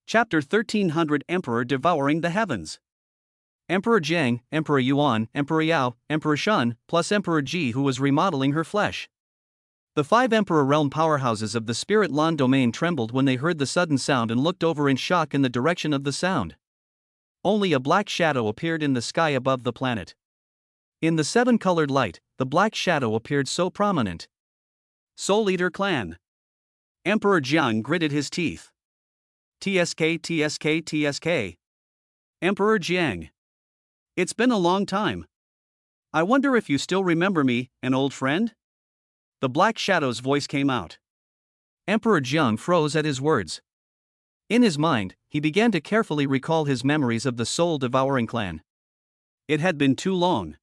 Chapter 1300 Emperor Devouring the Heavens. Emperor Jiang, Emperor Yuan, Emperor Yao, Emperor Shun, plus Emperor Ji, who was remodeling her flesh. The five Emperor realm powerhouses of the Spirit Lan domain trembled when they heard the sudden sound and looked over in shock in the direction of the sound. Only a black shadow appeared in the sky above the planet. In the seven-colored light, the black shadow appeared so prominent. Soul Eater Clan. Emperor Jiang gritted his teeth. TSK, TSK, TSK. Emperor Jiang. It's been a long time. I wonder if you still remember me, an old friend? The black shadow's voice came out. Emperor Jiang froze at his words. In his mind, he began to carefully recall his memories of the soul-devouring clan. It had been too long.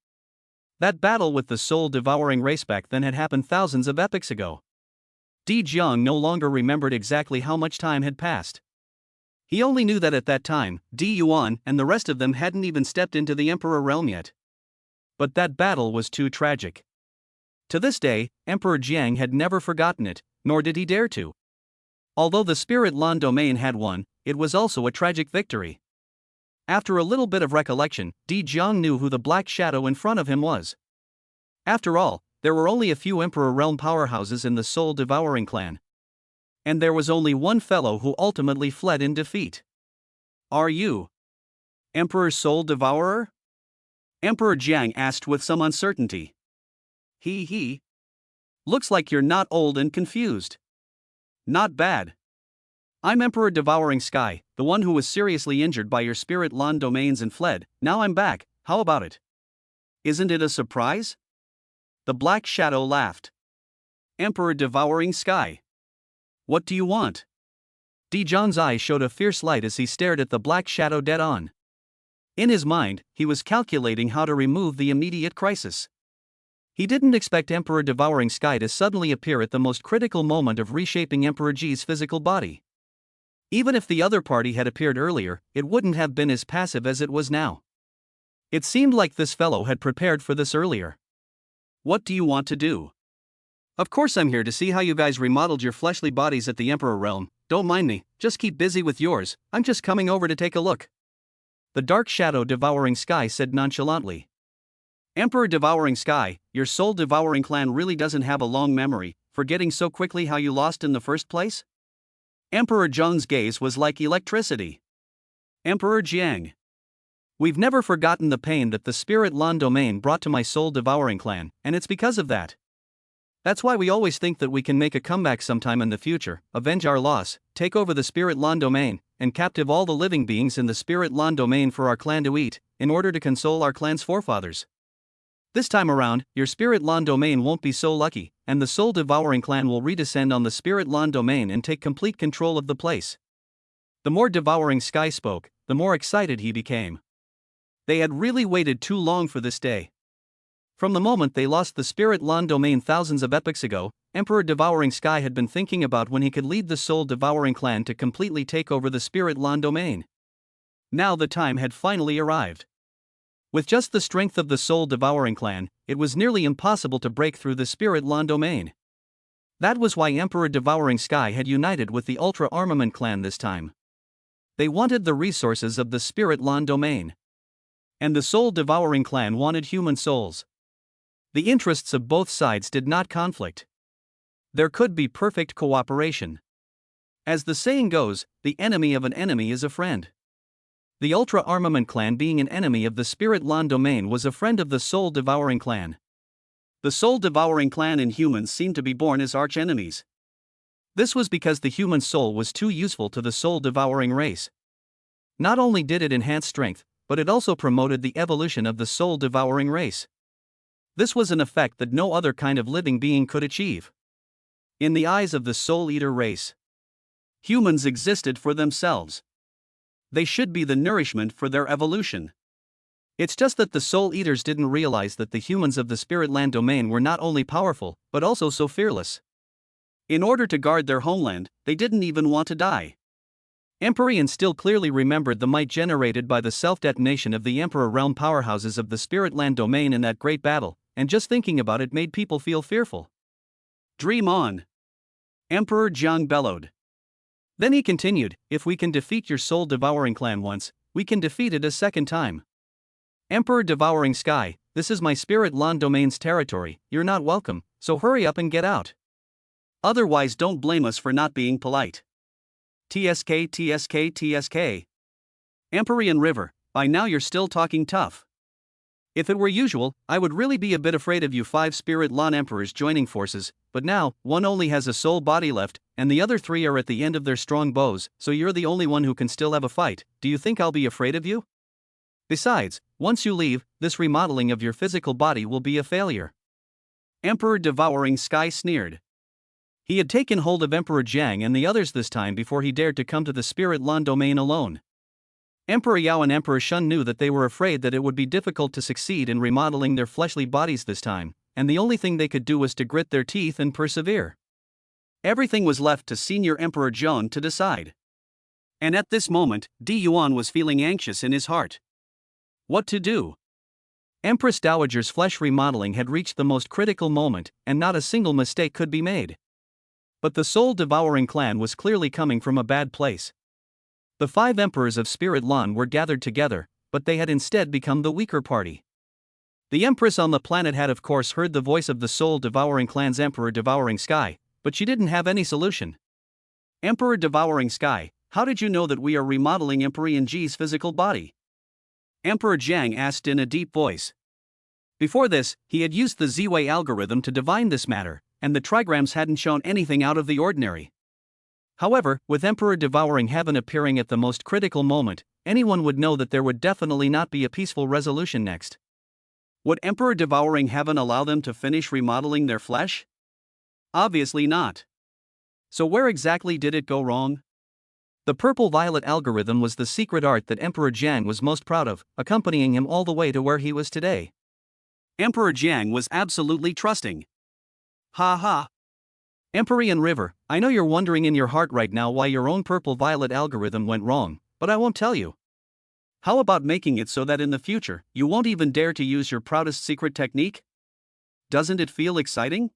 That battle with the soul-devouring race back then had happened thousands of epochs ago. Di Jiang no longer remembered exactly how much time had passed. He only knew that at that time, Di Yuan and the rest of them hadn't even stepped into the Emperor realm yet. But that battle was too tragic. To this day, Emperor Jiang had never forgotten it, nor did he dare to. Although the Spirit Lan domain had won, it was also a tragic victory. After a little bit of recollection, Di Jiang knew who the black shadow in front of him was. After all, there were only a few Emperor realm powerhouses in the soul-devouring clan. And there was only one fellow who ultimately fled in defeat. Are you Emperor Soul Devourer? Emperor Jiang asked with some uncertainty. He. Looks like you're not old and confused. Not bad. I'm Emperor Devouring Sky, the one who was seriously injured by your Spirit Lan domains and fled. Now I'm back, how about it? Isn't it a surprise? The black shadow laughed. Emperor Devouring Sky. What do you want? Di Jiang's eyes showed a fierce light as he stared at the black shadow dead on. In his mind, he was calculating how to remove the immediate crisis. He didn't expect Emperor Devouring Sky to suddenly appear at the most critical moment of reshaping Emperor Ji's physical body. Even if the other party had appeared earlier, it wouldn't have been as passive as it was now. It seemed like this fellow had prepared for this earlier. What do you want to do? Of course I'm here to see how you guys remodeled your fleshly bodies at the Emperor realm. Don't mind me, just keep busy with yours. I'm just coming over to take a look. The dark shadow Devouring Sky said nonchalantly. Emperor Devouring Sky, your soul-devouring clan really doesn't have a long memory, forgetting so quickly how you lost in the first place? Emperor Jiang's gaze was like electricity. Emperor Jiang. We've never forgotten the pain that the Spirit Lan domain brought to my soul-devouring clan, and it's because of that. That's why we always think that we can make a comeback sometime in the future, avenge our loss, take over the Spirit Lan domain, and captive all the living beings in the Spirit Lan domain for our clan to eat, in order to console our clan's forefathers. This time around, your Spirit Lan domain won't be so lucky, and the soul-devouring clan will redescend on the Spirit Lan domain and take complete control of the place. The more Devouring Sky spoke, the more excited he became. They had really waited too long for this day. From the moment they lost the Spirit Lan domain thousands of epochs ago, Emperor Devouring Sky had been thinking about when he could lead the soul-devouring clan to completely take over the Spirit Lan domain. Now the time had finally arrived. With just the strength of the soul-devouring clan, it was nearly impossible to break through the Spirit Lan domain. That was why Emperor Devouring Sky had united with the Ultra Armament clan this time. They wanted the resources of the Spirit Lan domain. And the soul-devouring clan wanted human souls. The interests of both sides did not conflict. There could be perfect cooperation. As the saying goes, the enemy of an enemy is a friend. The Ultra Armament clan, being an enemy of the Spirit Lan domain, was a friend of the soul-devouring clan. The soul-devouring clan and humans seemed to be born as arch-enemies. This was because the human soul was too useful to the soul-devouring race. Not only did it enhance strength, but it also promoted the evolution of the soul-devouring race. This was an effect that no other kind of living being could achieve. In the eyes of the Soul Eater race, humans existed for themselves. They should be the nourishment for their evolution. It's just that the Soul Eaters didn't realize that the humans of the Spirit Land domain were not only powerful, but also so fearless. In order to guard their homeland, they didn't even want to die. Empyrean still clearly remembered the might generated by the self-detonation of the Emperor realm powerhouses of the Spirit Land domain in that great battle, and just thinking about it made people feel fearful. Dream on! Emperor Jiang bellowed. Then he continued, if we can defeat your soul-devouring clan once, we can defeat it a second time. Emperor Devouring Sky, this is my Spirit Land Domain's territory, you're not welcome, so hurry up and get out. Otherwise don't blame us for not being polite. TSK TSK TSK. Empyrean River, by now you're still talking tough. If it were usual, I would really be a bit afraid of you 5 Spirit Lawn Emperors joining forces, but now, one only has a soul body left, and the other 3 are at the end of their strong bows, so you're the only one who can still have a fight. Do you think I'll be afraid of you? Besides, once you leave, this remodeling of your physical body will be a failure. Emperor Devouring Sky sneered. He had taken hold of Emperor Jiang and the others this time before he dared to come to the Spirit Lawn Domain alone. Emperor Yao and Emperor Shun knew that they were afraid that it would be difficult to succeed in remodeling their fleshly bodies this time, and the only thing they could do was to grit their teeth and persevere. Everything was left to Senior Emperor Zhong to decide. And at this moment, Di Yuan was feeling anxious in his heart. What to do? Empress Dowager's flesh remodeling had reached the most critical moment, and not a single mistake could be made. But the soul-devouring clan was clearly coming from a bad place. The 5 emperors of Spirit Lawn were gathered together, but they had instead become the weaker party. The empress on the planet had of course heard the voice of the soul-devouring clan's Emperor Devouring Sky, but she didn't have any solution. Emperor Devouring Sky, how did you know that we are remodeling Emperor Ji's physical body? Emperor Jiang asked in a deep voice. Before this, he had used the Z-Way algorithm to divine this matter, and the trigrams hadn't shown anything out of the ordinary. However, with Emperor Devouring Heaven appearing at the most critical moment, anyone would know that there would definitely not be a peaceful resolution next. Would Emperor Devouring Heaven allow them to finish remodeling their flesh? Obviously not. So where exactly did it go wrong? The purple-violet algorithm was the secret art that Emperor Jiang was most proud of, accompanying him all the way to where he was today. Emperor Jiang was absolutely trusting. Ha ha. Empyrean River, I know you're wondering in your heart right now why your own purple-violet algorithm went wrong, but I won't tell you. How about making it so that in the future, you won't even dare to use your proudest secret technique? Doesn't it feel exciting?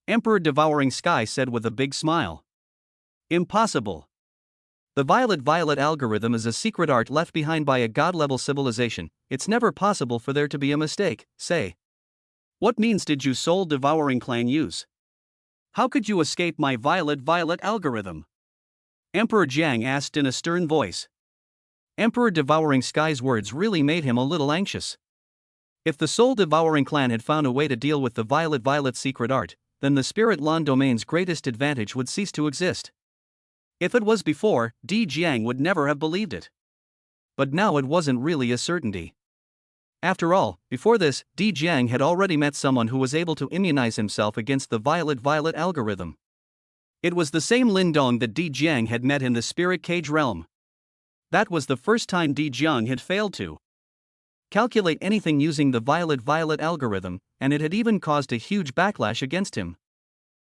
Emperor Devouring Sky said with a big smile. Impossible. The violet algorithm is a secret art left behind by a god-level civilization. It's never possible for there to be a mistake, say. What means did you soul-devouring clan use? How could you escape my violet algorithm? Emperor Jiang asked in a stern voice. Emperor Devouring Sky's words really made him a little anxious. If the soul-devouring clan had found a way to deal with the violet secret art, then the Spirit Lawn Domain's greatest advantage would cease to exist. If it was before, Di Jiang would never have believed it. But now it wasn't really a certainty. After all, before this, Di Jiang had already met someone who was able to immunize himself against the violet algorithm. It was the same Lin Dong that Di Jiang had met in the spirit cage realm. That was the first time Di Jiang had failed to calculate anything using the violet algorithm, and it had even caused a huge backlash against him.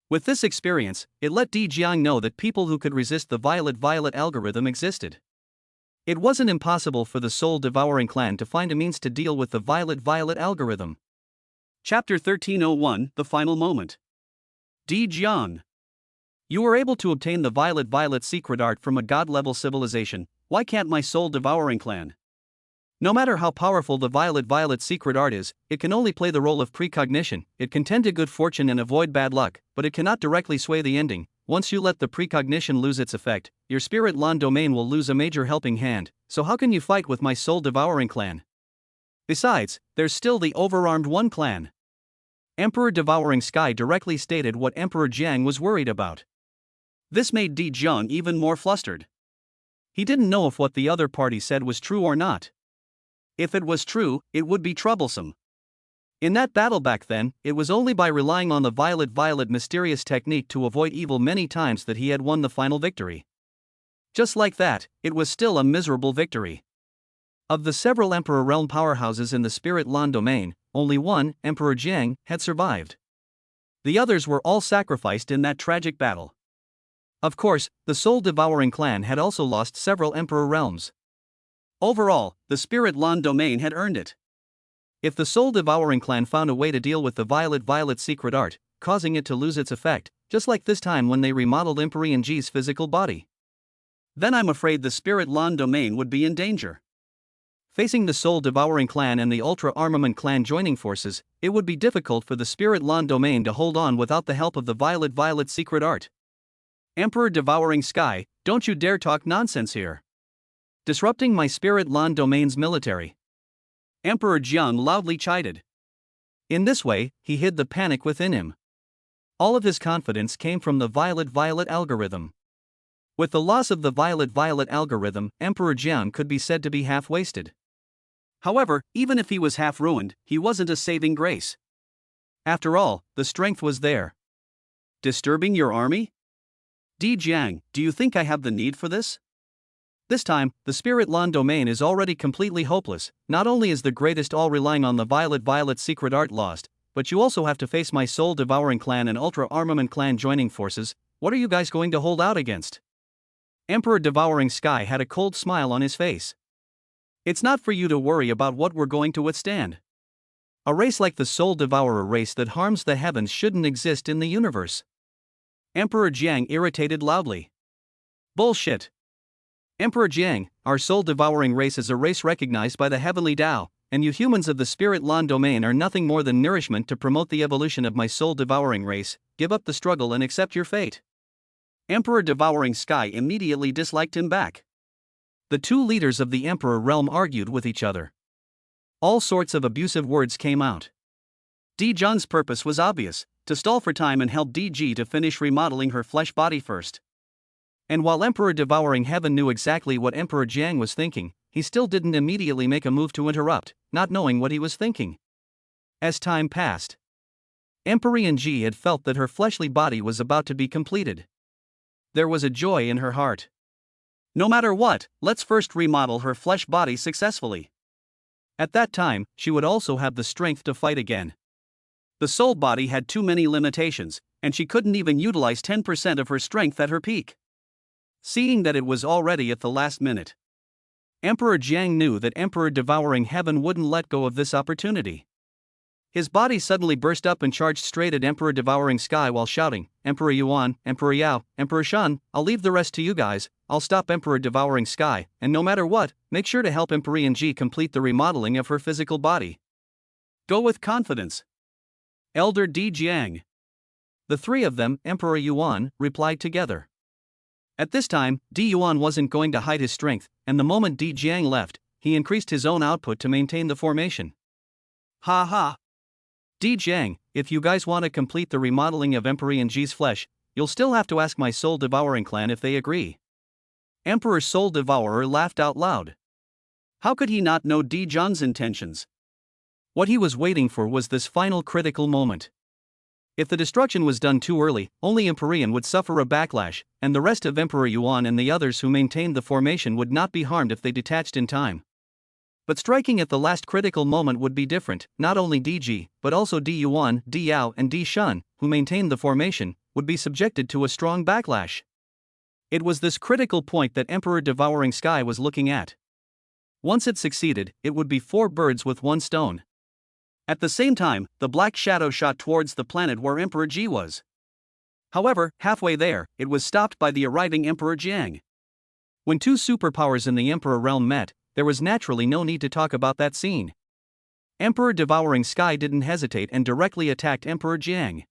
With this experience, it let Di Jiang know that people who could resist the violet algorithm existed. It wasn't impossible for the soul-devouring clan to find a means to deal with the violet algorithm. Chapter 1301, The Final Moment. Di Jiang. You were able to obtain the violet secret art from a god-level civilization. Why can't my soul-devouring clan? No matter how powerful the violet secret art is, it can only play the role of precognition. It can tend to good fortune and avoid bad luck, but it cannot directly sway the ending. Once you let the precognition lose its effect, your Spirit Lawn Domain will lose a major helping hand, so how can you fight with my soul-devouring clan? Besides, there's still the overarmed one clan. Emperor Devouring Sky directly stated what Emperor Jiang was worried about. This made Di Jiang even more flustered. He didn't know if what the other party said was true or not. If it was true, it would be troublesome. In that battle back then, it was only by relying on the violet mysterious technique to avoid evil many times that he had won the final victory. Just like that, it was still a miserable victory. Of the several Emperor Realm powerhouses in the Spirit Lawn Domain, only one, Emperor Jiang, had survived. The others were all sacrificed in that tragic battle. Of course, the soul-devouring clan had also lost several Emperor Realms. Overall, the Spirit Lawn Domain had earned it. If the soul-devouring clan found a way to deal with the violet secret art, causing it to lose its effect, just like this time when they remodeled Emperor Ji's physical body, then I'm afraid the Spirit Lan domain would be in danger. Facing the Soul Devouring clan and the Ultra Armament clan joining forces, it would be difficult for the Spirit Lan domain to hold on without the help of the Violet secret art. Emperor Devouring Sky, don't you dare talk nonsense here. Disrupting my Spirit Lan domain's military. Emperor Jiang loudly chided. In this way, he hid the panic within him. All of his confidence came from the Violet algorithm. With the loss of the Violet algorithm, Emperor Jiang could be said to be half-wasted. However, even if he was half-ruined, he wasn't a saving grace. After all, the strength was there. Disturbing your army? Di Jiang, do you think I have the need for this? This time, the Spirit Lan domain is already completely hopeless. Not only is the greatest all relying on the Violet secret art lost, but you also have to face my Soul Devouring clan and Ultra Armament clan joining forces. What are you guys going to hold out against? Emperor Devouring Sky had a cold smile on his face. It's not for you to worry about what we're going to withstand. A race like the Soul Devourer race that harms the heavens shouldn't exist in the universe. Emperor Jiang irritated loudly. Bullshit. Emperor Jiang, our Soul Devouring race is a race recognized by the Heavenly Tao, and you humans of the Spirit Lan domain are nothing more than nourishment to promote the evolution of my Soul Devouring race. Give up the struggle and accept your fate. Emperor Devouring Sky immediately disliked him back. The two leaders of the Emperor realm argued with each other. All sorts of abusive words came out. Di Zhang's purpose was obvious, to stall for time and help DG to finish remodeling her flesh body first. And while Emperor Devouring Heaven knew exactly what Emperor Jiang was thinking, he still didn't immediately make a move to interrupt, not knowing what he was thinking. As time passed, Emperor Ji had felt that her fleshly body was about to be completed. There was a joy in her heart. No matter what, let's first remodel her flesh body successfully. At that time, she would also have the strength to fight again. The soul body had too many limitations, and she couldn't even utilize 10% of her strength at her peak. Seeing that it was already at the last minute, Emperor Jiang knew that Emperor Devouring Heaven wouldn't let go of this opportunity. His body suddenly burst up and charged straight at Emperor Devouring Sky while shouting, Emperor Yuan, Emperor Yao, Emperor Shun, I'll leave the rest to you guys. I'll stop Emperor Devouring Sky, and no matter what, make sure to help Emperor Ji complete the remodeling of her physical body. Go with confidence. Elder Di Jiang. The three of them, Emperor Yuan, replied together. At this time, Di Yuan wasn't going to hide his strength, and the moment Di Jiang left, he increased his own output to maintain the formation. Ha ha! Di Jiang, if you guys want to complete the remodeling of Emperor Ji's flesh, you'll still have to ask my Soul Devouring clan if they agree. Emperor Soul Devourer laughed out loud. How could he not know Di Jiang's intentions? What he was waiting for was this final critical moment. If the destruction was done too early, only Emperor would suffer a backlash, and the rest of Emperor Yuan and the others who maintained the formation would not be harmed if they detached in time. But striking at the last critical moment would be different. Not only DG, but also Di Yuan, Di Yao and Di Shun, who maintained the formation, would be subjected to a strong backlash. It was this critical point that Emperor Devouring Sky was looking at. Once it succeeded, it would be 4 birds with 1 stone. At the same time, the black shadow shot towards the planet where Emperor Ji was. However, halfway there, it was stopped by the arriving Emperor Jiang. When two superpowers in the Emperor realm met, there was naturally no need to talk about that scene. Emperor Devouring Sky didn't hesitate and directly attacked Emperor Jiang.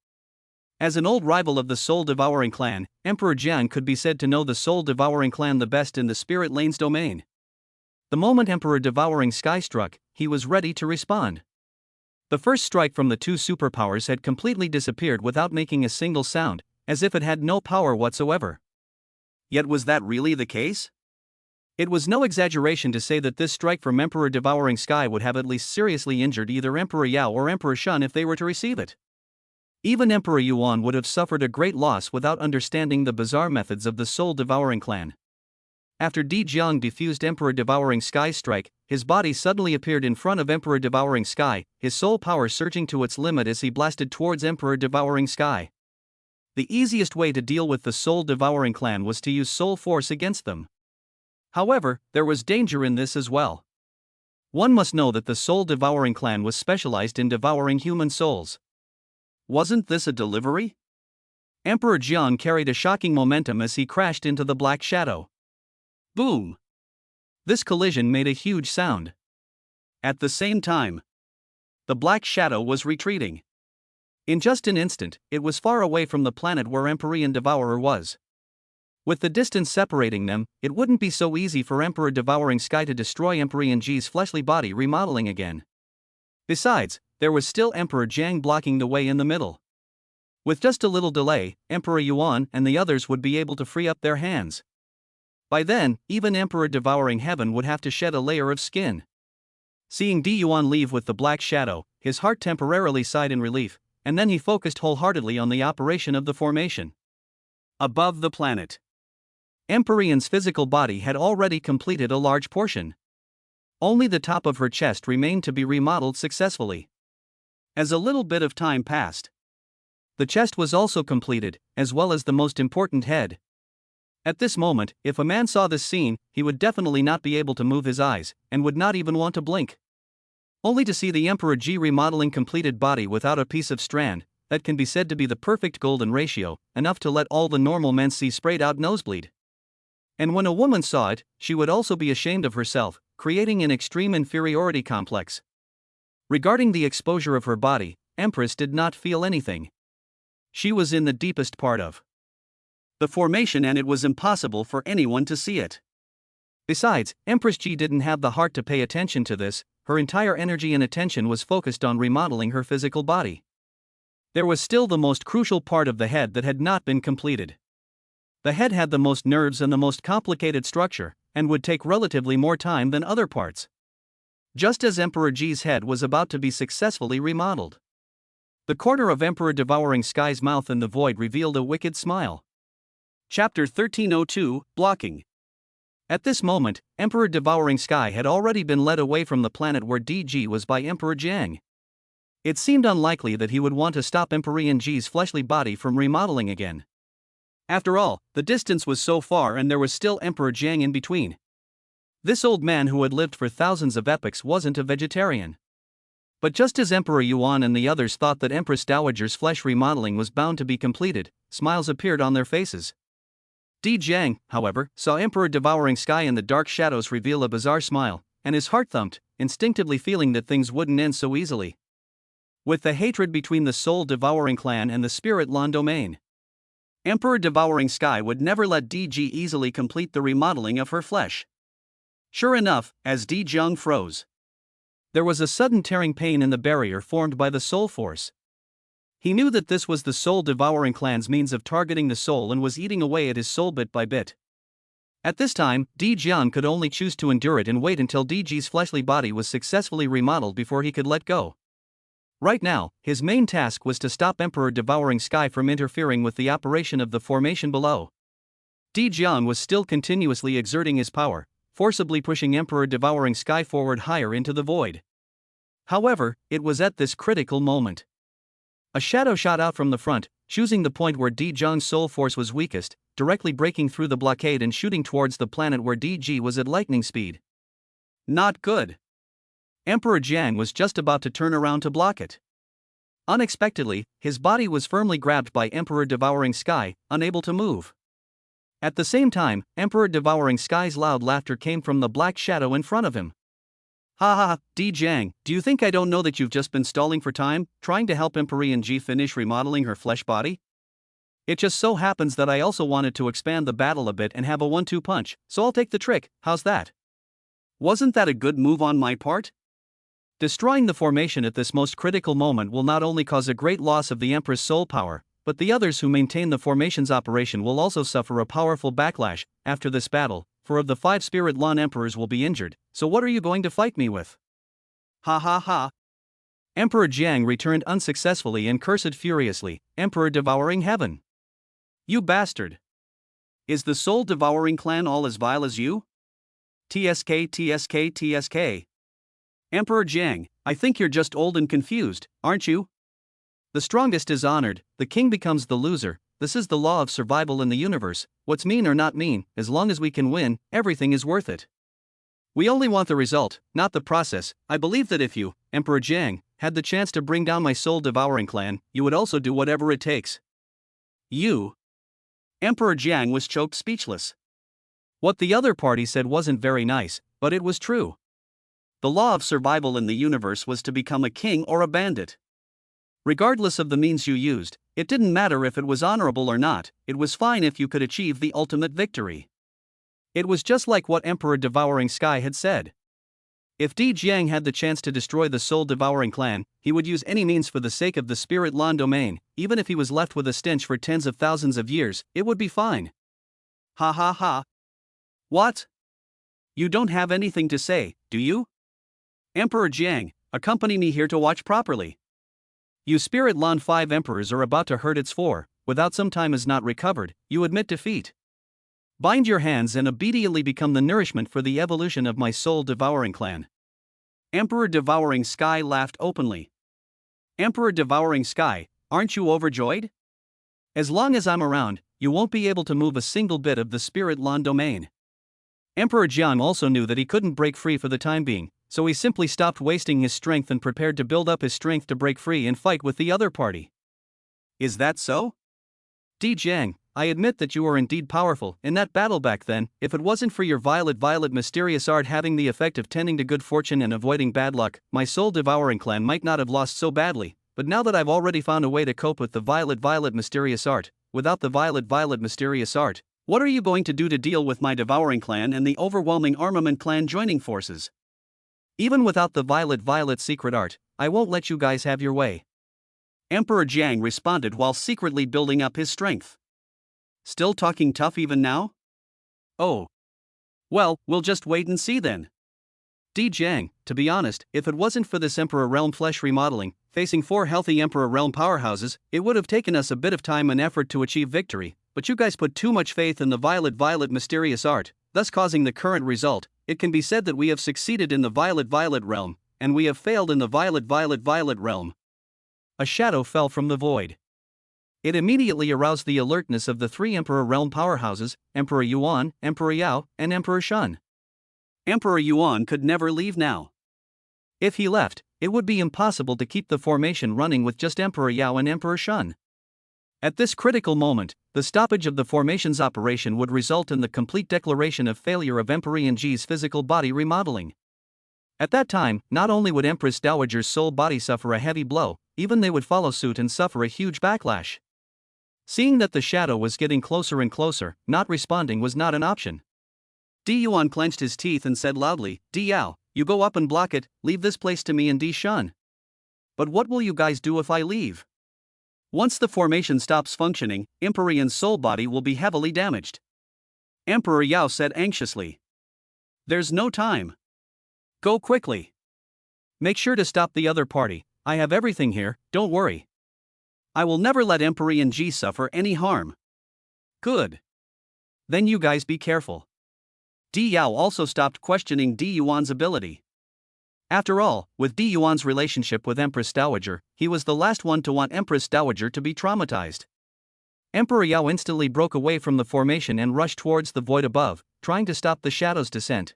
As an old rival of the Soul Devouring clan, Emperor Jiang could be said to know the Soul Devouring clan the best in the Spirit Lane's domain. The moment Emperor Devouring Sky struck, he was ready to respond. The first strike from the two superpowers had completely disappeared without making a single sound, as if it had no power whatsoever. Yet was that really the case? It was no exaggeration to say that this strike from Emperor Devouring Sky would have at least seriously injured either Emperor Yao or Emperor Shun if they were to receive it. Even Emperor Yuan would have suffered a great loss without understanding the bizarre methods of the Soul Devouring clan. After Di Jiang defused Emperor Devouring Sky's strike, his body suddenly appeared in front of Emperor Devouring Sky, his soul power surging to its limit as he blasted towards Emperor Devouring Sky. The easiest way to deal with the Soul Devouring clan was to use soul force against them. However, there was danger in this as well. One must know that the Soul Devouring clan was specialized in devouring human souls. Wasn't this a delivery? Emperor Jiang carried a shocking momentum as he crashed into the black shadow. Boom! This collision made a huge sound. At the same time, the black shadow was retreating. In just an instant, it was far away from the planet where Empyrean Devourer was. With the distance separating them, it wouldn't be so easy for Emperor Devouring Sky to destroy Empyrean G's fleshly body remodeling again. Besides, there was still Emperor Jiang blocking the way in the middle. With just a little delay, Emperor Yuan and the others would be able to free up their hands. By then, even Emperor Devouring Heaven would have to shed a layer of skin. Seeing Di Yuan leave with the black shadow, his heart temporarily sighed in relief, and then he focused wholeheartedly on the operation of the formation. Above the planet, Empyrean's physical body had already completed a large portion. Only the top of her chest remained to be remodeled successfully. As a little bit of time passed, the chest was also completed, as well as the most important head. At this moment, if a man saw this scene, he would definitely not be able to move his eyes, and would not even want to blink. Only to see the Emperor G remodeling completed body without a piece of strand, that can be said to be the perfect golden ratio, enough to let all the normal men see sprayed out nosebleed. And when a woman saw it, she would also be ashamed of herself, creating an extreme inferiority complex. Regarding the exposure of her body, Empress did not feel anything. She was in the deepest part of the formation and it was impossible for anyone to see it. Besides, Empress G didn't have the heart to pay attention to this, her entire energy and attention was focused on remodeling her physical body. There was still the most crucial part of the head that had not been completed. The head had the most nerves and the most complicated structure, and would take relatively more time than other parts. Just as Emperor G's head was about to be successfully remodeled, the corner of Emperor Devouring Sky's mouth in the void revealed a wicked smile. Chapter 1302, Blocking. At this moment, Emperor Devouring Sky had already been led away from the planet where DG was by Emperor Jiang. It seemed unlikely that he would want to stop Empyrean G's fleshly body from remodeling again. After all, the distance was so far and there was still Emperor Jiang in between. This old man who had lived for thousands of epochs wasn't a vegetarian. But just as Emperor Yuan and the others thought that Empress Dowager's flesh remodeling was bound to be completed, smiles appeared on their faces. Di Jiang, however, saw Emperor Devouring Sky in the dark shadows reveal a bizarre smile, and his heart thumped, instinctively feeling that things wouldn't end so easily. With the hatred between the Soul Devouring clan and the Spirit Lan domain, Emperor Devouring Sky would never let DG easily complete the remodeling of her flesh. Sure enough, as Di Jiang froze, there was a sudden tearing pain in the barrier formed by the soul force. He knew that this was the Soul Devouring clan's means of targeting the soul and was eating away at his soul bit by bit. At this time, Di Jiang could only choose to endure it and wait until DG's fleshly body was successfully remodeled before he could let go. Right now, his main task was to stop Emperor Devouring Sky from interfering with the operation of the formation below. Di Jiang was still continuously exerting his power, forcibly pushing Emperor Devouring Sky forward higher into the void. However, it was at this critical moment. A shadow shot out from the front, choosing the point where Di Jiang's soul force was weakest, directly breaking through the blockade and shooting towards the planet where DG was at lightning speed. Not good. Emperor Jiang was just about to turn around to block it. Unexpectedly, his body was firmly grabbed by Emperor Devouring Sky, unable to move. At the same time, Emperor Devouring Sky's loud laughter came from the black shadow in front of him. Ha ha, Di Jiang, do you think I don't know that you've just been stalling for time, trying to help Empyrean G finish remodeling her flesh body? It just so happens that I also wanted to expand the battle a bit and have a 1-2 punch, so I'll take the trick, how's that? Wasn't that a good move on my part? Destroying the formation at this most critical moment will not only cause a great loss of the Empress soul power, but the others who maintain the formation's operation will also suffer a powerful backlash after this battle. 4 of the 5 Spirit Lan Emperors will be injured, so what are you going to fight me with? Ha ha ha. Emperor Jiang returned unsuccessfully and cursed furiously, Emperor Devouring Heaven. You bastard. Is the Soul Devouring clan all as vile as you? TSK. Emperor Jiang, I think you're just old and confused, aren't you? The strongest is honored, the king becomes the loser. This is the law of survival in the universe. What's mean or not mean, as long as we can win, everything is worth it. We only want the result, not the process. I believe that if you, Emperor Jiang, had the chance to bring down my Soul Devouring clan, you would also do whatever it takes. You. Emperor Jiang was choked speechless. What the other party said wasn't very nice, but it was true. The law of survival in the universe was to become a king or a bandit. Regardless of the means you used, it didn't matter if it was honorable or not, it was fine if you could achieve the ultimate victory. It was just like what Emperor Devouring Sky had said. If Di Jiang had the chance to destroy the soul-devouring clan, he would use any means for the sake of the spirit Lan domain, even if he was left with a stench for tens of thousands of years, it would be fine. Ha ha ha. What? You don't have anything to say, do you? Emperor Jiang, accompany me here to watch properly. You Spirit Lan 5 emperors are about to hurt its 4, without some time is not recovered, you admit defeat. Bind your hands and immediately become the nourishment for the evolution of my soul-devouring clan. Emperor Devouring Sky laughed openly. Emperor Devouring Sky, aren't you overjoyed? As long as I'm around, you won't be able to move a single bit of the Spirit Lan domain. Emperor Jiang also knew that he couldn't break free for the time being, so he simply stopped wasting his strength and prepared to build up his strength to break free and fight with the other party. Is that so? Di Jiang, I admit that you were indeed powerful in that battle back then. If it wasn't for your violet mysterious art having the effect of tending to good fortune and avoiding bad luck, my soul-devouring clan might not have lost so badly, but now that I've already found a way to cope with the violet mysterious art, without the violet mysterious art, what are you going to do to deal with my devouring clan and the overwhelming armament clan joining forces? Even without the violet secret art, I won't let you guys have your way. Emperor Jiang responded while secretly building up his strength. Still talking tough even now? Oh. Well, we'll just wait and see then. Di Jiang, to be honest, if it wasn't for this Emperor Realm flesh remodeling, facing 4 healthy Emperor Realm powerhouses, it would have taken us a bit of time and effort to achieve victory, but you guys put too much faith in the violet mysterious art, thus causing the current result. It can be said that we have succeeded in the violet realm, and we have failed in the violet realm. A shadow fell from the void. It immediately aroused the alertness of the 3 Emperor Realm powerhouses, Emperor Yuan, Emperor Yao, and Emperor Shun. Emperor Yuan could never leave now. If he left, it would be impossible to keep the formation running with just Emperor Yao and Emperor Shun. At this critical moment, the stoppage of the formation's operation would result in the complete declaration of failure of Emperor Yanji's physical body remodeling. At that time, not only would Empress Dowager's soul body suffer a heavy blow, even they would follow suit and suffer a huge backlash. Seeing that the shadow was getting closer and closer, not responding was not an option. Di Yuan clenched his teeth and said loudly, Di Yao, you go up and block it, leave this place to me and Di Shun. But what will you guys do if I leave? Once the formation stops functioning, Empyrean's soul body will be heavily damaged. Emperor Yao said anxiously. There's no time. Go quickly. Make sure to stop the other party, I have everything here, don't worry. I will never let Emperor Yanji suffer any harm. Good. Then you guys be careful. Di Yao also stopped questioning Di Yuan's ability. After all, with Di Yuan's relationship with Empress Dowager, he was the last one to want Empress Dowager to be traumatized. Emperor Yao instantly broke away from the formation and rushed towards the void above, trying to stop the shadow's descent.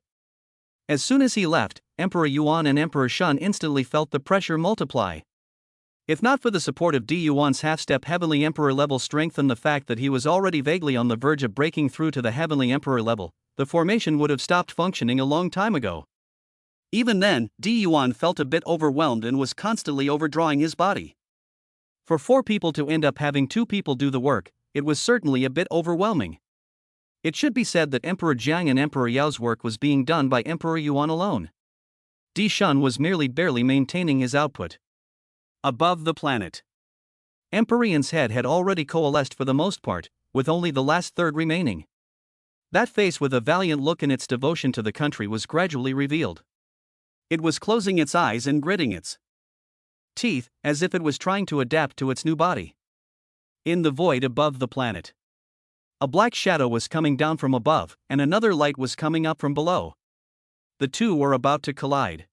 As soon as he left, Emperor Yuan and Emperor Shun instantly felt the pressure multiply. If not for the support of Di Yuan's half-step heavenly emperor level strength and the fact that he was already vaguely on the verge of breaking through to the heavenly emperor level, the formation would have stopped functioning a long time ago. Even then, Di Yuan felt a bit overwhelmed and was constantly overdrawing his body. For 4 people to end up having 2 people do the work, it was certainly a bit overwhelming. It should be said that Emperor Jiang and Emperor Yao's work was being done by Emperor Yuan alone. Di Shun was merely barely maintaining his output. Above the planet, Empyrean's head had already coalesced for the most part, with only the last third remaining. That face with a valiant look in its devotion to the country was gradually revealed. It was closing its eyes and gritting its teeth, as if it was trying to adapt to its new body. In the void above the planet, a black shadow was coming down from above, and another light was coming up from below. The two were about to collide.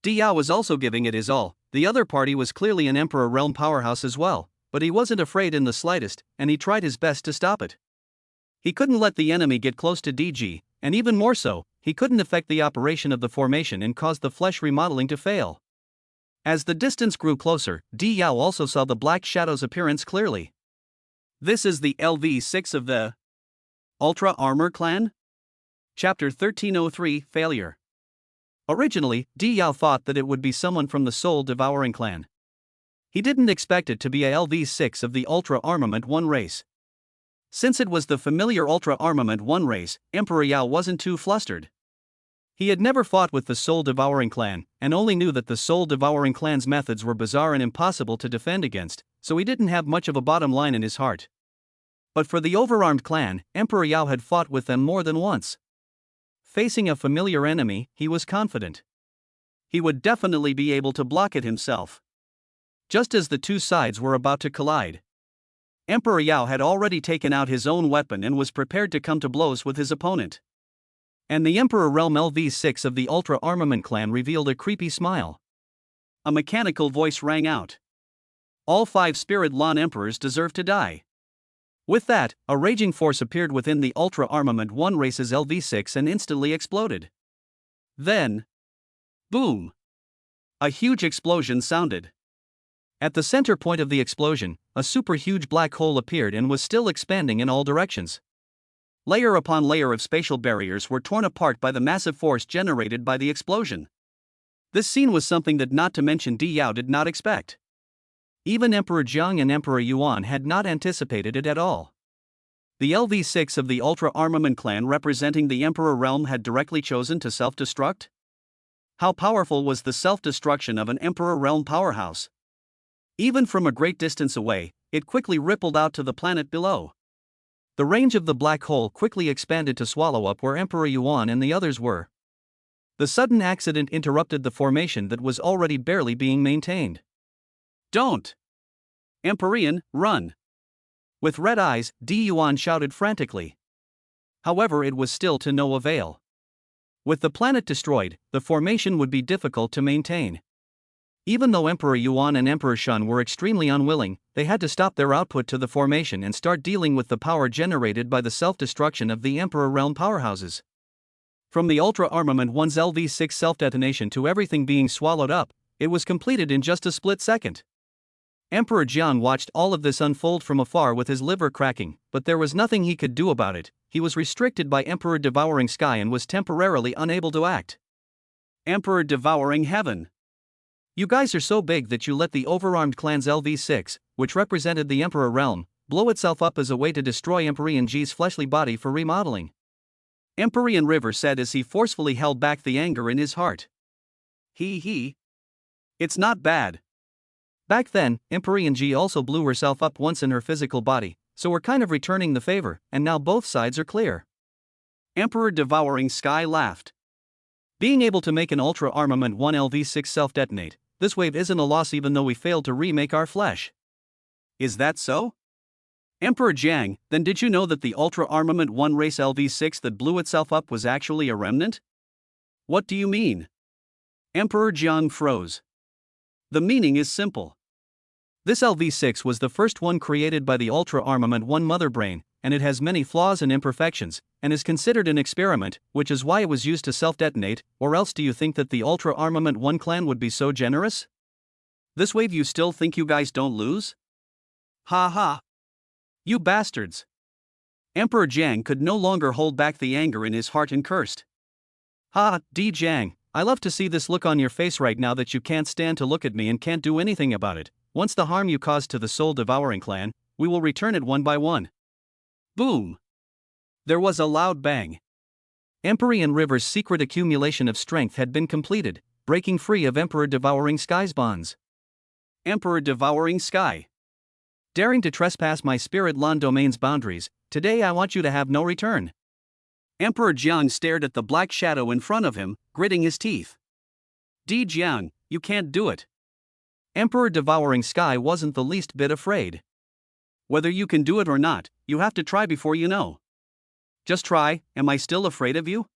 Di Yao was also giving it his all. The other party was clearly an Emperor Realm powerhouse as well, but he wasn't afraid in the slightest, and he tried his best to stop it. He couldn't let the enemy get close to DG, and even more so, he couldn't affect the operation of the formation and cause the flesh remodeling to fail. As the distance grew closer, Di Yao also saw the black shadow's appearance clearly. This is the LV6 of the Ultra Armor Clan? Chapter 1303 Failure. Originally, Di Yao thought that it would be someone from the Soul Devouring clan. He didn't expect it to be a LV6 of the Ultra Armament 1 race. Since it was the familiar Ultra Armament 1 race, Emperor Yao wasn't too flustered. He had never fought with the Soul Devouring clan, and only knew that the Soul Devouring clan's methods were bizarre and impossible to defend against, so he didn't have much of a bottom line in his heart. But for the overarmed clan, Emperor Yao had fought with them more than once. Facing a familiar enemy, he was confident. He would definitely be able to block it himself. Just as the two sides were about to collide, Emperor Yao had already taken out his own weapon and was prepared to come to blows with his opponent. And the Emperor Realm LV6 of the Ultra Armament clan revealed a creepy smile. A mechanical voice rang out. All 5 Spirit Lawn Emperors deserve to die. With that, a raging force appeared within the Ultra Armament 1 race's LV6 and instantly exploded. Then, boom! A huge explosion sounded. At the center point of the explosion, a super huge black hole appeared and was still expanding in all directions. Layer upon layer of spatial barriers were torn apart by the massive force generated by the explosion. This scene was something that not to mention Di Yao did not expect. Even Emperor Jiang and Emperor Yuan had not anticipated it at all. The LV6 of the Ultra Armament clan representing the Emperor realm had directly chosen to self-destruct? How powerful was the self-destruction of an Emperor realm powerhouse? Even from a great distance away, it quickly rippled out to the planet below. The range of the black hole quickly expanded to swallow up where Emperor Yuan and the others were. The sudden accident interrupted the formation that was already barely being maintained. Don't! Empyrean, run! With red eyes, Di Yuan shouted frantically. However, it was still to no avail. With the planet destroyed, the formation would be difficult to maintain. Even though Emperor Yuan and Emperor Shun were extremely unwilling, they had to stop their output to the formation and start dealing with the power generated by the self-destruction of the Emperor realm powerhouses. From the Ultra Armament 1's LV6 self-detonation to everything being swallowed up, it was completed in just a split second. Emperor Jiang watched all of this unfold from afar with his liver cracking, but there was nothing he could do about it. He was restricted by Emperor Devouring Sky and was temporarily unable to act. Emperor Devouring Heaven. You guys are so big that you let the overarmed clan's LV6, which represented the Emperor realm, blow itself up as a way to destroy Empyrean G's fleshly body for remodeling. Empyrean River said as he forcefully held back the anger in his heart. It's not bad. Back then, Empyrean G also blew herself up once in her physical body, so we're kind of returning the favor, and now both sides are clear. Emperor Devouring Sky laughed. Being able to make an Ultra Armament 1 LV6 self-detonate, this wave isn't a loss even though we failed to remake our flesh. Is that so? Emperor Jiang, then did you know that the Ultra Armament 1 race LV6 that blew itself up was actually a remnant? What do you mean? Emperor Jiang froze. The meaning is simple. This LV6 was the first one created by the Ultra Armament 1 mother brain, and it has many flaws and imperfections, and is considered an experiment, which is why it was used to self-detonate, or else do you think that the Ultra Armament 1 clan would be so generous? This wave you still think you guys don't lose? Ha ha! You bastards! Emperor Jiang could no longer hold back the anger in his heart and cursed. Ha, Di Jiang, I love to see this look on your face right now that you can't stand to look at me and can't do anything about it. Once the harm you caused to the Soul Devouring clan, we will return it one by one. Boom! There was a loud bang. Empyrean River's secret accumulation of strength had been completed, breaking free of Emperor Devouring Sky's bonds. Emperor Devouring Sky. Daring to trespass my Spirit Lawn domain's boundaries, today I want you to have no return. Emperor Jiang stared at the black shadow in front of him, gritting his teeth. Di Jiang, you can't do it. Emperor Devouring Sky wasn't the least bit afraid. Whether you can do it or not, you have to try before you know. Just try, am I still afraid of you?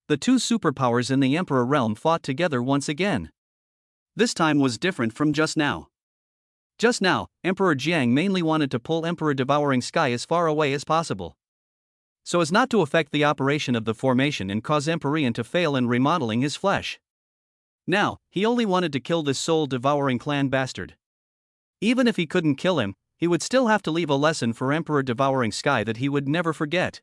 The two superpowers in the Emperor realm fought together once again. This time was different from just now. Just now, Emperor Jiang mainly wanted to pull Emperor Devouring Sky as far away as possible, so as not to affect the operation of the formation and cause Empyrean to fail in remodeling his flesh. Now, he only wanted to kill this soul-devouring clan bastard. Even if he couldn't kill him, he would still have to leave a lesson for Emperor Devouring Sky that he would never forget.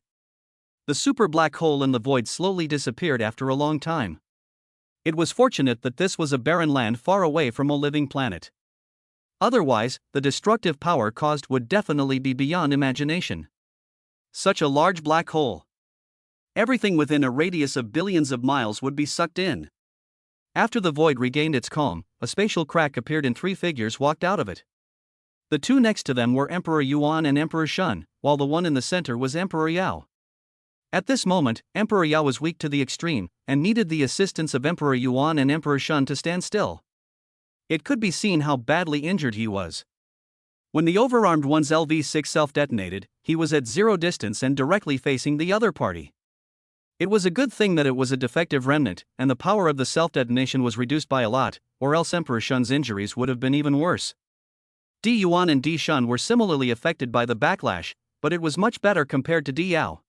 The super black hole in the void slowly disappeared after a long time. It was fortunate that this was a barren land far away from a living planet. Otherwise, the destructive power caused would definitely be beyond imagination. Such a large black hole. Everything within a radius of billions of miles would be sucked in. After the void regained its calm, a spatial crack appeared and three figures walked out of it. The two next to them were Emperor Yuan and Emperor Shun, while the one in the center was Emperor Yao. At this moment, Emperor Yao was weak to the extreme, and needed the assistance of Emperor Yuan and Emperor Shun to stand still. It could be seen how badly injured he was. When the overarmed one's LV-6 self-detonated, he was at zero distance and directly facing the other party. It was a good thing that it was a defective remnant, and the power of the self-detonation was reduced by a lot, or else Emperor Shun's injuries would have been even worse. Di Yuan and Di Shun were similarly affected by the backlash, but it was much better compared to Di Yao.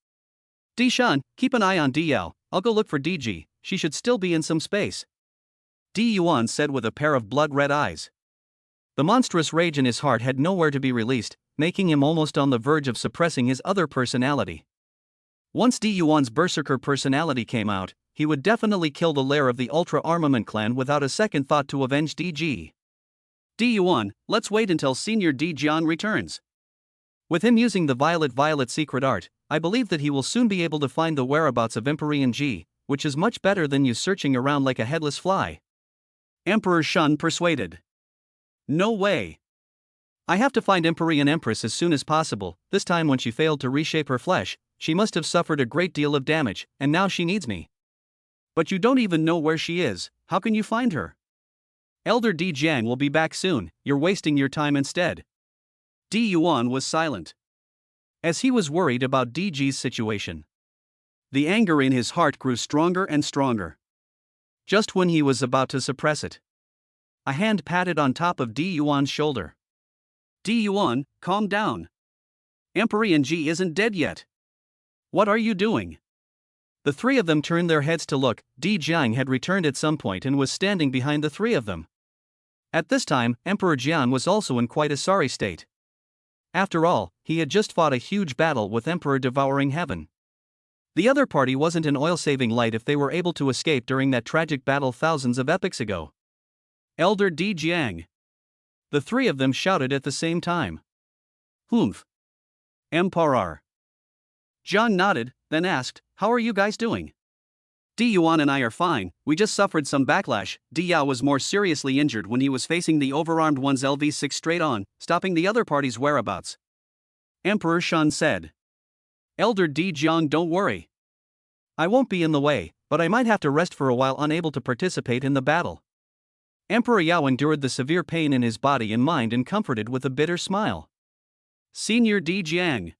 Di Shun, keep an eye on Di Yao, I'll go look for DG, she should still be in some space. Di Yuan said with a pair of blood-red eyes. The monstrous rage in his heart had nowhere to be released, making him almost on the verge of suppressing his other personality. Once Di Yuan's berserker personality came out, he would definitely kill the lair of the Ultra-Armament clan without a second thought to avenge DG. Di Yuan, let's wait until Senior Di Jian returns. With him using the violet secret art, I believe that he will soon be able to find the whereabouts of Emperor Ji, which is much better than you searching around like a headless fly. Emperor Shun persuaded. No way. I have to find Emperor and Empress as soon as possible. This time when she failed to reshape her flesh, she must have suffered a great deal of damage, and now she needs me. But you don't even know where she is, how can you find her? Elder Di Jiang will be back soon, you're wasting your time instead. Di Yuan was silent, as he was worried about DG's situation. The anger in his heart grew stronger and stronger. Just when he was about to suppress it, a hand patted on top of Di Yuan's shoulder. Di Yuan, calm down. Emperor Ji isn't dead yet. What are you doing? The three of them turned their heads to look. Di Jiang had returned at some point and was standing behind the three of them. At this time, Emperor Jian was also in quite a sorry state. After all, he had just fought a huge battle with Emperor Devouring Heaven. The other party wasn't an oil-saving light if they were able to escape during that tragic battle thousands of epochs ago. Elder Di Jiang. The three of them shouted at the same time. Humph. Emperor. John nodded, then asked, how are you guys doing? Di Yuan and I are fine, we just suffered some backlash. Di Yao was more seriously injured when he was facing the overarmed one's LV-6 straight on, stopping the other party's whereabouts. Emperor Shun said. Elder Di Jiang, don't worry. I won't be in the way, but I might have to rest for a while unable to participate in the battle. Emperor Yao endured the severe pain in his body and mind and comforted with a bitter smile. Senior Di Jiang.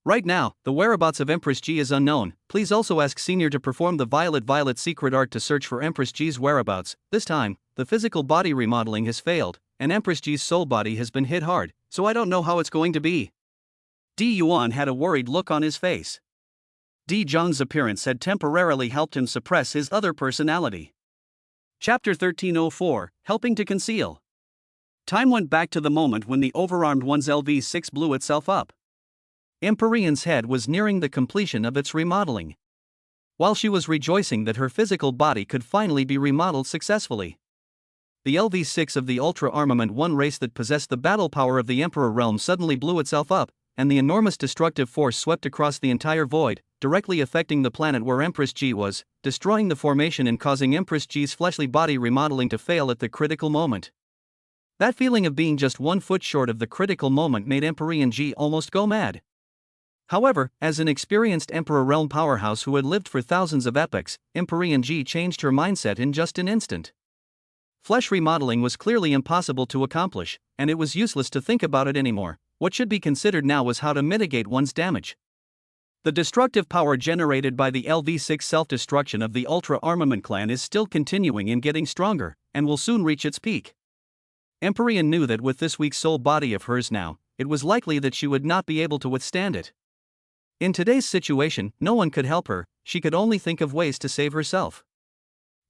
Right now, the whereabouts of Empress Ji is unknown. Please also ask Senior to perform the violet secret art to search for Empress Ji's whereabouts. This time, the physical body remodeling has failed, and Empress Ji's soul body has been hit hard, so I don't know how it's going to be. Di Yuan had a worried look on his face. Di Zhang's appearance had temporarily helped him suppress his other personality. Chapter 1304, Helping to Conceal. Time went back to the moment when the overarmed one's LV-6 blew itself up. Empyrean's head was nearing the completion of its remodeling. While she was rejoicing that her physical body could finally be remodeled successfully, the LV-6 of the Ultra Armament 1 race that possessed the battle power of the Emperor realm suddenly blew itself up, and the enormous destructive force swept across the entire void, directly affecting the planet where Empress Ji was, destroying the formation and causing Empress Ji's fleshly body remodeling to fail at the critical moment. That feeling of being just 1 foot short of the critical moment made Emperor Ji almost go mad. However, as an experienced Emperor Realm powerhouse who had lived for thousands of epochs, Emperor Ji changed her mindset in just an instant. Flesh remodeling was clearly impossible to accomplish, and it was useless to think about it anymore. What should be considered now was how to mitigate one's damage. The destructive power generated by the LV-6 self-destruction of the Ultra Armament clan is still continuing and getting stronger, and will soon reach its peak. Emperor knew that with this weak soul body of hers now, it was likely that she would not be able to withstand it. In today's situation, no one could help her, she could only think of ways to save herself.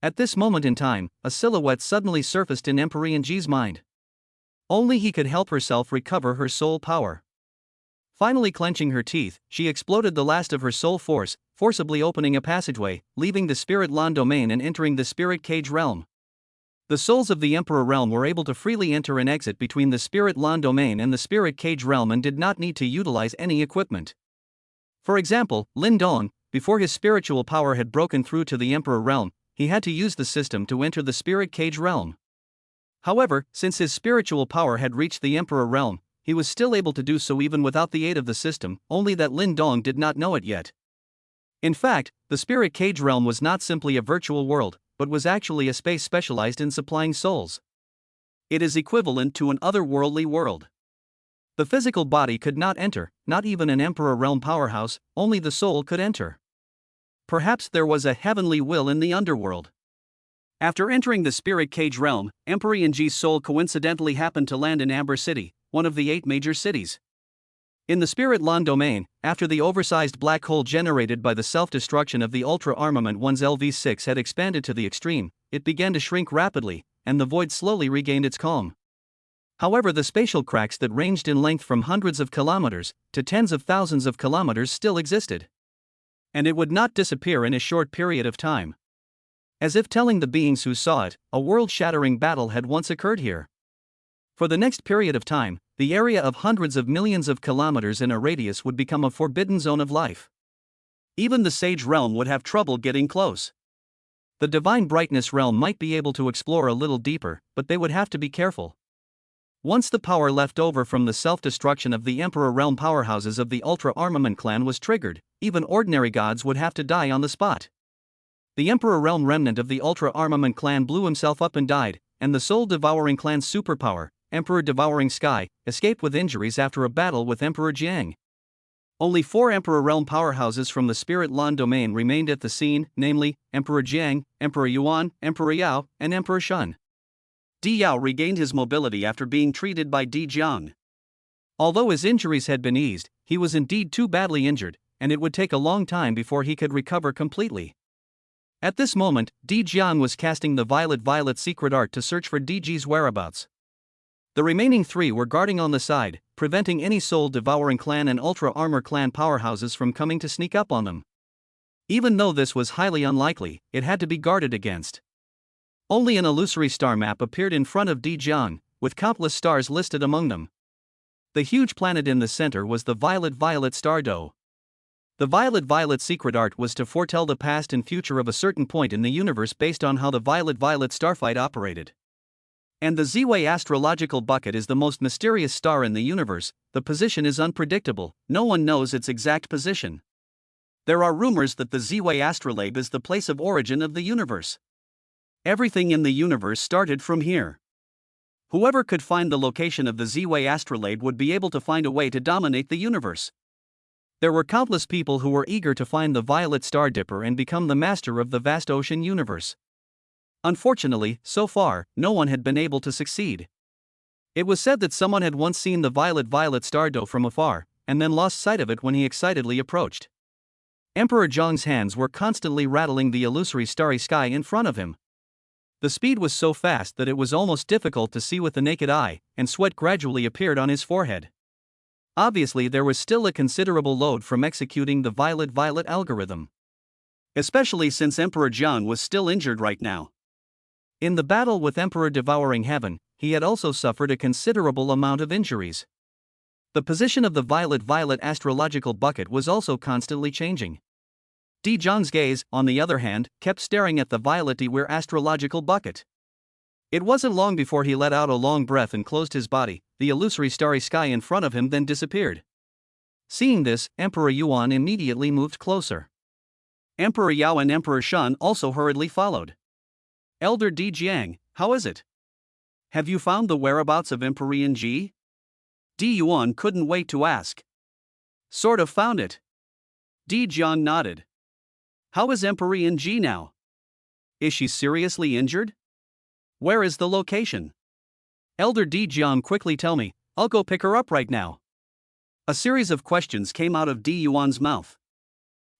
At this moment in time, a silhouette suddenly surfaced in Emperor Ji's mind. Only he could help herself recover her soul power. Finally clenching her teeth, she exploded the last of her soul force, forcibly opening a passageway, leaving the spirit land domain and entering the spirit cage realm. The souls of the Emperor realm were able to freely enter and exit between the spirit land domain and the spirit cage realm and did not need to utilize any equipment. For example, Lin Dong, before his spiritual power had broken through to the Emperor realm, he had to use the system to enter the spirit cage realm. However, since his spiritual power had reached the Emperor realm, he was still able to do so even without the aid of the system, only that Lin Dong did not know it yet. In fact, the spirit cage realm was not simply a virtual world, but was actually a space specialized in supplying souls. It is equivalent to an otherworldly world. The physical body could not enter, not even an Emperor realm powerhouse, only the soul could enter. Perhaps there was a heavenly will in the underworld. After entering the spirit cage realm, Emperor Yang's soul coincidentally happened to land in Amber City, one of the 8 major cities. In the spirit land domain, after the oversized black hole generated by the self-destruction of the Ultra-Armament 1's LV-6 had expanded to the extreme, it began to shrink rapidly, and the void slowly regained its calm. However, the spatial cracks that ranged in length from hundreds of kilometers to tens of thousands of kilometers still existed. And it would not disappear in a short period of time. As if telling the beings who saw it, a world-shattering battle had once occurred here. For the next period of time, the area of hundreds of millions of kilometers in a radius would become a forbidden zone of life. Even the Sage realm would have trouble getting close. The Divine Brightness realm might be able to explore a little deeper, but they would have to be careful. Once the power left over from the self-destruction of the Emperor realm powerhouses of the Ultra-Armament clan was triggered, even ordinary gods would have to die on the spot. The Emperor realm remnant of the Ultra-Armament clan blew himself up and died, and the soul-devouring clan's superpower, Emperor Devouring Sky, escaped with injuries after a battle with Emperor Jiang. Only 4 Emperor realm powerhouses from the Spirit Land domain remained at the scene, namely, Emperor Jiang, Emperor Yuan, Emperor Yao, and Emperor Shun. Di Yao regained his mobility after being treated by Di Jiang. Although his injuries had been eased, he was indeed too badly injured, and it would take a long time before he could recover completely. At this moment, Di Jiang was casting the Violet secret art to search for Di's whereabouts. The remaining 3 were guarding on the side, preventing any soul-devouring clan and ultra-armor clan powerhouses from coming to sneak up on them. Even though this was highly unlikely, it had to be guarded against. Only an illusory star map appeared in front of Di Jiang, with countless stars listed among them. The huge planet in the center was the Violet star doe. The Violet secret art was to foretell the past and future of a certain point in the universe based on how the Violet starfight operated. And the Z-Way astrological bucket is the most mysterious star in the universe. The position is unpredictable, no one knows its exact position. There are rumors that the Z-Way astrolabe is the place of origin of the universe. Everything in the universe started from here. Whoever could find the location of the Z-Way astrolabe would be able to find a way to dominate the universe. There were countless people who were eager to find the Violet Star Dipper and become the master of the vast ocean universe. Unfortunately, so far, no one had been able to succeed. It was said that someone had once seen the Violet star doe from afar, and then lost sight of it when he excitedly approached. Emperor Zhong's hands were constantly rattling the illusory starry sky in front of him. The speed was so fast that it was almost difficult to see with the naked eye, and sweat gradually appeared on his forehead. Obviously, there was still a considerable load from executing the Violet algorithm. Especially since Emperor Zhong was still injured right now. In the battle with Emperor Devouring Heaven, he had also suffered a considerable amount of injuries. The position of the Violet astrological bucket was also constantly changing. Di Jiang's gaze, on the other hand, kept staring at the Violet astrological bucket. It wasn't long before he let out a long breath and closed his body. The illusory starry sky in front of him then disappeared. Seeing this, Emperor Yuan immediately moved closer. Emperor Yao and Emperor Shun also hurriedly followed. Elder Di Jiang, how is it? Have you found the whereabouts of Emperor Yang? Di Yuan couldn't wait to ask. Sort of found it. Di Jiang nodded. How is Emperor Yang now? Is she seriously injured? Where is the location? Elder Di Jiang, quickly tell me, I'll go pick her up right now. A series of questions came out of Di Yuan's mouth.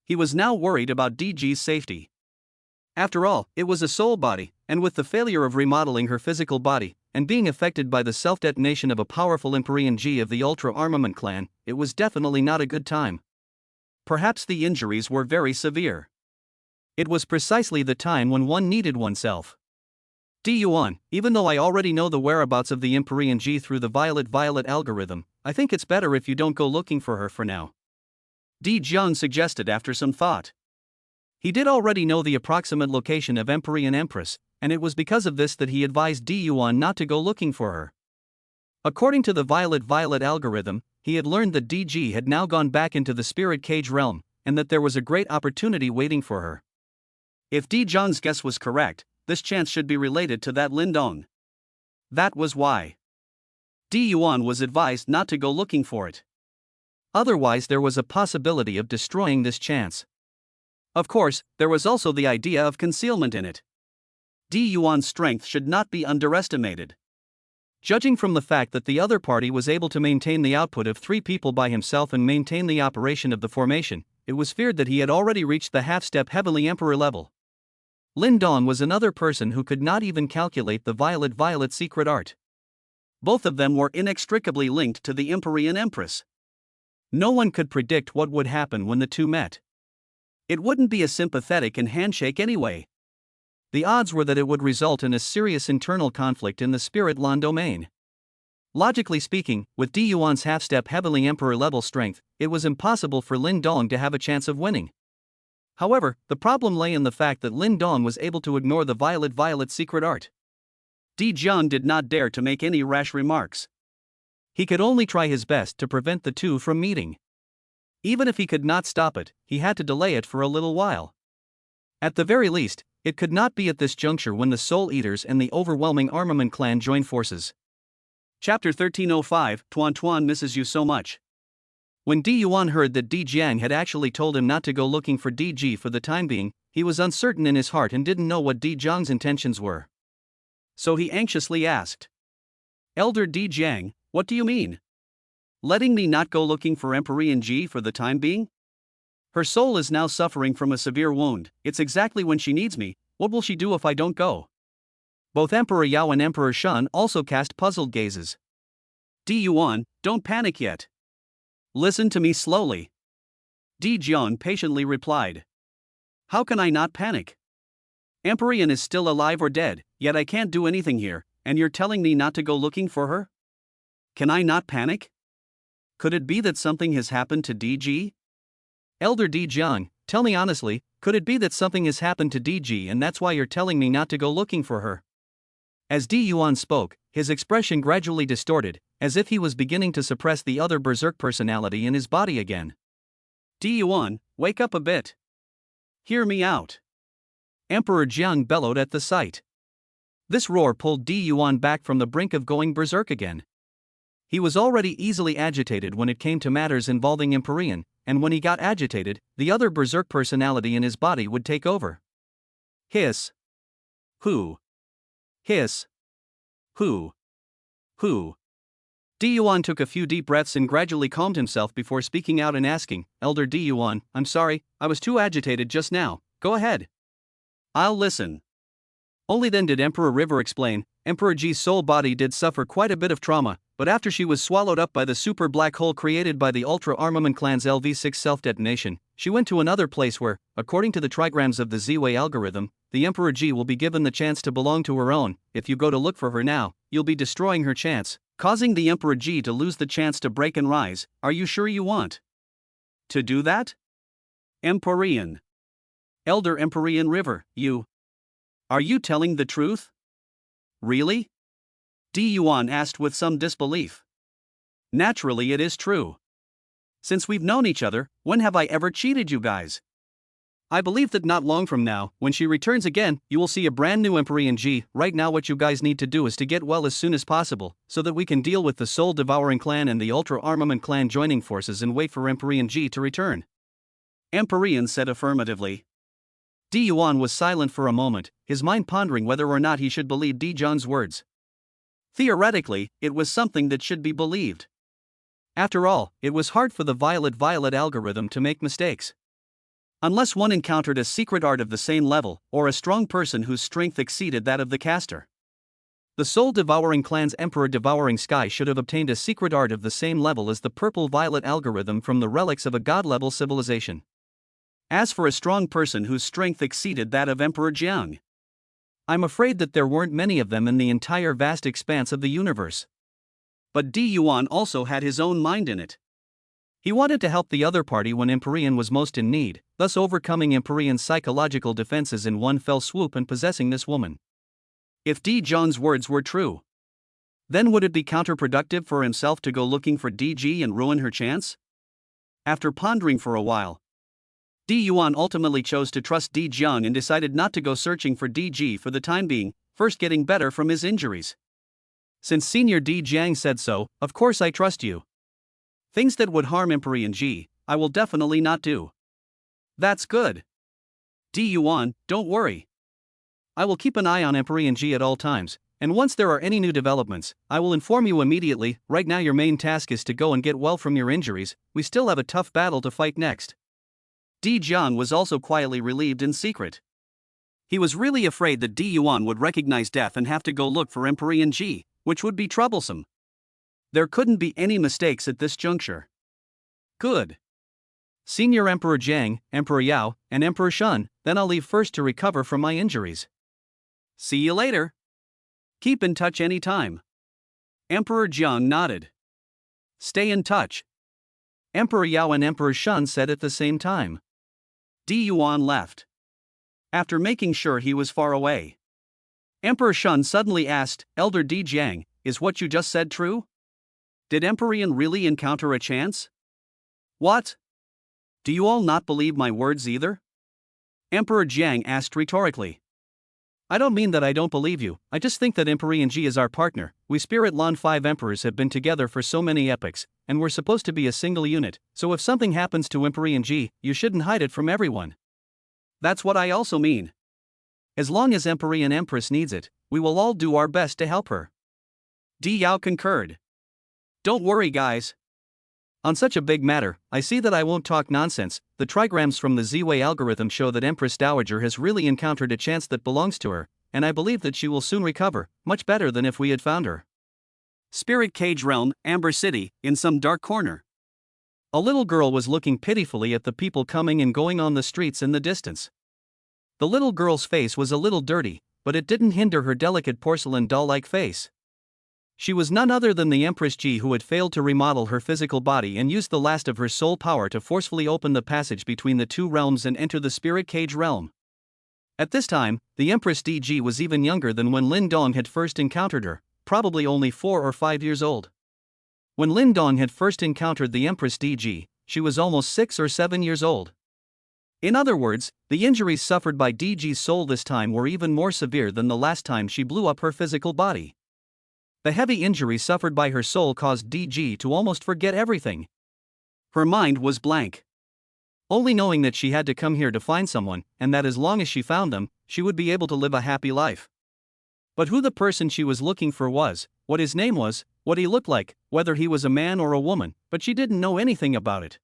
He was now worried about Di's safety. After all, it was a soul body, and with the failure of remodeling her physical body, and being affected by the self-detonation of a powerful Empyrean G of the Ultra Armament clan, it was definitely not a good time. Perhaps the injuries were very severe. It was precisely the time when one needed oneself. Yuan, even though I already know the whereabouts of the Empyrean G through the violet algorithm, I think it's better if you don't go looking for her for now. Jiang suggested after some thought. He did already know the approximate location of Empyrean Empress, and it was because of this that he advised Yuan not to go looking for her. According to the violet algorithm, he had learned that DG had now gone back into the spirit cage realm, and that there was a great opportunity waiting for her. If Jiang's guess was correct, this chance should be related to that Lindong. That was why Yuan was advised not to go looking for it. Otherwise, there was a possibility of destroying this chance. Of course, there was also the idea of concealment in it. Yuan's strength should not be underestimated. Judging from the fact that the other party was able to maintain the output of 3 people by himself and maintain the operation of the formation, it was feared that he had already reached the half-step heavenly emperor level. Lin Dong was another person who could not even calculate the violet secret art. Both of them were inextricably linked to the Empyrean Empress. No one could predict what would happen when the two met. It wouldn't be a sympathetic and handshake anyway. The odds were that it would result in a serious internal conflict in the Spirit Lan domain. Logically speaking, with Yuan's half-step heavenly emperor level strength, it was impossible for Lin Dong to have a chance of winning. However, the problem lay in the fact that Lin Dong was able to ignore the violet secret art. Jiang did not dare to make any rash remarks. He could only try his best to prevent the two from meeting. Even if he could not stop it, he had to delay it for a little while. At the very least, it could not be at this juncture when the Soul Eaters and the overwhelming Armament clan join forces. Chapter 1305, Tuan misses you so much. When Yuan heard that Jiang had actually told him not to go looking for DG for the time being, he was uncertain in his heart and didn't know what Jiang's intentions were. So he anxiously asked, "Elder Jiang, what do you mean? Letting me not go looking for Empyrean G for the time being? Her soul is now suffering from a severe wound, it's exactly when she needs me, what will she do if I don't go?" Both Emperor Yao and Emperor Shun also cast puzzled gazes. Yuan, don't panic yet. Listen to me slowly. Jiang patiently replied. How can I not panic? Empyrean is still alive or dead, yet I can't do anything here, and you're telling me not to go looking for her? Can I not panic? Could it be that something has happened to DG? Elder Jiang, tell me honestly, could it be that something has happened to DG and that's why you're telling me not to go looking for her? As Yuan spoke, his expression gradually distorted, as if he was beginning to suppress the other berserk personality in his body again. Yuan, wake up a bit. Hear me out. Emperor Jiang bellowed at the sight. This roar pulled Yuan back from the brink of going berserk again. He was already easily agitated when it came to matters involving Empyrean, and when he got agitated, the other berserk personality in his body would take over. Hiss. Who? Hiss. Who? Who? Yuan took a few deep breaths and gradually calmed himself before speaking out and asking, Elder Yuan, I'm sorry, I was too agitated just now, go ahead. I'll listen. Only then did Emperor River explain, Emperor G's soul body did suffer quite a bit of trauma, but after she was swallowed up by the super black hole created by the Ultra Armament clan's LV6 self-detonation, she went to another place where, according to the trigrams of the Z-Way algorithm, the Emperor G will be given the chance to belong to her own. If you go to look for her now, you'll be destroying her chance, causing the Emperor G to lose the chance to break and rise. Are you sure you want to do that? Empyrean. Elder Empyrean River, are you telling the truth? Really? Yuan asked with some disbelief. Naturally it is true. Since we've known each other, when have I ever cheated you guys? I believe that not long from now, when she returns again, you will see a brand new Empyrean G. Right now what you guys need to do is to get well as soon as possible, so that we can deal with the Soul Devouring clan and the Ultra Armament clan joining forces and wait for Empyrean G to return. Empyrean said affirmatively. Yuan was silent for a moment, his mind pondering whether or not he should believe Jiang's words. Theoretically, it was something that should be believed. After all, it was hard for the violet algorithm to make mistakes. Unless one encountered a secret art of the same level, or a strong person whose strength exceeded that of the caster. The soul-devouring clan's emperor-devouring sky should have obtained a secret art of the same level as the purple-violet algorithm from the relics of a god-level civilization. As for a strong person whose strength exceeded that of Emperor Jiang, I'm afraid that there weren't many of them in the entire vast expanse of the universe. But Di Yuan also had his own mind in it. He wanted to help the other party when Empyrean was most in need, thus overcoming Empyrean's psychological defenses in one fell swoop and possessing this woman. If Di Zhang's words were true, then would it be counterproductive for himself to go looking for Di Ji and ruin her chance? After pondering for a while, Di Yuan ultimately chose to trust Di Jiang and decided not to go searching for Di Ji for the time being, first getting better from his injuries. Since Senior Di Jiang said so, of course I trust you. Things that would harm Empyrean Ji, I will definitely not do. That's good. Di Yuan, don't worry. I will keep an eye on Empyrean Ji at all times, and once there are any new developments, I will inform you immediately. Right now your main task is to go and get well from your injuries, we still have a tough battle to fight next. Di Jiang was also quietly relieved in secret. He was really afraid that Di Yuan would recognize death and have to go look for Empyrean Ji, which would be troublesome. There couldn't be any mistakes at this juncture. Good. Senior Emperor Jiang, Emperor Yao, and Emperor Shun, then I'll leave first to recover from my injuries. See you later. Keep in touch anytime. Emperor Jiang nodded. Stay in touch. Emperor Yao and Emperor Shun said at the same time. Di Yuan left. After making sure he was far away, Emperor Shun suddenly asked, Elder Di Jiang, is what you just said true? Did Empyrean really encounter a chance? What? Do you all not believe my words either? Emperor Jiang asked rhetorically. I don't mean that I don't believe you, I just think that Empyrean Ji is our partner. We Spirit Lan 5 emperors have been together for so many epochs, and we're supposed to be a single unit, so if something happens to Empyrean Ji, you shouldn't hide it from everyone. That's what I also mean. As long as Empyrean Empress needs it, we will all do our best to help her. Di Yao concurred. Don't worry guys. On such a big matter, I see that I won't talk nonsense. The trigrams from the Z-Way algorithm show that Empress Dowager has really encountered a chance that belongs to her, and I believe that she will soon recover, much better than if we had found her. Spirit Cage Realm, Amber City, in some dark corner. A little girl was looking pitifully at the people coming and going on the streets in the distance. The little girl's face was a little dirty, but it didn't hinder her delicate porcelain doll-like face. She was none other than the Empress Ji, who had failed to remodel her physical body and used the last of her soul power to forcefully open the passage between the two realms and enter the Spirit Cage realm. At this time, the Empress Di Ji was even younger than when Lin Dong had first encountered her, probably only 4 or 5 years old. When Lin Dong had first encountered the Empress Di Ji, she was almost 6 or 7 years old. In other words, the injuries suffered by Di Ji's soul this time were even more severe than the last time she blew up her physical body. The heavy injury suffered by her soul caused Di Ji to almost forget everything. Her mind was blank. Only knowing that she had to come here to find someone, and that as long as she found them, she would be able to live a happy life. But who the person she was looking for was, what his name was, what he looked like, whether he was a man or a woman, but she didn't know anything about it.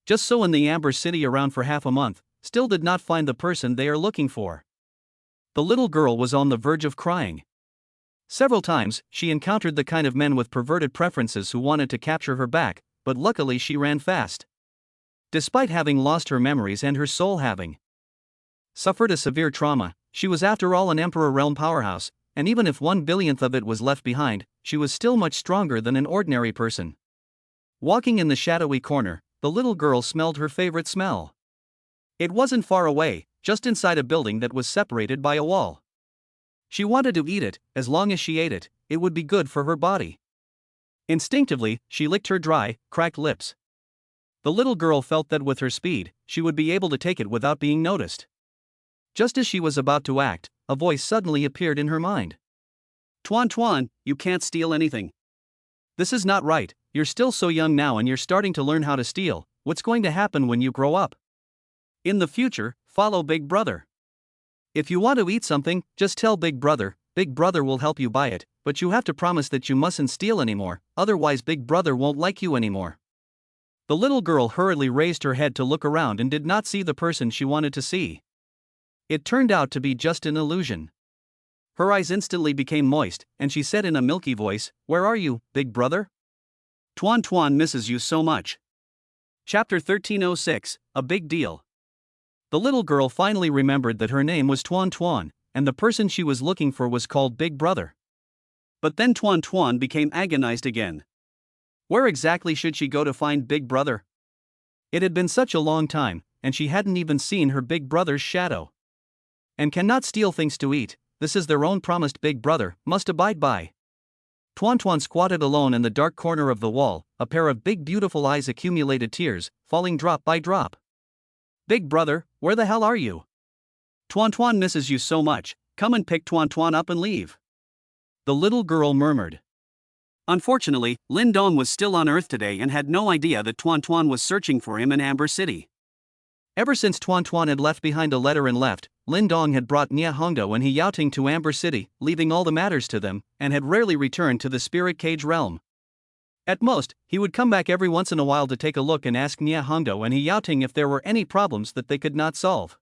Just so in the Amber City around for half a month, still did not find the person they are looking for. The little girl was on the verge of crying. Several times, she encountered the kind of men with perverted preferences who wanted to capture her back, but luckily she ran fast. Despite having lost her memories and her soul having suffered a severe trauma, she was after all an Emperor Realm powerhouse, and even if 1/1000th of it was left behind, she was still much stronger than an ordinary person. Walking in the shadowy corner, the little girl smelled her favorite smell. It wasn't far away, just inside a building that was separated by a wall. She wanted to eat it. As long as she ate it, it would be good for her body. Instinctively, she licked her dry, cracked lips. The little girl felt that with her speed, she would be able to take it without being noticed. Just as she was about to act, a voice suddenly appeared in her mind. Tuan Tuan, you can't steal anything. This is not right, you're still so young now and you're starting to learn how to steal. What's going to happen when you grow up? In the future, follow Big Brother. If you want to eat something, just tell Big Brother will help you buy it, but you have to promise that you mustn't steal anymore, otherwise Big Brother won't like you anymore. The little girl hurriedly raised her head to look around and did not see the person she wanted to see. It turned out to be just an illusion. Her eyes instantly became moist, and she said in a milky voice, "Where are you, big brother? Tuan Tuan misses you so much." Chapter 1306, A Big Deal. The little girl finally remembered that her name was Tuan Tuan, and the person she was looking for was called Big Brother. But then Tuan Tuan became agonized again. Where exactly should she go to find Big Brother? It had been such a long time, and she hadn't even seen her big brother's shadow. And cannot steal things to eat, this is their own promised big brother, must abide by. Tuan Tuan squatted alone in the dark corner of the wall, a pair of big beautiful eyes accumulated tears, falling drop by drop. "Big brother, where the hell are you? Tuan Tuan misses you so much, come and pick Tuan Tuan up and leave," the little girl murmured. Unfortunately, Lin Dong was still on Earth today and had no idea that Tuan Tuan was searching for him in Amber City. Ever since Tuan Tuan had left behind a letter and left, Lin Dong had brought Nia Hongdo and He Yaoting to Amber City, leaving all the matters to them, and had rarely returned to the spirit cage realm. At most, he would come back every once in a while to take a look and ask Nia Hongdo and He Yaoting if there were any problems that they could not solve.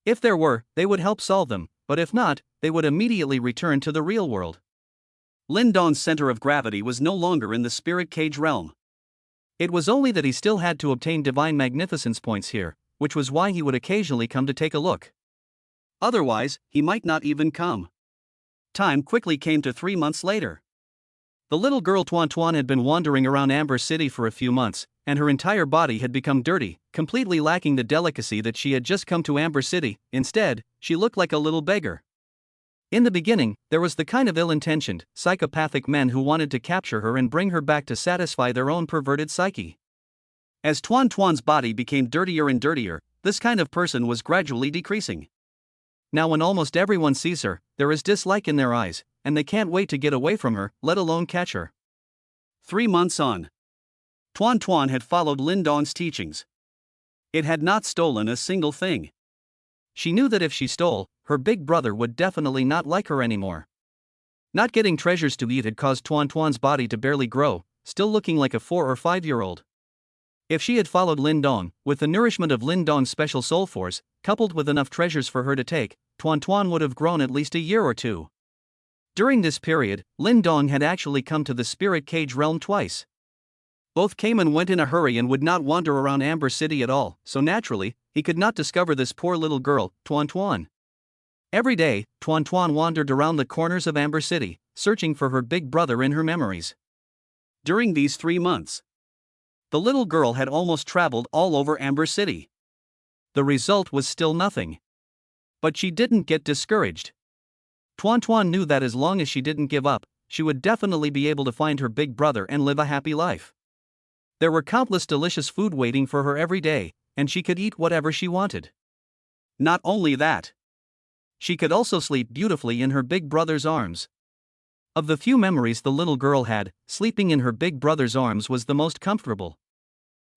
If there were, they would help solve them, but if not, they would immediately return to the real world. Lin Dong's center of gravity was no longer in the spirit cage realm. It was only that he still had to obtain divine magnificence points here, which was why he would occasionally come to take a look. Otherwise, he might not even come. Time quickly came to 3 months later. The little girl Tuan Tuan had been wandering around Amber City for a few months, and her entire body had become dirty, completely lacking the delicacy that she had just come to Amber City. Instead, she looked like a little beggar. In the beginning, there was the kind of ill-intentioned, psychopathic men who wanted to capture her and bring her back to satisfy their own perverted psyche. As Tuan Tuan's body became dirtier and dirtier, this kind of person was gradually decreasing. Now when almost everyone sees her, there is dislike in their eyes, and they can't wait to get away from her, let alone catch her. 3 months on. Tuan Tuan had followed Lin Dong's teachings. It had not stolen a single thing. She knew that if she stole, her big brother would definitely not like her anymore. Not getting treasures to eat had caused Tuan Tuan's body to barely grow, still looking like a 4 or 5-year-old. If she had followed Lin Dong, with the nourishment of Lin Dong's special soul force, coupled with enough treasures for her to take, Tuan Tuan would have grown at least a year or two. During this period, Lin Dong had actually come to the spirit cage realm twice. Both came and went in a hurry and would not wander around Amber City at all, so naturally, he could not discover this poor little girl, Tuan Tuan. Every day, Tuan Tuan wandered around the corners of Amber City, searching for her big brother in her memories. During these 3 months, the little girl had almost traveled all over Amber City. The result was still nothing. But she didn't get discouraged. Tuan Tuan knew that as long as she didn't give up, she would definitely be able to find her big brother and live a happy life. There were countless delicious food waiting for her every day, and she could eat whatever she wanted. Not only that, she could also sleep beautifully in her big brother's arms. Of the few memories the little girl had, sleeping in her big brother's arms was the most comfortable.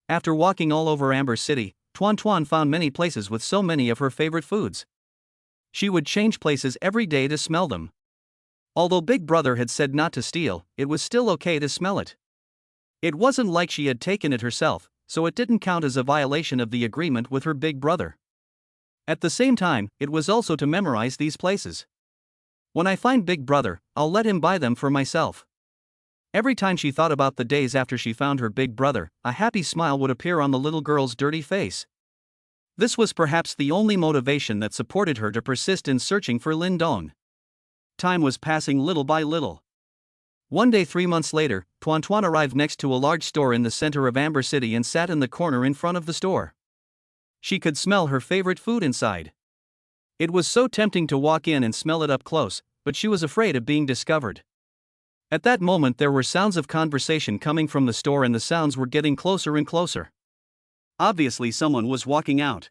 After walking all over Amber City, Tuan Tuan found many places with so many of her favorite foods. She would change places every day to smell them. Although Big Brother had said not to steal, it was still okay to smell it. It wasn't like she had taken it herself, so it didn't count as a violation of the agreement with her big brother. At the same time, it was also to memorize these places. When I find Big Brother, I'll let him buy them for myself. Every time she thought about the days after she found her big brother, a happy smile would appear on the little girl's dirty face. This was perhaps the only motivation that supported her to persist in searching for Lin Dong. Time was passing little by little. One day 3 months later, Tuan Tuan arrived next to a large store in the center of Amber City and sat in the corner in front of the store. She could smell her favorite food inside. It was so tempting to walk in and smell it up close, but she was afraid of being discovered. At that moment there were sounds of conversation coming from the store and the sounds were getting closer and closer. Obviously someone was walking out.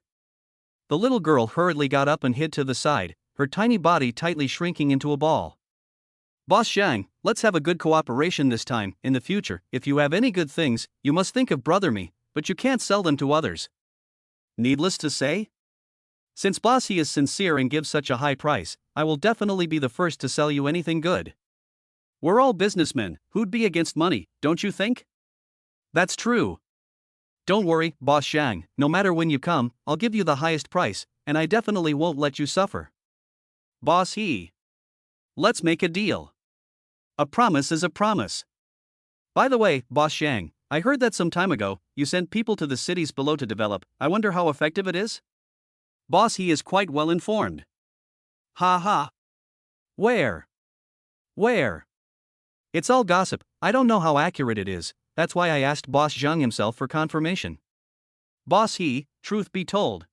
The little girl hurriedly got up and hid to the side, her tiny body tightly shrinking into a ball. "Boss Zhang, let's have a good cooperation this time. In the future, if you have any good things, you must think of Brother Me, but you can't sell them to others." Needless to say, since Boss he is sincere and gives such a high price, I will definitely be the first to sell you anything good. We're all businessmen, who'd be against money, don't you think? That's true. Don't worry, Boss Zhang, no matter when you come, I'll give you the highest price, and I definitely won't let you suffer. Boss he. Let's make a deal. A promise is a promise. By the way, Boss Zhang, I heard that some time ago, you sent people to the cities below to develop. I wonder how effective it is? Boss, he is quite well informed. Ha ha. Where? Where? It's all gossip. I don't know how accurate it is. That's why I asked Boss Zhang himself for confirmation. Boss, truth be told,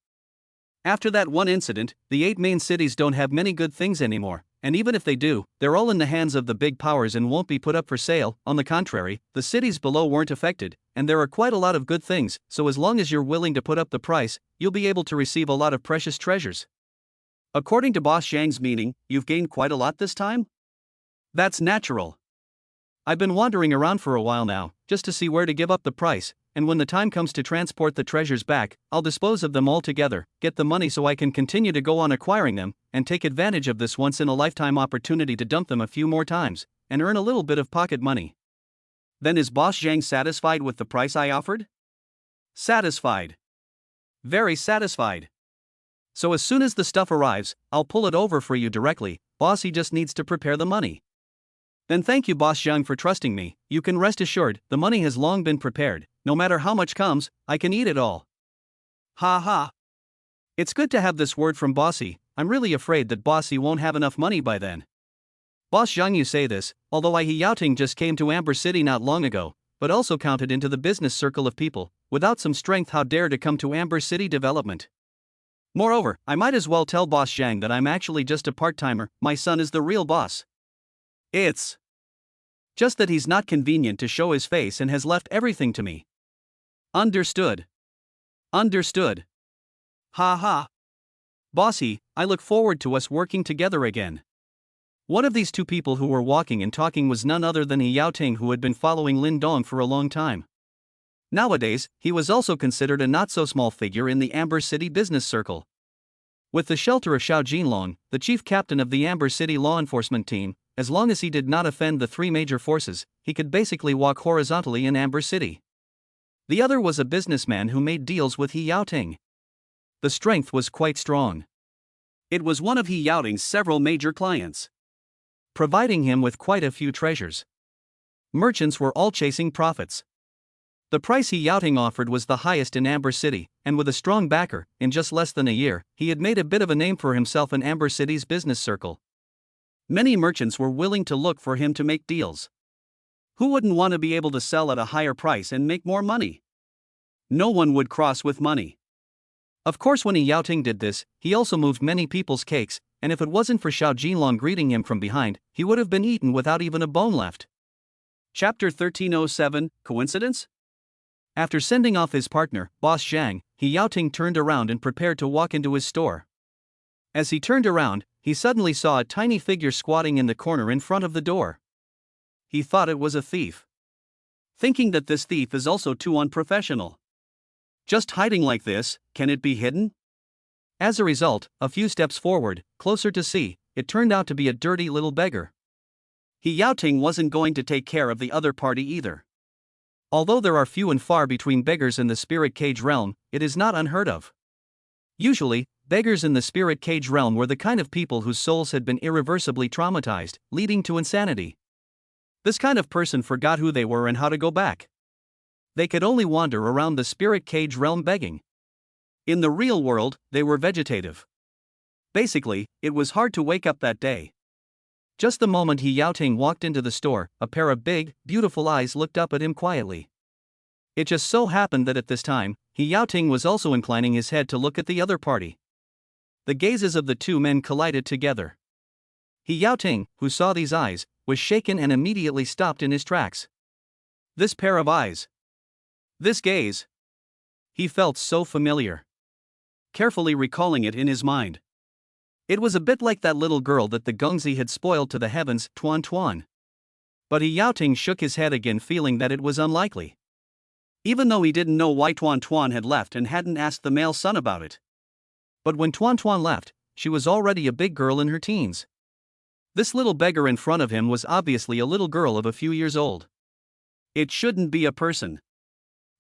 after that one incident, the 8 main cities don't have many good things anymore, and even if they do, they're all in the hands of the big powers and won't be put up for sale. On the contrary, the cities below weren't affected, and there are quite a lot of good things, so as long as you're willing to put up the price, you'll be able to receive a lot of precious treasures. According to Boss Zhang's meaning, you've gained quite a lot this time? That's natural. I've been wandering around for a while now, just to see where to give up the price, and when the time comes to transport the treasures back, I'll dispose of them all together, get the money so I can continue to go on acquiring them, and take advantage of this once-in-a-lifetime opportunity to dump them a few more times, and earn a little bit of pocket money. Then is Boss Zhang satisfied with the price I offered? Satisfied. Very satisfied. So as soon as the stuff arrives, I'll pull it over for you directly. Boss, he just needs to prepare the money. Then thank you, Boss Zhang, for trusting me. You can rest assured, the money has long been prepared. No matter how much comes, I can eat it all. Ha ha. It's good to have this word from Bossy. I'm really afraid that Bossy won't have enough money by then. Boss Zhang, you say this, although I Yaoting just came to Amber City not long ago, but also counted into the business circle of people. Without some strength, how dare to come to Amber City development? Moreover, I might as well tell Boss Zhang that I'm actually just a part-timer. My son is the real boss. It's just that he's not convenient to show his face and has left everything to me. Understood. Understood. Ha ha. Bossy, I look forward to us working together again. One of these two people who were walking and talking was none other than Yao Ting, who had been following Lin Dong for a long time. Nowadays, he was also considered a not-so-small figure in the Amber City business circle. With the shelter of Xiao Jinlong, the chief captain of the Amber City law enforcement team, as long as he did not offend the 3 major forces, he could basically walk horizontally in Amber City. The other was a businessman who made deals with He Yaoting. The strength was quite strong. It was one of He Yaoting's several major clients, providing him with quite a few treasures. Merchants were all chasing profits. The price He Yaoting offered was the highest in Amber City, and with a strong backer, in just less than a year, he had made a bit of a name for himself in Amber City's business circle. Many merchants were willing to look for him to make deals. Who wouldn't want to be able to sell at a higher price and make more money? No one would cross with money. Of course, when He Yaoting did this, he also moved many people's cakes, and if it wasn't for Xiao Jinlong greeting him from behind, he would have been eaten without even a bone left. Chapter 1307, Coincidence? After sending off his partner, Boss Zhang, He Yaoting turned around and prepared to walk into his store. As he turned around, he suddenly saw a tiny figure squatting in the corner in front of the door. He thought it was a thief, thinking that this thief is also too unprofessional. Just hiding like this, can it be hidden? As a result, a few steps forward, closer to see, it turned out to be a dirty little beggar. He Yaoting wasn't going to take care of the other party either. Although there are few and far between beggars in the spirit cage realm, it is not unheard of. Usually, beggars in the spirit cage realm were the kind of people whose souls had been irreversibly traumatized, leading to insanity. This kind of person forgot who they were and how to go back. They could only wander around the spirit cage realm begging. In the real world, they were vegetative. Basically, it was hard to wake up that day. Just the moment He Yaoting walked into the store, a pair of big, beautiful eyes looked up at him quietly. It just so happened that at this time, He Yaoting was also inclining his head to look at the other party. The gazes of the two men collided together. He Yaoting, who saw these eyes, was shaken and immediately stopped in his tracks. This pair of eyes. This gaze. He felt so familiar. Carefully recalling it in his mind. It was a bit like that little girl that the Gengzi had spoiled to the heavens, Tuan Tuan. But He Yaoting shook his head again, feeling that it was unlikely. Even though he didn't know why Tuan Tuan had left and hadn't asked the male son about it. But when Tuan Tuan left, she was already a big girl in her teens. This little beggar in front of him was obviously a little girl of a few years old. It shouldn't be a person.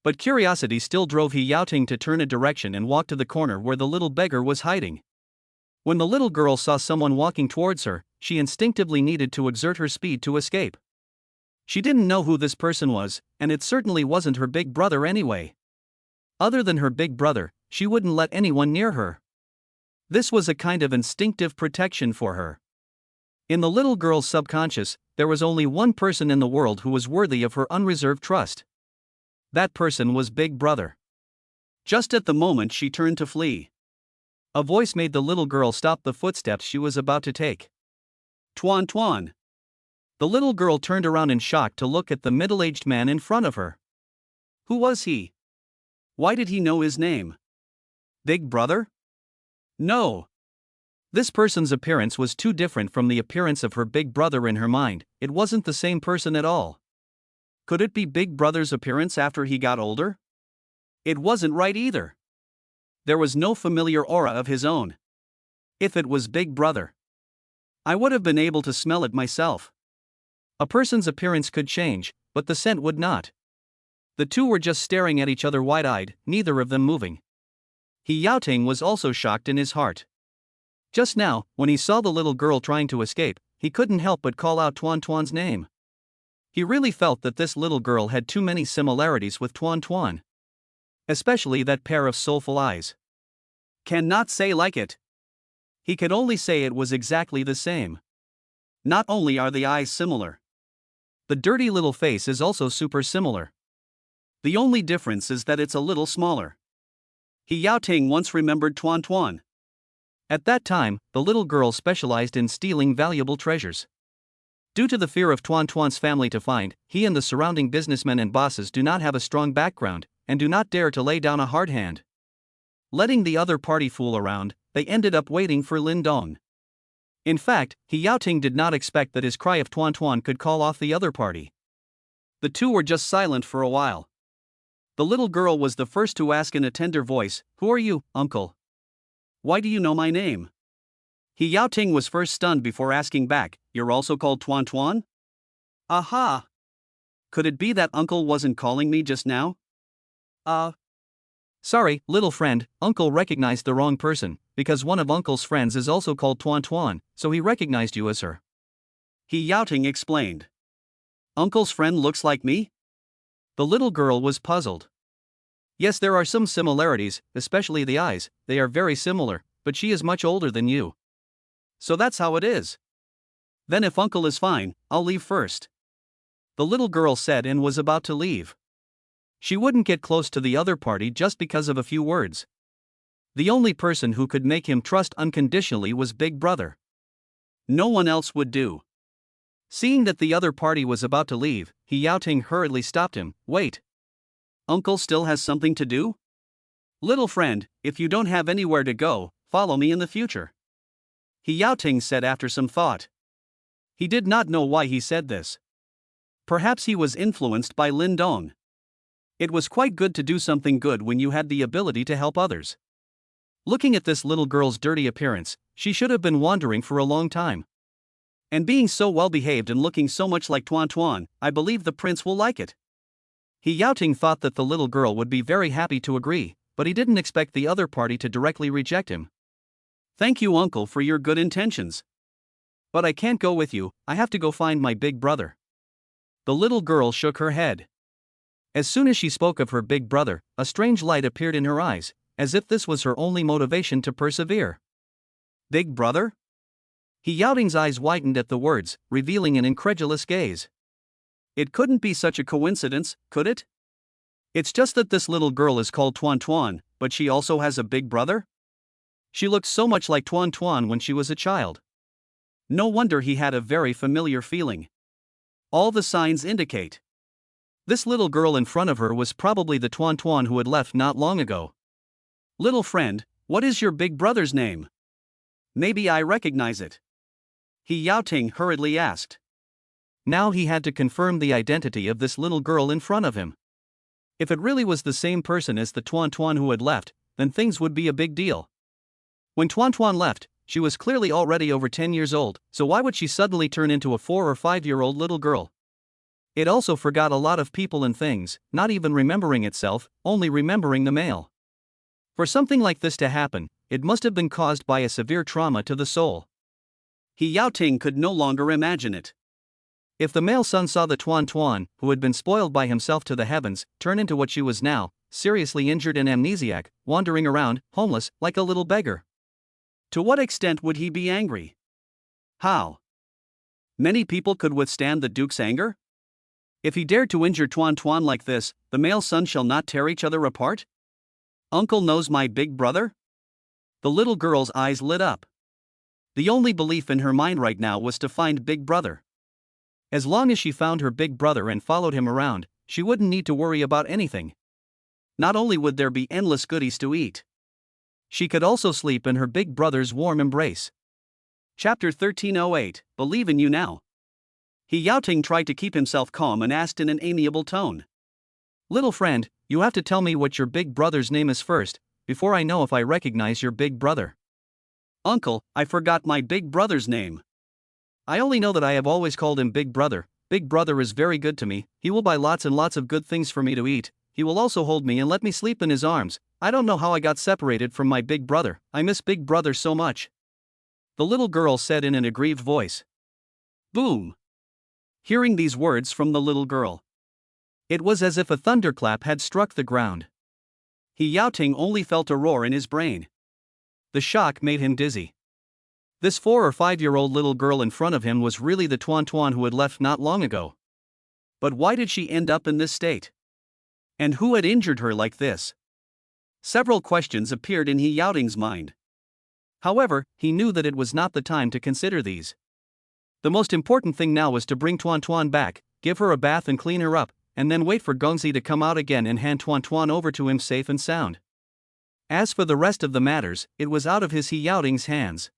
But curiosity still drove He Yaoting to turn a direction and walk to the corner where the little beggar was hiding. When the little girl saw someone walking towards her, she instinctively needed to exert her speed to escape. She didn't know who this person was, and it certainly wasn't her big brother anyway. Other than her big brother, she wouldn't let anyone near her. This was a kind of instinctive protection for her. In the little girl's subconscious, there was only one person in the world who was worthy of her unreserved trust. That person was Big Brother. Just at the moment she turned to flee, a voice made the little girl stop the footsteps she was about to take. Tuan Tuan. The little girl turned around in shock to look at the middle-aged man in front of her. Who was he? Why did he know his name? Big Brother? No. This person's appearance was too different from the appearance of her big brother in her mind. It wasn't the same person at all. Could it be Big Brother's appearance after he got older? It wasn't right either. There was no familiar aura of his own. If it was Big Brother, I would have been able to smell it myself. A person's appearance could change, but the scent would not. The two were just staring at each other wide-eyed, neither of them moving. He Yaoting was also shocked in his heart. Just now, when he saw the little girl trying to escape, he couldn't help but call out Tuan Tuan's name. He really felt that this little girl had too many similarities with Tuan Tuan. Especially that pair of soulful eyes. Cannot say like it. He could only say it was exactly the same. Not only are the eyes similar, the dirty little face is also super similar. The only difference is that it's a little smaller. He Yaoting once remembered Tuan Tuan. At that time, the little girl specialized in stealing valuable treasures. Due to the fear of Tuan Tuan's family to find, he and the surrounding businessmen and bosses do not have a strong background, and do not dare to lay down a hard hand. Letting the other party fool around, they ended up waiting for Lin Dong. In fact, He Yaoting did not expect that his cry of Tuan Tuan could call off the other party. The two were just silent for a while. The little girl was the first to ask in a tender voice, "Who are you, uncle? Why do you know my name?" He Yaoting was first stunned before asking back, "You're also called Tuan Tuan?" Aha! Could it be that uncle wasn't calling me just now? Sorry, little friend, uncle recognized the wrong person, because one of uncle's friends is also called Tuan Tuan, so he recognized you as her. He Yaoting explained. Uncle's friend looks like me? The little girl was puzzled. Yes, there are some similarities, especially the eyes, they are very similar, but she is much older than you. So that's how it is. Then if uncle is fine, I'll leave first. The little girl said and was about to leave. She wouldn't get close to the other party just because of a few words. The only person who could make him trust unconditionally was Big Brother. No one else would do. Seeing that the other party was about to leave, He Yaoting hurriedly stopped him. Wait. Uncle still has something to do? Little friend, if you don't have anywhere to go, follow me in the future. He Yaoting said after some thought. He did not know why he said this. Perhaps he was influenced by Lin Dong. It was quite good to do something good when you had the ability to help others. Looking at this little girl's dirty appearance, she should have been wandering for a long time. And being so well behaved and looking so much like Tuan Tuan, I believe the prince will like it. He Yaoting thought that the little girl would be very happy to agree, but he didn't expect the other party to directly reject him. Thank you, uncle, for your good intentions. But I can't go with you, I have to go find my big brother. The little girl shook her head. As soon as she spoke of her big brother, a strange light appeared in her eyes, as if this was her only motivation to persevere. Big brother? He Yaoting's eyes widened at the words, revealing an incredulous gaze. It couldn't be such a coincidence, could it? It's just that this little girl is called Tuan Tuan, but she also has a big brother? She looked so much like Tuan Tuan when she was a child. No wonder he had a very familiar feeling. All the signs indicate. This little girl in front of her was probably the Tuan Tuan who had left not long ago. Little friend, what is your big brother's name? Maybe I recognize it. He Yaoting hurriedly asked. Now he had to confirm the identity of this little girl in front of him. If it really was the same person as the Tuan Tuan who had left, then things would be a big deal. When Tuan Tuan left, she was clearly already over 10 years old, so why would she suddenly turn into a 4 or 5-year-old little girl? It also forgot a lot of people and things, not even remembering itself, only remembering the male. For something like this to happen, it must have been caused by a severe trauma to the soul. He Yao Ting could no longer imagine it. If the male son saw the Tuan Tuan, who had been spoiled by himself to the heavens, turn into what she was now, seriously injured and amnesiac, wandering around, homeless, like a little beggar. To what extent would he be angry? How many people could withstand the Duke's anger? If he dared to injure Tuan Tuan like this, the male son shall not tear each other apart? Uncle knows my big brother? The little girl's eyes lit up. The only belief in her mind right now was to find Big Brother. As long as she found her big brother and followed him around, she wouldn't need to worry about anything. Not only would there be endless goodies to eat, she could also sleep in her big brother's warm embrace. Chapter 1308, Believe in You Now. He Yao Ting tried to keep himself calm and asked in an amiable tone. Little friend, you have to tell me what your big brother's name is first, before I know if I recognize your big brother. Uncle, I forgot my big brother's name. I only know that I have always called him Big Brother. Big Brother is very good to me, he will buy lots and lots of good things for me to eat, he will also hold me and let me sleep in his arms. I don't know how I got separated from my big brother, I miss Big Brother so much. The little girl said in an aggrieved voice. Boom! Hearing these words from the little girl, it was as if a thunderclap had struck the ground. He Yao Ting only felt a roar in his brain. The shock made him dizzy. This 4 or 5-year-old little girl in front of him was really the Tuan Tuan who had left not long ago. But why did she end up in this state? And who had injured her like this? Several questions appeared in He Yao Ting's mind. However, he knew that it was not the time to consider these. The most important thing now was to bring Tuan Tuan back, give her a bath and clean her up, and then wait for Gongzi to come out again and hand Tuan Tuan over to him safe and sound. As for the rest of the matters, it was out of his He Yao Ting's hands.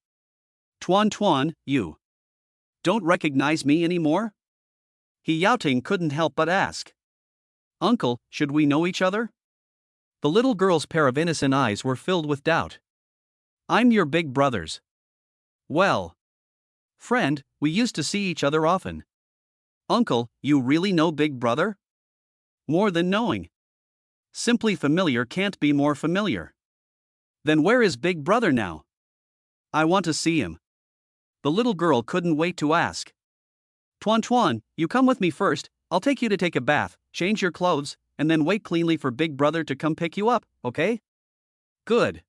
Tuan Tuan, you don't recognize me anymore? He Yao Ting couldn't help but ask. Uncle, should we know each other? The little girl's pair of innocent eyes were filled with doubt. I'm your big brother's. Well, friend, we used to see each other often. Uncle, you really know Big Brother? More than knowing. Simply familiar can't be more familiar. Then where is Big Brother now? I want to see him. The little girl couldn't wait to ask. Tuan Tuan, you come with me first, I'll take you to take a bath, change your clothes, and then wait cleanly for Big Brother to come pick you up, okay? Good.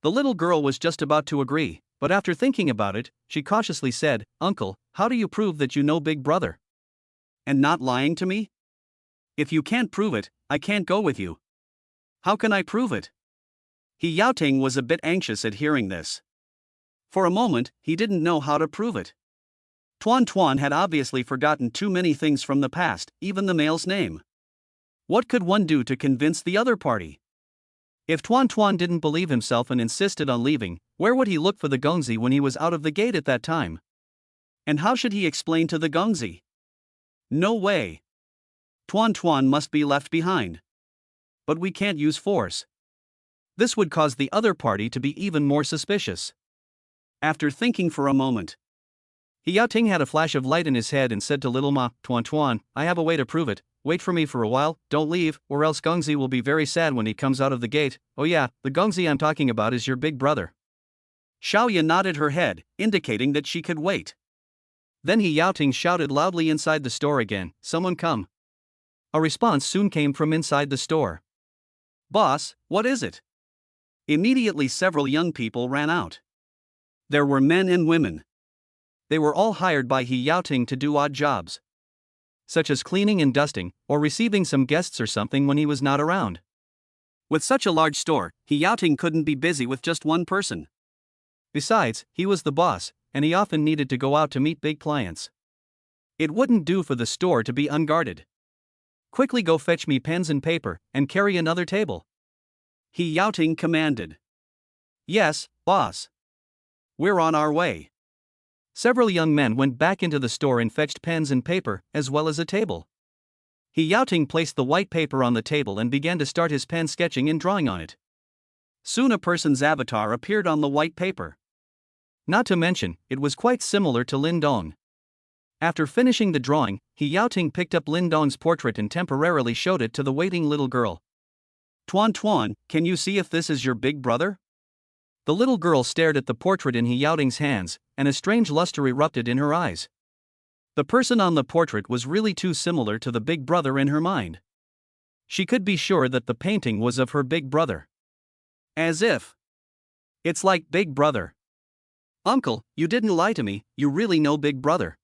The little girl was just about to agree, but after thinking about it, she cautiously said, Uncle, how do you prove that you know Big Brother? And not lying to me? If you can't prove it, I can't go with you. How can I prove it? He Yao Ting was a bit anxious at hearing this. For a moment, he didn't know how to prove it. Tuan Tuan had obviously forgotten too many things from the past, even the male's name. What could one do to convince the other party? If Tuan Tuan didn't believe himself and insisted on leaving, where would he look for the Gongzi when he was out of the gate at that time? And how should he explain to the Gongzi? No way. Tuan Tuan must be left behind. But we can't use force. This would cause the other party to be even more suspicious. After thinking for a moment, He Yao Ting had a flash of light in his head and said to little Ma, Tuan Tuan, I have a way to prove it, wait for me for a while, don't leave, or else Gongzi will be very sad when he comes out of the gate. Oh yeah, the Gongzi I'm talking about is your big brother. Xiaoya nodded her head, indicating that she could wait. Then He Yao Ting shouted loudly inside the store again, someone come. A response soon came from inside the store. Boss, what is it? Immediately several young people ran out. There were men and women. They were all hired by He Yao Ting to do odd jobs, such as cleaning and dusting, or receiving some guests or something when he was not around. With such a large store, He Yao Ting couldn't be busy with just one person. Besides, he was the boss, and he often needed to go out to meet big clients. It wouldn't do for the store to be unguarded. Quickly go fetch me pens and paper, and carry another table. He Yao Ting commanded. Yes, boss. We're on our way. Several young men went back into the store and fetched pens and paper, as well as a table. He Yao Ting placed the white paper on the table and began to start his pen sketching and drawing on it. Soon a person's avatar appeared on the white paper. Not to mention, it was quite similar to Lin Dong. After finishing the drawing, He Yao Ting picked up Lin Dong's portrait and temporarily showed it to the waiting little girl. Tuan Tuan, can you see if this is your big brother? The little girl stared at the portrait in He Yaoting's hands, and a strange luster erupted in her eyes. The person on the portrait was really too similar to the big brother in her mind. She could be sure that the painting was of her big brother. As if. It's like Big Brother. Uncle, you didn't lie to me, you really know Big Brother.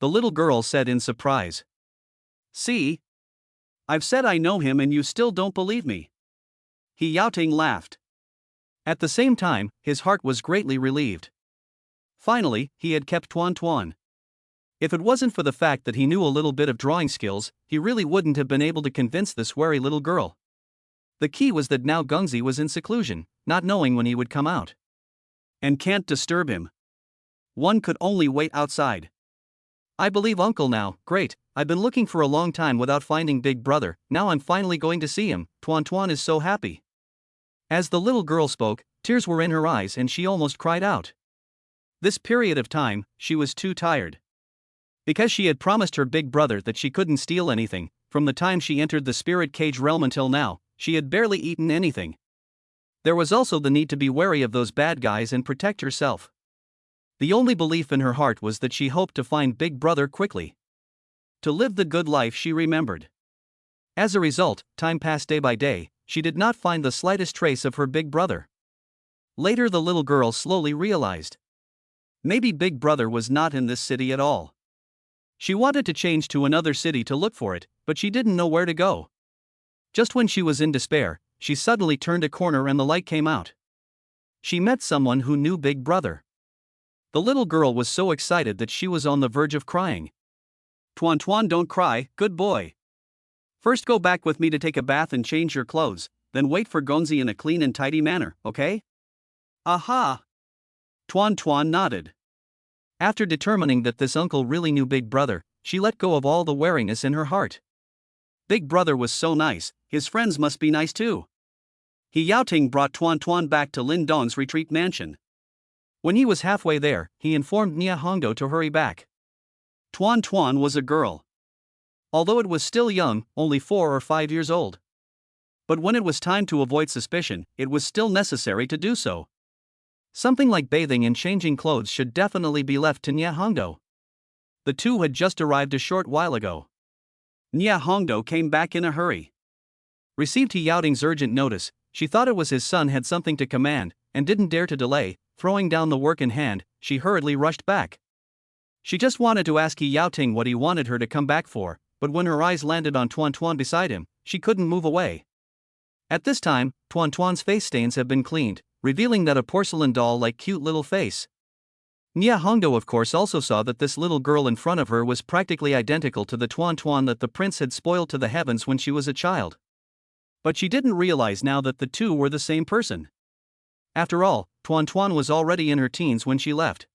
The little girl said in surprise. See? I've said I know him and you still don't believe me. He Yaoting laughed. At the same time, his heart was greatly relieved. Finally, he had kept Tuan Tuan. If it wasn't for the fact that he knew a little bit of drawing skills, he really wouldn't have been able to convince this wary little girl. The key was that now Gengzi was in seclusion, not knowing when he would come out. And can't disturb him. One could only wait outside. I believe Uncle now, great, I've been looking for a long time without finding Big Brother, now I'm finally going to see him, Tuan Tuan is so happy. As the little girl spoke, tears were in her eyes and she almost cried out. This period of time, she was too tired. Because she had promised her big brother that she couldn't steal anything, from the time she entered the spirit cage realm until now, she had barely eaten anything. There was also the need to be wary of those bad guys and protect herself. The only belief in her heart was that she hoped to find Big Brother quickly. To live the good life she remembered. As a result, time passed day by day, she did not find the slightest trace of her big brother. Later the little girl slowly realized. Maybe Big Brother was not in this city at all. She wanted to change to another city to look for it, but she didn't know where to go. Just when she was in despair, she suddenly turned a corner and the light came out. She met someone who knew Big Brother. The little girl was so excited that she was on the verge of crying. Tuan Tuan, don't cry, good boy. First go back with me to take a bath and change your clothes, then wait for Gengzi in a clean and tidy manner, okay? Aha! Tuan Tuan nodded. After determining that this uncle really knew Big Brother, she let go of all the wariness in her heart. Big Brother was so nice, his friends must be nice too. He Yaoting brought Tuan Tuan back to Lin Dong's retreat mansion. When he was halfway there, he informed Nia Hongdo to hurry back. Tuan Tuan was a girl. Although it was still young, only 4 or 5 years old. But when it was time to avoid suspicion, it was still necessary to do so. Something like bathing and changing clothes should definitely be left to Nia Hongdo. The two had just arrived a short while ago. Nia Hongdo came back in a hurry. Received He Yaoting's urgent notice, she thought it was his son had something to command, and didn't dare to delay. Throwing down the work in hand, she hurriedly rushed back. She just wanted to ask He Yaoting what he wanted her to come back for, but when her eyes landed on Tuan Tuan beside him, she couldn't move away. At this time, Tuan Tuan's face stains have been cleaned, revealing that a porcelain doll-like cute little face. Nia Hongdo of course also saw that this little girl in front of her was practically identical to the Tuan Tuan that the prince had spoiled to the heavens when she was a child. But she didn't realize now that the two were the same person. After all, Tuan Tuan was already in her teens when she left.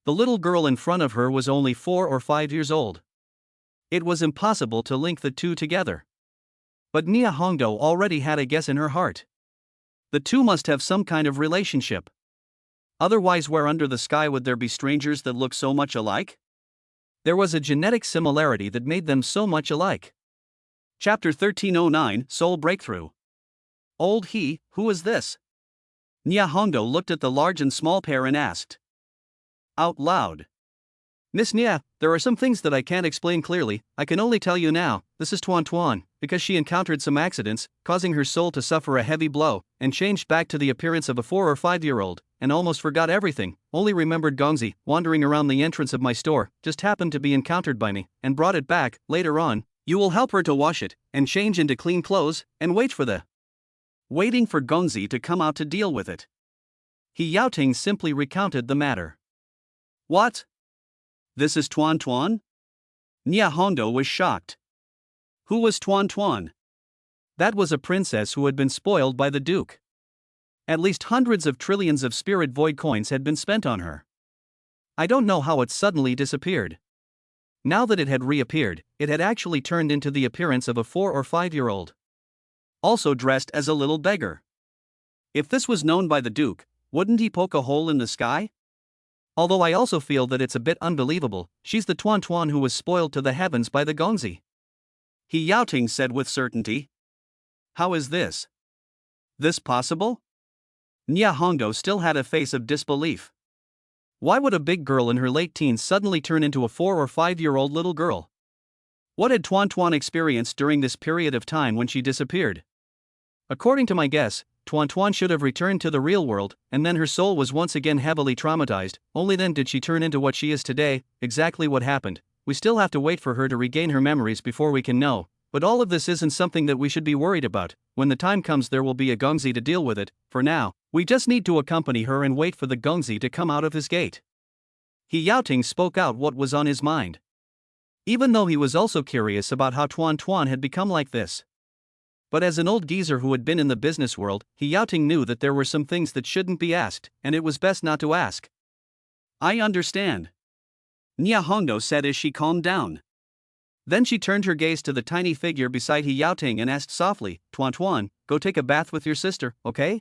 The little girl in front of her was only 4 or 5 years old. It was impossible to link the two together. But Nia Hongdo already had a guess in her heart. The two must have some kind of relationship. Otherwise, where under the sky would there be strangers that look so much alike? There was a genetic similarity that made them so much alike. Chapter 1309, Soul Breakthrough. Old He, who is this? Nia Hongdo looked at the large and small pair and asked. Out loud. Miss Nia, there are some things that I can't explain clearly, I can only tell you now, this is Tuan Tuan, because she encountered some accidents, causing her soul to suffer a heavy blow, and changed back to the appearance of a 4 or 5-year-old, and almost forgot everything, only remembered Gengzi, wandering around the entrance of my store, just happened to be encountered by me, and brought it back. Later on, you will help her to wash it, and change into clean clothes, and wait for waiting for Gengzi to come out to deal with it. He Yaoting simply recounted the matter. What? This is Tuan Tuan? Nia Hongdo was shocked. Who was Tuan Tuan? That was a princess who had been spoiled by the Duke. At least hundreds of trillions of spirit void coins had been spent on her. I don't know how it suddenly disappeared. Now that it had reappeared, it had actually turned into the appearance of a 4 or 5-year-old. Also dressed as a little beggar. If this was known by the Duke, wouldn't he poke a hole in the sky? Although I also feel that it's a bit unbelievable, she's the Tuan Tuan who was spoiled to the heavens by the Gengzi. He Yaoting said with certainty. How is this possible? Nya Hongdo still had a face of disbelief. Why would a big girl in her late teens suddenly turn into a 4 or 5-year-old little girl? What had Tuan Tuan experienced during this period of time when she disappeared? According to my guess, Tuan Tuan should have returned to the real world, and then her soul was once again heavily traumatized. Only then did she turn into what she is today. Exactly what happened, we still have to wait for her to regain her memories before we can know, but all of this isn't something that we should be worried about. When the time comes there will be a Gongzi to deal with it. For now, we just need to accompany her and wait for the Gongzi to come out of his gate. He Yaoting spoke out what was on his mind. Even though he was also curious about how Tuan Tuan had become like this. But as an old geezer who had been in the business world, He Yaoting knew that there were some things that shouldn't be asked, and it was best not to ask. I understand, Nya Hongdo said as she calmed down. Then she turned her gaze to the tiny figure beside He Yaoting and asked softly, Tuan Tuan, go take a bath with your sister, okay?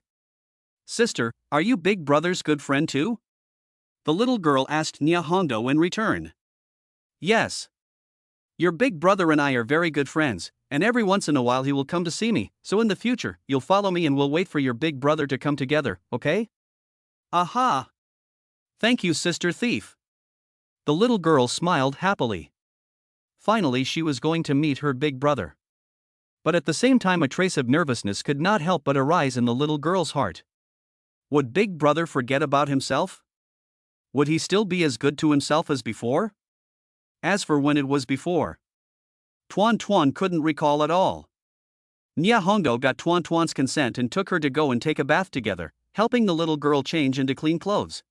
Sister, are you Big Brother's good friend too? The little girl asked Nya Hongdo in return. Yes. Your big brother and I are very good friends, and every once in a while he will come to see me, so in the future, you'll follow me and we'll wait for your big brother to come together, okay? Aha! Thank you, Sister Thief. The little girl smiled happily. Finally, she was going to meet her big brother. But at the same time, a trace of nervousness could not help but arise in the little girl's heart. Would Big Brother forget about himself? Would he still be as good to himself as before? As for when it was before, Tuan Tuan couldn't recall at all. Nya Hongdo got Tuan Tuan's consent and took her to go and take a bath together, helping the little girl change into clean clothes.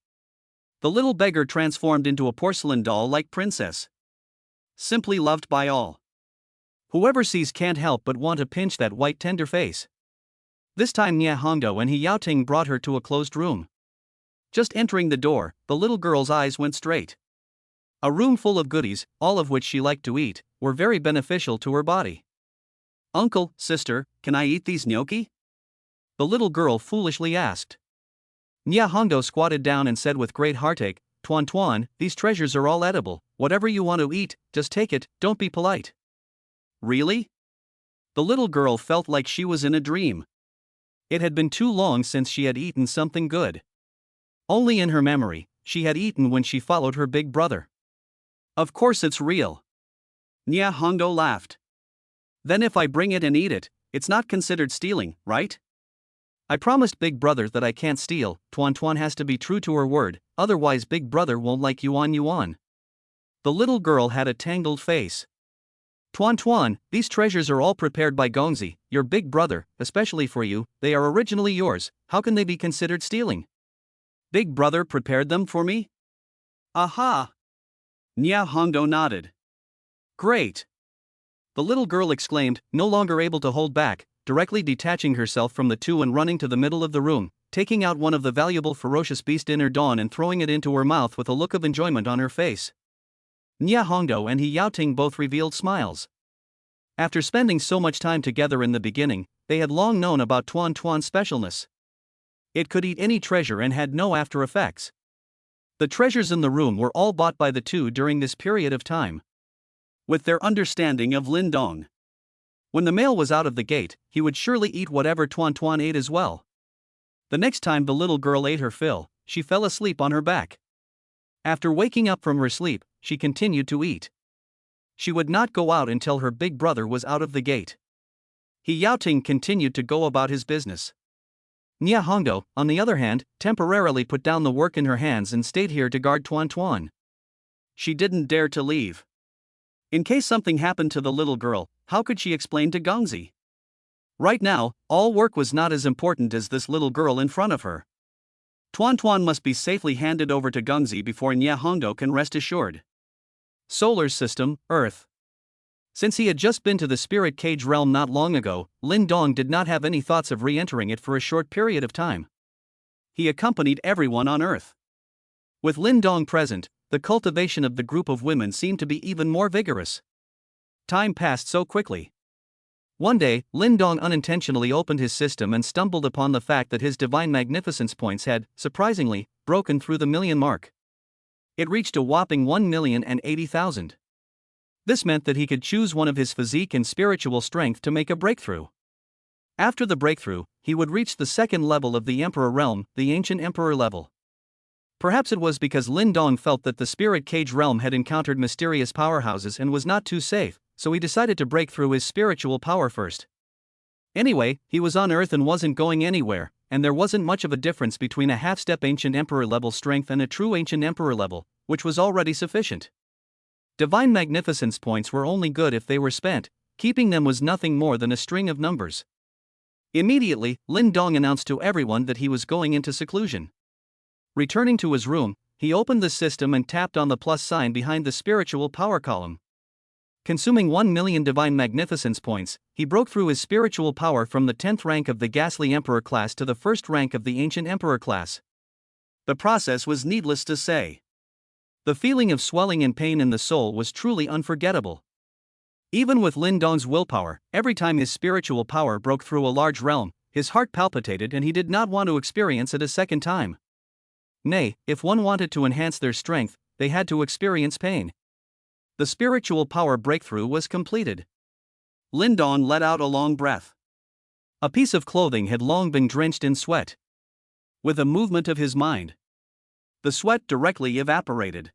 The little beggar transformed into a porcelain doll-like princess. Simply loved by all. Whoever sees can't help but want to pinch that white tender face. This time Nya Hongdo and He Yaoting brought her to a closed room. Just entering the door, the little girl's eyes went straight. A room full of goodies, all of which she liked to eat, were very beneficial to her body. Uncle, sister, can I eat these gnocchi? The little girl foolishly asked. Nya Hongdo squatted down and said with great heartache, Tuan Tuan, these treasures are all edible, whatever you want to eat, just take it, don't be polite. Really? The little girl felt like she was in a dream. It had been too long since she had eaten something good. Only in her memory, she had eaten when she followed her big brother. Of course it's real. Nya Hongdo laughed. Then if I bring it and eat it, it's not considered stealing, right? I promised Big Brother that I can't steal. Tuan Tuan has to be true to her word, otherwise Big Brother won't like Yuan. The little girl had a tangled face. Tuan Tuan, these treasures are all prepared by Gongzi, your big brother, especially for you. They are originally yours, how can they be considered stealing? Big Brother prepared them for me? Aha! Nya Hongdo nodded. Great! The little girl exclaimed, no longer able to hold back, directly detaching herself from the two and running to the middle of the room, taking out one of the valuable ferocious beast in her dawn and throwing it into her mouth with a look of enjoyment on her face. Nya Hongdo and He Yaoting both revealed smiles. After spending so much time together in the beginning, they had long known about Tuan Tuan's specialness. It could eat any treasure and had no after effects. The treasures in the room were all bought by the two during this period of time. With their understanding of Lindong. When the male was out of the gate, he would surely eat whatever Tuan Tuan ate as well. The next time the little girl ate her fill, she fell asleep on her back. After waking up from her sleep, she continued to eat. She would not go out until her big brother was out of the gate. He Yaoting continued to go about his business. Nya Hongdo, on the other hand, temporarily put down the work in her hands and stayed here to guard Tuan Tuan. She didn't dare to leave. In case something happened to the little girl, how could she explain to Gongzi? Right now, all work was not as important as this little girl in front of her. Tuan Tuan must be safely handed over to Gongzi before Nya Hongdo can rest assured. Solar System, Earth. Since he had just been to the spirit cage realm not long ago, Lindong did not have any thoughts of re-entering it for a short period of time. He accompanied everyone on Earth. With Lindong present, the cultivation of the group of women seemed to be even more vigorous. Time passed so quickly. One day, Lindong unintentionally opened his system and stumbled upon the fact that his divine magnificence points had, surprisingly, broken through the million mark. It reached a whopping 1,080,000. This meant that he could choose one of his physique and spiritual strength to make a breakthrough. After the breakthrough, he would reach the second level of the Emperor realm, the Ancient Emperor level. Perhaps it was because Lin Dong felt that the Spirit Cage realm had encountered mysterious powerhouses and was not too safe, so he decided to break through his spiritual power first. Anyway, he was on Earth and wasn't going anywhere, and there wasn't much of a difference between a half-step Ancient Emperor level strength and a true Ancient Emperor level, which was already sufficient. Divine Magnificence points were only good if they were spent, keeping them was nothing more than a string of numbers. Immediately, Lin Dong announced to everyone that he was going into seclusion. Returning to his room, he opened the system and tapped on the plus sign behind the spiritual power column. Consuming 1 million Divine Magnificence points, he broke through his spiritual power from the 10th rank of the Ghastly Emperor class to the 1st rank of the Ancient Emperor class. The process was needless to say. The feeling of swelling and pain in the soul was truly unforgettable. Even with Lin Dong's willpower, every time his spiritual power broke through a large realm, his heart palpitated and he did not want to experience it a second time. Nay, if one wanted to enhance their strength, they had to experience pain. The spiritual power breakthrough was completed. Lin Dong let out a long breath. A piece of clothing had long been drenched in sweat. With a movement of his mind, the sweat directly evaporated.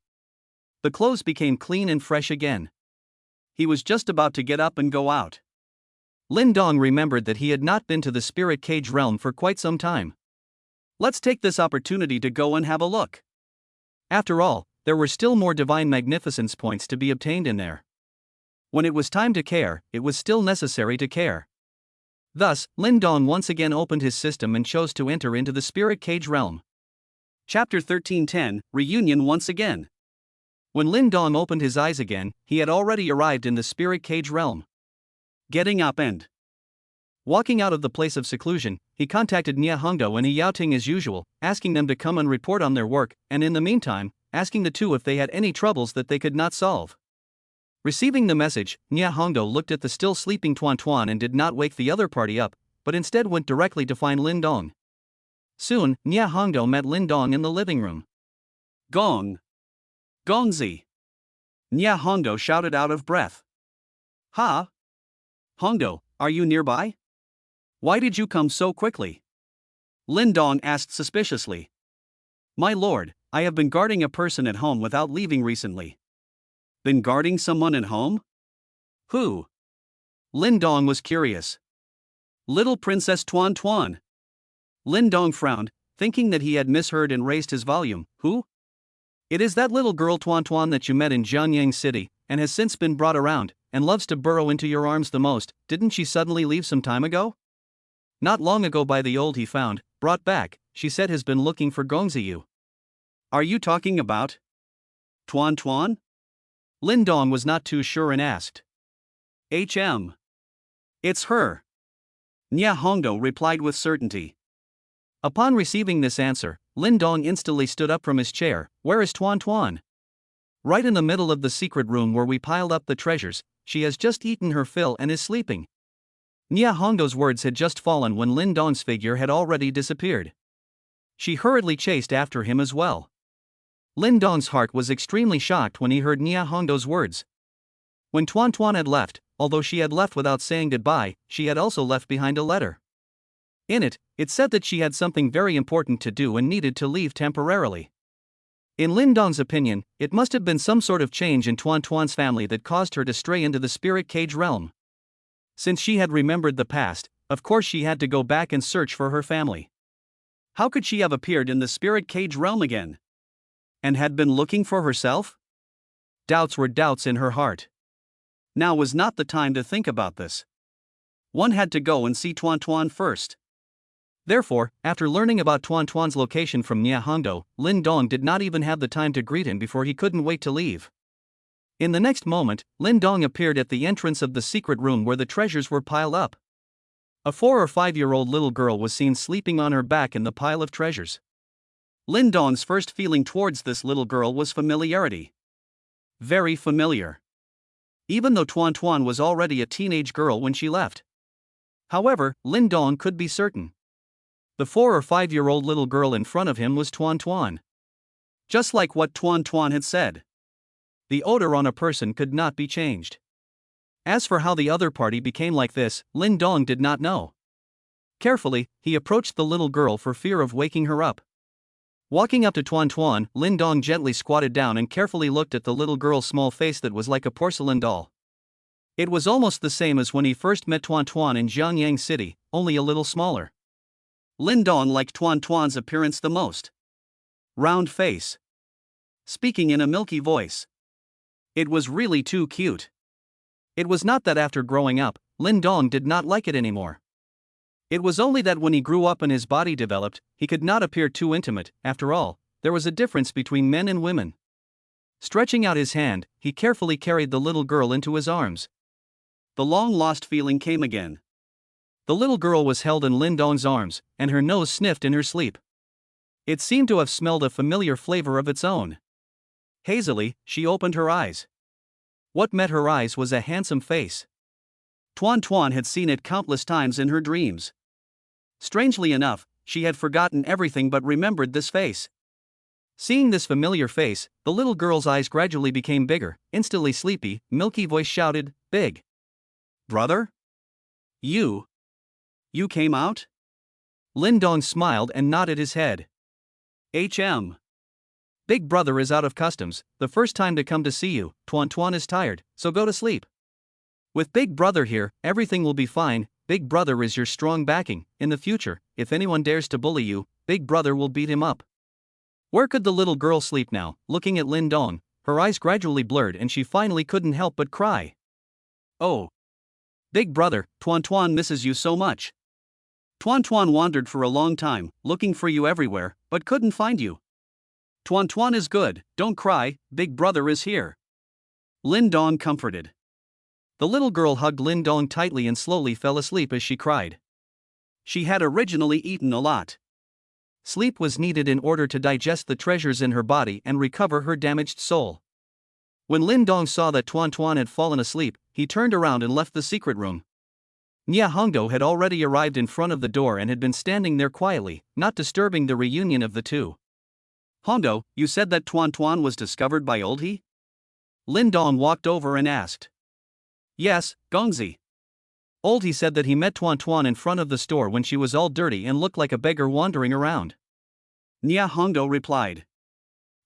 The clothes became clean and fresh again. He was just about to get up and go out. Lin Dong remembered that he had not been to the Spirit Cage realm for quite some time. Let's take this opportunity to go and have a look. After all, there were still more Divine Magnificence points to be obtained in there. When it was time to care, it was still necessary to care. Thus, Lin Dong once again opened his system and chose to enter into the Spirit Cage realm. Chapter 1310, Reunion once again. When Lin Dong opened his eyes again, he had already arrived in the Spirit Cage realm. Getting up and walking out of the place of seclusion, he contacted Nia Hongdo and Yao Ting as usual, asking them to come and report on their work, and in the meantime, asking the two if they had any troubles that they could not solve. Receiving the message, Nia Hongdo looked at the still sleeping Tuan Tuan and did not wake the other party up, but instead went directly to find Lin Dong. Soon, Nia Hongdo met Lin Dong in the living room. Gong! Gongzi! Nia Hongdo shouted out of breath. Ha! Hongdo, are you nearby? Why did you come so quickly? Lin Dong asked suspiciously. My lord, I have been guarding a person at home without leaving recently. Been guarding someone at home? Who? Lin Dong was curious. Little Princess Tuan Tuan. Lin Dong frowned, thinking that he had misheard and raised his volume. Who? It is that little girl Tuan Tuan that you met in Jianyang City, and has since been brought around, and loves to burrow into your arms the most. Didn't she suddenly leave some time ago? Not long ago by the old he found, brought back, she said has been looking for Gongziyu. Are you talking about Tuan Tuan? Lin Dong was not too sure and asked. It's her. Nia Hongdo replied with certainty. Upon receiving this answer, Lin Dong instantly stood up from his chair. Where is Tuan Tuan? Right in the middle of the secret room where we piled up the treasures. She has just eaten her fill and is sleeping. Nia Hongdo's words had just fallen when Lin Dong's figure had already disappeared. She hurriedly chased after him as well. Lin Dong's heart was extremely shocked when he heard Nia Hongdo's words. When Tuan Tuan had left, although she had left without saying goodbye, she had also left behind a letter. In it, it said that she had something very important to do and needed to leave temporarily. In Lin Dong's opinion, it must have been some sort of change in Tuan Tuan's family that caused her to stray into the Spirit Cage realm. Since she had remembered the past, of course she had to go back and search for her family. How could she have appeared in the Spirit Cage realm again? And had been looking for herself? Doubts were doubts in her heart. Now was not the time to think about this. One had to go and see Tuan Tuan first. Therefore, after learning about Tuan Tuan's location from Nia Hongdo, Lin Dong did not even have the time to greet him before he couldn't wait to leave. In the next moment, Lin Dong appeared at the entrance of the secret room where the treasures were piled up. A 4 or 5-year-old little girl was seen sleeping on her back in the pile of treasures. Lin Dong's first feeling towards this little girl was familiarity. Very familiar. Even though Tuan Tuan was already a teenage girl when she left. However, Lin Dong could be certain. The 4 or 5-year-old little girl in front of him was Tuan Tuan. Just like what Tuan Tuan had said. The odor on a person could not be changed. As for how the other party became like this, Lin Dong did not know. Carefully, he approached the little girl for fear of waking her up. Walking up to Tuan Tuan, Lin Dong gently squatted down and carefully looked at the little girl's small face that was like a porcelain doll. It was almost the same as when he first met Tuan Tuan in Jiangyang City, only a little smaller. Lin Dong liked Tuan Tuan's appearance the most. Round face. Speaking in a milky voice. It was really too cute. It was not that after growing up, Lin Dong did not like it anymore. It was only that when he grew up and his body developed, he could not appear too intimate. After all, there was a difference between men and women. Stretching out his hand, he carefully carried the little girl into his arms. The long-lost feeling came again. The little girl was held in Lin Dong's arms, and her nose sniffed in her sleep. It seemed to have smelled a familiar flavor of its own. Hazily, she opened her eyes. What met her eyes was a handsome face. Tuan Tuan had seen it countless times in her dreams. Strangely enough, she had forgotten everything but remembered this face. Seeing this familiar face, the little girl's eyes gradually became bigger. Instantly sleepy, milky voice shouted, "Big brother? You came out?" Lin Dong smiled and nodded his head. Big brother is out of customs, the first time to come to see you. Tuan Tuan is tired, so go to sleep. With Big brother here, everything will be fine. Big brother is your strong backing. In the future, if anyone dares to bully you, Big brother will beat him up. Where could the little girl sleep now? Looking at Lin Dong, her eyes gradually blurred and she finally couldn't help but cry. "Oh, Big brother, Tuan Tuan misses you so much. Tuan Tuan wandered for a long time, looking for you everywhere, but couldn't find you. Tuan Tuan is good, don't cry, Big brother is here." Lin Dong comforted. The little girl hugged Lin Dong tightly and slowly fell asleep as she cried. She had originally eaten a lot. Sleep was needed in order to digest the treasures in her body and recover her damaged soul. When Lin Dong saw that Tuan Tuan had fallen asleep, he turned around and left the secret room. Nia Hongdo had already arrived in front of the door and had been standing there quietly, not disturbing the reunion of the two. "Hongdo, you said that Tuan Tuan was discovered by Old He?" Lin Dong walked over and asked. "Yes, Gongzi. Old He said that he met Tuan Tuan in front of the store when she was all dirty and looked like a beggar wandering around." Nia Hongdo replied.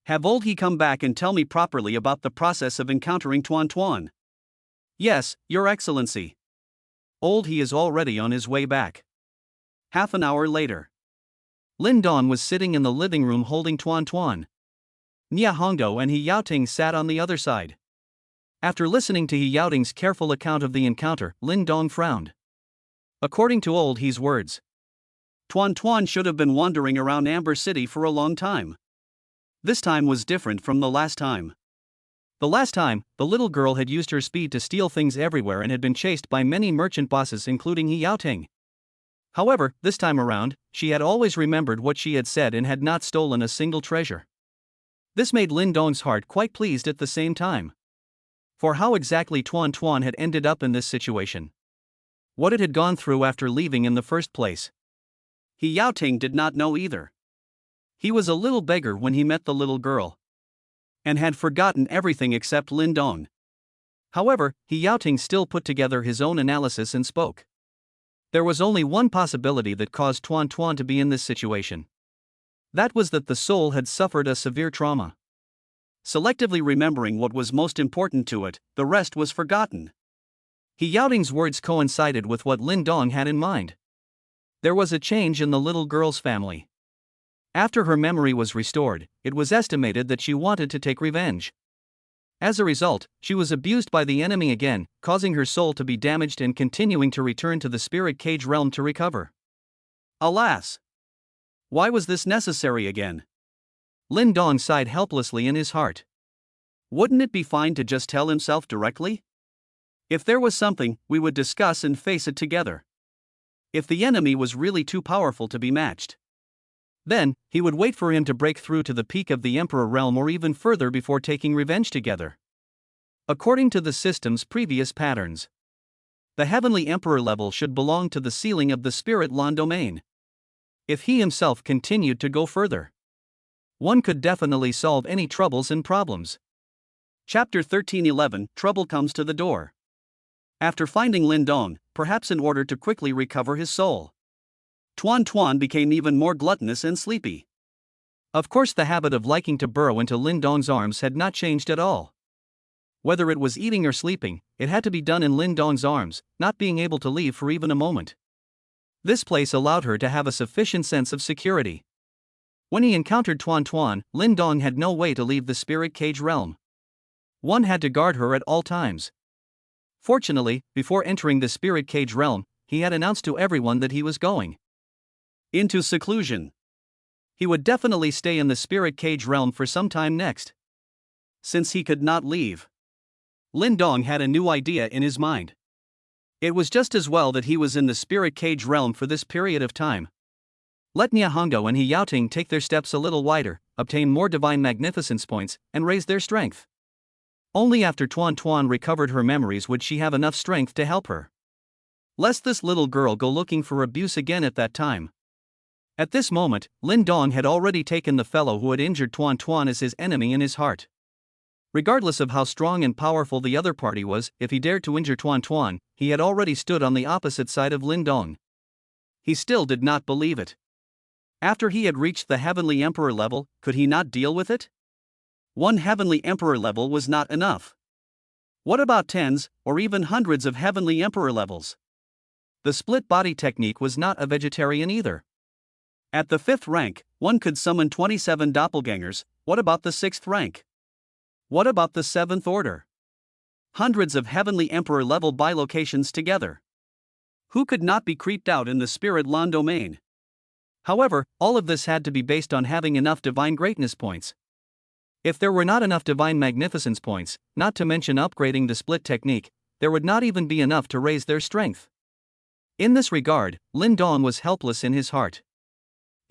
"Have Old He come back and tell me properly about the process of encountering Tuan Tuan?" "Yes, Your Excellency. Old He is already on his way back." Half an hour later. Lin Dong was sitting in the living room holding Tuan Tuan. Nia Hongdo and He Yaoting sat on the other side. After listening to He Yaoting's careful account of the encounter, Lin Dong frowned. According to Old He's words, Tuan Tuan should have been wandering around Amber City for a long time. This time was different from the last time. The last time, the little girl had used her speed to steal things everywhere and had been chased by many merchant bosses including He Yaoting. However, this time around, she had always remembered what she had said and had not stolen a single treasure. This made Lin Dong's heart quite pleased at the same time. For how exactly Tuan Tuan had ended up in this situation? What it had gone through after leaving in the first place? He Yaoting did not know either. He was a little beggar when he met the little girl, and had forgotten everything except Lin Dong. However, He Yaoting still put together his own analysis and spoke. There was only one possibility that caused Tuan Tuan to be in this situation. That was that the soul had suffered a severe trauma. Selectively remembering what was most important to it, the rest was forgotten. He Yaoting's words coincided with what Lin Dong had in mind. There was a change in the little girl's family. After her memory was restored, it was estimated that she wanted to take revenge. As a result, she was abused by the enemy again, causing her soul to be damaged and continuing to return to the spirit cage realm to recover. Alas! Why was this necessary again? Lin Dong sighed helplessly in his heart. Wouldn't it be fine to just tell himself directly? If there was something, we would discuss and face it together. If the enemy was really too powerful to be matched, then he would wait for him to break through to the peak of the Emperor realm or even further before taking revenge together. According to the system's previous patterns, the Heavenly Emperor level should belong to the ceiling of the Spirit Lan domain. If he himself continued to go further, one could definitely solve any troubles and problems. Chapter 13:11 Trouble comes to the door. After finding Lin Dong, perhaps in order to quickly recover his soul, Tuan Tuan became even more gluttonous and sleepy. Of course, the habit of liking to burrow into Lin Dong's arms had not changed at all. Whether it was eating or sleeping, it had to be done in Lin Dong's arms, not being able to leave for even a moment. This place allowed her to have a sufficient sense of security. When he encountered Tuan Tuan, Lin Dong had no way to leave the spirit cage realm. One had to guard her at all times. Fortunately, before entering the spirit cage realm, he had announced to everyone that he was going into seclusion. He would definitely stay in the spirit cage realm for some time next. Since he could not leave, Lin Dong had a new idea in his mind. It was just as well that he was in the spirit cage realm for this period of time. Let Nia Hongdo and He Yaoting take their steps a little wider, obtain more divine magnificence points, and raise their strength. Only after Tuan Tuan recovered her memories would she have enough strength to help her. Lest this little girl go looking for abuse again at that time. At this moment, Lin Dong had already taken the fellow who had injured Tuan Tuan as his enemy in his heart. Regardless of how strong and powerful the other party was, if he dared to injure Tuan Tuan, he had already stood on the opposite side of Lin Dong. He still did not believe it. After he had reached the Heavenly Emperor level, could he not deal with it? One Heavenly Emperor level was not enough. What about tens, or even hundreds of Heavenly Emperor levels? The split body technique was not a vegetarian either. At the 5th rank, one could summon 27 doppelgangers. What about the 6th rank? What about the 7th order? Hundreds of Heavenly Emperor level bilocations together. Who could not be creeped out in the Spirit Lan domain? However, all of this had to be based on having enough divine greatness points. If there were not enough divine magnificence points, not to mention upgrading the split technique, there would not even be enough to raise their strength. In this regard, Lin Dong was helpless in his heart.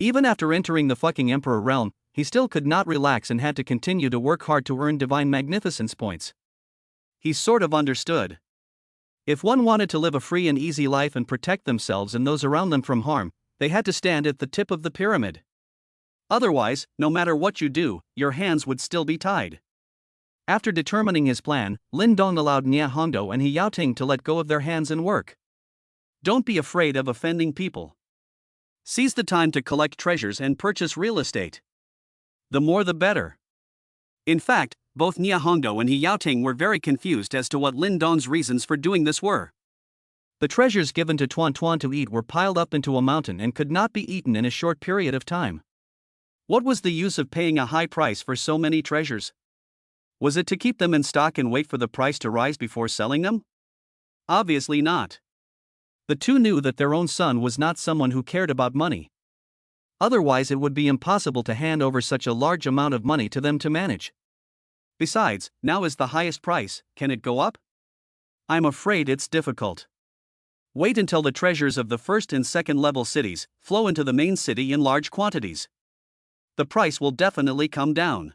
Even after entering the fucking Emperor realm, he still could not relax and had to continue to work hard to earn divine magnificence points. He sort of understood. If one wanted to live a free and easy life and protect themselves and those around them from harm, they had to stand at the tip of the pyramid. Otherwise, no matter what you do, your hands would still be tied. After determining his plan, Lin Dong allowed Nia Hongdo and He Yaoting to let go of their hands and work. Don't be afraid of offending people. Seize the time to collect treasures and purchase real estate. The more the better. In fact, both Nia Hongdo and He Yaoting were very confused as to what Lin Dong's reasons for doing this were. The treasures given to Tuan Tuan to eat were piled up into a mountain and could not be eaten in a short period of time. What was the use of paying a high price for so many treasures? Was it to keep them in stock and wait for the price to rise before selling them? Obviously not. The two knew that their own son was not someone who cared about money. Otherwise, it would be impossible to hand over such a large amount of money to them to manage. Besides, now is the highest price. Can it go up? I'm afraid it's difficult. Wait until the treasures of the 1st and 2nd level cities flow into the main city in large quantities. The price will definitely come down.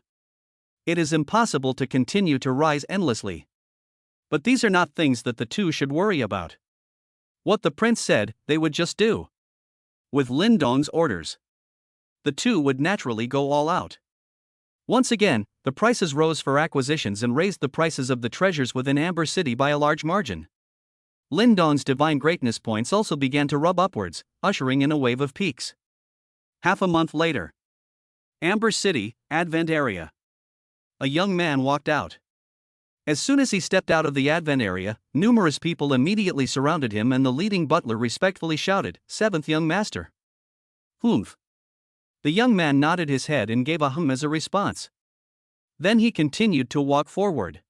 It is impossible to continue to rise endlessly. But these are not things that the two should worry about. What the prince said, they would just do. With Lin Dong's orders, the two would naturally go all out. Once again, the prices rose for acquisitions and raised the prices of the treasures within Amber City by a large margin. Lin Dong's divine greatness points also began to rub upwards, ushering in a wave of peaks. Half a month later. Amber City, Advent area. A young man walked out. As soon as he stepped out of the Advent area, numerous people immediately surrounded him and the leading butler respectfully shouted, "7th young master." "Humph." The young man nodded his head and gave a hum as a response. Then he continued to walk forward.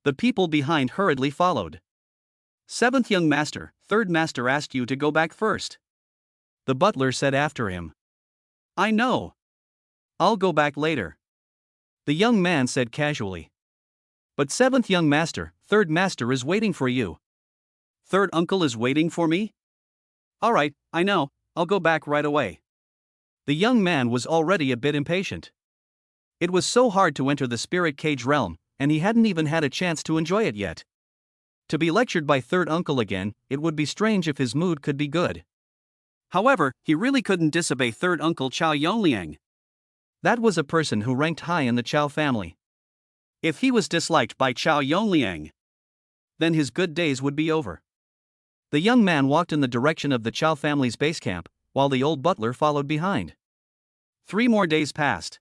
The people behind hurriedly followed. "7th young master, 3rd master asked you to go back first," the butler said after him. "I know. I'll go back later," the young man said casually. "But 7th young master, 3rd master is waiting for you." "3rd uncle is waiting for me? Alright, I know, I'll go back right away." The young man was already a bit impatient. It was so hard to enter the spirit cage realm, and he hadn't even had a chance to enjoy it yet. To be lectured by 3rd uncle again, it would be strange if his mood could be good. However, he really couldn't disobey 3rd uncle Chow Yongliang. That was a person who ranked high in the Chow family. If he was disliked by Chow Yongliang, then his good days would be over. The young man walked in the direction of the Chow family's base camp, while the old butler followed behind. 3 more days passed.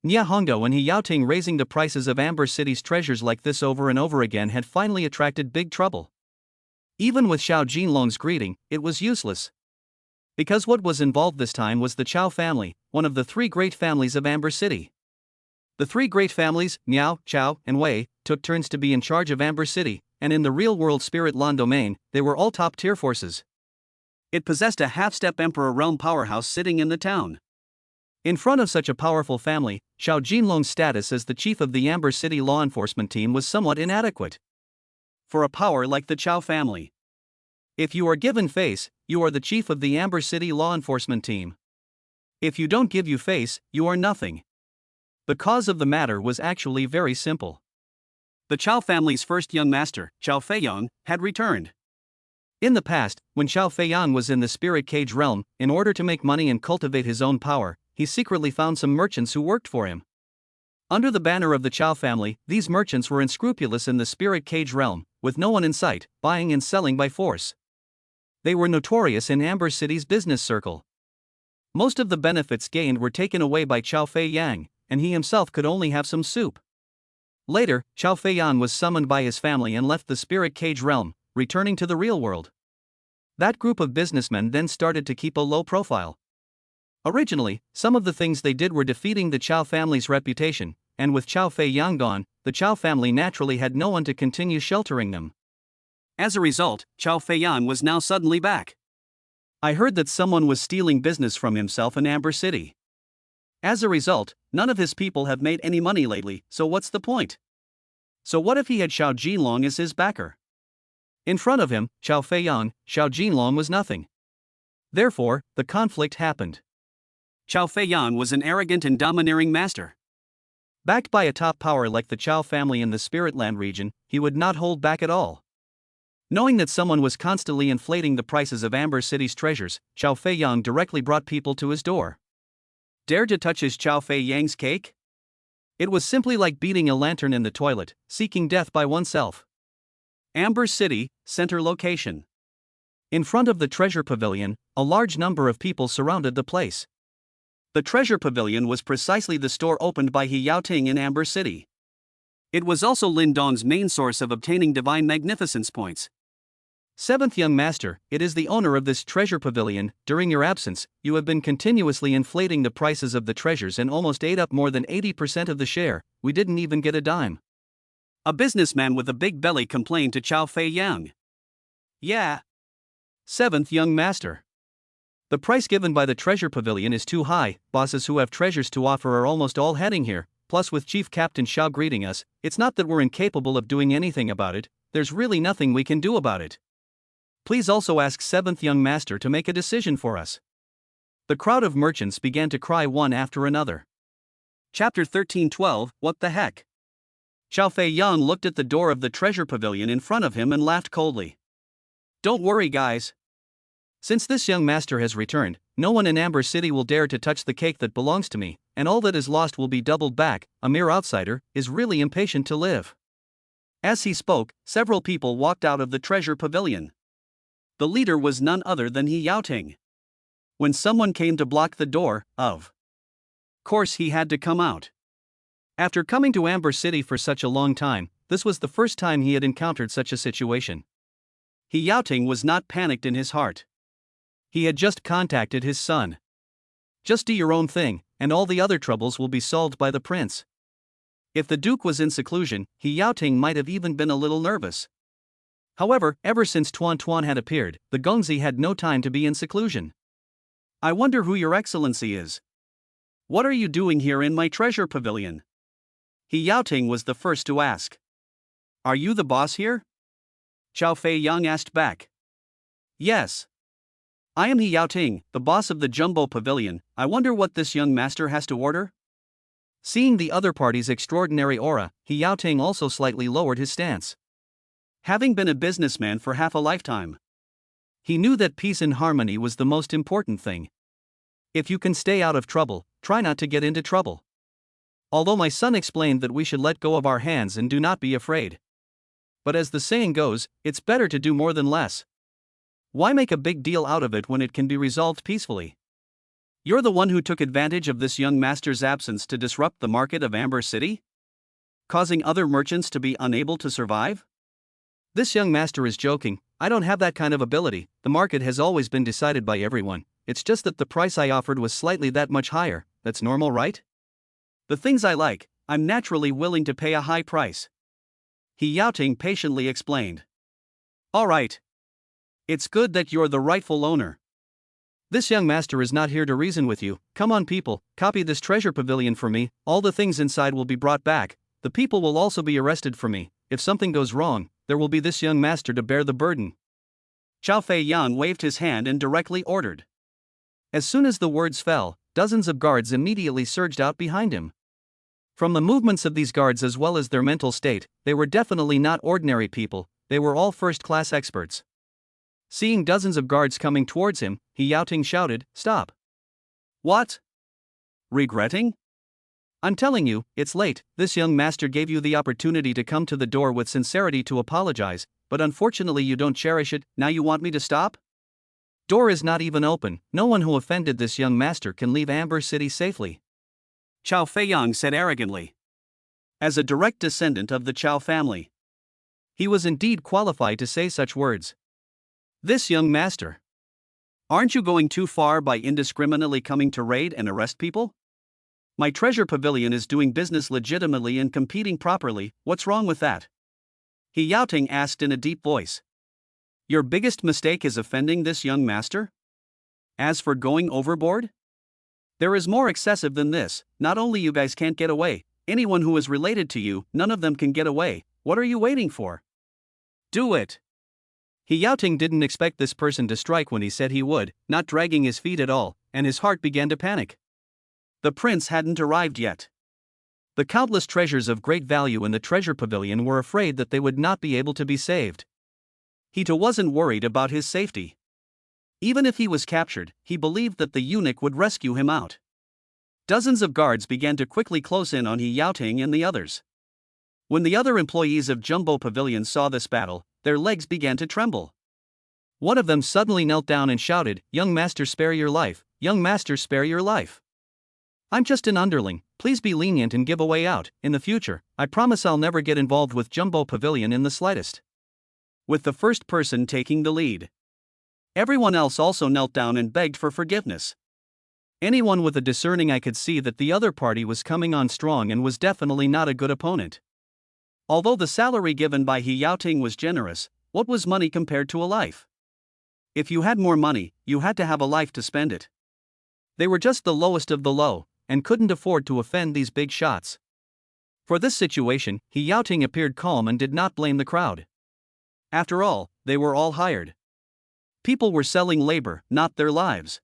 Nya Hongdo and He Yaoting raising the prices of Amber City's treasures like this over and over again had finally attracted big trouble. Even with Xiao Jinlong's greeting, it was useless. Because what was involved this time was the Chao family, one of the 3 great families of Amber City. The 3 great families, Miao, Chao, and Wei, took turns to be in charge of Amber City, and in the real-world Spirit Lan domain, they were all top-tier forces. It possessed a half-step Emperor realm powerhouse sitting in the town. In front of such a powerful family, Xiao Jinlong's status as the chief of the Amber City law enforcement team was somewhat inadequate. For a power like the Chao family, if you are given face, you are the chief of the Amber City law enforcement team. If you don't give you face, you are nothing. The cause of the matter was actually very simple. The Chao family's first young master, Chao Feiyang, had returned. In the past, when Chao Feiyang was in the spirit cage realm, in order to make money and cultivate his own power, he secretly found some merchants who worked for him. Under the banner of the Chao family, these merchants were unscrupulous in the spirit cage realm, with no one in sight, buying and selling by force. They were notorious in Amber City's business circle. Most of the benefits gained were taken away by Chao Feiyang, and he himself could only have some soup. Later, Chao Feiyang was summoned by his family and left the spirit cage realm, returning to the real world. That group of businessmen then started to keep a low profile. Originally, some of the things they did were defeating the Chao family's reputation, and with Chao Feiyang gone, the Chao family naturally had no one to continue sheltering them. As a result, Chao Feiyang was now suddenly back. I heard that someone was stealing business from himself in Amber City. As a result, none of his people have made any money lately, so what's the point? So what if he had Xiao Jinlong as his backer? In front of him, Chao Feiyang, Xiao Jinlong was nothing. Therefore, the conflict happened. Chao Feiyang was an arrogant and domineering master. Backed by a top power like the Chao family in the Spirit Land region, he would not hold back at all. Knowing that someone was constantly inflating the prices of Amber City's treasures, Chao Feiyang directly brought people to his door. Dare to touch his Chao Feiyang's cake? It was simply like beating a lantern in the toilet, seeking death by oneself. Amber City, center location. In front of the treasure pavilion, a large number of people surrounded the place. The treasure pavilion was precisely the store opened by He Yaoting in Amber City. It was also Lin Dong's main source of obtaining divine magnificence points. 7th young master, it is the owner of this treasure pavilion. During your absence, you have been continuously inflating the prices of the treasures and almost ate up more than 80% of the share. We didn't even get a dime. A businessman with a big belly complained to Chao Feiyang. Yeah. 7th young master. The price given by the treasure pavilion is too high. Bosses who have treasures to offer are almost all heading here, plus with Chief Captain Xiao greeting us, it's not that we're incapable of doing anything about it, there's really nothing we can do about it. Please also ask 7th young master to make a decision for us. The crowd of merchants began to cry one after another. Chapter 13:12, What the heck? Chao Feiyang looked at the door of the treasure pavilion in front of him and laughed coldly. Don't worry guys. Since this young master has returned, no one in Amber City will dare to touch the cake that belongs to me, and all that is lost will be doubled back. A mere outsider is really impatient to live. As he spoke, several people walked out of the treasure pavilion. The leader was none other than He Yaoting. When someone came to block the door, of course he had to come out. After coming to Amber City for such a long time, this was the first time he had encountered such a situation. He Yaoting was not panicked in his heart. He had just contacted his son. Just do your own thing, and all the other troubles will be solved by the prince. If the duke was in seclusion, He Yaoting might have even been a little nervous. However, ever since Tuan Tuan had appeared, the Gongzi had no time to be in seclusion. I wonder who your excellency is. What are you doing here in my treasure pavilion? He Yaoting was the first to ask. Are you the boss here? Chao Feiyang asked back. Yes. I am He Yaoting, the boss of the Jumbo Pavilion. I wonder what this young master has to order? Seeing the other party's extraordinary aura, He Yaoting also slightly lowered his stance. Having been a businessman for half a lifetime, he knew that peace and harmony was the most important thing. If you can stay out of trouble, try not to get into trouble. Although my son explained that we should let go of our hands and do not be afraid. But as the saying goes, it's better to do more than less. Why make a big deal out of it when it can be resolved peacefully? You're the one who took advantage of this young master's absence to disrupt the market of Amber City, causing other merchants to be unable to survive? This young master is joking. I don't have that kind of ability. The market has always been decided by everyone. It's just that the price I offered was slightly that much higher. That's normal, right? The things I like, I'm naturally willing to pay a high price. He Yaoting patiently explained. All right. It's good that you're the rightful owner. This young master is not here to reason with you. Come on, people, copy this treasure pavilion for me. All the things inside will be brought back. The people will also be arrested for me. If something goes wrong, there will be this young master to bear the burden. Chao Fei Yan waved his hand and directly ordered. As soon as the words fell, dozens of guards immediately surged out behind him. From the movements of these guards as well as their mental state, they were definitely not ordinary people, they were all first-class experts. Seeing dozens of guards coming towards him, He Yaoting shouted, "Stop!" What? Regretting? I'm telling you, it's late. This young master gave you the opportunity to come to the door with sincerity to apologize, but unfortunately you don't cherish it. Now you want me to stop? Door is not even open. No one who offended this young master can leave Amber City safely. Chao Feiyang said arrogantly. As a direct descendant of the Chao family, he was indeed qualified to say such words. This young master. Aren't you going too far by indiscriminately coming to raid and arrest people? My treasure pavilion is doing business legitimately and competing properly. What's wrong with that? He Yaoting asked in a deep voice. Your biggest mistake is offending this young master? As for going overboard? There is more excessive than this. Not only you guys can't get away, anyone who is related to you, none of them can get away. What are you waiting for? Do it. He Yaoting didn't expect this person to strike when he said he would, not dragging his feet at all, and his heart began to panic. The prince hadn't arrived yet. The countless treasures of great value in the treasure pavilion were afraid that they would not be able to be saved. He too wasn't worried about his safety. Even if he was captured, he believed that the eunuch would rescue him out. Dozens of guards began to quickly close in on He Yaoting and the others. When the other employees of Jumbo Pavilion saw this battle, their legs began to tremble. One of them suddenly knelt down and shouted, "Young master, spare your life! Young master, spare your life! I'm just an underling, please be lenient and give a way out. In the future, I promise I'll never get involved with Jumbo Pavilion in the slightest." With the first person taking the lead, everyone else also knelt down and begged for forgiveness. Anyone with a discerning eye could see that the other party was coming on strong and was definitely not a good opponent. Although the salary given by He Yaoting was generous, what was money compared to a life? If you had more money, you had to have a life to spend it. They were just the lowest of the low, and couldn't afford to offend these big shots. For this situation, He Yaoting appeared calm and did not blame the crowd. After all, they were all hired. People were selling labor, not their lives.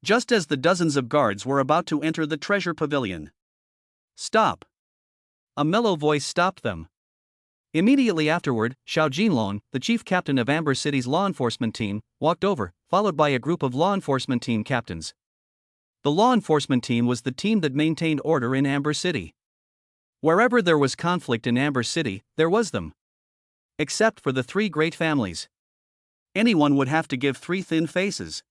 Just as the dozens of guards were about to enter the treasure pavilion. Stop! A mellow voice stopped them. Immediately afterward, Xiao Jinlong, the chief captain of Amber City's law enforcement team, walked over, followed by a group of law enforcement team captains. The law enforcement team was the team that maintained order in Amber City. Wherever there was conflict in Amber City, there was them. Except for the three great families. Anyone would have to give three thin faces.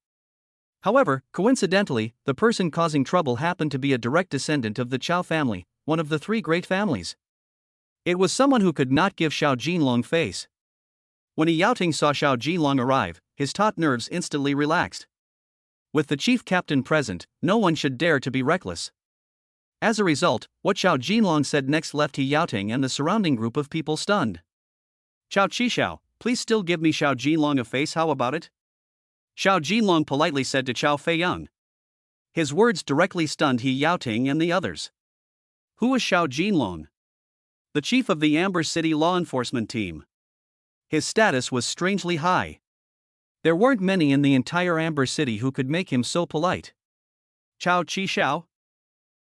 However, coincidentally, the person causing trouble happened to be a direct descendant of the Chao family, one of the three great families. It was someone who could not give Xiao Jinlong face. When He Yaoting saw Xiao Jinlong arrive, his taut nerves instantly relaxed. With the chief captain present, no one should dare to be reckless. As a result, what Xiao Jinlong said next left He Yaoting and the surrounding group of people stunned. "Chao Qishao, please still give me Xiao Jinlong a face, how about it?" Xiao Jinlong politely said to Chao Feiyang. His words directly stunned He Yaoting and the others. Who was Xiao Jinlong? The chief of the Amber City law enforcement team. His status was strangely high. There weren't many in the entire Amber City who could make him so polite. Chao Qishao?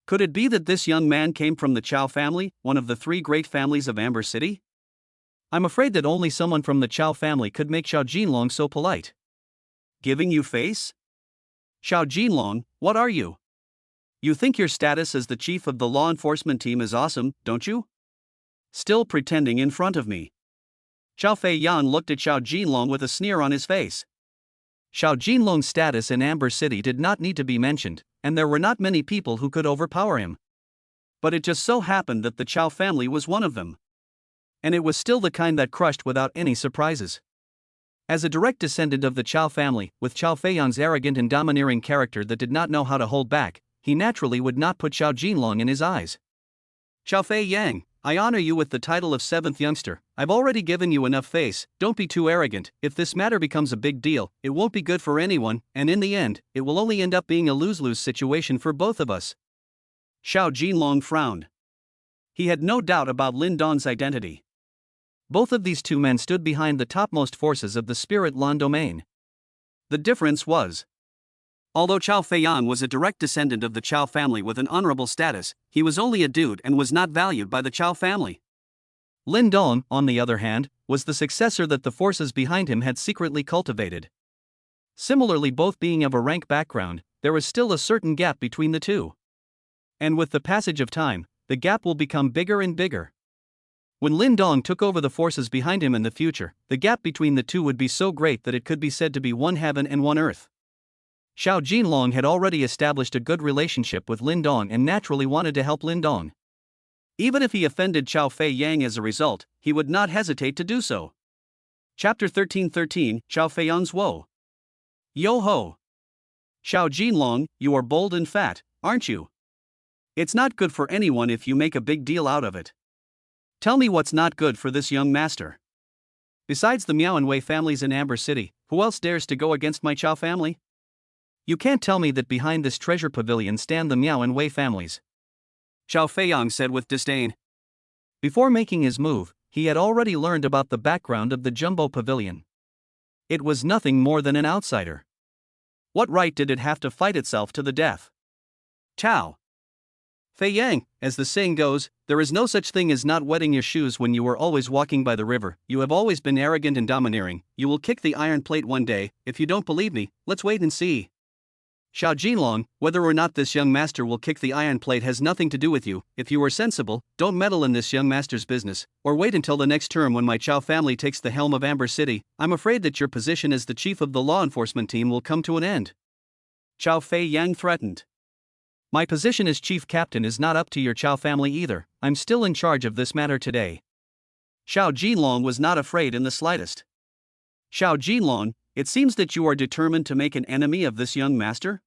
Could it be that this young man came from the Chao family, one of the three great families of Amber City? I'm afraid that only someone from the Chao family could make Xiao Jinlong so polite. Giving you face? Xiao Jinlong, what are you? You think your status as the chief of the law enforcement team is awesome, don't you? Still pretending in front of me. Xiao Fei Yan looked at Xiao Jinlong with a sneer on his face. Xiao Jinlong's status in Amber City did not need to be mentioned, and there were not many people who could overpower him. But it just so happened that the Chao family was one of them. And it was still the kind that crushed without any surprises. As a direct descendant of the Chao family, with Chao Feiyang's arrogant and domineering character that did not know how to hold back, he naturally would not put Xiao Jinlong in his eyes. Chao Feiyang, I honor you with the title of 7th youngster. I've already given you enough face, don't be too arrogant. If this matter becomes a big deal, it won't be good for anyone, and in the end, it will only end up being a lose-lose situation for both of us. Xiao Jinlong frowned. He had no doubt about Lin Dong's identity. Both of these two men stood behind the topmost forces of the Spirit Lan domain. The difference was, although Chao Feiyang was a direct descendant of the Chao family with an honorable status, he was only a dude and was not valued by the Chao family. Lin Dong, on the other hand, was the successor that the forces behind him had secretly cultivated. Similarly, both being of a rank background, there was still a certain gap between the two. And with the passage of time, the gap will become bigger and bigger. When Lin Dong took over the forces behind him in the future, the gap between the two would be so great that it could be said to be one heaven and one earth. Xiao Jinlong had already established a good relationship with Lin Dong and naturally wanted to help Lin Dong. Even if he offended Chao Feiyang as a result, he would not hesitate to do so. Chapter 13:13, Chao Feiyang's Woe. Yo-ho! Xiao Jinlong, you are bold and fat, aren't you? It's not good for anyone if you make a big deal out of it. Tell me what's not good for this young master. Besides the Miao and Wei families in Amber City, who else dares to go against my Chao family? You can't tell me that behind this treasure pavilion stand the Miao and Wei families. Chao Feiyang said with disdain. Before making his move, he had already learned about the background of the Jumbo Pavilion. It was nothing more than an outsider. What right did it have to fight itself to the death? Chao Feiyang, as the saying goes, there is no such thing as not wetting your shoes when you are always walking by the river. You have always been arrogant and domineering. You will kick the iron plate one day. If you don't believe me, let's wait and see. Xiao Jinlong, whether or not this young master will kick the iron plate has nothing to do with you. If you are sensible, don't meddle in this young master's business, or wait until the next term when my Chao family takes the helm of Amber City. I'm afraid that your position as the chief of the law enforcement team will come to an end. Chao Feiyang threatened. My position as chief captain is not up to your Chao family either. I'm still in charge of this matter today. Xiao Jinlong was not afraid in the slightest. Xiao Jinlong, it seems that you are determined to make an enemy of this young master?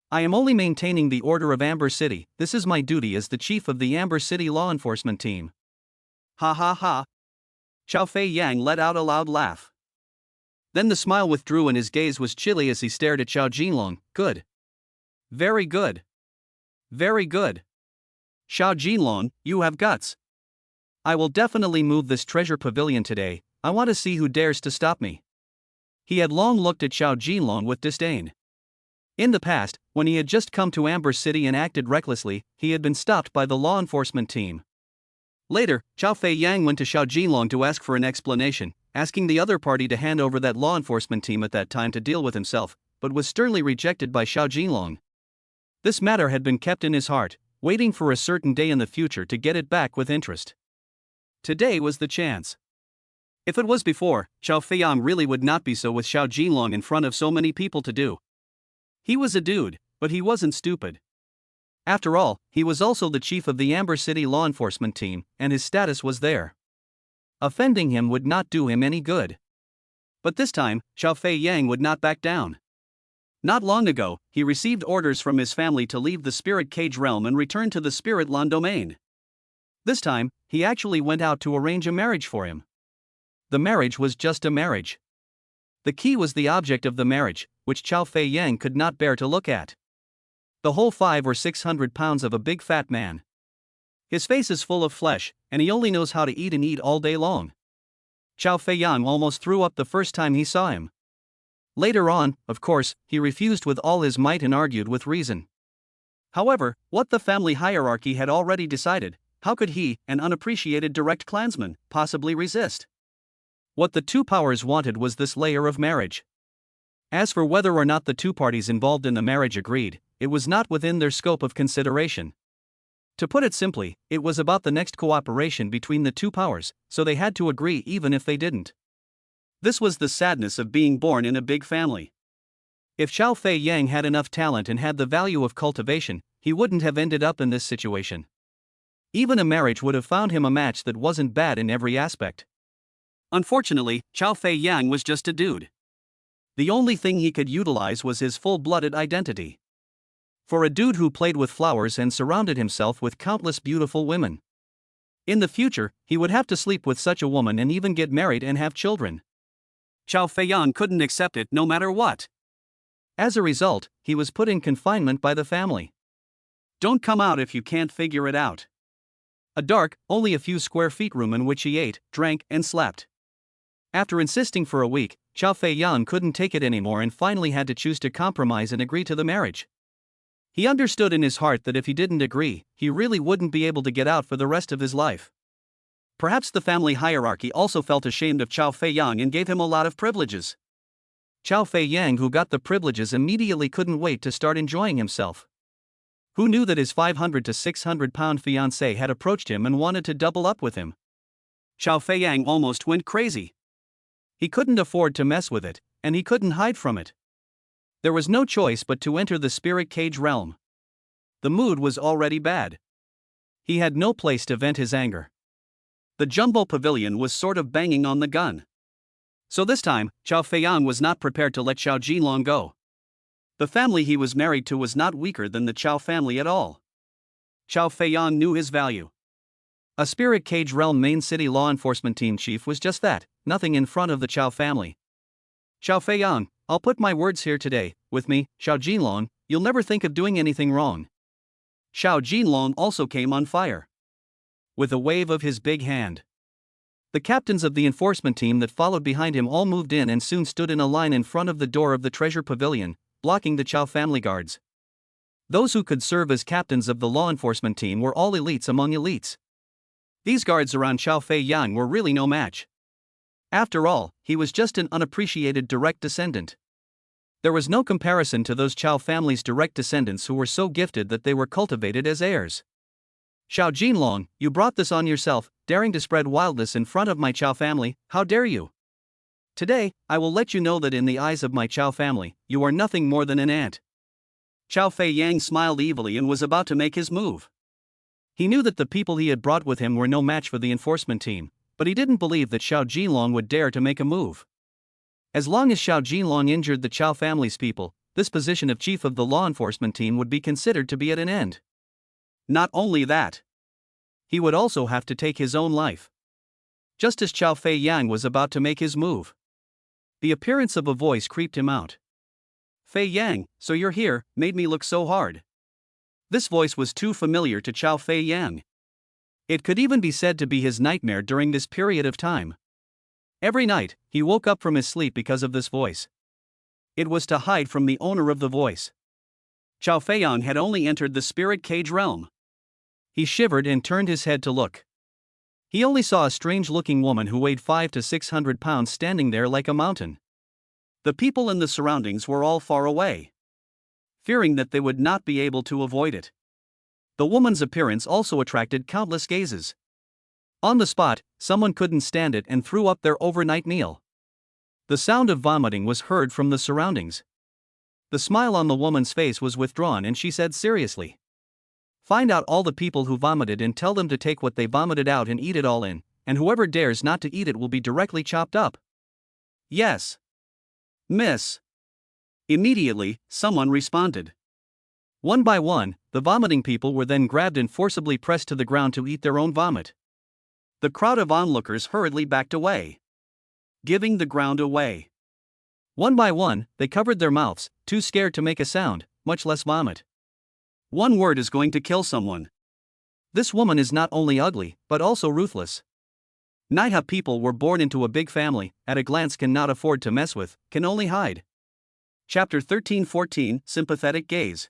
I am only maintaining the order of Amber City. This is my duty as the chief of the Amber City law enforcement team. Ha ha ha. Chao Feiyang let out a loud laugh. Then the smile withdrew and his gaze was chilly as he stared at Xiao Jinlong. Good. Very good. Very good. Xiao Jinlong, you have guts. I will definitely move this treasure pavilion today. I want to see who dares to stop me. He had long looked at Xiao Jinlong with disdain. In the past, when he had just come to Amber City and acted recklessly, he had been stopped by the law enforcement team. Later, Chao Feiyang went to Xiao Jinlong to ask for an explanation, asking the other party to hand over that law enforcement team at that time to deal with himself, but was sternly rejected by Xiao Jinlong. This matter had been kept in his heart, waiting for a certain day in the future to get it back with interest. Today was the chance. If it was before, Chao Feiyang really would not be so with Xiao Jinlong in front of so many people to do. He was a dude, but he wasn't stupid. After all, he was also the chief of the Amber City law enforcement team, and his status was there. Offending him would not do him any good. But this time, Chao Feiyang would not back down. Not long ago, he received orders from his family to leave the Spirit Cage realm and return to the Spirit Lan domain. This time, he actually went out to arrange a marriage for him. The marriage was just a marriage. The key was the object of the marriage, which Chao Feiyang could not bear to look at. The whole 500 or 600 pounds of a big fat man. His face is full of flesh, and he only knows how to eat and eat all day long. Chao Feiyang almost threw up the first time he saw him. Later on, of course, he refused with all his might and argued with reason. However, what the family hierarchy had already decided, how could he, an unappreciated direct clansman, possibly resist? What the two powers wanted was this layer of marriage. As for whether or not the two parties involved in the marriage agreed, it was not within their scope of consideration. To put it simply, it was about the next cooperation between the two powers, so they had to agree even if they didn't. This was the sadness of being born in a big family. If Chao Fei Yang had enough talent and had the value of cultivation, he wouldn't have ended up in this situation. Even a marriage would have found him a match that wasn't bad in every aspect. Unfortunately, Chao Fei Yang was just a dude. The only thing he could utilize was his full-blooded identity. For a dude who played with flowers and surrounded himself with countless beautiful women. In the future, he would have to sleep with such a woman and even get married and have children. Chao Fei Yang couldn't accept it no matter what. As a result, he was put in confinement by the family. Don't come out if you can't figure it out. A dark, only a few square feet room in which he ate, drank, and slept. After insisting for a week, Chao Fei Yang couldn't take it anymore and finally had to choose to compromise and agree to the marriage. He understood in his heart that if he didn't agree, he really wouldn't be able to get out for the rest of his life. Perhaps the family hierarchy also felt ashamed of Chao Fei Yang and gave him a lot of privileges. Chao Fei Yang, who got the privileges, immediately couldn't wait to start enjoying himself. Who knew that his 500 to 600 pound fiancée had approached him and wanted to double up with him? Chao Fei Yang almost went crazy. He couldn't afford to mess with it, and he couldn't hide from it. There was no choice but to enter the spirit cage realm. The mood was already bad. He had no place to vent his anger. The jumbo pavilion was sort of banging on the gun. So this time, Chao Fei Yang was not prepared to let Chao Jinlong go. The family he was married to was not weaker than the Chao family at all. Chao Fei Yang knew his value. A spirit cage realm main city law enforcement team chief was just that, nothing in front of the Chao family. Chao Fei Yang, I'll put my words here today. With me, Chao Jinlong, you'll never think of doing anything wrong. Chao Jinlong also came on fire. With a wave of his big hand. The captains of the enforcement team that followed behind him all moved in and soon stood in a line in front of the door of the treasure pavilion, blocking the Chao family guards. Those who could serve as captains of the law enforcement team were all elites among elites. These guards around Chao Fei Yang were really no match. After all, he was just an unappreciated direct descendant. There was no comparison to those Chao family's direct descendants who were so gifted that they were cultivated as heirs. Chao Jinlong, you brought this on yourself, daring to spread wildness in front of my Chao family. How dare you? Today, I will let you know that in the eyes of my Chao family, you are nothing more than an ant. Chao Fei Yang smiled evilly and was about to make his move. He knew that the people he had brought with him were no match for the enforcement team, but he didn't believe that Chao Jinlong would dare to make a move. As long as Chao Jinlong injured the Chao family's people, this position of chief of the law enforcement team would be considered to be at an end. Not only that, he would also have to take his own life. Just as Chao Fei Yang was about to make his move, the appearance of a voice creeped him out. Fei Yang, so you're here, made me look so hard. This voice was too familiar to Chao Fei Yang. It could even be said to be his nightmare during this period of time. Every night, he woke up from his sleep because of this voice. It was to hide from the owner of the voice. Chao Fei Yang had only entered the spirit cage realm. He shivered and turned his head to look. He only saw a strange-looking woman who weighed 500 to 600 pounds standing there like a mountain. The people in the surroundings were all far away, fearing that they would not be able to avoid it. The woman's appearance also attracted countless gazes. On the spot, someone couldn't stand it and threw up their overnight meal. The sound of vomiting was heard from the surroundings. The smile on the woman's face was withdrawn and she said seriously, "Find out all the people who vomited and tell them to take what they vomited out and eat it all in, and whoever dares not to eat it will be directly chopped up." "Yes, miss." Immediately, someone responded. One by one, the vomiting people were then grabbed and forcibly pressed to the ground to eat their own vomit. The crowd of onlookers hurriedly backed away, giving the ground away. One by one, they covered their mouths, too scared to make a sound, much less vomit. One word is going to kill someone. This woman is not only ugly, but also ruthless. Naiha people were born into a big family, at a glance cannot afford to mess with, can only hide. Chapter 13-14, Sympathetic Gaze.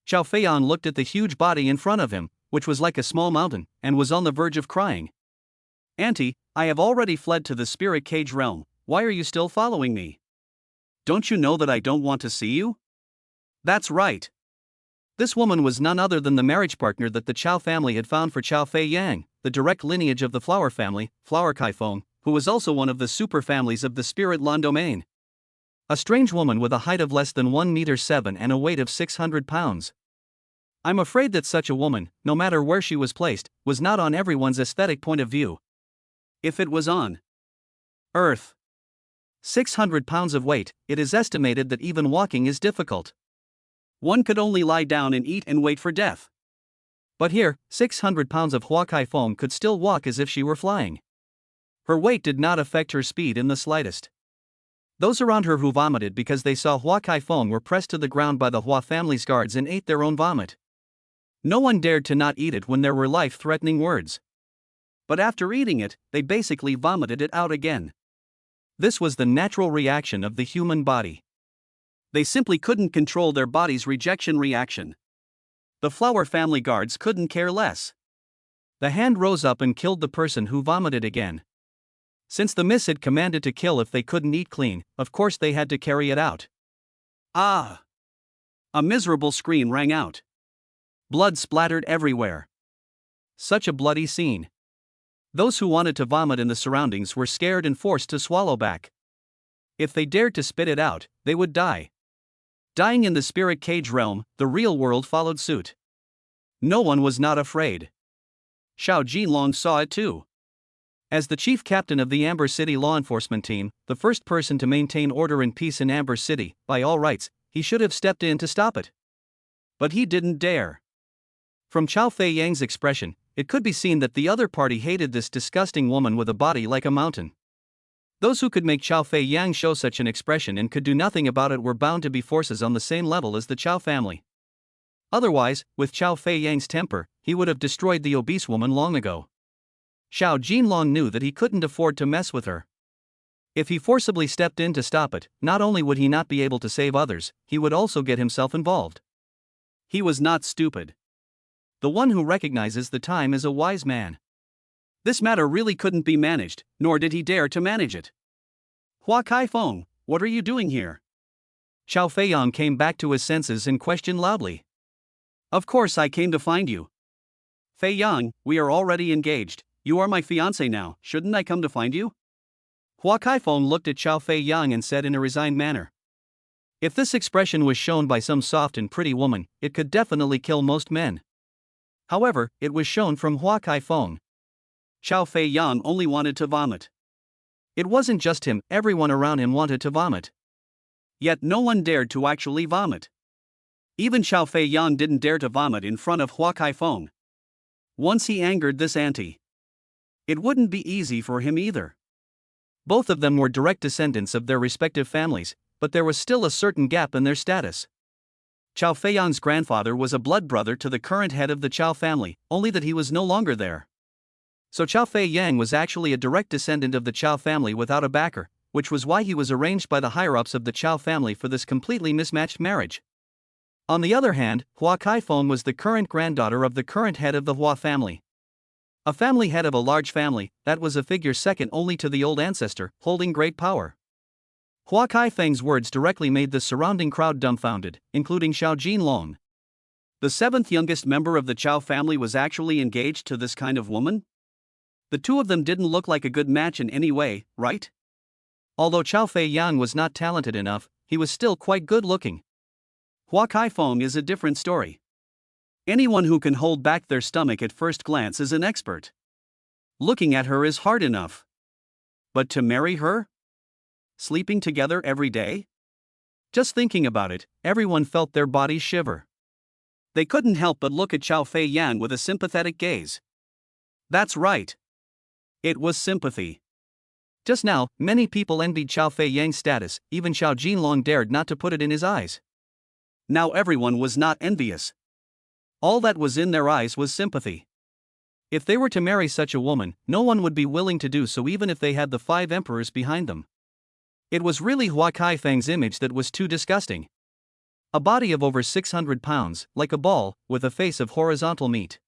Chao Fei Yang looked at the huge body in front of him, which was like a small mountain, and was on the verge of crying. "Auntie, I have already fled to the spirit cage realm, why are you still following me? Don't you know that I don't want to see you?" That's right. This woman was none other than the marriage partner that the Chao family had found for Chao Fei Yang, the direct lineage of the flower family, Flower Kaifeng, who was also one of the super families of the spirit Lan domain. A strange woman with a height of less than 1 meter 7 and a weight of 600 pounds. I'm afraid that such a woman, no matter where she was placed, was not on everyone's aesthetic point of view. If it was on Earth, 600 pounds of weight, it is estimated that even walking is difficult. One could only lie down and eat and wait for death. But here, 600 pounds of Hua Kai Fong could still walk as if she were flying. Her weight did not affect her speed in the slightest. Those around her who vomited because they saw Hua Kai Fong were pressed to the ground by the Hua family's guards and ate their own vomit. No one dared to not eat it when there were life-threatening words. But after eating it, they basically vomited it out again. This was the natural reaction of the human body. They simply couldn't control their body's rejection reaction. The Flower family guards couldn't care less. The hand rose up and killed the person who vomited again. Since the miss had commanded to kill if they couldn't eat clean, of course they had to carry it out. Ah! A miserable scream rang out. Blood splattered everywhere. Such a bloody scene. Those who wanted to vomit in the surroundings were scared and forced to swallow back. If they dared to spit it out, they would die. Dying in the spirit cage realm, the real world followed suit. No one was not afraid. Xiao Jinlong saw it too. As the chief captain of the Amber City law enforcement team, the first person to maintain order and peace in Amber City, by all rights, he should have stepped in to stop it. But he didn't dare. From Chao Fei Yang's expression, it could be seen that the other party hated this disgusting woman with a body like a mountain. Those who could make Chao Fei Yang show such an expression and could do nothing about it were bound to be forces on the same level as the Chao family. Otherwise, with Chao Fei Yang's temper, he would have destroyed the obese woman long ago. Xiao Jinlong knew that he couldn't afford to mess with her. If he forcibly stepped in to stop it, not only would he not be able to save others, he would also get himself involved. He was not stupid. The one who recognizes the time is a wise man. This matter really couldn't be managed, nor did he dare to manage it. Hua Kai Fong, what are you doing here? Xiao Feiyang came back to his senses and questioned loudly. Of course I came to find you. Feiyang, we are already engaged, you are my fiancé now, shouldn't I come to find you? Hua Kai Fong looked at Xiao Feiyang and said in a resigned manner. If this expression was shown by some soft and pretty woman, it could definitely kill most men. However, it was shown from Hua Kai Fong. Xiao Feiyang only wanted to vomit. It wasn't just him, everyone around him wanted to vomit. Yet no one dared to actually vomit. Even Xiao Feiyang didn't dare to vomit in front of Hua Kai Fong. Once he angered this auntie, it wouldn't be easy for him either. Both of them were direct descendants of their respective families, but there was still a certain gap in their status. Chao Feiyang's grandfather was a blood brother to the current head of the Chao family, only that he was no longer there. So Chao Feiyang was actually a direct descendant of the Chao family without a backer, which was why he was arranged by the higher-ups of the Chao family for this completely mismatched marriage. On the other hand, Hua Kai Fong was the current granddaughter of the current head of the Hua family. A family head of a large family, that was a figure second only to the old ancestor, holding great power. Hua Kai Feng's words directly made the surrounding crowd dumbfounded, including Xiao Jinlong. The seventh youngest member of the Chao family was actually engaged to this kind of woman? The two of them didn't look like a good match in any way, right? Although Chao Feiyang was not talented enough, he was still quite good-looking. Hua Kai Fong is a different story. Anyone who can hold back their stomach at first glance is an expert. Looking at her is hard enough. But to marry her? Sleeping together every day? Just thinking about it, everyone felt their bodies shiver. They couldn't help but look at Chao Feiyang with a sympathetic gaze. That's right. It was sympathy. Just now, many people envied Chao Feiyang's status, even Xiao Jinlong dared not to put it in his eyes. Now everyone was not envious. All that was in their eyes was sympathy. If they were to marry such a woman, no one would be willing to do so even if they had the 5 emperors behind them. It was really Hua Kai Feng's image that was too disgusting. A body of over 600 pounds, like a ball, with a face of horizontal meat.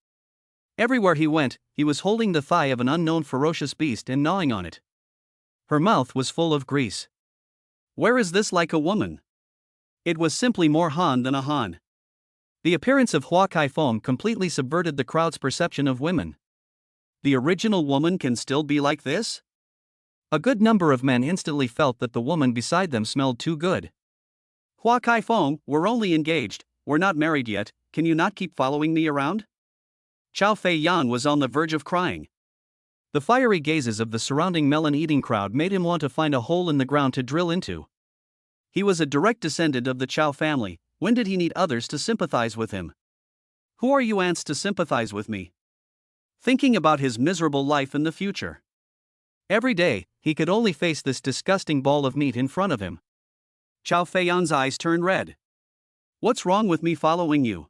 Everywhere he went, he was holding the thigh of an unknown ferocious beast and gnawing on it. Her mouth was full of grease. Where is this like a woman? It was simply more Han than a Han. The appearance of Hua Kai Fong completely subverted the crowd's perception of women. The original woman can still be like this? A good number of men instantly felt that the woman beside them smelled too good. Hua Kaifeng, we're only engaged, we're not married yet, can you not keep following me around? Chao Fei Yan was on the verge of crying. The fiery gazes of the surrounding melon-eating crowd made him want to find a hole in the ground to drill into. He was a direct descendant of the Chao family, when did he need others to sympathize with him? Who are you ants to sympathize with me? Thinking about his miserable life in the future. Every day, he could only face this disgusting ball of meat in front of him. Chao Feiyan's eyes turned red. What's wrong with me following you?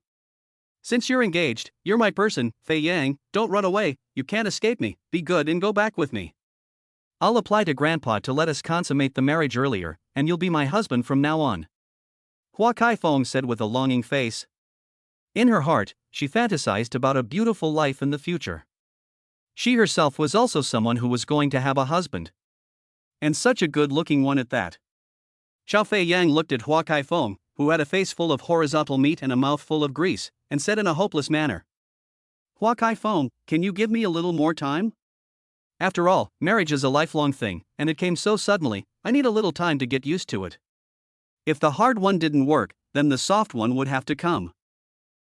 Since you're engaged, you're my person, Fei Yang, don't run away, you can't escape me, be good and go back with me. I'll apply to Grandpa to let us consummate the marriage earlier, and you'll be my husband from now on. Hua Kaifeng said with a longing face. In her heart, she fantasized about a beautiful life in the future. She herself was also someone who was going to have a husband. And such a good-looking one at that. Chao Fei Yang looked at Hua Kaifeng, who had a face full of horizontal meat and a mouth full of grease, and said in a hopeless manner, Hua Kaifeng, can you give me a little more time? After all, marriage is a lifelong thing, and it came so suddenly, I need a little time to get used to it. If the hard one didn't work, then the soft one would have to come.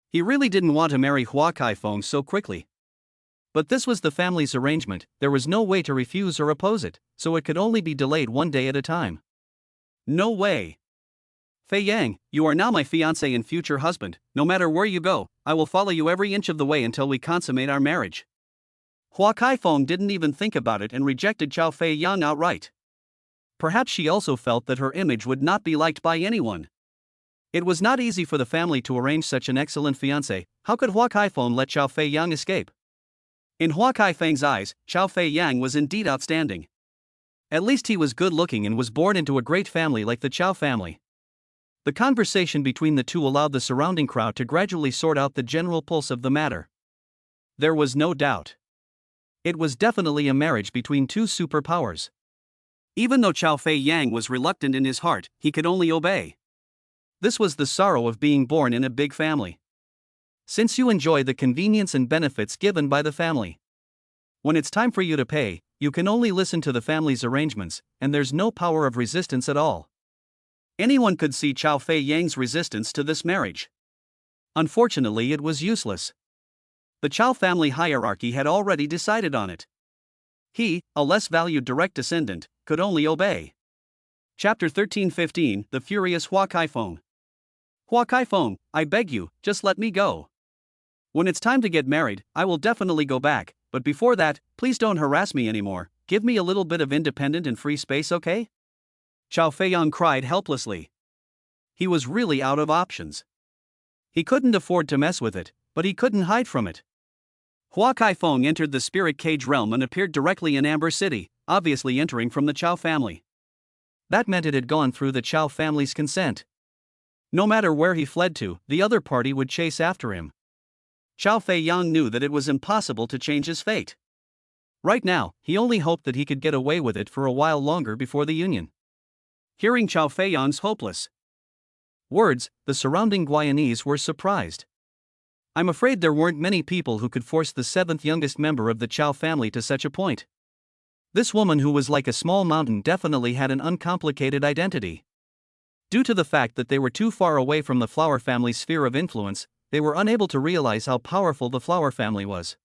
He really didn't want to marry Hua Kaifeng so quickly. But this was the family's arrangement, there was no way to refuse or oppose it, so it could only be delayed one day at a time. No way. Fei Yang, you are now my fiancé and future husband, no matter where you go, I will follow you every inch of the way until we consummate our marriage. Hua Kaifeng didn't even think about it and rejected Chao Fei Yang outright. Perhaps she also felt that her image would not be liked by anyone. It was not easy for the family to arrange such an excellent fiancé, how could Hua Kaifeng let Chao Fei Yang escape? In Hua Kaifeng's eyes, Chao Fei Yang was indeed outstanding. At least he was good looking and was born into a great family like the Chao family. The conversation between the two allowed the surrounding crowd to gradually sort out the general pulse of the matter. There was no doubt. It was definitely a marriage between two superpowers. Even though Chao Fei Yang was reluctant in his heart, he could only obey. This was the sorrow of being born in a big family. Since you enjoy the convenience and benefits given by the family, when it's time for you to pay, you can only listen to the family's arrangements, and there's no power of resistance at all. Anyone could see Chao Fei Yang's resistance to this marriage. Unfortunately, it was useless. The Chao family hierarchy had already decided on it. He, a less valued direct descendant, could only obey. Chapter 13:15, The Furious Hua Kaifeng. Hua Kaifeng, I beg you, just let me go. When it's time to get married, I will definitely go back, but before that, please don't harass me anymore, give me a little bit of independent and free space, okay? Chao Feiyang cried helplessly. He was really out of options. He couldn't afford to mess with it, but he couldn't hide from it. Hua Kaifeng entered the spirit cage realm and appeared directly in Amber City, obviously entering from the Chao family. That meant it had gone through the Chao family's consent. No matter where he fled to, the other party would chase after him. Chao Feiyang knew that it was impossible to change his fate. Right now, he only hoped that he could get away with it for a while longer before the union. Hearing Chao Feiyang's hopeless words, the surrounding Guyanese were surprised. I'm afraid there weren't many people who could force the seventh youngest member of the Chao family to such a point. This woman who was like a small mountain definitely had an uncomplicated identity. Due to the fact that they were too far away from the Flower family's sphere of influence, they were unable to realize how powerful the Flower family was.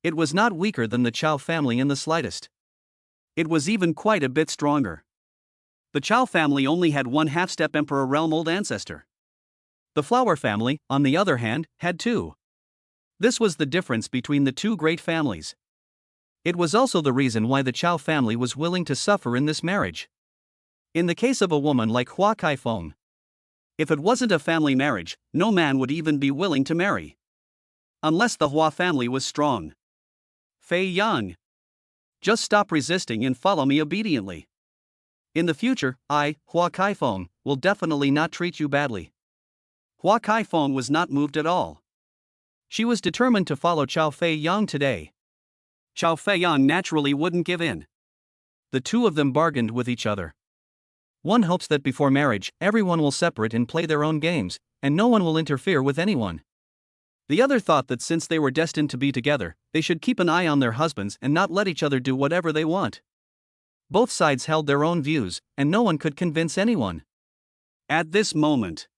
It was not weaker than the Chao family in the slightest. It was even quite a bit stronger. The Chao family only had one half-step Emperor realm old ancestor. The Flower family, on the other hand, had two. This was the difference between the two great families. It was also the reason why the Chao family was willing to suffer in this marriage. In the case of a woman like Hua Kaifeng, if it wasn't a family marriage, no man would even be willing to marry. Unless the Hua family was strong. Fei Yang. Just stop resisting and follow me obediently. In the future, I, Hua Kaifeng, will definitely not treat you badly. Hua Kaifeng was not moved at all. She was determined to follow Chao Fei Yang today. Chao Fei Yang naturally wouldn't give in. The two of them bargained with each other. One hopes that before marriage, everyone will separate and play their own games, and no one will interfere with anyone. The other thought that since they were destined to be together, they should keep an eye on their husbands and not let each other do whatever they want. Both sides held their own views, and no one could convince anyone. At this moment,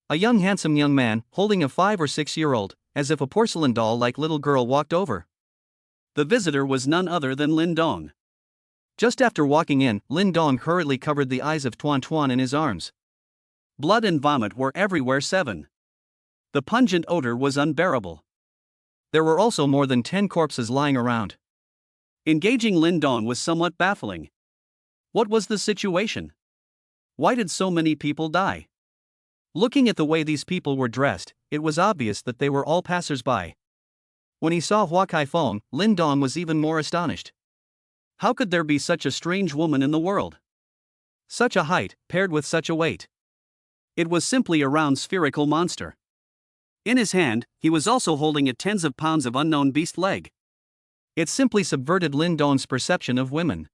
a handsome young man, holding a 5 or 6-year-old, as if a porcelain doll-like little girl, walked over. The visitor was none other than Lin Dong. Just after walking in, Lin Dong hurriedly covered the eyes of Tuan Tuan in his arms. Blood and vomit were everywhere. 7. The pungent odor was unbearable. There were also more than 10 corpses lying around. Engaging Lin Dong was somewhat baffling. What was the situation? Why did so many people die? Looking at the way these people were dressed, it was obvious that they were all passers-by. When he saw Hua Kaifeng, Lin Dong was even more astonished. How could there be such a strange woman in the world? Such a height, paired with such a weight. It was simply a round spherical monster. In his hand, he was also holding a tens of pounds of unknown beast leg. It simply subverted Lin Dong's perception of women.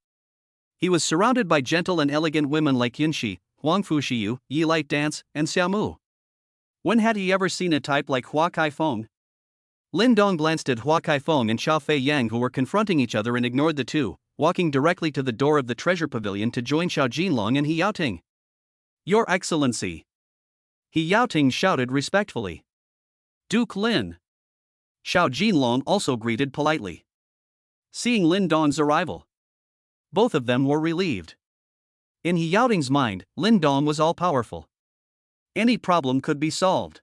He was surrounded by gentle and elegant women like Yinshi, Huang Fushiyu, Yi Light Dance, and Xiaomu. When had he ever seen a type like Hua Kaifeng? Lin Dong glanced at Hua Kaifeng and Xiao Fei Yang, who were confronting each other, and ignored the two, walking directly to the door of the treasure pavilion to join Xiao Jinlong and He Yaoting. Your Excellency! He Yaoting shouted respectfully. Duke Lin. Xiao Jinlong also greeted politely. Seeing Lin Dong's arrival, both of them were relieved. In He Yaoting's mind, Lin Dong was all-powerful. Any problem could be solved.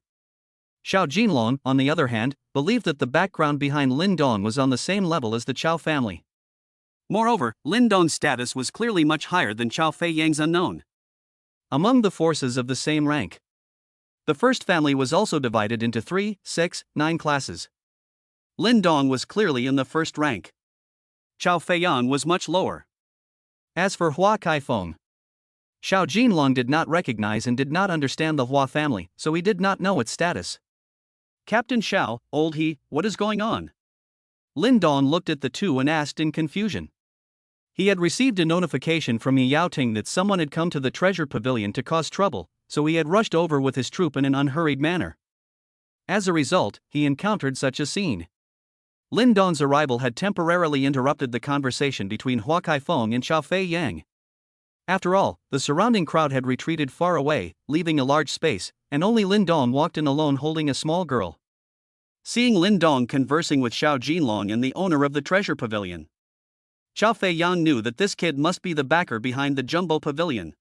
Xiao Jinlong, on the other hand, believed that the background behind Lin Dong was on the same level as the Chao family. Moreover, Lin Dong's status was clearly much higher than Xiao Fei Yang's unknown. Among the forces of the same rank, the first family was also divided into 3, 6, 9 classes. Lin Dong was clearly in the first rank. Xiao Fei Yang was much lower. As for Hua Kaifeng, Xiao Jinlong did not recognize and did not understand the Hua family, so he did not know its status. Captain Xiao, old He, what is going on? Lin Dong looked at the two and asked in confusion. He had received a notification from He Yaoting that someone had come to the treasure pavilion to cause trouble, so he had rushed over with his troop in an unhurried manner. As a result, he encountered such a scene. Lin Dong's arrival had temporarily interrupted the conversation between Hua Kaifeng and Xiao Fei Yang. After all, the surrounding crowd had retreated far away, leaving a large space, and only Lin Dong walked in alone holding a small girl. Seeing Lin Dong conversing with Xiao Jinlong and the owner of the treasure pavilion, Xiao Fei Yang knew that this kid must be the backer behind the jumbo pavilion.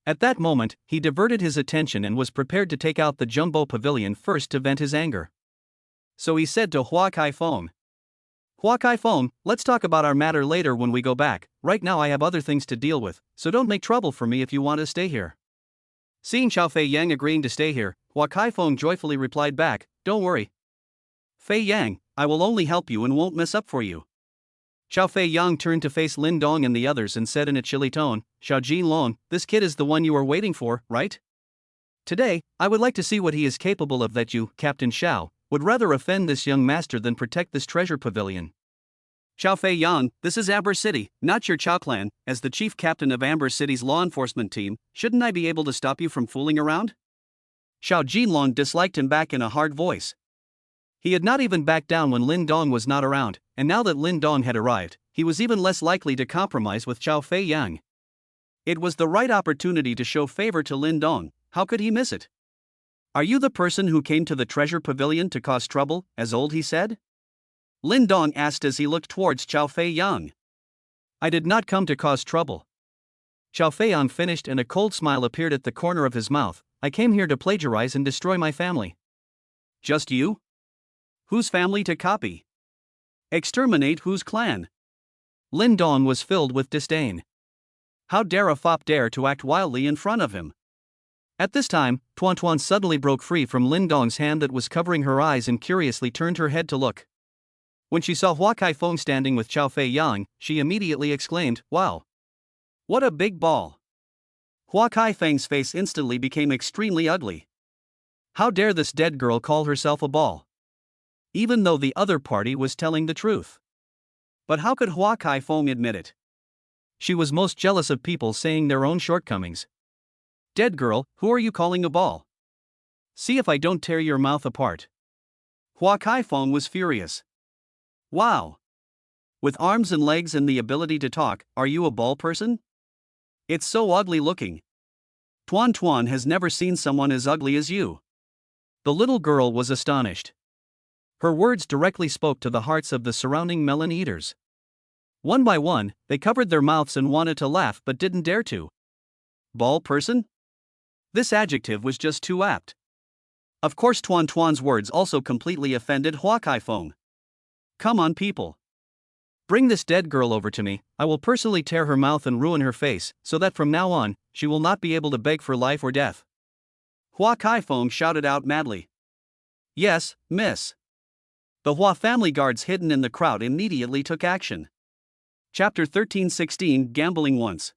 At that moment, he diverted his attention and was prepared to take out the jumbo pavilion first to vent his anger. So he said to Hua Kaifeng, Hua Kaifeng, let's talk about our matter later when we go back. Right now I have other things to deal with, so don't make trouble for me if you want to stay here. Seeing Xiao Fei Yang agreeing to stay here, Hua Kaifeng joyfully replied back, don't worry. Fei Yang, I will only help you and won't mess up for you. Xiao Fei Yang turned to face Lin Dong and the others and said in a chilly tone, Xiao Jinlong, this kid is the one you are waiting for, right? Today, I would like to see what he is capable of, that you, Captain Xiao, would rather offend this young master than protect this treasure pavilion. Xiao Fei Yang, this is Amber City, not your Chao clan. As the chief captain of Amber City's law enforcement team, shouldn't I be able to stop you from fooling around? Xiao Jinlong disliked him back in a hard voice. He had not even backed down when Lin Dong was not around, and now that Lin Dong had arrived, he was even less likely to compromise with Xiao Fei Yang. It was the right opportunity to show favor to Lin Dong. How could he miss it? Are you the person who came to the treasure pavilion to cause trouble, as old He said? Lin Dong asked as he looked towards Xiao Fei Yang. I did not come to cause trouble. Xiao Fei Yang finished and a cold smile appeared at the corner of his mouth. I came here to plagiarize and destroy my family. Just you? Whose family to copy? Exterminate whose clan? Lin Dong was filled with disdain. How dare a fop dare to act wildly in front of him? At this time, Tuan Tuan suddenly broke free from Lin Dong's hand that was covering her eyes and curiously turned her head to look. When she saw Hua Kaifeng standing with Xiao Fei Yang, she immediately exclaimed, wow! What a big ball! Hua Kaifeng's face instantly became extremely ugly. How dare this dead girl call herself a ball? Even though the other party was telling the truth. But how could Hua Kaifeng admit it? She was most jealous of people saying their own shortcomings. Dead girl, who are you calling a ball? See if I don't tear your mouth apart. Hua Kaifeng was furious. Wow! With arms and legs and the ability to talk, are you a ball person? It's so ugly looking. Tuan Tuan has never seen someone as ugly as you. The little girl was astonished. Her words directly spoke to the hearts of the surrounding melon eaters. One by one, they covered their mouths and wanted to laugh but didn't dare to. Ball person? This adjective was just too apt. Of course, Tuan Tuan's words also completely offended Hua Kaifeng. Come on, people. Bring this dead girl over to me. I will personally tear her mouth and ruin her face, so that from now on, she will not be able to beg for life or death. Hua Kaifeng shouted out madly. Yes, miss. The Hua family guards hidden in the crowd immediately took action. Chapter 13:16 Gambling Once.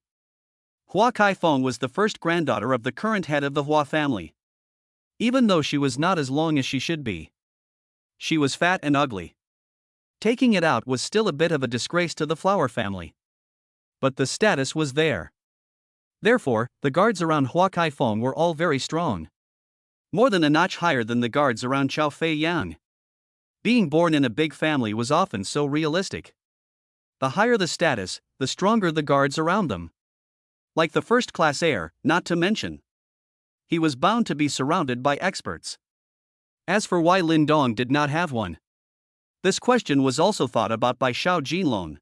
Hua Kaifeng was the first granddaughter of the current head of the Hua family. Even though she was not as long as she should be, she was fat and ugly. Taking it out was still a bit of a disgrace to the Flower family. But the status was there. Therefore, the guards around Hua Kaifeng were all very strong. More than a notch higher than the guards around Chao Fei Yang. Being born in a big family was often so realistic. The higher the status, the stronger the guards around them. Like the first-class heir, not to mention. He was bound to be surrounded by experts. As for why Lin Dong did not have one, this question was also thought about by Xiao Jinlong.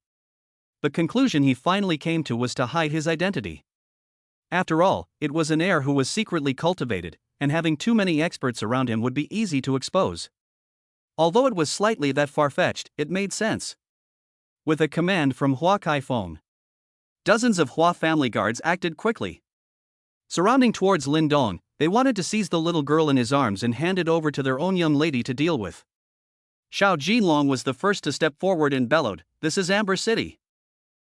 The conclusion he finally came to was to hide his identity. After all, it was an heir who was secretly cultivated, and having too many experts around him would be easy to expose. Although it was slightly that far-fetched, it made sense. With a command from Hua Kaifeng, dozens of Hua family guards acted quickly. Surrounding towards Lin Dong, they wanted to seize the little girl in his arms and hand it over to their own young lady to deal with. Xiao Jinlong was the first to step forward and bellowed, "This is Amber City.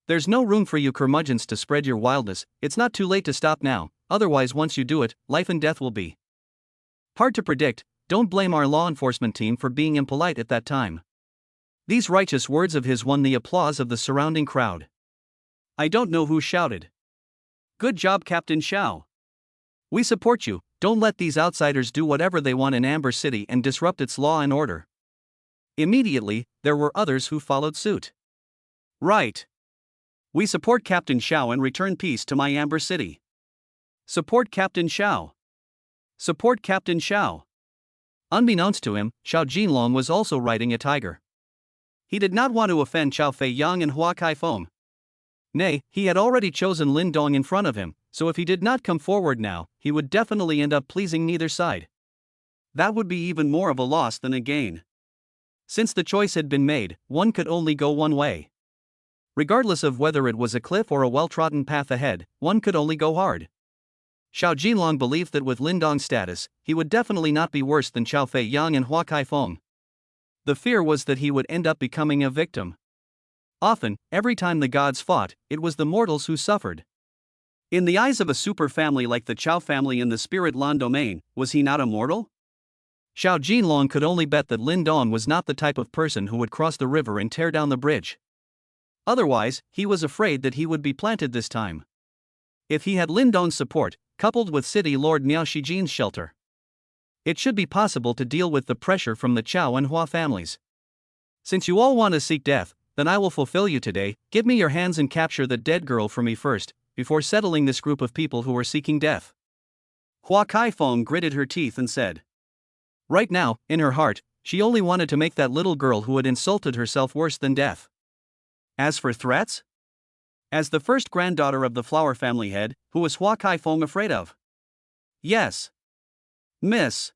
There's no room for you curmudgeons to spread your wildness. It's not too late to stop now, otherwise once you do it, life and death will be hard to predict. Don't blame our law enforcement team for being impolite at that time." These righteous words of his won the applause of the surrounding crowd. I don't know who shouted. Good job, Captain Xiao. We support you. Don't let these outsiders do whatever they want in Amber City and disrupt its law and order. Immediately, there were others who followed suit. Right. We support Captain Xiao and return peace to my Amber City. Support Captain Xiao. Support Captain Xiao. Unbeknownst to him, Xiao Jinlong was also riding a tiger. He did not want to offend Chao Fei Yang and Hua Kaifeng. Nay, he had already chosen Lin Dong in front of him, so if he did not come forward now, he would definitely end up pleasing neither side. That would be even more of a loss than a gain. Since the choice had been made, one could only go one way. Regardless of whether it was a cliff or a well-trodden path ahead, one could only go hard. Xiao Jinlong believed that with Lin Dong's status, he would definitely not be worse than Chao Fei Yang and Hua Kaifeng. The fear was that he would end up becoming a victim. Often, every time the gods fought, it was the mortals who suffered. In the eyes of a super family like the Chao family in the Spirit Lan domain, was he not a mortal? Xiao Jinlong could only bet that Lin Dong was not the type of person who would cross the river and tear down the bridge. Otherwise, he was afraid that he would be planted this time. If he had Lin Dong's support, coupled with City Lord Miao Shijin's shelter, it should be possible to deal with the pressure from the Chao and Hua families. Since you all want to seek death, then I will fulfill you today. Give me your hands and capture the dead girl for me first, before settling this group of people who are seeking death. Hua Kaifeng gritted her teeth and said. Right now, in her heart, she only wanted to make that little girl who had insulted herself worse than death. As for threats? As the first granddaughter of the Flower family head, who was Hua Kaifeng afraid of? Yes. Miss.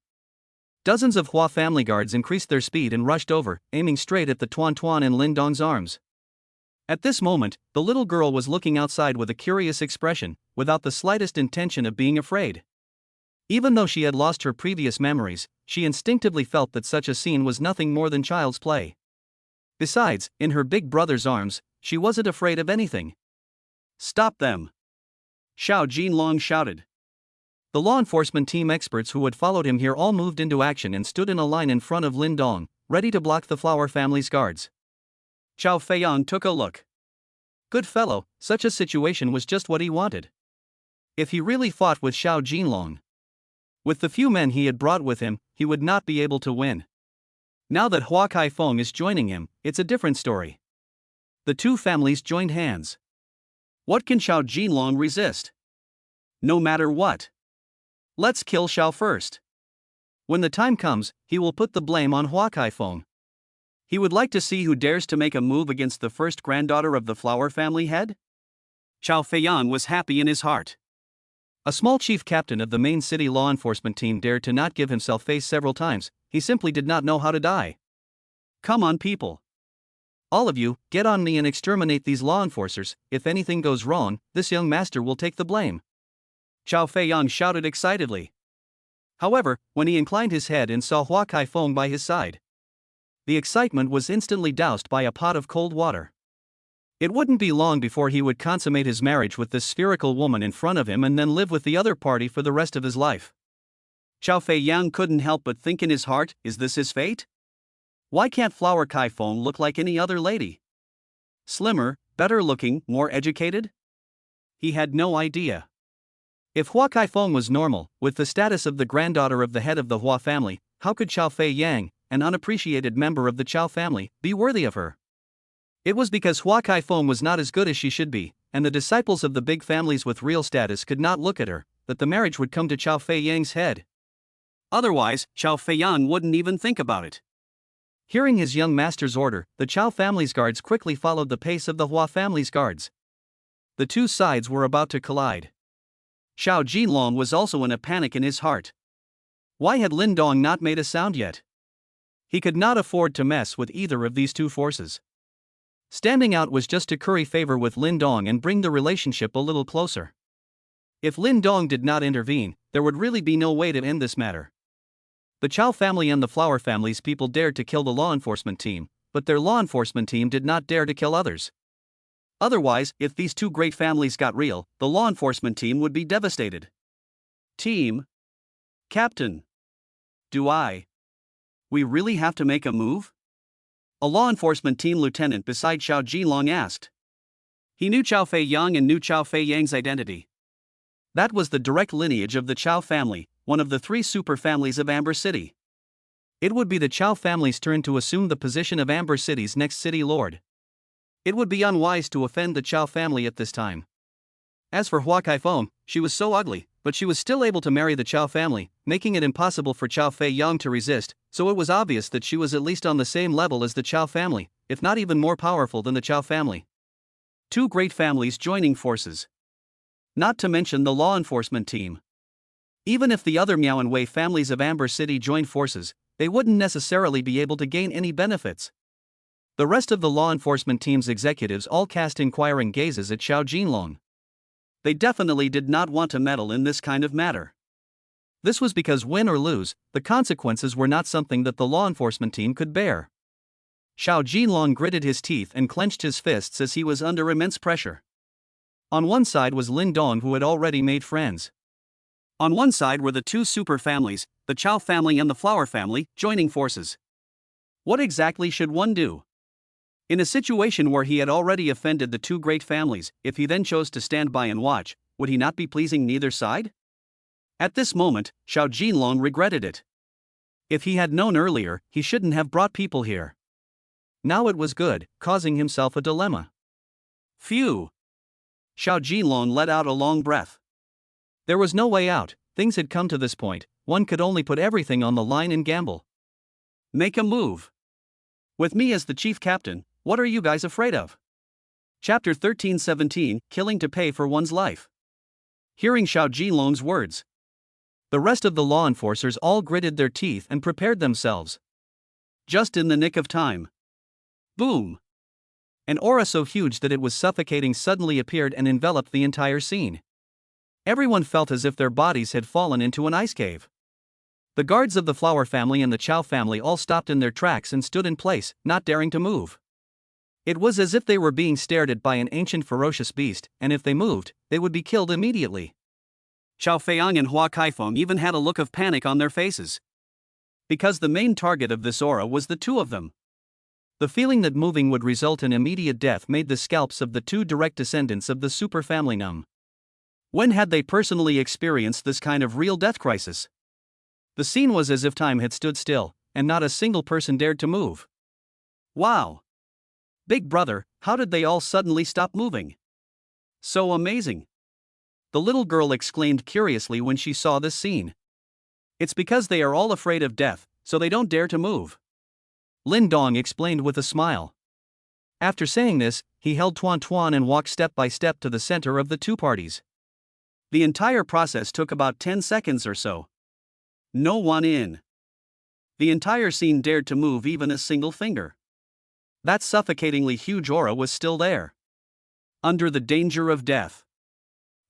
Dozens of Hua family guards increased their speed and rushed over, aiming straight at the Tuan Tuan and Lin Dong's arms. At this moment, the little girl was looking outside with a curious expression, without the slightest intention of being afraid. Even though she had lost her previous memories, she instinctively felt that such a scene was nothing more than child's play. Besides, in her big brother's arms, she wasn't afraid of anything. Stop them! Xiao Jinlong shouted. The law enforcement team experts who had followed him here all moved into action and stood in a line in front of Lin Dong, ready to block the Flower family's guards. Chao Feiyang took a look. Good fellow, such a situation was just what he wanted. If he really fought with Xiao Jinlong, with the few men he had brought with him, he would not be able to win. Now that Hua Kaifeng is joining him, it's a different story. The two families joined hands. What can Xiao Jinlong resist? No matter what. Let's kill Xiao first. When the time comes, he will put the blame on Hua Kaifeng. He would like to see who dares to make a move against the first granddaughter of the Flower family head? Chao Feiyang was happy in his heart. A small chief captain of the main city law enforcement team dared to not give himself face several times. He simply did not know how to die. Come on, people. All of you, get on me and exterminate these law enforcers. If anything goes wrong, this young master will take the blame. Chao Feiyang shouted excitedly. However, when he inclined his head and saw Hua Kaifeng by his side, the excitement was instantly doused by a pot of cold water. It wouldn't be long before he would consummate his marriage with this spherical woman in front of him and then live with the other party for the rest of his life. Chao Feiyang couldn't help but think in his heart, is this his fate? Why can't Flower Kaifeng look like any other lady? Slimmer, better looking, more educated? He had no idea. If Hua Kaifeng was normal, with the status of the granddaughter of the head of the Hua family, how could Chao Feiyang, an unappreciated member of the Chao family, be worthy of her? It was because Hua Kaifeng was not as good as she should be, and the disciples of the big families with real status could not look at her, that the marriage would come to Chao Feiyang's head. Otherwise, Chao Feiyang wouldn't even think about it. Hearing his young master's order, the Chao family's guards quickly followed the pace of the Hua family's guards. The two sides were about to collide. Xiao Jinlong was also in a panic in his heart. Why had Lin Dong not made a sound yet? He could not afford to mess with either of these two forces. Standing out was just to curry favor with Lin Dong and bring the relationship a little closer. If Lin Dong did not intervene, there would really be no way to end this matter. The Chao family and the Flower family's people dared to kill the law enforcement team, but their law enforcement team did not dare to kill others. Otherwise, if these two great families got real, the law enforcement team would be devastated. Team Captain. We really have to make a move? A law enforcement team lieutenant beside Xiao Jinlong asked. He knew Chao Feiyang and knew Chao Feiyang's identity. That was the direct lineage of the Chao family, one of the three super families of Amber City. It would be the Chao family's turn to assume the position of Amber City's next city lord. It would be unwise to offend the Chao family at this time. As for Hua Kaifeng, she was so ugly, but she was still able to marry the Chao family, making it impossible for Chao Feiyang to resist, so it was obvious that she was at least on the same level as the Chao family, if not even more powerful than the Chao family. Two great families joining forces. Not to mention the law enforcement team. Even if the other Miao and Wei families of Amber City joined forces, they wouldn't necessarily be able to gain any benefits. The rest of the law enforcement team's executives all cast inquiring gazes at Xiao Jinlong. They definitely did not want to meddle in this kind of matter. This was because win or lose, the consequences were not something that the law enforcement team could bear. Xiao Jinlong gritted his teeth and clenched his fists as he was under immense pressure. On one side was Lin Dong, who had already made friends. On one side were the two super families, the Chao family and the Flower family, joining forces. What exactly should one do? In a situation where he had already offended the two great families, if he then chose to stand by and watch, would he not be pleasing neither side? At this moment, Xiao Jinlong regretted it. If he had known earlier, he shouldn't have brought people here. Now it was good, causing himself a dilemma. Phew! Xiao Jinlong let out a long breath. There was no way out, things had come to this point, one could only put everything on the line and gamble. Make a move. With me as the chief captain, what are you guys afraid of? Chapter 1317, Killing to Pay for One's Life. Hearing Xiao Jinlong's words, the rest of the law enforcers all gritted their teeth and prepared themselves. Just in the nick of time. Boom! An aura so huge that it was suffocating suddenly appeared and enveloped the entire scene. Everyone felt as if their bodies had fallen into an ice cave. The guards of the Flower family and the Chao family all stopped in their tracks and stood in place, not daring to move. It was as if they were being stared at by an ancient ferocious beast, and if they moved, they would be killed immediately. Chao Feiyang and Hua Kaifeng even had a look of panic on their faces. Because the main target of this aura was the two of them. The feeling that moving would result in immediate death made the scalps of the two direct descendants of the super family numb. When had they personally experienced this kind of real death crisis? The scene was as if time had stood still, and not a single person dared to move. Wow! Big brother, how did they all suddenly stop moving? So amazing! The little girl exclaimed curiously when she saw this scene. It's because they are all afraid of death, so they don't dare to move. Lin Dong explained with a smile. After saying this, he held Tuan Tuan and walked step by step to the center of the two parties. The entire process took about 10 seconds or so. No one in the entire scene dared to move even a single finger. That suffocatingly huge aura was still there. Under the danger of death.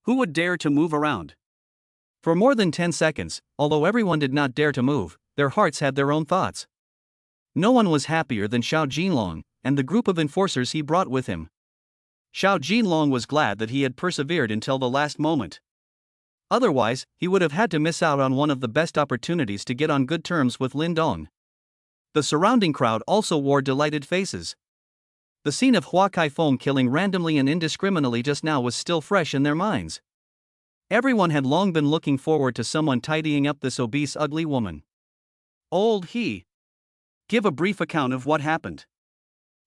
Who would dare to move around? For more than 10 seconds, although everyone did not dare to move, their hearts had their own thoughts. No one was happier than Xiao Jinlong and the group of enforcers he brought with him. Xiao Jinlong was glad that he had persevered until the last moment. Otherwise, he would have had to miss out on one of the best opportunities to get on good terms with Lin Dong. The surrounding crowd also wore delighted faces. The scene of Hua Kaifeng killing randomly and indiscriminately just now was still fresh in their minds. Everyone had long been looking forward to someone tidying up this obese, ugly woman. Old He. Give a brief account of what happened.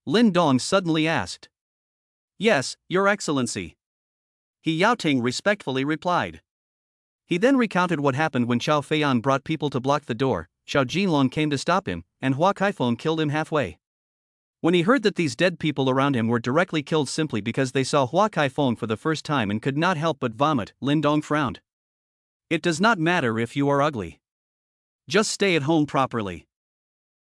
Lin Dong suddenly asked. Yes, Your Excellency. He Yaoting respectfully replied. He then recounted what happened when Chao Feiyan brought people to block the door. Xiao Jinlong came to stop him, and Hua Kaifeng killed him halfway. When he heard that these dead people around him were directly killed simply because they saw Hua Kaifeng for the first time and could not help but vomit, Lin Dong frowned. It does not matter if you are ugly. Just stay at home properly.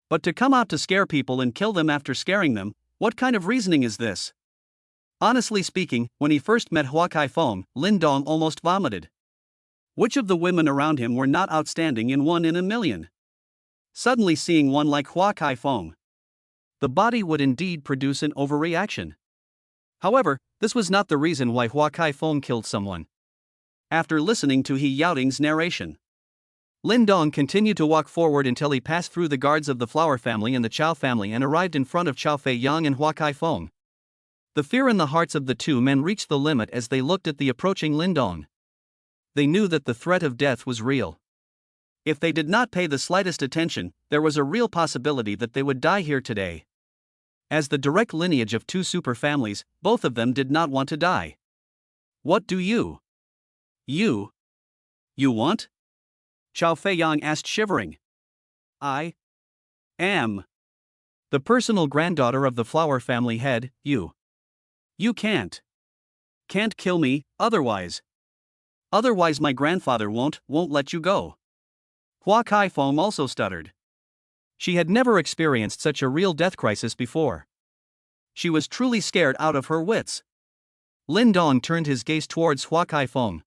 But to come out to scare people and kill them after scaring them, what kind of reasoning is this? Honestly speaking, when he first met Hua Kaifeng, Lin Dong almost vomited. Which of the women around him were not outstanding in 1 in a million? Suddenly seeing one like Hua Kaifeng, the body would indeed produce an overreaction. However, this was not the reason why Hua Kaifeng killed someone. After listening to He Yaoting's narration, Lin Dong continued to walk forward until he passed through the guards of the Flower family and the Chao family and arrived in front of Chao Fei-yang and Hua Kaifeng. The fear in the hearts of the two men reached the limit as they looked at the approaching Lin Dong. They knew that the threat of death was real. If they did not pay the slightest attention, there was a real possibility that they would die here today. As the direct lineage of two super families, both of them did not want to die. What do you want? Chao Fei-yang asked, shivering. I am the personal granddaughter of the Flower family head. You can't kill me, otherwise my grandfather won't let you go. Hua Kaifeng also stuttered. She had never experienced such a real death crisis before. She was truly scared out of her wits. Lin Dong turned his gaze towards Hua Kaifeng.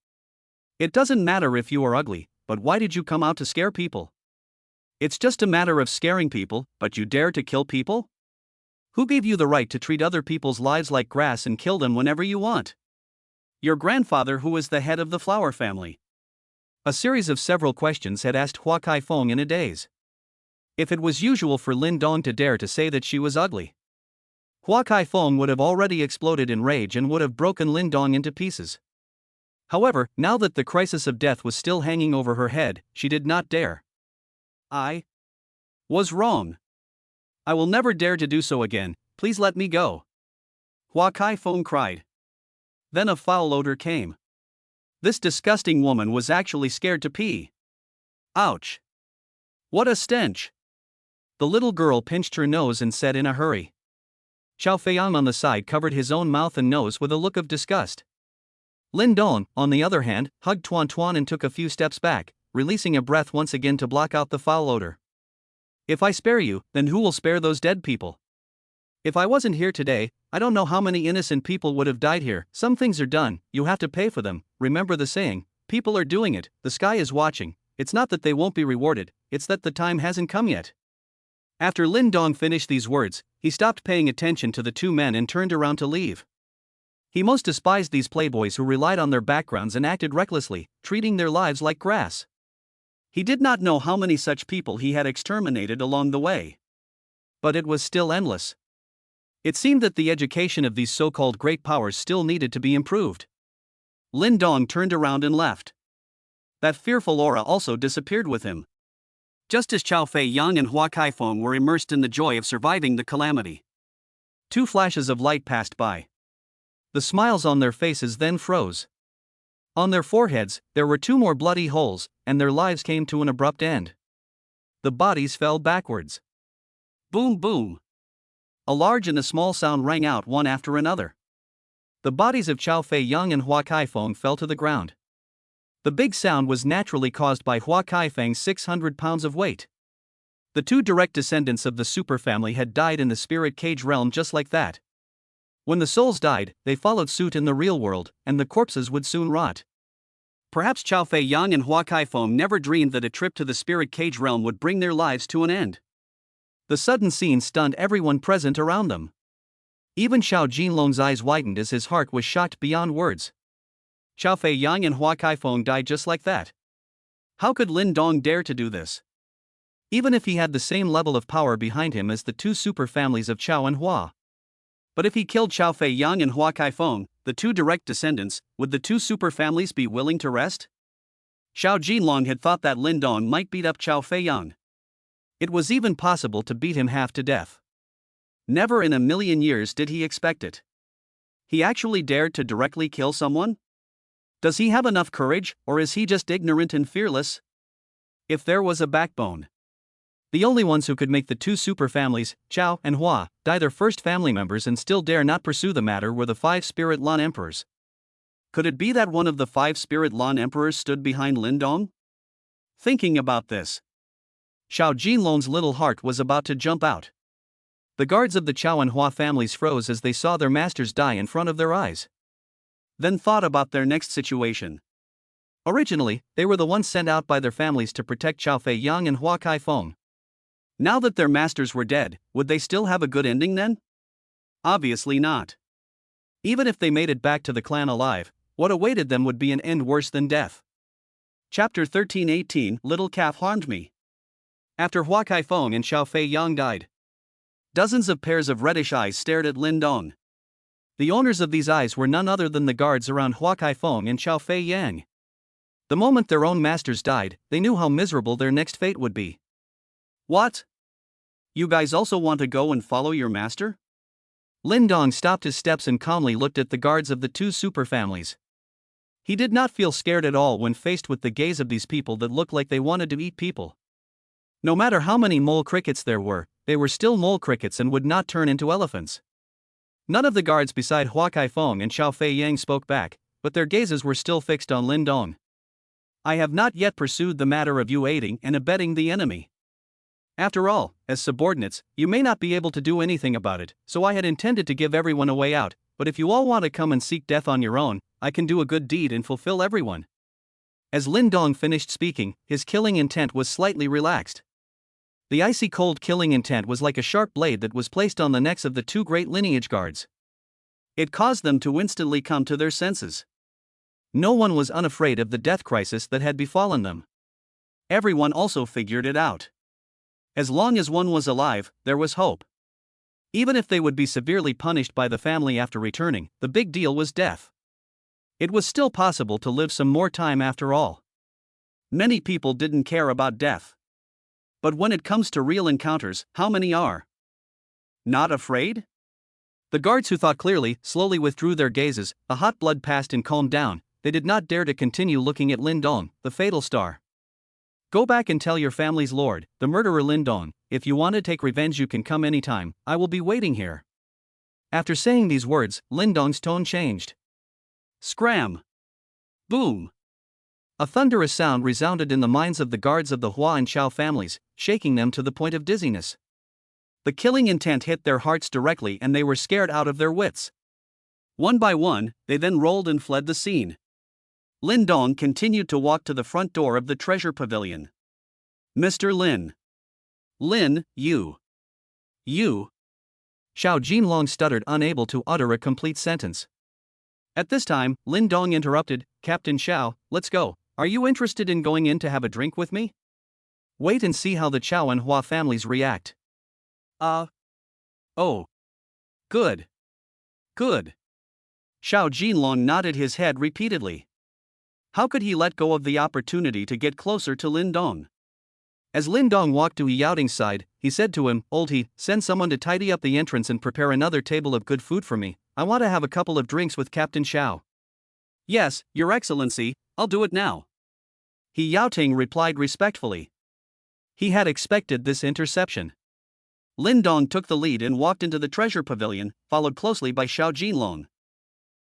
It doesn't matter if you are ugly, but why did you come out to scare people? It's just a matter of scaring people, but you dare to kill people? Who gave you the right to treat other people's lives like grass and kill them whenever you want? Your grandfather, who is the head of the Flower family. A series of several questions had asked Hua Kaifeng in a daze. If it was usual for Lin Dong to dare to say that she was ugly, Hua Kaifeng would have already exploded in rage and would have broken Lin Dong into pieces. However, now that the crisis of death was still hanging over her head, she did not dare. I was wrong. I will never dare to do so again, please let me go. Hua Kaifeng cried. Then a foul odor came. This disgusting woman was actually scared to pee. Ouch! What a stench! The little girl pinched her nose and said in a hurry. Chao Feiyan on the side covered his own mouth and nose with a look of disgust. Lin Dong, on the other hand, hugged Tuan Tuan and took a few steps back, releasing a breath once again to block out the foul odor. If I spare you, then who will spare those dead people? If I wasn't here today, I don't know how many innocent people would have died here. Some things are done, you have to pay for them. Remember the saying, people are doing it, the sky is watching. It's not that they won't be rewarded, it's that the time hasn't come yet. After Lin Dong finished these words, he stopped paying attention to the two men and turned around to leave. He most despised these playboys who relied on their backgrounds and acted recklessly, treating their lives like grass. He did not know how many such people he had exterminated along the way. But it was still endless. It seemed that the education of these so-called great powers still needed to be improved. Lin Dong turned around and left. That fearful aura also disappeared with him. Just as Chao Fei-yang and Hua Kaifeng were immersed in the joy of surviving the calamity. 2 flashes of light passed by. The smiles on their faces then froze. On their foreheads, there were 2 more bloody holes, and their lives came to an abrupt end. The bodies fell backwards. Boom, boom. A large and a small sound rang out one after another. The bodies of Chao Fei Yang and Hua Kaifeng fell to the ground. The big sound was naturally caused by Hua Kaifeng's 600 pounds of weight. The 2 direct descendants of the super family had died in the spirit cage realm just like that. When the souls died, they followed suit in the real world, and the corpses would soon rot. Perhaps Chao Fei Yang and Hua Kaifeng never dreamed that a trip to the spirit cage realm would bring their lives to an end. The sudden scene stunned everyone present around them. Even Xiao Jinlong's eyes widened as his heart was shocked beyond words. Chao Fei Yang and Hua Kaifeng died just like that. How could Lin Dong dare to do this? Even if he had the same level of power behind him as the 2 super families of Chao and Hua. But if he killed Chao Fei Yang and Hua Kaifeng, the 2 direct descendants, would the 2 super families be willing to rest? Xiao Jinlong had thought that Lin Dong might beat up Chao Fei Yang. It was even possible to beat him half to death. Never in a million years did he expect it. He actually dared to directly kill someone? Does he have enough courage, or is he just ignorant and fearless? If there was a backbone. The only ones who could make the 2 super families, Chao and Hua, die their first family members and still dare not pursue the matter were the 5 Spirit Lan Emperors. Could it be that one of the 5 Spirit Lan Emperors stood behind Lin Dong? Thinking about this, Xiao Jinlong's little heart was about to jump out. The guards of the Chao and Hua families froze as they saw their masters die in front of their eyes. Then thought about their next situation. Originally, they were the ones sent out by their families to protect Chao Fei Yang and Hua Kaifeng. Now that their masters were dead, would they still have a good ending then? Obviously not. Even if they made it back to the clan alive, what awaited them would be an end worse than death. Chapter 13:18 Little Calf harmed me. After Hua Kaifeng and Chao Fei Yang died, dozens of pairs of reddish eyes stared at Lin Dong. The owners of these eyes were none other than the guards around Hua Kaifeng and Chao Fei Yang. The moment their own masters died, they knew how miserable their next fate would be. What? You guys also want to go and follow your master? Lin Dong stopped his steps and calmly looked at the guards of the 2 super families. He did not feel scared at all when faced with the gaze of these people that looked like they wanted to eat people. No matter how many mole crickets there were, they were still mole crickets and would not turn into elephants. None of the guards beside Hua Kaifeng and Chao Fei Yang spoke back, but their gazes were still fixed on Lin Dong. I have not yet pursued the matter of you aiding and abetting the enemy. After all, as subordinates, you may not be able to do anything about it, so I had intended to give everyone a way out, but if you all want to come and seek death on your own, I can do a good deed and fulfill everyone. As Lin Dong finished speaking, his killing intent was slightly relaxed. The icy cold killing intent was like a sharp blade that was placed on the necks of the 2 great lineage guards. It caused them to instantly come to their senses. No one was unafraid of the death crisis that had befallen them. Everyone also figured it out. As long as one was alive, there was hope. Even if they would be severely punished by the family after returning, the big deal was death. It was still possible to live some more time after all. Many people didn't care about death. But when it comes to real encounters, how many are not afraid? The guards who thought clearly slowly withdrew their gazes, the hot blood passed and calmed down. They did not dare to continue looking at Lin Dong, the fatal star. Go back and tell your family's lord, the murderer Lin Dong, if you want to take revenge you can come anytime, I will be waiting here. After saying these words, Lin Dong's tone changed. Scram! Boom! A thunderous sound resounded in the minds of the guards of the Hua and Chao families, shaking them to the point of dizziness. The killing intent hit their hearts directly and they were scared out of their wits. One by one, they then rolled and fled the scene. Lin Dong continued to walk to the front door of the treasure pavilion. Mr. Lin. Lin, you. Xiao Jinlong stuttered, unable to utter a complete sentence. At this time, Lin Dong interrupted, Captain Xiao, let's go. Are you interested in going in to have a drink with me? Wait and see how the Chao and Hua families react. Oh. Good. Good. Xiao Jinlong nodded his head repeatedly. How could he let go of the opportunity to get closer to Lin Dong? As Lin Dong walked to Yao Ding's side, he said to him, "Old He, send someone to tidy up the entrance and prepare another table of good food for me. I want to have a couple of drinks with Captain Xiao." "Yes, Your Excellency, I'll do it now." He Yao Ting replied respectfully. He had expected this interception. Lin Dong took the lead and walked into the treasure pavilion, followed closely by Xiao Jinlong.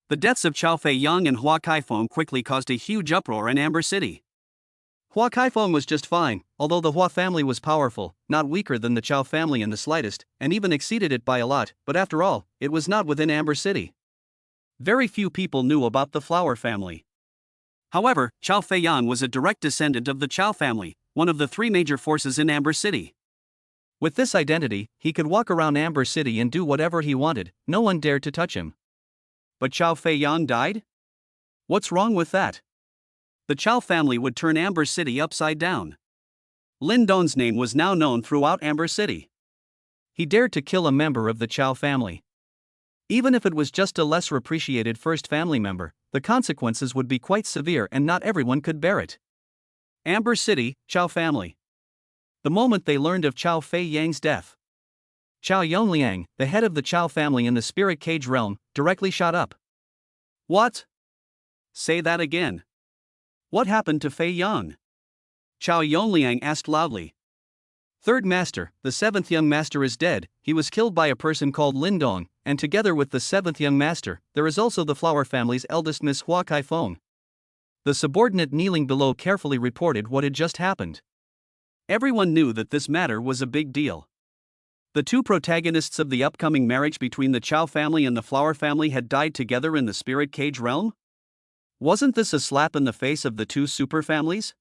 The deaths of Chao Fei Yang and Hua Kaifeng quickly caused a huge uproar in Amber City. Hua Kaifeng was just fine, although the Hua family was powerful, not weaker than the Chao family in the slightest, and even exceeded it by a lot, but after all, it was not within Amber City. Very few people knew about the Flower family. However, Chao Fei Yang was a direct descendant of the Chao family, one of the three major forces in Amber City. With this identity, he could walk around Amber City and do whatever he wanted, no one dared to touch him. But Chao Fei Yang died? What's wrong with that? The Chao family would turn Amber City upside down. Lin Dong's name was now known throughout Amber City. He dared to kill a member of the Chao family. Even if it was just a lesser appreciated first family member, the consequences would be quite severe and not everyone could bear it. Amber City, Chao family. The moment they learned of Chao Fei Yang's death, Chao Yongliang, the head of the Chao family in the spirit cage realm, directly shot up. "What? Say that again. What happened to Fei Yang?" Chao Yongliang asked loudly. "Third master, the seventh young master is dead. He was killed by a person called Lin Dong, and together with the seventh young master, there is also the Flower family's eldest Miss Hua Kaifeng." The subordinate kneeling below carefully reported what had just happened. Everyone knew that this matter was a big deal. The two protagonists of the upcoming marriage between the Chao family and the Flower family had died together in the spirit cage realm? Wasn't this a slap in the face of the two super families?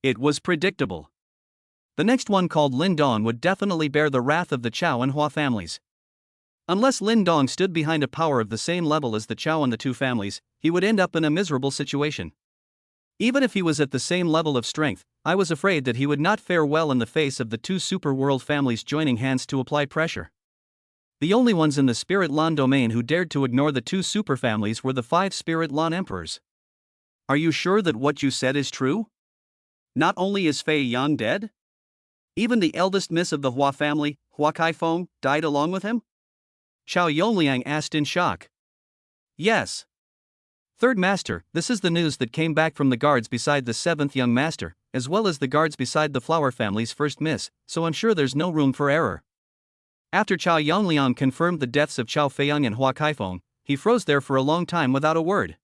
It was predictable. The next one, called Lin Dong, would definitely bear the wrath of the Chao and Hua families. Unless Lin Dong stood behind a power of the same level as the Chao and the two families, he would end up in a miserable situation. Even if he was at the same level of strength, I was afraid that he would not fare well in the face of the two super world families joining hands to apply pressure. The only ones in the Spirit Lan domain who dared to ignore the two super families were the 5 Spirit Lan emperors. "Are you sure that what you said is true? Not only is Fei Yang dead? Even the eldest miss of the Hua family, Hua Kaifeng, died along with him?" Chao Yongliang asked in shock. "Yes. Third master, this is the news that came back from the guards beside the seventh young master, as well as the guards beside the Flower family's first miss, so I'm sure there's no room for error." After Chao Yongliang confirmed the deaths of Chao Feiyang and Hua Kaifeng, he froze there for a long time without a word.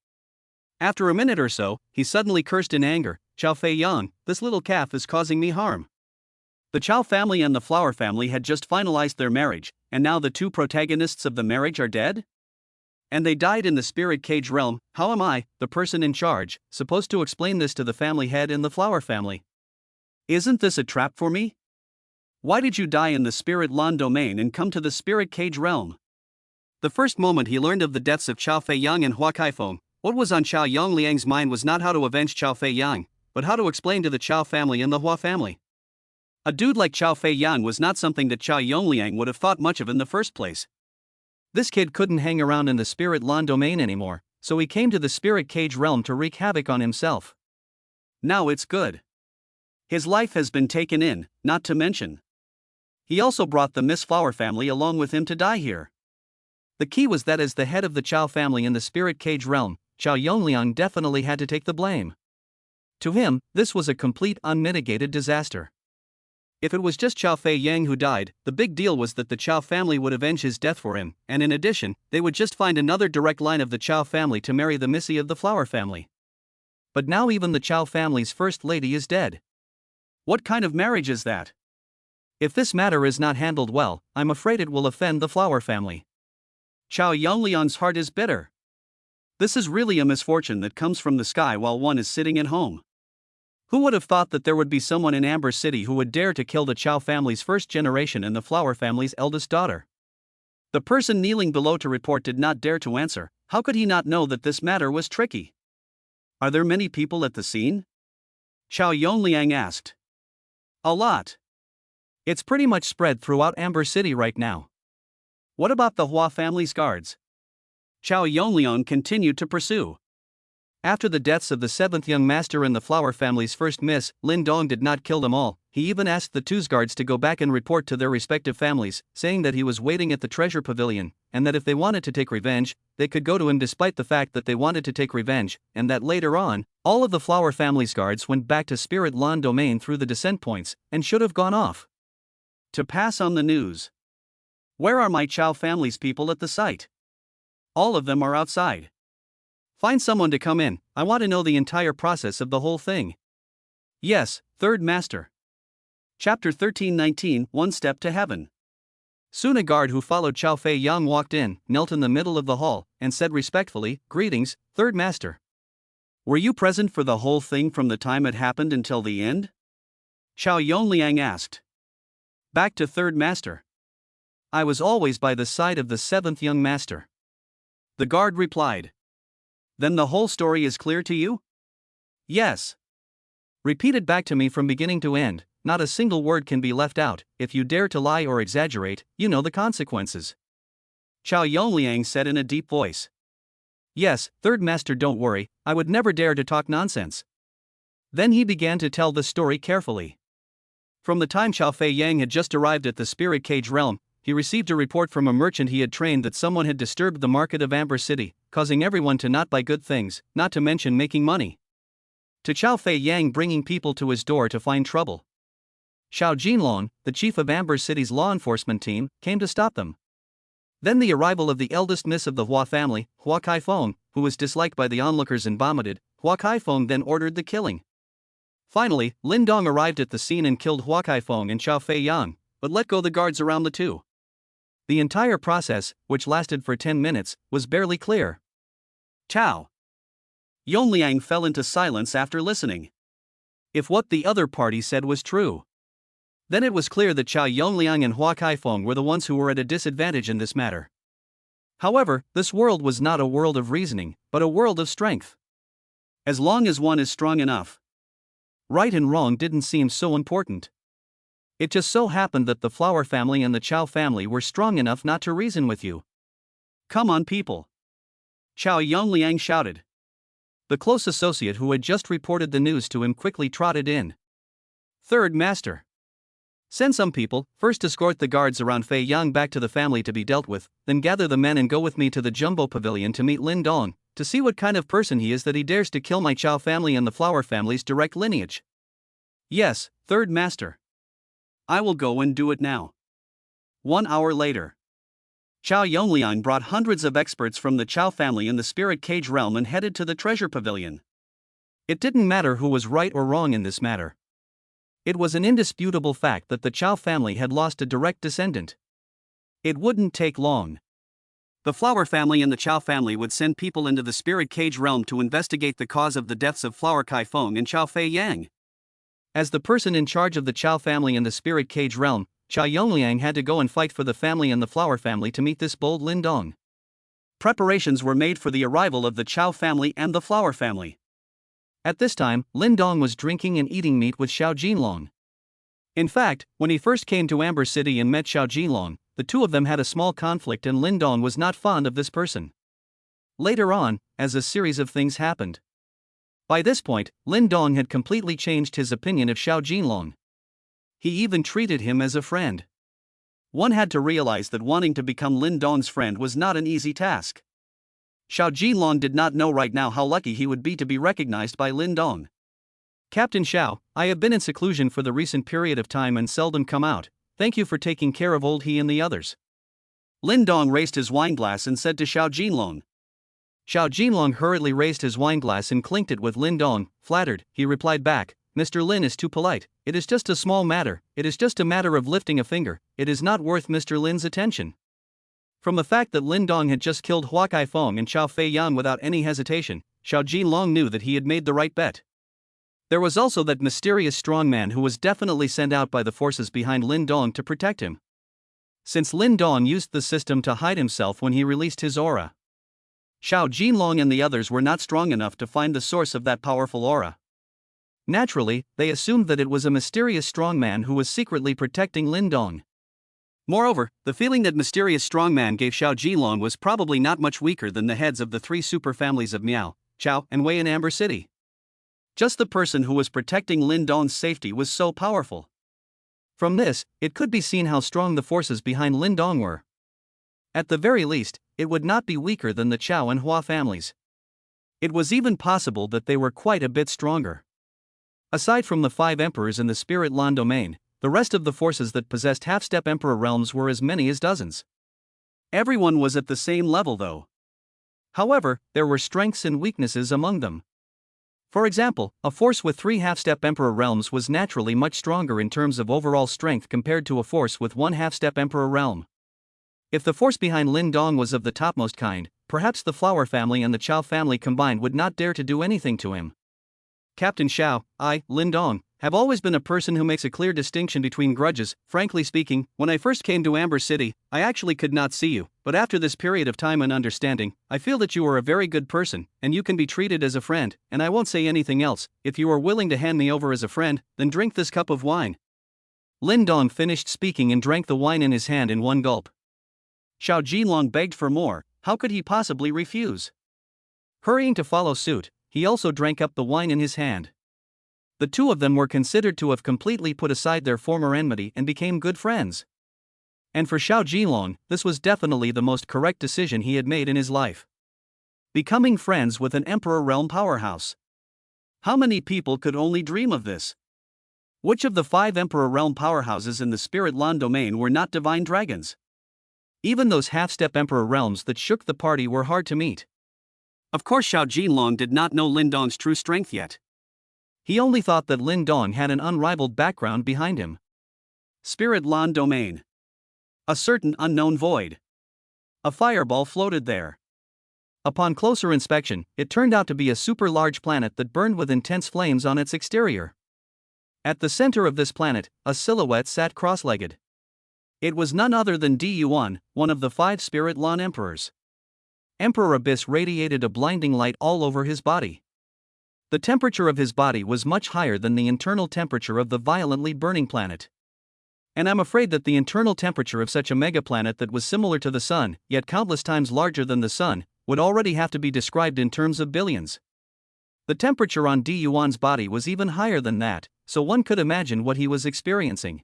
After a minute or so, he suddenly cursed in anger, "Chao Feiyang, this little calf is causing me harm." The Chao family and the Flower family had just finalized their marriage, and now the two protagonists of the marriage are dead? And they died in the spirit cage realm. How am I, the person in charge, supposed to explain this to the family head in the Flower family? Isn't this a trap for me? Why did you die in the Spirit Lan domain and come to the spirit cage realm? The first moment he learned of the deaths of Chao Feiyang and Hua Kaifeng, what was on Chao Yongliang's mind was not how to avenge Chao Feiyang, but how to explain to the Chao family and the Hua family. A dude like Chao Feiyang was not something that Chao Yongliang would have thought much of in the first place. This kid couldn't hang around in the Spirit Lan domain anymore, so he came to the spirit cage realm to wreak havoc on himself. Now it's good. His life has been taken in, not to mention. He also brought the Miss Flower family along with him to die here. The key was that as the head of the Chao family in the spirit cage realm, Chao Yongliang definitely had to take the blame. To him, this was a complete unmitigated disaster. If it was just Chao Feiyang who died, the big deal was that the Chao family would avenge his death for him, and in addition, they would just find another direct line of the Chao family to marry the Missy of the Flower family. But now even the Chao family's first lady is dead. What kind of marriage is that? If this matter is not handled well, I'm afraid it will offend the Flower family. Chao Yongliang's heart is bitter. This is really a misfortune that comes from the sky while one is sitting at home. Who would have thought that there would be someone in Amber City who would dare to kill the Chao family's first generation and the Flower family's eldest daughter? The person kneeling below to report did not dare to answer. How could he not know that this matter was tricky? Are there many people at the scene? Chao Yongliang asked. A lot. It's pretty much spread throughout Amber City right now. What about the Hua family's guards? Chao Yongliang continued to pursue. After the deaths of the seventh young master and the flower family's first miss, Lin Dong did not kill them all. He even asked the two guards to go back and report to their respective families, saying that he was waiting at the treasure pavilion, and that if they wanted to take revenge, they could go to him despite the fact that they wanted to take revenge, and that later on, all of the flower family's guards went back to Spirit Lawn Domain through the descent points, and should have gone off to pass on the news. Where are my Chow family's people at the site? All of them are outside. Find someone to come in, I want to know the entire process of the whole thing. Yes, Third Master. Chapter 13:19 One Step to Heaven. Soon a guard who followed Chow Fei Yang walked in, knelt in the middle of the hall, and said respectfully, "Greetings, Third Master. Were you present for the whole thing from the time it happened until the end?" Chow Yongliang asked. Back to Third Master. I was always by the side of the seventh young master. The guard replied. Then the whole story is clear to you? Yes. Repeat it back to me from beginning to end, not a single word can be left out. If you dare to lie or exaggerate, you know the consequences. Chow Yongliang said in a deep voice. Yes, Third Master, don't worry, I would never dare to talk nonsense. Then he began to tell the story carefully. From the time Chow Fei Yang had just arrived at the spirit cage realm, he received a report from a merchant he had trained that someone had disturbed the market of Amber City, causing everyone to not buy good things, not to mention making money. To Chow Fei Yang bringing people to his door to find trouble. Xiao Jinlong, the chief of Amber City's law enforcement team, came to stop them. Then the arrival of the eldest miss of the Hua family, Hua Kaifeng, who was disliked by the onlookers and vomited. Hua Kaifeng then ordered the killing. Finally, Lin Dong arrived at the scene and killed Hua Kaifeng and Chow Fei Yang, but let go the guards around the two. The entire process, which lasted for 10 minutes, was barely clear. Chow Yongliang fell into silence after listening. If what the other party said was true, then it was clear that Chow Yongliang and Hua Kaifeng were the ones who were at a disadvantage in this matter. However, this world was not a world of reasoning, but a world of strength. As long as one is strong enough, right and wrong didn't seem so important. It just so happened that the Flower family and the Chow family were strong enough not to reason with you. Come on, people. Chow Yongliang shouted. The close associate who had just reported the news to him quickly trotted in. Third Master. Send some people, first escort the guards around Fei Yang back to the family to be dealt with, then gather the men and go with me to the Jumbo Pavilion to meet Lin Dong, to see what kind of person he is that he dares to kill my Chow family and the Flower family's direct lineage. Yes, Third Master. I will go and do it now. 1 hour later. Chow Yongliang brought hundreds of experts from the Chow family in the spirit cage realm and headed to the treasure pavilion. It didn't matter who was right or wrong in this matter. It was an indisputable fact that the Chow family had lost a direct descendant. It wouldn't take long. The Flower family and the Chow family would send people into the spirit cage realm to investigate the cause of the deaths of Flower Kaifeng and Chow Fei Yang. As the person in charge of the Chow family in the spirit cage realm, Chow Yongliang had to go and fight for the family and the Flower family to meet this bold Lin Dong. Preparations were made for the arrival of the Chow family and the Flower family. At this time, Lin Dong was drinking and eating meat with Xiao Jinlong. In fact, when he first came to Amber City and met Xiao Jinlong, the two of them had a small conflict and Lin Dong was not fond of this person. Later on, as a series of things happened. By this point, Lin Dong had completely changed his opinion of Xiao Jinlong. He even treated him as a friend. One had to realize that wanting to become Lin Dong's friend was not an easy task. Xiao Jinlong did not know right now how lucky he would be to be recognized by Lin Dong. Captain Xiao, I have been in seclusion for the recent period of time and seldom come out. Thank you for taking care of old he and the others. Lin Dong raised his wineglass and said to Xiao Jinlong. Xiao Jinlong hurriedly raised his wineglass and clinked it with Lin Dong. Flattered, he replied back, Mr. Lin is too polite, it is just a small matter, it is just a matter of lifting a finger, it is not worth Mr. Lin's attention. From the fact that Lin Dong had just killed Hua Kaifeng and Chow Fei Yang without any hesitation, Xiao Jinlong knew that he had made the right bet. There was also that mysterious strongman who was definitely sent out by the forces behind Lin Dong to protect him. Since Lin Dong used the system to hide himself when he released his aura, Xiao Jinlong and the others were not strong enough to find the source of that powerful aura. Naturally, they assumed that it was a mysterious strongman who was secretly protecting Lin Dong. Moreover, the feeling that mysterious strongman gave Xiao Jinlong was probably not much weaker than the heads of the 3 super families of Miao, Chao, and Wei in Amber City. Just the person who was protecting Lin Dong's safety was so powerful. From this, it could be seen how strong the forces behind Lin Dong were. At the very least, it would not be weaker than the Chao and Hua families. It was even possible that they were quite a bit stronger. Aside from the 5 emperors in the Spirit Lan domain, the rest of the forces that possessed half-step emperor realms were as many as dozens. Everyone was at the same level though. However, there were strengths and weaknesses among them. For example, a force with 3 half-step emperor realms was naturally much stronger in terms of overall strength compared to a force with 1 half-step emperor realm. If the force behind Lin Dong was of the topmost kind, perhaps the Flower family and the Chao family combined would not dare to do anything to him. Captain Xiao, I, Lin Dong, have always been a person who makes a clear distinction between grudges. Frankly speaking, when I first came to Amber City, I actually could not see you, but after this period of time and understanding, I feel that you are a very good person, and you can be treated as a friend, and I won't say anything else. If you are willing to hand me over as a friend, then drink this cup of wine. Lin Dong finished speaking and drank the wine in his hand in one gulp. Xiao Jinlong begged for more. How could he possibly refuse? Hurrying to follow suit, he also drank up the wine in his hand. The two of them were considered to have completely put aside their former enmity and became good friends. And for Xiao Jinlong, this was definitely the most correct decision he had made in his life. Becoming friends with an Emperor Realm powerhouse. How many people could only dream of this? Which of the 5 Emperor Realm powerhouses in the Spirit Lan domain were not divine dragons? Even those half-step Emperor Realms that shook the party were hard to meet. Of course Xiao Jinlong did not know Lin Dong's true strength yet. He only thought that Lin Dong had an unrivaled background behind him. Spirit Lan domain. A certain unknown void. A fireball floated there. Upon closer inspection, it turned out to be a super large planet that burned with intense flames on its exterior. At the center of this planet, a silhouette sat cross-legged. It was none other than Di Yuan, one of the 5 Spirit Lan emperors. Emperor Abyss radiated a blinding light all over his body. The temperature of his body was much higher than the internal temperature of the violently burning planet. And I'm afraid that the internal temperature of such a megaplanet that was similar to the Sun, yet countless times larger than the Sun, would already have to be described in terms of billions. The temperature on Di Yuan's body was even higher than that, so one could imagine what he was experiencing.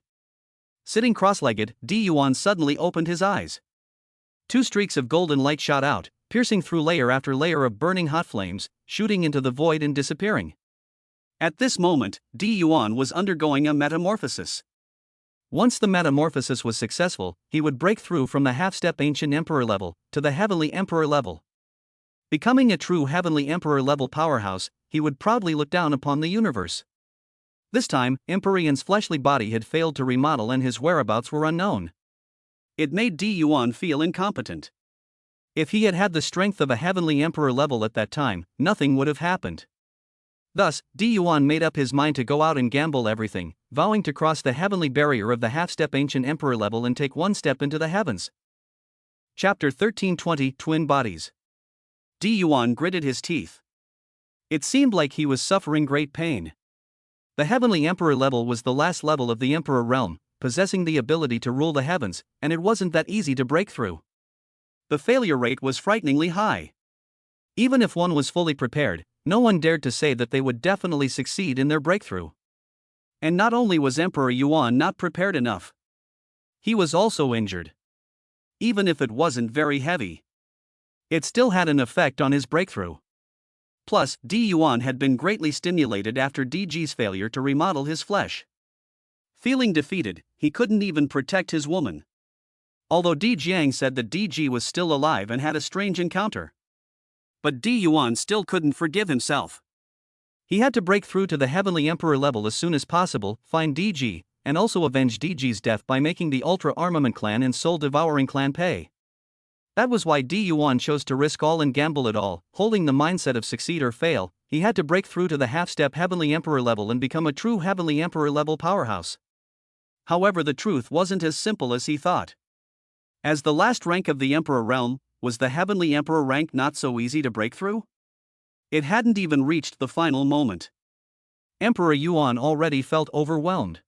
Sitting cross-legged, Di Yuan suddenly opened his eyes. 2 streaks of golden light shot out, piercing through layer after layer of burning hot flames, shooting into the void and disappearing. At this moment, Di Yuan was undergoing a metamorphosis. Once the metamorphosis was successful, he would break through from the half-step ancient emperor level to the heavenly emperor level. Becoming a true heavenly emperor level powerhouse, he would proudly look down upon the universe. This time, Empyrean's fleshly body had failed to remodel and his whereabouts were unknown. It made Di Yuan feel incompetent. If he had had the strength of a heavenly emperor level at that time, nothing would have happened. Thus, Di Yuan made up his mind to go out and gamble everything, vowing to cross the heavenly barrier of the half-step ancient emperor level and take one step into the heavens. Chapter 1320 Twin Bodies. Di Yuan gritted his teeth. It seemed like he was suffering great pain. The heavenly emperor level was the last level of the emperor realm, possessing the ability to rule the heavens, and it wasn't that easy to break through. The failure rate was frighteningly high. Even if one was fully prepared, no one dared to say that they would definitely succeed in their breakthrough. And not only was Emperor Yuan not prepared enough, he was also injured. Even if it wasn't very heavy, it still had an effect on his breakthrough. Plus, Di Yuan had been greatly stimulated after DG's failure to remodel his flesh. Feeling defeated, he couldn't even protect his woman. Although Di Jiang said that DG was still alive and had a strange encounter. But Di Yuan still couldn't forgive himself. He had to break through to the heavenly emperor level as soon as possible, find DG, and also avenge DG's death by making the Ultra Armament clan and Soul Devouring clan pay. That was why Di Yuan chose to risk all and gamble it all, holding the mindset of succeed or fail. He had to break through to the half-step heavenly emperor level and become a true heavenly emperor level powerhouse. However, the truth wasn't as simple as he thought. As the last rank of the Emperor realm, was the Heavenly Emperor rank not so easy to break through? It hadn't even reached the final moment. Emperor Yuan already felt overwhelmed.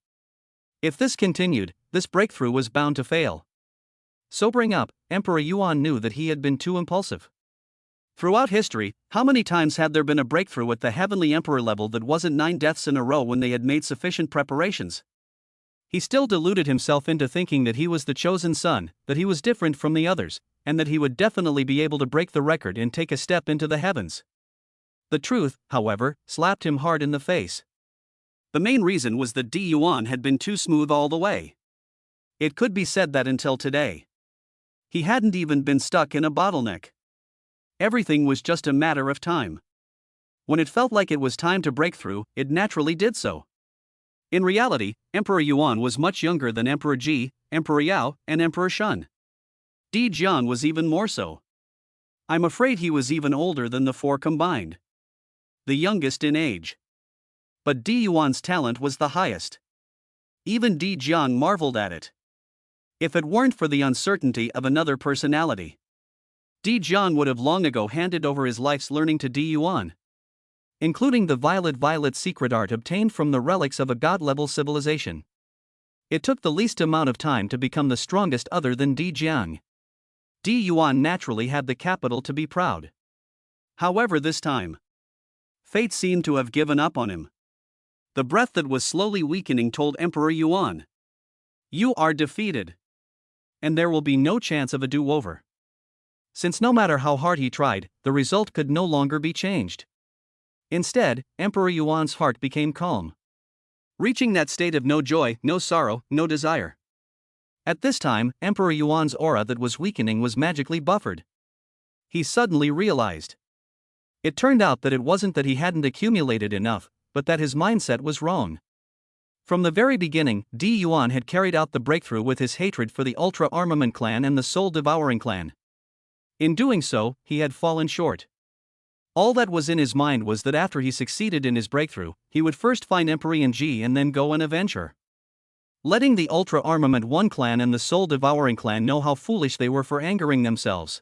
If this continued, this breakthrough was bound to fail. Sobering up, Emperor Yuan knew that he had been too impulsive. Throughout history, how many times had there been a breakthrough at the Heavenly Emperor level that wasn't 9 deaths in a row when they had made sufficient preparations? He still deluded himself into thinking that he was the chosen son, that he was different from the others, and that he would definitely be able to break the record and take a step into the heavens. The truth, however, slapped him hard in the face. The main reason was that Di Yuan had been too smooth all the way. It could be said that until today, he hadn't even been stuck in a bottleneck. Everything was just a matter of time. When it felt like it was time to break through, it naturally did so. In reality, Emperor Yuan was much younger than Emperor Ji, Emperor Yao, and Emperor Shun. Di Jian was even more so. I'm afraid he was even older than the four combined. The youngest in age. But Di Yuan's talent was the highest. Even Di Jian marveled at it. If it weren't for the uncertainty of another personality, Di Jian would have long ago handed over his life's learning to Di Yuan, including the violet secret art obtained from the relics of a god-level civilization. It took the least amount of time to become the strongest other than Di Jiang. Di Yuan naturally had the capital to be proud. However, this time, fate seemed to have given up on him. The breath that was slowly weakening told Emperor Yuan, "You are defeated. And there will be no chance of a do-over." Since no matter how hard he tried, the result could no longer be changed. Instead, Emperor Yuan's heart became calm, reaching that state of no joy, no sorrow, no desire. At this time, Emperor Yuan's aura that was weakening was magically buffered. He suddenly realized. It turned out that it wasn't that he hadn't accumulated enough, but that his mindset was wrong. From the very beginning, Di Yuan had carried out the breakthrough with his hatred for the Ultra Armament clan and the Soul Devouring clan. In doing so, he had fallen short. All that was in his mind was that after he succeeded in his breakthrough, he would first find Emperor Ji and then go and avenge her. Letting the Ultra Armament 1 clan and the Soul Devouring clan know how foolish they were for angering themselves.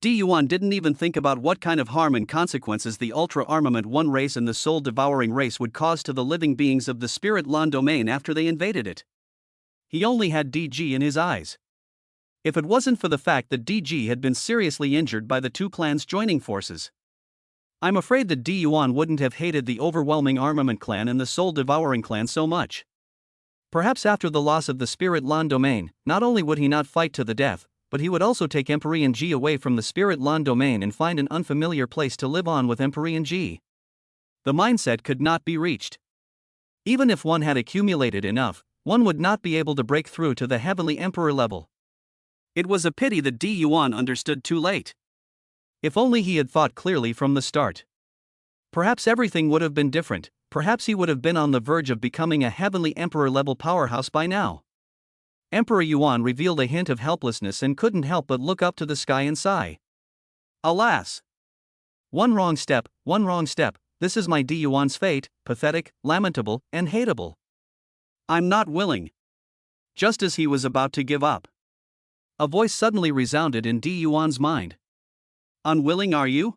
Di Yuan didn't even think about what kind of harm and consequences the Ultra Armament 1 race and the Soul Devouring race would cause to the living beings of the Spirit Lan domain after they invaded it. He only had DG in his eyes. If it wasn't for the fact that DG had been seriously injured by the two clans joining forces, I'm afraid that Di Yuan wouldn't have hated the overwhelming Armament clan and the Soul Devouring clan so much. Perhaps after the loss of the Spirit Lan domain, not only would he not fight to the death, but he would also take Emperor Ji away from the Spirit Lan domain and find an unfamiliar place to live on with Emperor Ji. The mindset could not be reached. Even if one had accumulated enough, one would not be able to break through to the Heavenly Emperor level. It was a pity that Di Yuan understood too late. If only he had thought clearly from the start. Perhaps everything would have been different, perhaps he would have been on the verge of becoming a Heavenly Emperor level powerhouse by now. Emperor Yuan revealed a hint of helplessness and couldn't help but look up to the sky and sigh. Alas! One wrong step, this is my Di Yuan's fate, pathetic, lamentable, and hateable. I'm not willing. Just as he was about to give up, a voice suddenly resounded in Di Yuan's mind. Unwilling, are you?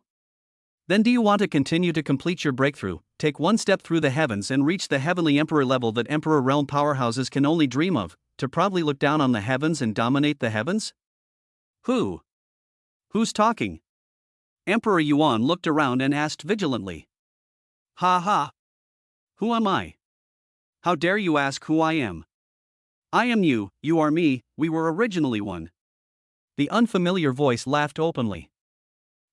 Then do you want to continue to complete your breakthrough, take one step through the heavens and reach the Heavenly Emperor level that Emperor Realm powerhouses can only dream of, to proudly look down on the heavens and dominate the heavens? Who's talking? Emperor Yuan looked around and asked vigilantly. Ha ha! Who am I? How dare you ask who I am? I am you are me, we were originally one. The unfamiliar voice laughed openly.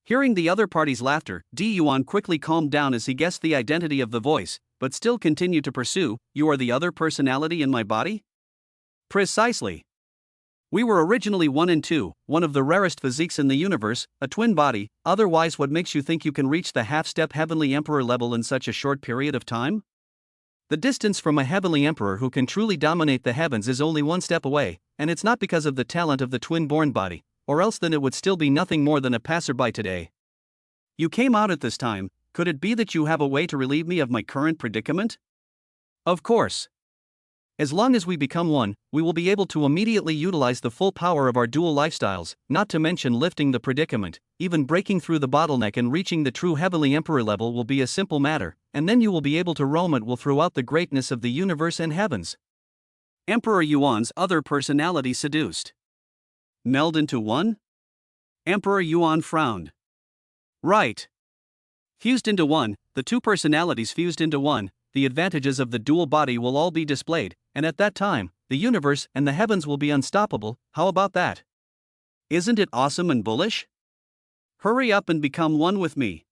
Hearing the other party's laughter, Di Yuan quickly calmed down as he guessed the identity of the voice, but still continued to pursue, you are the other personality in my body? Precisely. We were originally 1 and 2, one of the rarest physiques in the universe, a twin body. Otherwise, what makes you think you can reach the half-step Heavenly Emperor level in such a short period of time? The distance from a Heavenly Emperor who can truly dominate the heavens is only 1 step away, and it's not because of the talent of the twin-born body, or else then it would still be nothing more than a passerby today. You came out at this time, could it be that you have a way to relieve me of my current predicament? Of course. As long as we become one, we will be able to immediately utilize the full power of our dual lifestyles, not to mention lifting the predicament. Even breaking through the bottleneck and reaching the true Heavenly Emperor level will be a simple matter, and then you will be able to roam at will throughout the greatness of the universe and heavens. Emperor Yuan's other personality seduced. Meld into one? Emperor Yuan frowned. Right. Fused into one, the two personalities fused into one, the advantages of the dual body will all be displayed, and at that time, the universe and the heavens will be unstoppable. How about that? Isn't it awesome and bullish? Hurry up and become one with me.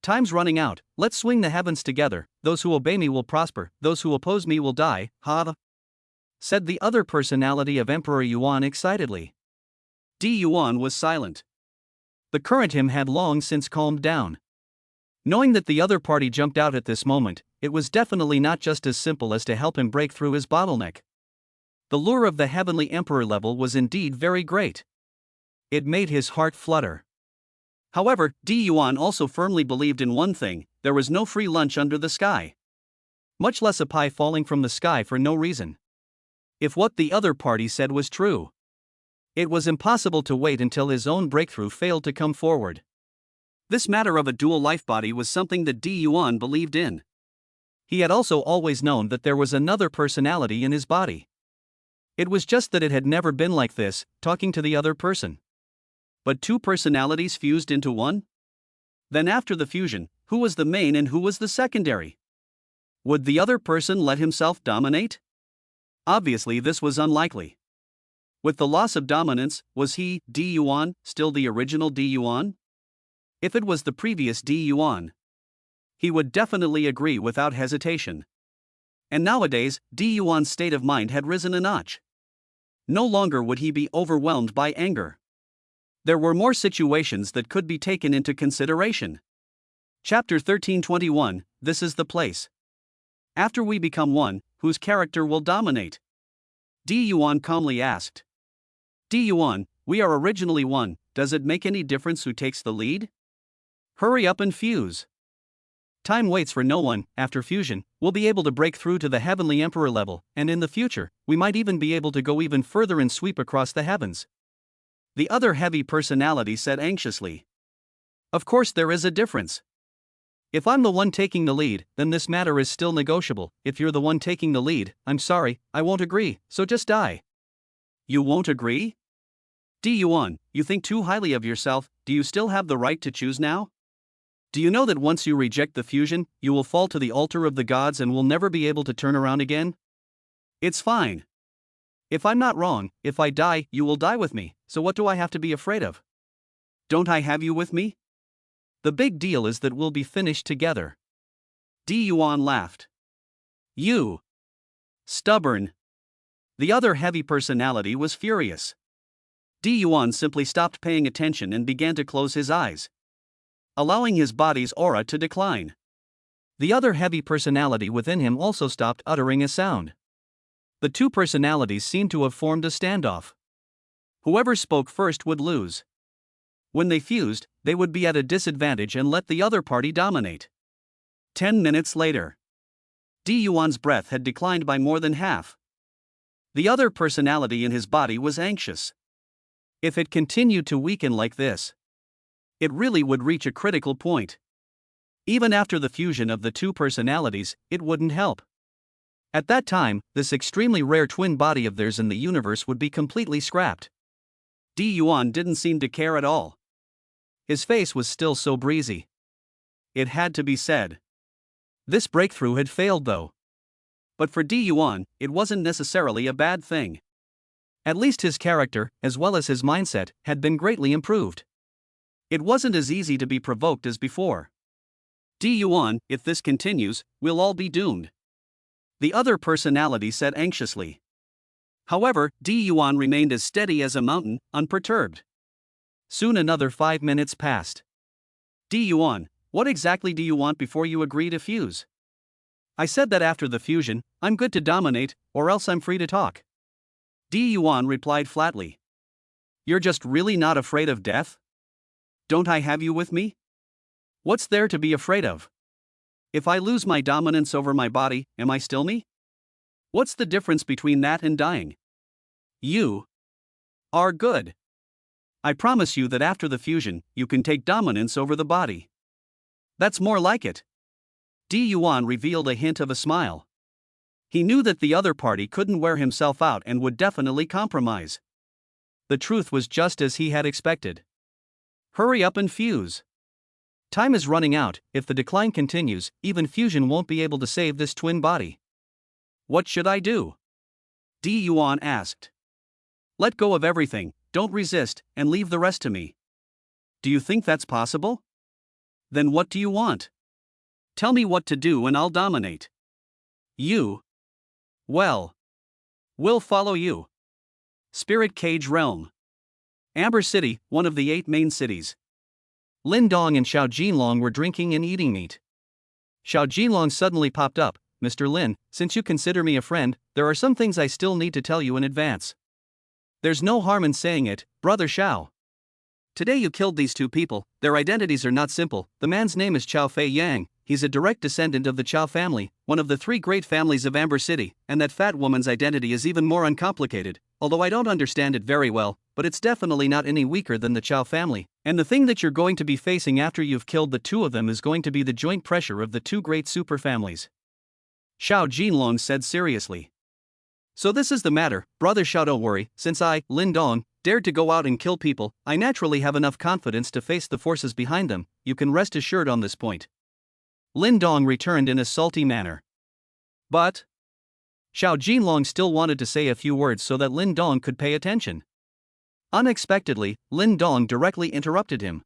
Time's running out, let's swing the heavens together. Those who obey me will prosper, those who oppose me will die, ha, said the other personality of Emperor Yuan excitedly. Di Yuan was silent. The current him had long since calmed down. Knowing that the other party jumped out at this moment, it was definitely not just as simple as to help him break through his bottleneck. The lure of the heavenly emperor level was indeed very great. It made his heart flutter. However, Di Yuan also firmly believed in one thing: there was no free lunch under the sky. Much less a pie falling from the sky for no reason. If what the other party said was true, it was impossible to wait until his own breakthrough failed to come forward. This matter of a dual life body was something that Di Yuan believed in. He had also always known that there was another personality in his body. It was just that it had never been like this, talking to the other person. But two personalities fused into one? Then after the fusion, who was the main and who was the secondary? Would the other person let himself dominate? Obviously this was unlikely. With the loss of dominance, was he, Di Yuan, still the original Di Yuan? If it was the previous Di Yuan, he would definitely agree without hesitation. And nowadays, Di Yuan's state of mind had risen a notch. No longer would he be overwhelmed by anger. There were more situations that could be taken into consideration. Chapter 1321, This is the place. After we become one, whose character will dominate? Di Yuan calmly asked. Di Yuan, we are originally one, does it make any difference who takes the lead? Hurry up and fuse. Time waits for no one. After fusion, we'll be able to break through to the heavenly emperor level, and in the future, we might even be able to go even further and sweep across the heavens. The other heavy personality said anxiously. Of course there is a difference. If I'm the one taking the lead, then this matter is still negotiable. If you're the one taking the lead, I'm sorry, I won't agree, so just die. You won't agree? Di Yuan, you think too highly of yourself. Do you still have the right to choose now? Do you know that once you reject the fusion, you will fall to the altar of the gods and will never be able to turn around again? It's fine. If I'm not wrong, if I die, you will die with me, so what do I have to be afraid of? Don't I have you with me? The big deal is that we'll be finished together. Di Yuan laughed. You. Stubborn. The other heavy personality was furious. Di Yuan simply stopped paying attention and began to close his eyes, allowing his body's aura to decline. The other heavy personality within him also stopped uttering a sound. The two personalities seemed to have formed a standoff. Whoever spoke first would lose. When they fused, they would be at a disadvantage and let the other party dominate. 10 minutes later, Di Yuan's breath had declined by more than half. The other personality in his body was anxious. If it continued to weaken like this, it really would reach a critical point. Even after the fusion of the two personalities, it wouldn't help. At that time, this extremely rare twin body of theirs in the universe would be completely scrapped. Di Yuan didn't seem to care at all. His face was still so breezy. It had to be said. This breakthrough had failed though. But for Di Yuan, it wasn't necessarily a bad thing. At least his character, as well as his mindset, had been greatly improved. It wasn't as easy to be provoked as before. Di Yuan, if this continues, we'll all be doomed. The other personality said anxiously. However, Di Yuan remained as steady as a mountain, unperturbed. Soon another 5 minutes passed. Di Yuan, what exactly do you want before you agree to fuse? I said that after the fusion, I'm good to dominate, or else I'm free to talk. Di Yuan replied flatly. You're just really not afraid of death? Don't I have you with me? What's there to be afraid of? If I lose my dominance over my body, am I still me? What's the difference between that and dying? You are good. I promise you that after the fusion, you can take dominance over the body. That's more like it. Di Yuan revealed a hint of a smile. He knew that the other party couldn't wear himself out and would definitely compromise. The truth was just as he had expected. Hurry up and fuse. Time is running out. If the decline continues, even fusion won't be able to save this twin body. What should I do? Di Yuan asked. Let go of everything, don't resist, and leave the rest to me. Do you think that's possible? Then what do you want? Tell me what to do and I'll dominate. You? Well, we'll follow you. Spirit Cage Realm. Amber City, one of the 8 main cities. Lin Dong and Xiao Jinlong were drinking and eating meat. Xiao Jinlong suddenly popped up. Mr. Lin, since you consider me a friend, there are some things I still need to tell you in advance. There's no harm in saying it, Brother Xiao. Today you killed these 2 people. Their identities are not simple. The man's name is Chao Fei Yang. He's a direct descendant of the Chao family, one of the 3 great families of Amber City, and that fat woman's identity is even more uncomplicated, although I don't understand it very well, but it's definitely not any weaker than the Chao family, and the thing that you're going to be facing after you've killed the 2 of them is going to be the joint pressure of the 2 great super families. Xiao Jinlong said seriously. So this is the matter, Brother Xiao, don't worry, since I, Lin Dong, dared to go out and kill people, I naturally have enough confidence to face the forces behind them, you can rest assured on this point. Lin Dong returned in a salty manner. But Xiao Jinlong still wanted to say a few words so that Lin Dong could pay attention. Unexpectedly, Lin Dong directly interrupted him.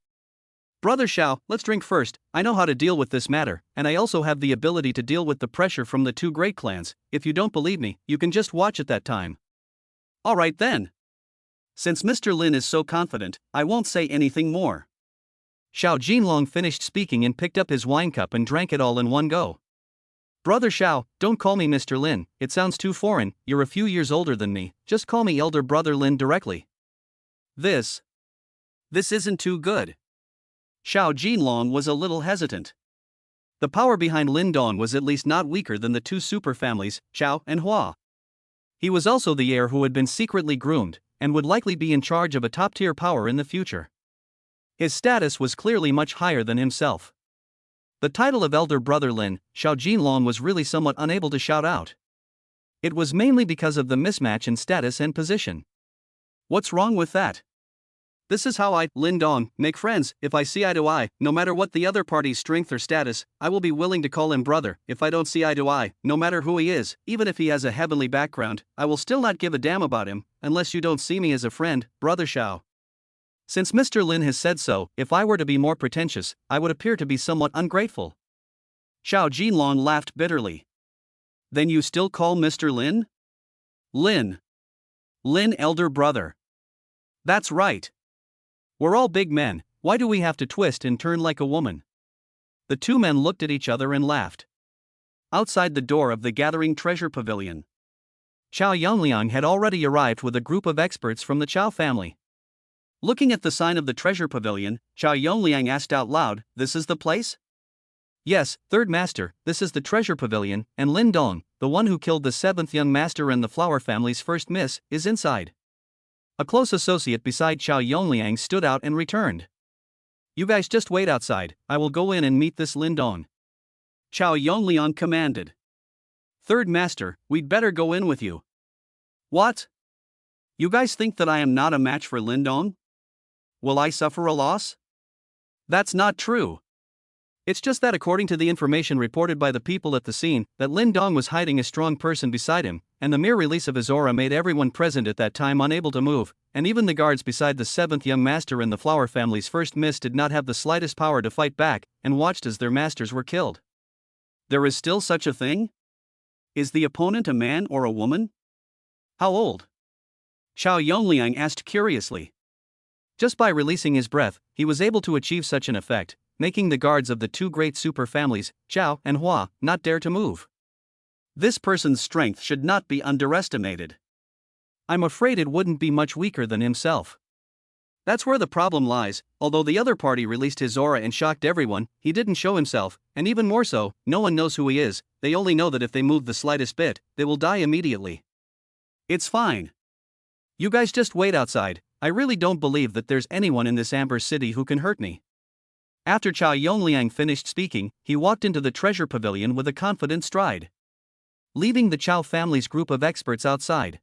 Brother Xiao, let's drink first. I know how to deal with this matter, and I also have the ability to deal with the pressure from the 2 great clans. If you don't believe me, you can just watch at that time. Alright then. Since Mr. Lin is so confident, I won't say anything more. Xiao Jinlong finished speaking and picked up his wine cup and drank it all in one go. Brother Xiao, don't call me Mr. Lin, it sounds too foreign, you're a few years older than me, just call me Elder Brother Lin directly. This isn't too good. Xiao Jinlong was a little hesitant. The power behind Lin Dong was at least not weaker than the 2 super families, Chao and Hua. He was also the heir who had been secretly groomed, and would likely be in charge of a top-tier power in the future. His status was clearly much higher than himself. The title of Elder Brother Lin, Xiao Jinlong was really somewhat unable to shout out. It was mainly because of the mismatch in status and position. What's wrong with that? This is how I, Lin Dong, make friends. If I see eye to eye, no matter what the other party's strength or status, I will be willing to call him brother. If I don't see eye to eye, no matter who he is, even if he has a heavenly background, I will still not give a damn about him, unless you don't see me as a friend, Brother Xiao. Since Mr. Lin has said so, if I were to be more pretentious, I would appear to be somewhat ungrateful. Xiao Jinlong laughed bitterly. Then you still call Mr. Lin? Lin. Lin, elder brother. That's right. We're all big men, why do we have to twist and turn like a woman? The 2 men looked at each other and laughed. Outside the door of the gathering treasure pavilion, Chao Yongliang had already arrived with a group of experts from the Chao family. Looking at the sign of the treasure pavilion, Chao Yongliang asked out loud, "This is the place?" "Yes, third master, this is the treasure pavilion, and Lin Dong, the one who killed the 7th young master and the flower family's first miss, is inside." A close associate beside Chao Yongliang stood out and returned. "You guys just wait outside, I will go in and meet this Lin Dong," Chao Yongliang commanded. "Third master, we'd better go in with you." "What? You guys think that I am not a match for Lin Dong? Will I suffer a loss?" "That's not true. It's just that according to the information reported by the people at the scene, that Lin Dong was hiding a strong person beside him, and the mere release of his aura made everyone present at that time unable to move, and even the guards beside the 7th young master and the flower family's first miss did not have the slightest power to fight back, and watched as their masters were killed." "There is still such a thing? Is the opponent a man or a woman? How old?" Chao Yongliang asked curiously. Just by releasing his breath, he was able to achieve such an effect, making the guards of the 2 great super families, Chao and Hua, not dare to move. This person's strength should not be underestimated. I'm afraid it wouldn't be much weaker than himself. That's where the problem lies. Although the other party released his aura and shocked everyone, he didn't show himself, and even more so, no one knows who he is, they only know that if they move the slightest bit, they will die immediately. "It's fine. You guys just wait outside, I really don't believe that there's anyone in this Amber City who can hurt me." After Chao Yongliang finished speaking, he walked into the treasure pavilion with a confident stride, leaving the Chao family's group of experts outside.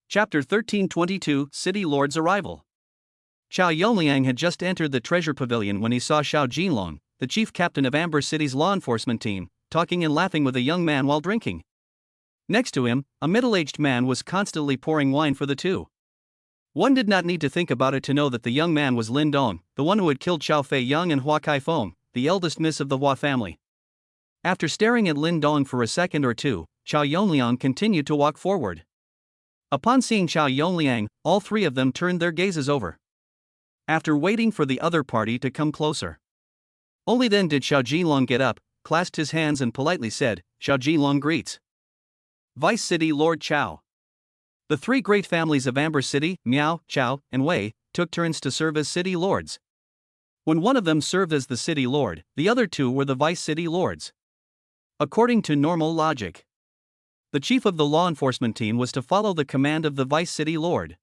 Chapter 1322, City Lord's Arrival. Xiao Yongliang had just entered the treasure pavilion when he saw Xiao Jinlong, the chief captain of Amber City's law enforcement team, talking and laughing with a young man while drinking. Next to him, a middle-aged man was constantly pouring wine for the two. One did not need to think about it to know that the young man was Lin Dong, the one who had killed Xiao Fei Yang and Hua Kai Feng, the eldest miss of the Hua family. After staring at Lin Dong for a second or two, Xiao Yongliang continued to walk forward. Upon seeing Xiao Yongliang, all three of them turned their gazes over. After waiting for the other party to come closer. Only then did Xiao Jinlong get up, clasped his hands and politely said, "Xiao Jinlong greets. Vice City Lord Chao." The three great families of Amber City, Miao, Chao, and Wei, took turns to serve as city lords. When one of them served as the city lord, the other two were the vice city lords. According to normal logic, the chief of the law enforcement team was to follow the command of the vice city lord.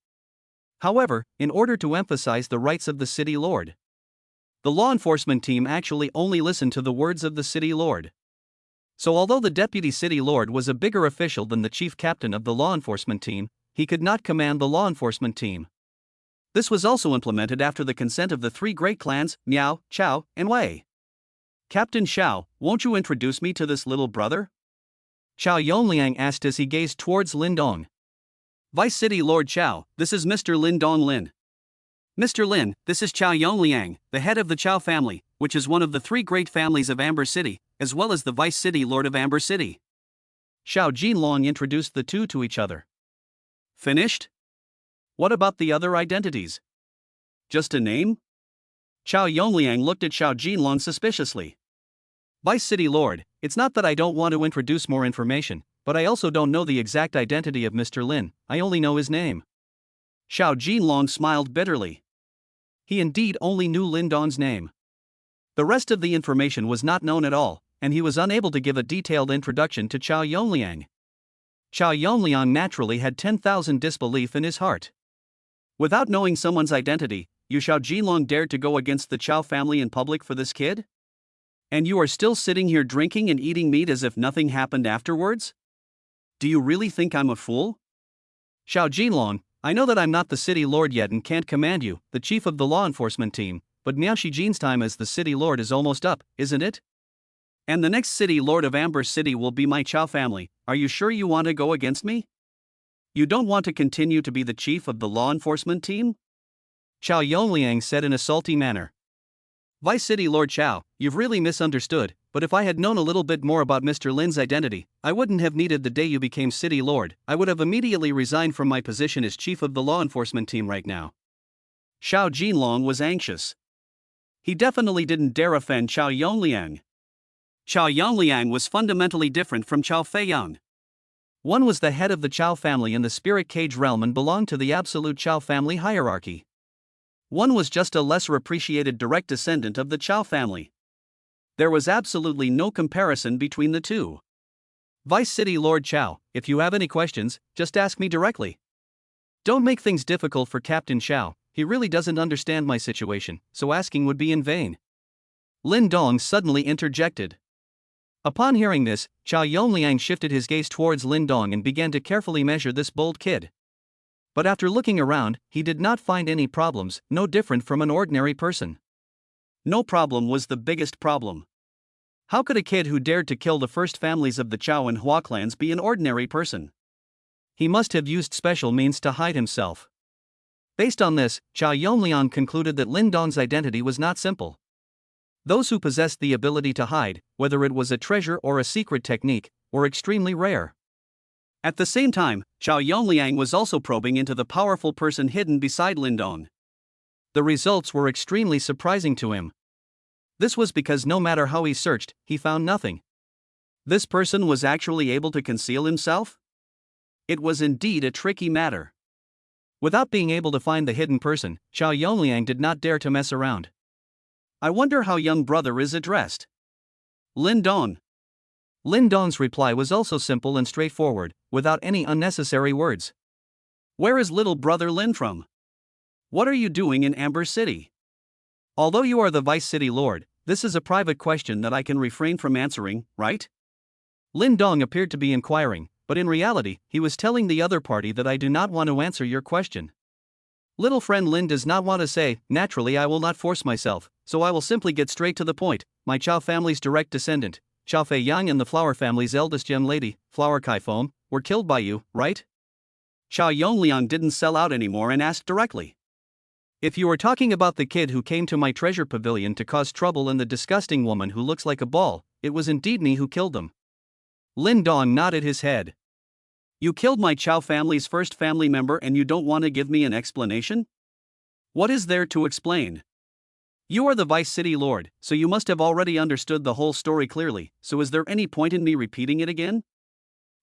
However, in order to emphasize the rights of the city lord, the law enforcement team actually only listened to the words of the city lord. So although the deputy city lord was a bigger official than the chief captain of the law enforcement team, he could not command the law enforcement team. This was also implemented after the consent of the three great clans, Miao, Chao, and Wei. "Captain Xiao, won't you introduce me to this little brother?" Xiao Yongliang asked as he gazed towards Lin Dong. "Vice City Lord Chao, this is Mr. Lin Dong Lin. Mr. Lin, this is Xiao Yongliang, the head of the Chao family, which is one of the three great families of Amber City, as well as the Vice City Lord of Amber City." Xiao Jinlong introduced the two to each other. "Finished? What about the other identities? Just a name?" Xiao Yongliang looked at Xiao Jinlong suspiciously. "Vice City Lord, it's not that I don't want to introduce more information, but I also don't know the exact identity of Mr. Lin, I only know his name." Xiao Jinlong smiled bitterly. He indeed only knew Lin Dong's name. The rest of the information was not known at all, and he was unable to give a detailed introduction to Xiao Yongliang. Xiao Yongliang naturally had 10,000 disbelief in his heart. Without knowing someone's identity, you Xiao Jinlong dared to go against the Chao family in public for this kid? And you are still sitting here drinking and eating meat as if nothing happened afterwards? Do you really think I'm a fool? Xiao Jinlong, I know that I'm not the city lord yet and can't command you, the chief of the law enforcement team, but Miao Shijin's time as the city lord is almost up, isn't it? And the next city lord of Amber City will be my Chao family. Are you sure you want to go against me? You don't want to continue to be the chief of the law enforcement team? Xiao Yongliang said in a salty manner. Vice City Lord Chao, you've really misunderstood, but if I had known a little bit more about Mr. Lin's identity, I wouldn't have needed the day you became city lord. I would have immediately resigned from my position as chief of the law enforcement team right now. Xiao Jinlong was anxious. He definitely didn't dare offend Xiao Yongliang. Xiao Yongliang was fundamentally different from Xiao Feiyang. One was the head of the Chao family in the spirit cage realm and belonged to the absolute Chao family hierarchy. One was just a lesser appreciated direct descendant of the Chao family. There was absolutely no comparison between the two. Vice City Lord Chao, if you have any questions, just ask me directly. Don't make things difficult for Captain Xiao, he really doesn't understand my situation, so asking would be in vain. Lin Dong suddenly interjected. Upon hearing this, Xiao Yongliang shifted his gaze towards Lin Dong and began to carefully measure this bold kid. But after looking around, he did not find any problems, no different from an ordinary person. No problem was the biggest problem. How could a kid who dared to kill the first families of the Chao and Hua clans be an ordinary person? He must have used special means to hide himself. Based on this, Xiao Yongliang concluded that Lin Dong's identity was not simple. Those who possessed the ability to hide, whether it was a treasure or a secret technique, were extremely rare. At the same time, Xiao Yongliang was also probing into the powerful person hidden beside Lin Dong. The results were extremely surprising to him. This was because no matter how he searched, he found nothing. This person was actually able to conceal himself? It was indeed a tricky matter. Without being able to find the hidden person, Xiao Yongliang did not dare to mess around. I wonder how young brother is addressed. Lin Dong. Lin Dong's reply was also simple and straightforward, without any unnecessary words. Where is little brother Lin from? What are you doing in Amber City? Although you are the Vice City Lord, this is a private question that I can refrain from answering, right? Lin Dong appeared to be inquiring, but in reality, he was telling the other party that I do not want to answer your question. Little friend Lin does not want to say, naturally I will not force myself, so I will simply get straight to the point. My Chao family's direct descendant, Chao Fei Yang and the Flower family's eldest young lady, Flower Kai Fom, were killed by you, right? Chao Yongliang didn't sell out anymore and asked directly. If you were talking about the kid who came to my treasure pavilion to cause trouble and the disgusting woman who looks like a ball, it was indeed me who killed them. Lin Dong nodded his head. You killed my Chao family's first family member and you don't want to give me an explanation? What is there to explain? You are the Vice City Lord, so you must have already understood the whole story clearly, so is there any point in me repeating it again?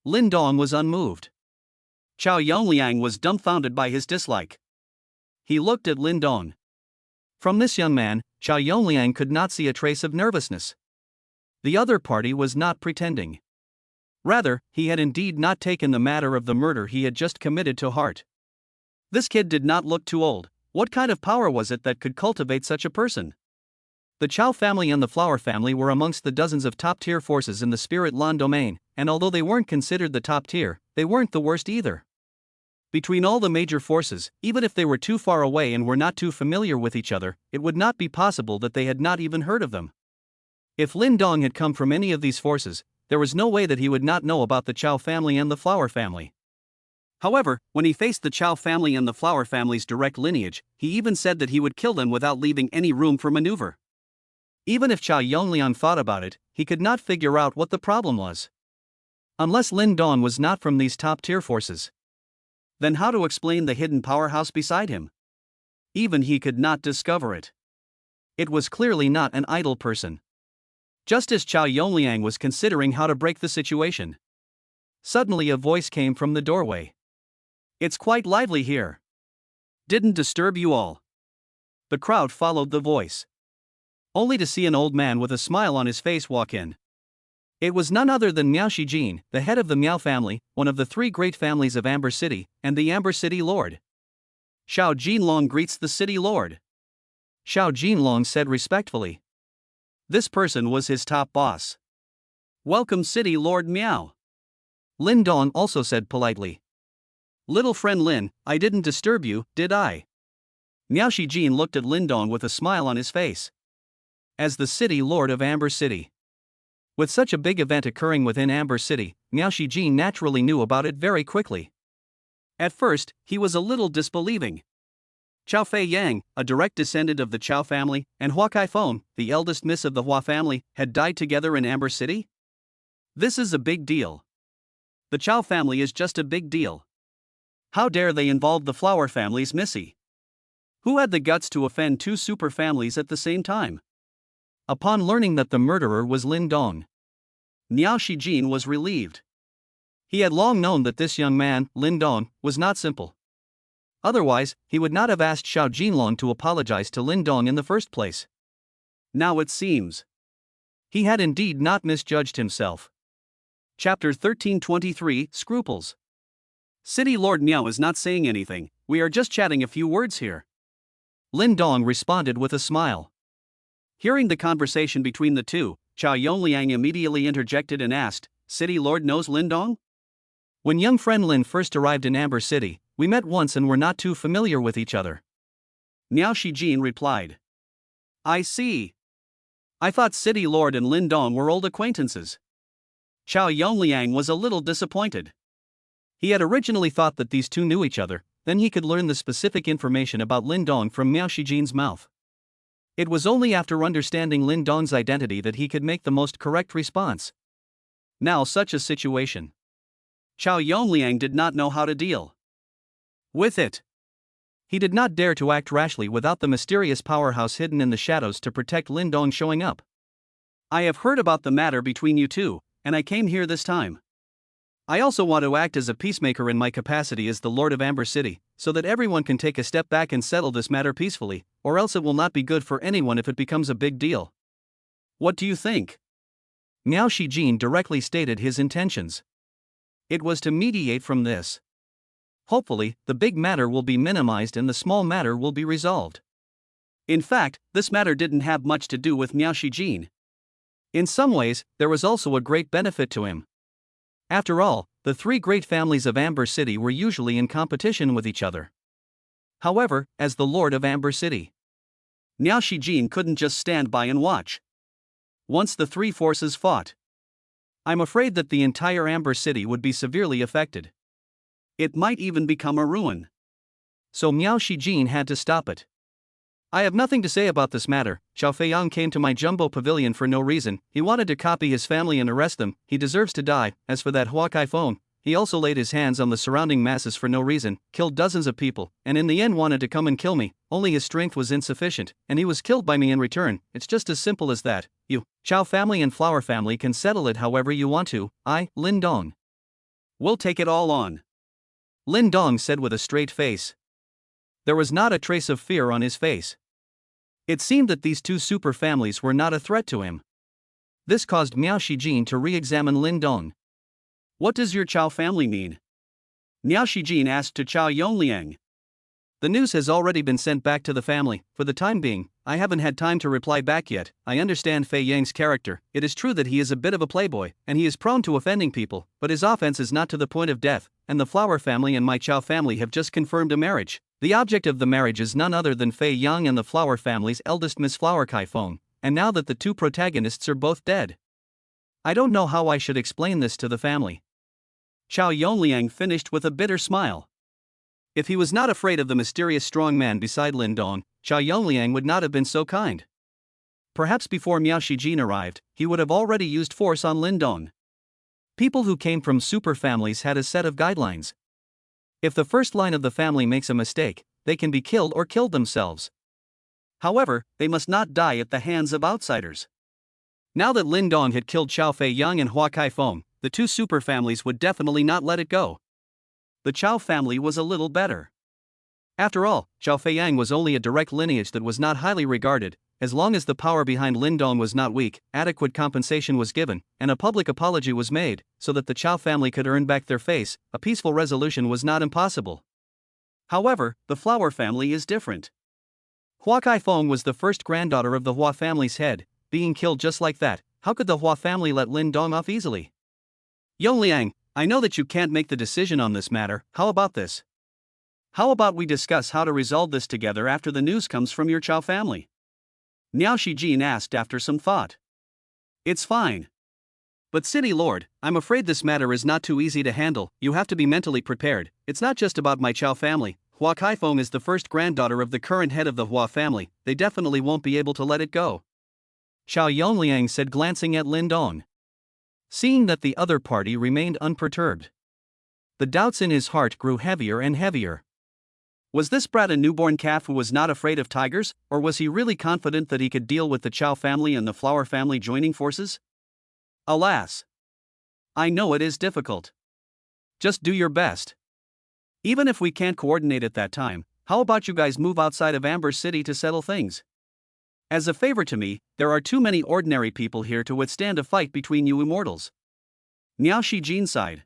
Lin Dong was unmoved. Chao Yongliang was dumbfounded by his dislike. He looked at Lin Dong. From this young man, Chao Yongliang could not see a trace of nervousness. The other party was not pretending. Rather, he had indeed not taken the matter of the murder he had just committed to heart. This kid did not look too old. What kind of power was it that could cultivate such a person? The Chao family and the Flower family were amongst the dozens of top-tier forces in the Spirit Lan domain, and although they weren't considered the top tier, they weren't the worst either. Between all the major forces, even if they were too far away and were not too familiar with each other, it would not be possible that they had not even heard of them. If Lin Dong had come from any of these forces, there was no way that he would not know about the Chao family and the Flower family. However, when he faced the Chao family and the Flower family's direct lineage, he even said that he would kill them without leaving any room for maneuver. Even if Chao Yongliang thought about it, he could not figure out what the problem was. Unless Lin Dong was not from these top-tier forces. Then how to explain the hidden powerhouse beside him? Even he could not discover it. It was clearly not an idle person. Just as Chao Yongliang was considering how to break the situation, suddenly a voice came from the doorway. It's quite lively here. Didn't disturb you all. The crowd followed the voice, only to see an old man with a smile on his face walk in. It was none other than Miao Shijin, the head of the Miao family, one of the three great families of Amber City, and the Amber City Lord. Xiao Jinlong greets the city lord. Xiao Jinlong said respectfully. This person was his top boss. Welcome City Lord Miao. Lin Dong also said politely. Little friend Lin, I didn't disturb you, did I? Miao Shijin looked at Lin Dong with a smile on his face. As the city lord of Amber City. With such a big event occurring within Amber City, Miao Shijin naturally knew about it very quickly. At first, he was a little disbelieving. Chao Fei Yang, a direct descendant of the Chao family, and Hua Kai Fom, the eldest miss of the Hua family, had died together in Amber City? This is a big deal. The Chao family is just a big deal. How dare they involve the Flower family's Missy? Who had the guts to offend two super families at the same time? Upon learning that the murderer was Lin Dong, Miao Shijin was relieved. He had long known that this young man, Lin Dong, was not simple. Otherwise, he would not have asked Xiao Jinlong to apologize to Lin Dong in the first place. Now it seems he had indeed not misjudged himself. Chapter 1323, Scruples. City Lord Miao is not saying anything, we are just chatting a few words here. Lin Dong responded with a smile. Hearing the conversation between the two, Chao Yongliang immediately interjected and asked, City Lord knows Lin Dong? When young friend Lin first arrived in Amber City, we met once and were not too familiar with each other. Miao Shijin replied. I see. I thought City Lord and Lin Dong were old acquaintances. Chao Yongliang was a little disappointed. He had originally thought that these two knew each other, then he could learn the specific information about Lin Dong from Miao Shijin's mouth. It was only after understanding Lin Dong's identity that he could make the most correct response. Now such a situation. Chao Yongliang did not know how to deal with it. He did not dare to act rashly without the mysterious powerhouse hidden in the shadows to protect Lin Dong showing up. I have heard about the matter between you two, and I came here this time. I also want to act as a peacemaker in my capacity as the Lord of Amber City, so that everyone can take a step back and settle this matter peacefully, or else it will not be good for anyone if it becomes a big deal. What do you think? Miao Shijin directly stated his intentions. It was to mediate from this. Hopefully, the big matter will be minimized and the small matter will be resolved. In fact, this matter didn't have much to do with Miao Shijin. In some ways, there was also a great benefit to him. After all, the three great families of Amber City were usually in competition with each other. However, as the lord of Amber City, Miao Shijin couldn't just stand by and watch. Once the three forces fought, I'm afraid that the entire Amber City would be severely affected. It might even become a ruin. So Miao Shijin had to stop it. I have nothing to say about this matter. Xiao Feiyang came to my jumbo pavilion for no reason. He wanted to copy his family and arrest them. He deserves to die. As for that Hua Kaifeng, he also laid his hands on the surrounding masses for no reason, killed dozens of people, and in the end wanted to come and kill me. Only his strength was insufficient, and he was killed by me in return. It's just as simple as that. You, Chao family and Flower family can settle it however you want to. I, Lin Dong, will take it all on. Lin Dong said with a straight face. There was not a trace of fear on his face. It seemed that these two super families were not a threat to him. This caused Miao Shijin to re-examine Lin Dong. What does your Chao family mean? Miao Shijin asked to Chao Yongliang. The news has already been sent back to the family. For the time being, I haven't had time to reply back yet. I understand Fei Yang's character. It is true that he is a bit of a playboy, and he is prone to offending people, but his offense is not to the point of death, and the Flower family and my Chao family have just confirmed a marriage. The object of the marriage is none other than Fei Yang and the Flower family's eldest Miss Flower Kaifeng, and now that the two protagonists are both dead, I don't know how I should explain this to the family. Chao Yongliang finished with a bitter smile. If he was not afraid of the mysterious strong man beside Lin Dong, Chao Yongliang would not have been so kind. Perhaps before Miao Shijin arrived, he would have already used force on Lin Dong. People who came from super families had a set of guidelines. If the first line of the family makes a mistake, they can be killed or killed themselves. However, they must not die at the hands of outsiders. Now that Lin Dong had killed Chao Fei Yang and Hua Kaifeng, the two super families would definitely not let it go. The Chao family was a little better. After all, Chao Feiyang was only a direct lineage that was not highly regarded. As long as the power behind Lin Dong was not weak, adequate compensation was given, and a public apology was made, so that the Chao family could earn back their face, a peaceful resolution was not impossible. However, the Flower family is different. Hua Kaifeng was the first granddaughter of the Hua family's head, being killed just like that. How could the Hua family let Lin Dong off easily? Yongliang, I know that you can't make the decision on this matter. How about this? How about we discuss how to resolve this together after the news comes from your Chao family? Miao Shijin asked after some thought. It's fine. But City Lord, I'm afraid this matter is not too easy to handle. You have to be mentally prepared. It's not just about my Chao family. Hua Kaifeng is the first granddaughter of the current head of the Hua family. They definitely won't be able to let it go. Chao Yongliang said, glancing at Lin Dong. Seeing that the other party remained unperturbed, the doubts in his heart grew heavier and heavier. Was this brat a newborn calf who was not afraid of tigers, or was he really confident that he could deal with the Chao family and the Flower family joining forces? Alas! I know it is difficult. Just do your best. Even if we can't coordinate at that time, how about you guys move outside of Amber City to settle things? As a favor to me, there are too many ordinary people here to withstand a fight between you immortals. Miao Shijin sighed.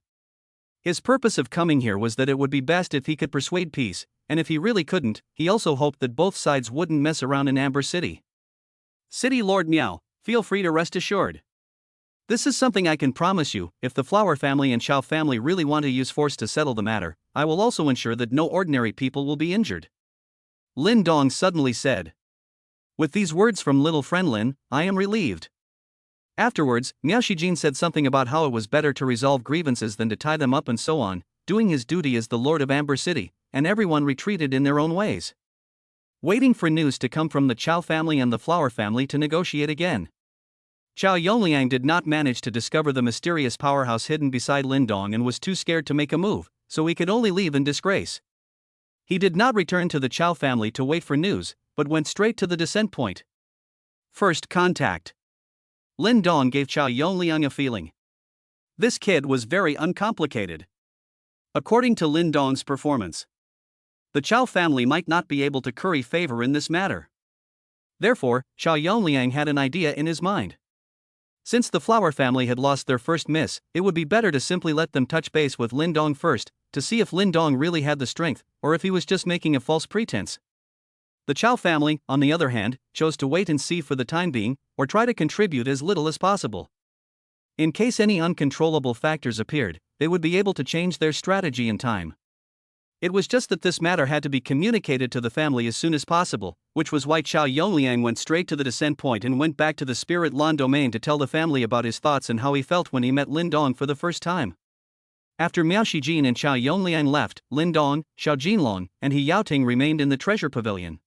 His purpose of coming here was that it would be best if he could persuade peace, and if he really couldn't, he also hoped that both sides wouldn't mess around in Amber City. City Lord Miao, feel free to rest assured. This is something I can promise you. If the Flower family and Chao family really want to use force to settle the matter, I will also ensure that no ordinary people will be injured. Lin Dong suddenly said. With these words from little friend Lin, I am relieved. Afterwards, Miao Shijin said something about how it was better to resolve grievances than to tie them up and so on, doing his duty as the Lord of Amber City, and everyone retreated in their own ways, waiting for news to come from the Chao family and the Flower family to negotiate again. Chao Yongliang did not manage to discover the mysterious powerhouse hidden beside Lin Dong and was too scared to make a move, so he could only leave in disgrace. He did not return to the Chao family to wait for news, but went straight to the descent point. First contact. Lin Dong gave Chao Yongliang a feeling. This kid was very uncomplicated. According to Lin Dong's performance, the Chao family might not be able to curry favor in this matter. Therefore, Chao Yongliang had an idea in his mind. Since the Flower family had lost their first miss, it would be better to simply let them touch base with Lin Dong first, to see if Lin Dong really had the strength, or if he was just making a false pretense. The Chao family, on the other hand, chose to wait and see for the time being, or try to contribute as little as possible. In case any uncontrollable factors appeared, they would be able to change their strategy in time. It was just that this matter had to be communicated to the family as soon as possible, which was why Chao Yongliang went straight to the descent point and went back to the spirit Lan domain to tell the family about his thoughts and how he felt when he met Lin Dong for the first time. After Miao Shijin and Chao Yongliang left, Lin Dong, Xiao Jinlong, and He Yaoting remained in the treasure pavilion.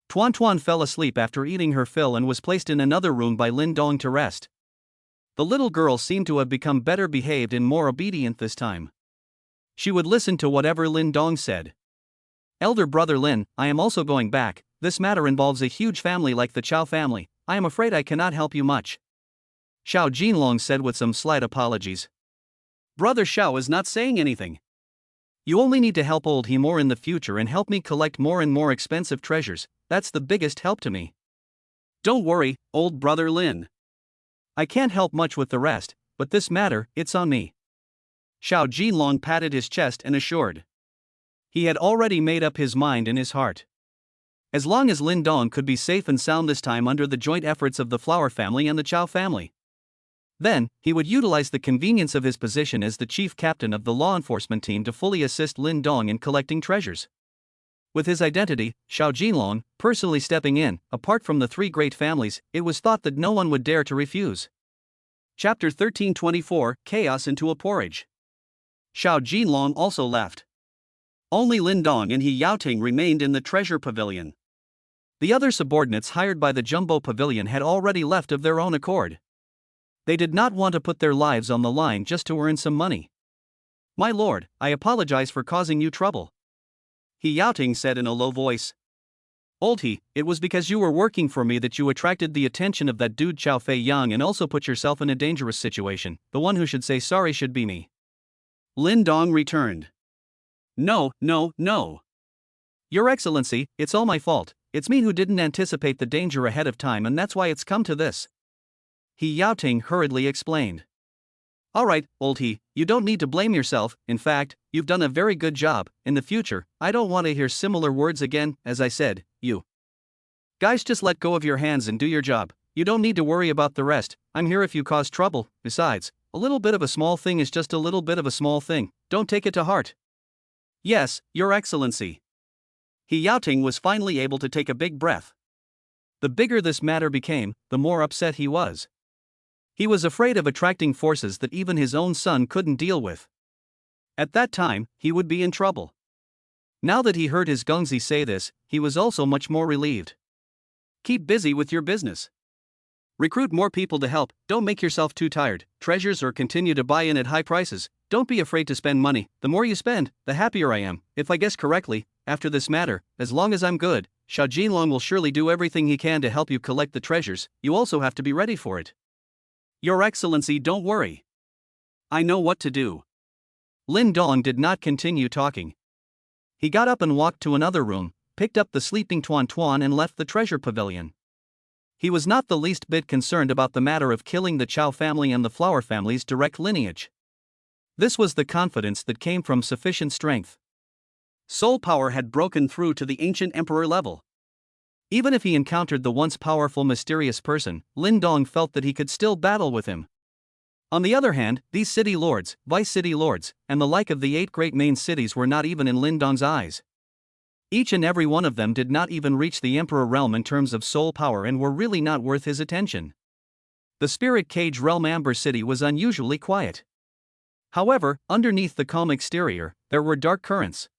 Tuan Tuan fell asleep after eating her fill and was placed in another room by Lin Dong to rest. The little girl seemed to have become better behaved and more obedient this time. She would listen to whatever Lin Dong said. Elder brother Lin, I am also going back. This matter involves a huge family like the Chao family. I am afraid I cannot help you much, Xiao Jinlong said with some slight apologies. Brother Xiao is not saying anything. You only need to help old he more in the future and help me collect more and more expensive treasures. That's the biggest help to me. Don't worry, old brother Lin. I can't help much with the rest, but this matter, it's on me. Xiao Jinlong patted his chest and assured. He had already made up his mind in his heart. As long as Lin Dong could be safe and sound this time under the joint efforts of the Flower family and the Chao family, then he would utilize the convenience of his position as the chief captain of the law enforcement team to fully assist Lin Dong in collecting treasures. With his identity, Xiao Jinlong, personally stepping in, apart from the three great families, it was thought that no one would dare to refuse. Chapter 1324, Chaos into a Porridge. Xiao Jinlong also left. Only Lin Dong and He Yaoting remained in the treasure pavilion. The other subordinates hired by the Jumbo Pavilion had already left of their own accord. They did not want to put their lives on the line just to earn some money. My lord, I apologize for causing you trouble, He Yaoting said in a low voice. Old He, it was because you were working for me that you attracted the attention of that dude Chao Fei Yang and also put yourself in a dangerous situation. The one who should say sorry should be me, Lin Dong returned. No. Your Excellency, it's all my fault. It's me who didn't anticipate the danger ahead of time and that's why it's come to this, He Yaoting hurriedly explained. Alright, old He, you don't need to blame yourself. In fact, you've done a very good job. In the future, I don't want to hear similar words again. As I said, you guys just let go of your hands and do your job. You don't need to worry about the rest. I'm here if you cause trouble. Besides, a little bit of a small thing is just a little bit of a small thing. Don't take it to heart. Yes, Your Excellency. He Yaoting was finally able to take a big breath. The bigger this matter became, the more upset he was. He was afraid of attracting forces that even his own son couldn't deal with. At that time, he would be in trouble. Now that he heard his Gongzi say this, he was also much more relieved. Keep busy with your business. Recruit more people to help, don't make yourself too tired, treasures or continue to buy in at high prices. Don't be afraid to spend money. The more you spend, the happier I am. If I guess correctly, after this matter, as long as I'm good, Xiao Jinlong will surely do everything he can to help you collect the treasures. You also have to be ready for it. Your Excellency, don't worry. I know what to do. Lin Dong did not continue talking. He got up and walked to another room, picked up the sleeping Tuan Tuan and left the treasure pavilion. He was not the least bit concerned about the matter of killing the Chao family and the Flower family's direct lineage. This was the confidence that came from sufficient strength. Soul power had broken through to the ancient emperor level. Even if he encountered the once powerful mysterious person, Lin Dong felt that he could still battle with him. On the other hand, these city lords, vice-city lords, and the like of the 8 great main cities were not even in Lin Dong's eyes. Each and every one of them did not even reach the emperor realm in terms of soul power and were really not worth his attention. The spirit cage realm Amber City was unusually quiet. However, underneath the calm exterior, there were dark currents.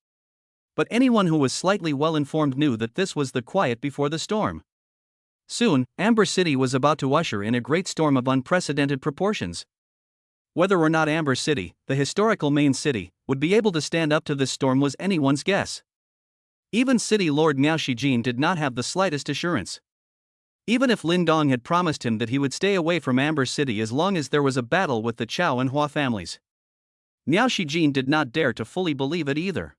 But anyone who was slightly well-informed knew that this was the quiet before the storm. Soon, Amber City was about to usher in a great storm of unprecedented proportions. Whether or not Amber City, the historical main city, would be able to stand up to this storm was anyone's guess. Even City Lord Miao Shijin did not have the slightest assurance. Even if Lin Dong had promised him that he would stay away from Amber City as long as there was a battle with the Chao and Hua families, Miao Shijin did not dare to fully believe it either.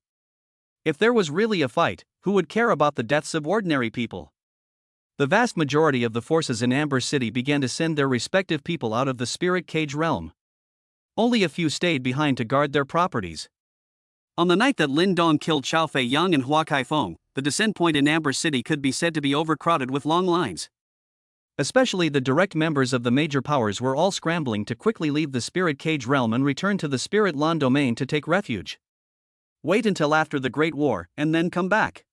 If there was really a fight, who would care about the deaths of ordinary people? The vast majority of the forces in Amber City began to send their respective people out of the spirit cage realm. Only a few stayed behind to guard their properties. On the night that Lin Dong killed Chao Fei Yang and Hua Kaifeng, the descent point in Amber City could be said to be overcrowded with long lines. Especially the direct members of the major powers were all scrambling to quickly leave the spirit cage realm and return to the spirit Lan domain to take refuge. Wait until after the Great War and then come back.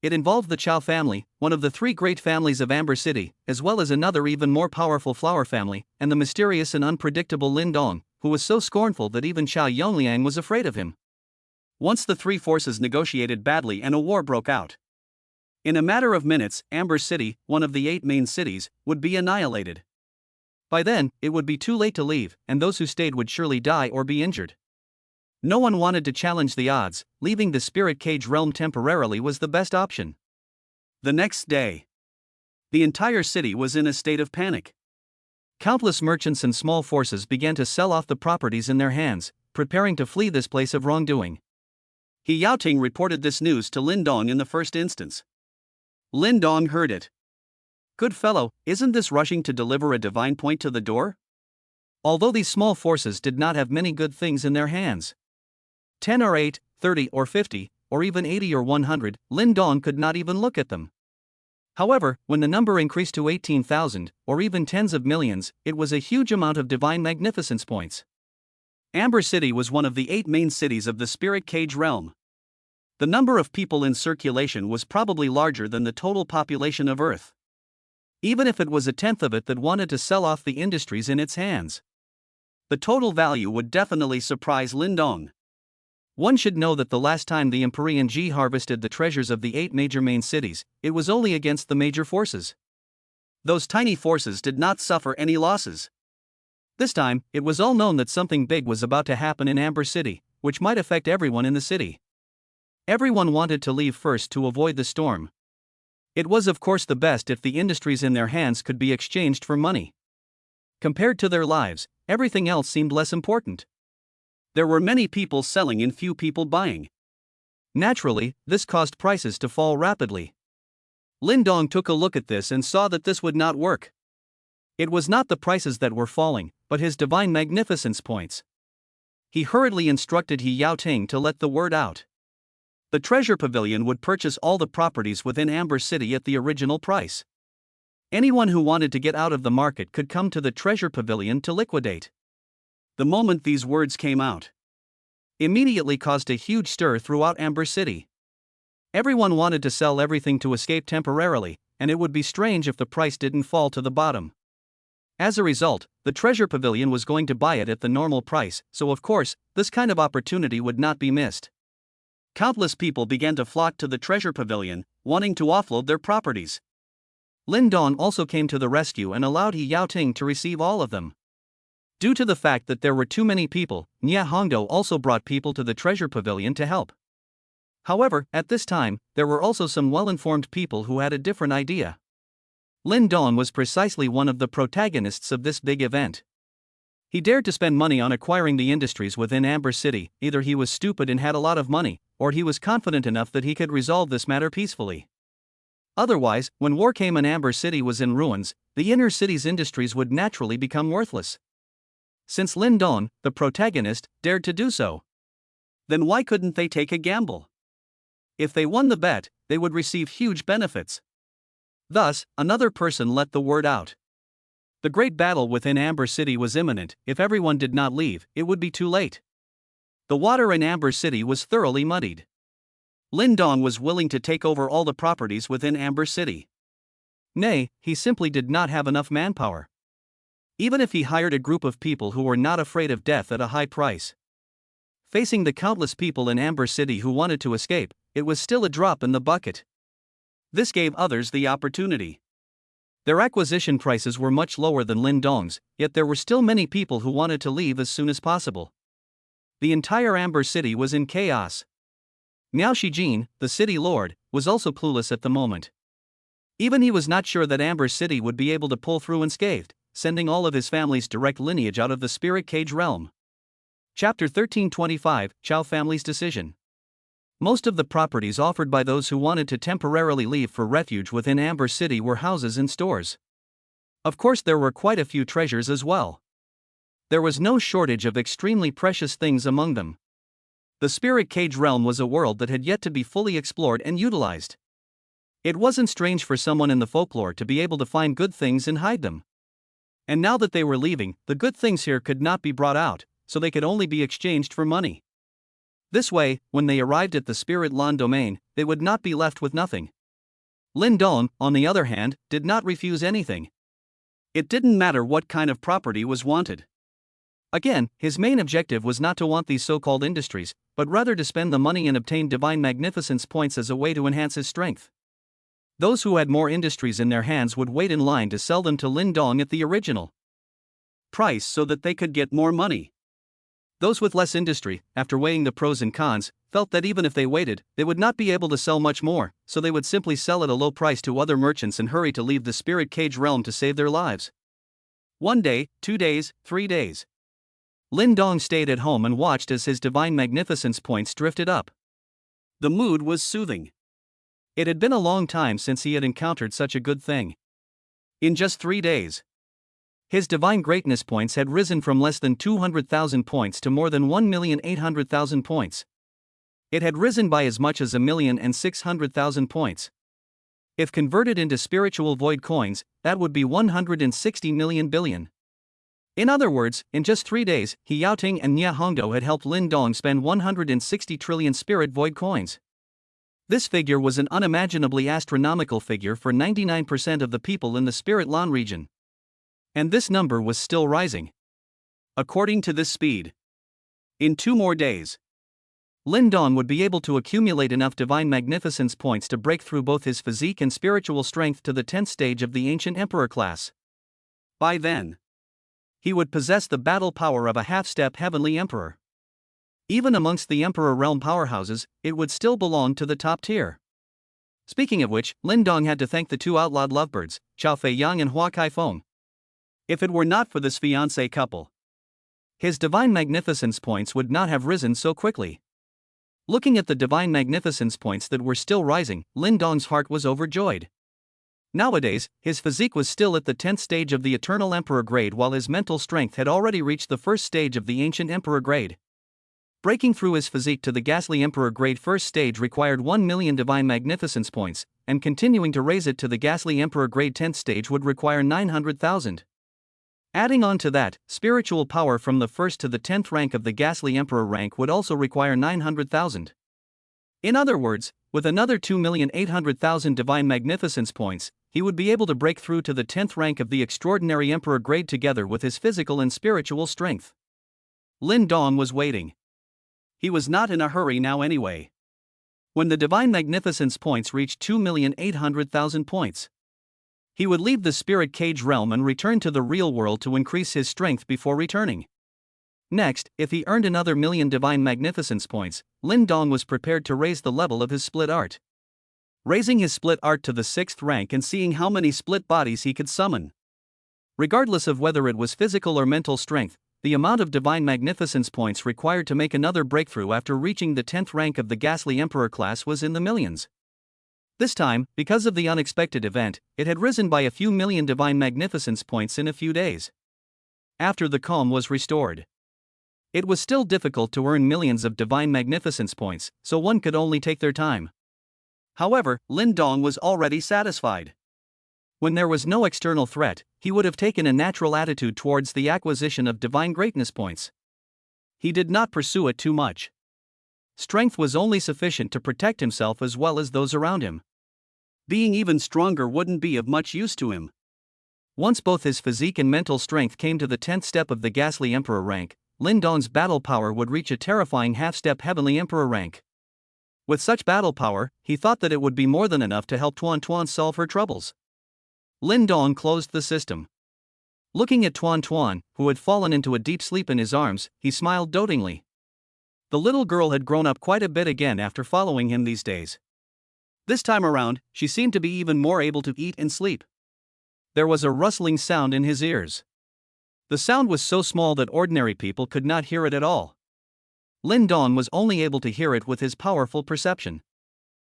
It involved the Chow family, one of the three great families of Amber City, as well as another even more powerful flower family, and the mysterious and unpredictable Lin Dong, who was so scornful that even Chow Yongliang was afraid of him. Once the three forces negotiated badly and a war broke out. In a matter of minutes, Amber City, one of the 8 main cities, would be annihilated. By then, it would be too late to leave, and those who stayed would surely die or be injured. No one wanted to challenge the odds. Leaving the spirit cage realm temporarily was the best option. The next day, the entire city was in a state of panic. Countless merchants and small forces began to sell off the properties in their hands, preparing to flee this place of wrongdoing. He Yaoting reported this news to Lin Dong in the first instance. Lin Dong heard it. Good fellow, isn't this rushing to deliver a divine point to the door? Although these small forces did not have many good things in their hands. 10 or 8, 30 or 50, or even 80 or 100, Lin Dong could not even look at them. However, when the number increased to 18,000, or even tens of millions, it was a huge amount of divine magnificence points. Amber City was one of the 8 main cities of the spirit cage realm. The number of people in circulation was probably larger than the total population of Earth. Even if it was a tenth of it that wanted to sell off the industries in its hands, the total value would definitely surprise Lin Dong. One should know that the last time the Empyrean Ji harvested the treasures of the 8 major main cities, it was only against the major forces. Those tiny forces did not suffer any losses. This time, it was all known that something big was about to happen in Amber City, which might affect everyone in the city. Everyone wanted to leave first to avoid the storm. It was of course the best if the industries in their hands could be exchanged for money. Compared to their lives, everything else seemed less important. There were many people selling and few people buying. Naturally, this caused prices to fall rapidly. Lin Dong took a look at this and saw that this would not work. It was not the prices that were falling, but his divine magnificence points. He hurriedly instructed He Yaoting to let the word out. The treasure pavilion would purchase all the properties within Amber City at the original price. Anyone who wanted to get out of the market could come to the treasure pavilion to liquidate. The moment these words came out, immediately caused a huge stir throughout Amber City. Everyone wanted to sell everything to escape temporarily, and it would be strange if the price didn't fall to the bottom. As a result, the treasure pavilion was going to buy it at the normal price, so of course, this kind of opportunity would not be missed. Countless people began to flock to the treasure pavilion, wanting to offload their properties. Lin Dong also came to the rescue and allowed He Yaoting to receive all of them. Due to the fact that there were too many people, Nia Hongdo also brought people to the treasure pavilion to help. However, at this time, there were also some well-informed people who had a different idea. Lin Dong was precisely one of the protagonists of this big event. He dared to spend money on acquiring the industries within Amber City. Either he was stupid and had a lot of money, or he was confident enough that he could resolve this matter peacefully. Otherwise, when war came and Amber City was in ruins, the inner city's industries would naturally become worthless. Since Lin Dong, the protagonist, dared to do so, then why couldn't they take a gamble? If they won the bet, they would receive huge benefits. Thus, another person let the word out. The great battle within Amber City was imminent. If everyone did not leave, it would be too late. The water in Amber City was thoroughly muddied. Lin Dong was willing to take over all the properties within Amber City. Nay, he simply did not have enough manpower. Even if he hired a group of people who were not afraid of death at a high price. Facing the countless people in Amber City who wanted to escape, it was still a drop in the bucket. This gave others the opportunity. Their acquisition prices were much lower than Lin Dong's, yet there were still many people who wanted to leave as soon as possible. The entire Amber City was in chaos. Miao Shijin, the city lord, was also clueless at the moment. Even he was not sure that Amber City would be able to pull through unscathed, sending all of his family's direct lineage out of the spirit cage realm. Chapter 1325, Chow Family's Decision. Most of the properties offered by those who wanted to temporarily leave for refuge within Amber City were houses and stores. Of course, there were quite a few treasures as well. There was no shortage of extremely precious things among them. The spirit cage realm was a world that had yet to be fully explored and utilized. It wasn't strange for someone in the folklore to be able to find good things and hide them. And now that they were leaving, the good things here could not be brought out, so they could only be exchanged for money. This way, when they arrived at the Spirit Lan domain, they would not be left with nothing. Lin Dong, on the other hand, did not refuse anything. It didn't matter what kind of property was wanted. Again, his main objective was not to want these so-called industries, but rather to spend the money and obtain divine magnificence points as a way to enhance his strength. Those who had more industries in their hands would wait in line to sell them to Lin Dong at the original price so that they could get more money. Those with less industry, after weighing the pros and cons, felt that even if they waited, they would not be able to sell much more, so they would simply sell at a low price to other merchants and hurry to leave the spirit cage realm to save their lives. 1 day, 2 days, 3 days. Lin Dong stayed at home and watched as his divine magnificence points drifted up. The mood was soothing. It had been a long time since he had encountered such a good thing. In just 3 days, his divine greatness points had risen from less than 200,000 points to more than 1,800,000 points. It had risen by as much as 1,600,000 points. If converted into spiritual void coins, that would be 160 million billion. In other words, in just 3 days, He Yaoting and Nya Hongdo had helped Lin Dong spend 160 trillion spirit void coins. This figure was an unimaginably astronomical figure for 99% of the people in the Spirit Lan region. And this number was still rising. According to this speed, in 2 more days, Lin Dong would be able to accumulate enough divine magnificence points to break through both his physique and spiritual strength to the 10th stage of the ancient emperor class. By then, he would possess the battle power of a half-step heavenly emperor. Even amongst the emperor realm powerhouses, it would still belong to the top tier. Speaking of which, Lin Dong had to thank the 2 outlawed lovebirds, Chao Fei Yang and Hua Kai Feng. If it were not for this fiancé couple, his divine magnificence points would not have risen so quickly. Looking at the divine magnificence points that were still rising, Lin Dong's heart was overjoyed. Nowadays, his physique was still at the 10th stage of the Eternal Emperor grade, while his mental strength had already reached the 1st stage of the Ancient Emperor grade. Breaking through his physique to the Ghastly Emperor grade 1st stage required 1 million divine magnificence points, and continuing to raise it to the Ghastly Emperor grade 10th stage would require 900,000. Adding on to that, spiritual power from the 1st to the 10th rank of the Ghastly Emperor rank would also require 900,000. In other words, with another 2,800,000 divine magnificence points, he would be able to break through to the 10th rank of the Extraordinary Emperor grade together with his physical and spiritual strength. Lin Dong was waiting. He was not in a hurry now anyway. When the divine magnificence points reached 2,800,000 points, he would leave the spirit cage realm and return to the real world to increase his strength before returning. Next, if he earned another 1,000,000 divine magnificence points, Lin Dong was prepared to raise the level of his split art. Raising his split art to the 6th rank and seeing how many split bodies he could summon. Regardless of whether it was physical or mental strength, the amount of divine magnificence points required to make another breakthrough after reaching the 10th rank of the Ghastly Emperor class was in the millions. This time, because of the unexpected event, it had risen by a few million divine magnificence points in a few days. After the calm was restored, it was still difficult to earn millions of divine magnificence points, so one could only take their time. However, Lin Dong was already satisfied. When there was no external threat, he would have taken a natural attitude towards the acquisition of divine greatness points. He did not pursue it too much. Strength was only sufficient to protect himself as well as those around him. Being even stronger wouldn't be of much use to him. Once both his physique and mental strength came to the 10th step of the Ghastly Emperor rank, Lin Dong's battle power would reach a terrifying half-step Heavenly Emperor rank. With such battle power, he thought that it would be more than enough to help Tuan Tuan solve her troubles. Lin Dong closed the system. Looking at Tuan Tuan, who had fallen into a deep sleep in his arms, he smiled dotingly. The little girl had grown up quite a bit again after following him these days. This time around, she seemed to be even more able to eat and sleep. There was a rustling sound in his ears. The sound was so small that ordinary people could not hear it at all. Lin Dong was only able to hear it with his powerful perception.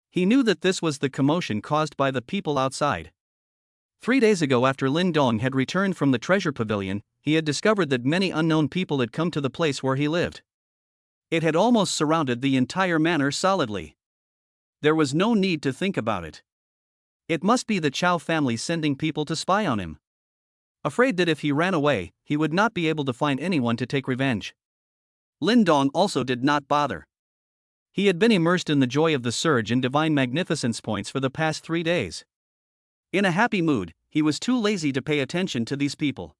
He knew that this was the commotion caused by the people outside. 3 days ago, after Lin Dong had returned from the treasure pavilion, he had discovered that many unknown people had come to the place where he lived. It had almost surrounded the entire manor solidly. There was no need to think about it. It must be the Chao family sending people to spy on him. Afraid that if he ran away, he would not be able to find anyone to take revenge. Lin Dong also did not bother. He had been immersed in the joy of the surge in divine magnificence points for the past 3 days. In a happy mood, he was too lazy to pay attention to these people.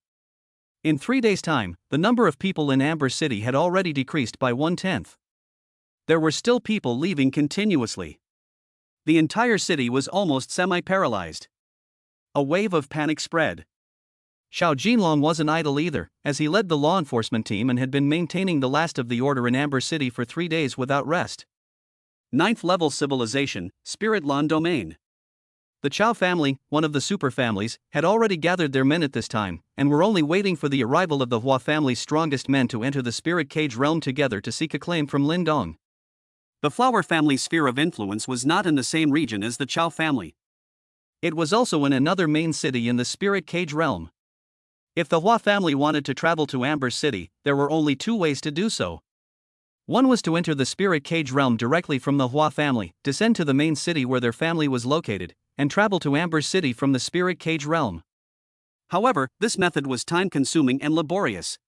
In 3 days' time, the number of people in Amber City had already decreased by 1/10. There were still people leaving continuously. The entire city was almost semi-paralyzed. A wave of panic spread. Xiao Jinlong wasn't idle either, as he led the law enforcement team and had been maintaining the last of the order in Amber City for 3 days without rest. 9th level civilization, Spirit Lan Domain. The Chao family, one of the super families, had already gathered their men at this time, and were only waiting for the arrival of the Hua family's strongest men to enter the spirit cage realm together to seek acclaim from Lin Dong. The Flower family's sphere of influence was not in the same region as the Chao family. It was also in another main city in the spirit cage realm. If the Hua family wanted to travel to Amber City, there were only 2 ways to do so. One was to enter the spirit cage realm directly from the Hua family, descend to the main city where their family was located, and travel to Amber City from the spirit cage realm. However, this method was time-consuming and laborious.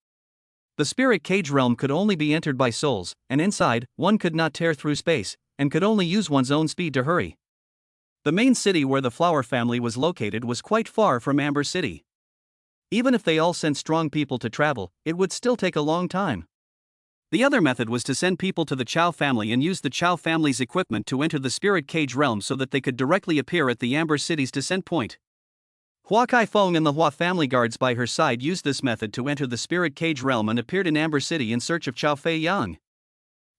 The spirit cage realm could only be entered by souls, and inside, one could not tear through space, and could only use one's own speed to hurry. The main city where the Flower family was located was quite far from Amber City. Even if they all sent strong people to travel, it would still take a long time. The other method was to send people to the Chao family and use the Chao family's equipment to enter the spirit cage realm so that they could directly appear at the Amber City's descent point. Hua Kaifeng and the Hua family guards by her side used this method to enter the spirit cage realm and appeared in Amber City in search of Chao Fei Yang.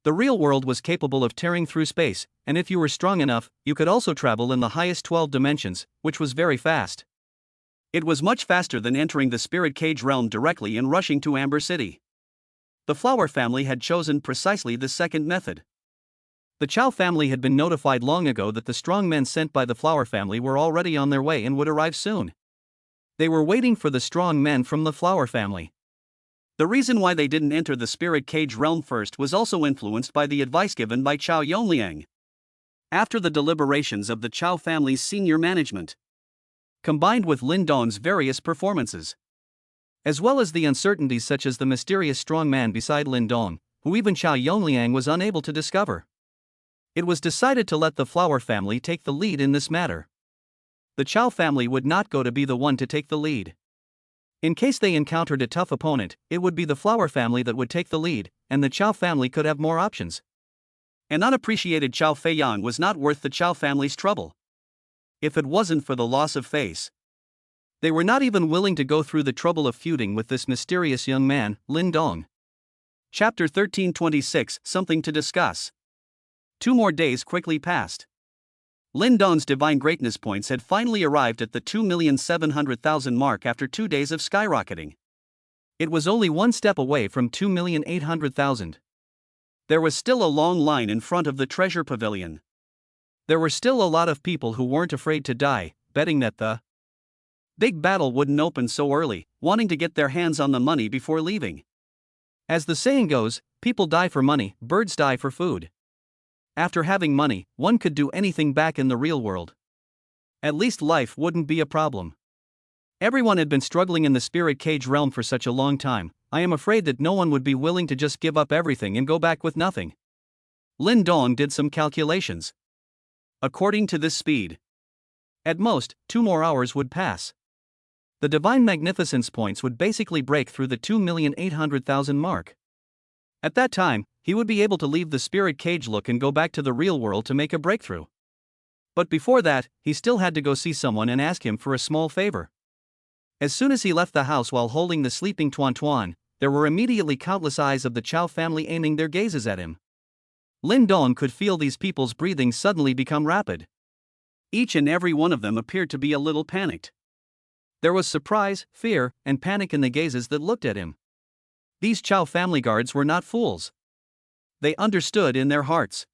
The real world was capable of tearing through space, and if you were strong enough, you could also travel in the highest 12 dimensions, which was very fast. It was much faster than entering the spirit cage realm directly and rushing to Amber City. The Flower family had chosen precisely the second method. The Chao family had been notified long ago that the strong men sent by the Flower family were already on their way and would arrive soon. They were waiting for the strong men from the Flower family. The reason why they didn't enter the spirit cage realm first was also influenced by the advice given by Chao Yongliang. After the deliberations of the Chao family's senior management, combined with Lin Dong's various performances, as well as the uncertainties such as the mysterious strong man beside Lin Dong, who even Chao Yongliang was unable to discover, it was decided to let the Flower family take the lead in this matter. The Chao family would not go to be the one to take the lead. In case they encountered a tough opponent, it would be the Flower family that would take the lead, and the Chao family could have more options. An unappreciated Chao Fei Yang was not worth the Chao family's trouble. If it wasn't for the loss of face, they were not even willing to go through the trouble of feuding with this mysterious young man, Lin Dong. Chapter 1326, Something to Discuss. 2 more days quickly passed. Lin Dong's divine greatness points had finally arrived at the 2,700,000 mark after 2 days of skyrocketing. It was only 1 step away from 2,800,000. There was still a long line in front of the treasure pavilion. There were still a lot of people who weren't afraid to die, betting that the big battle wouldn't open so early, wanting to get their hands on the money before leaving. As the saying goes, people die for money, birds die for food. After having money, one could do anything back in the real world. At least life wouldn't be a problem. Everyone had been struggling in the spirit cage realm for such a long time. I am afraid that no one would be willing to just give up everything and go back with nothing. Lin Dong did some calculations. According to this speed, at most, 2 more hours would pass. The divine magnificence points would basically break through the 2,800,000 mark. At that time, he would be able to leave the spirit cage look and go back to the real world to make a breakthrough. But before that, he still had to go see someone and ask him for a small favor. As soon as he left the house while holding the sleeping Tuan Tuan, there were immediately countless eyes of the Chao family aiming their gazes at him. Lin Dong could feel these people's breathing suddenly become rapid. Each and every one of them appeared to be a little panicked. There was surprise, fear, and panic in the gazes that looked at him. These Chao family guards were not fools. They understood in their hearts.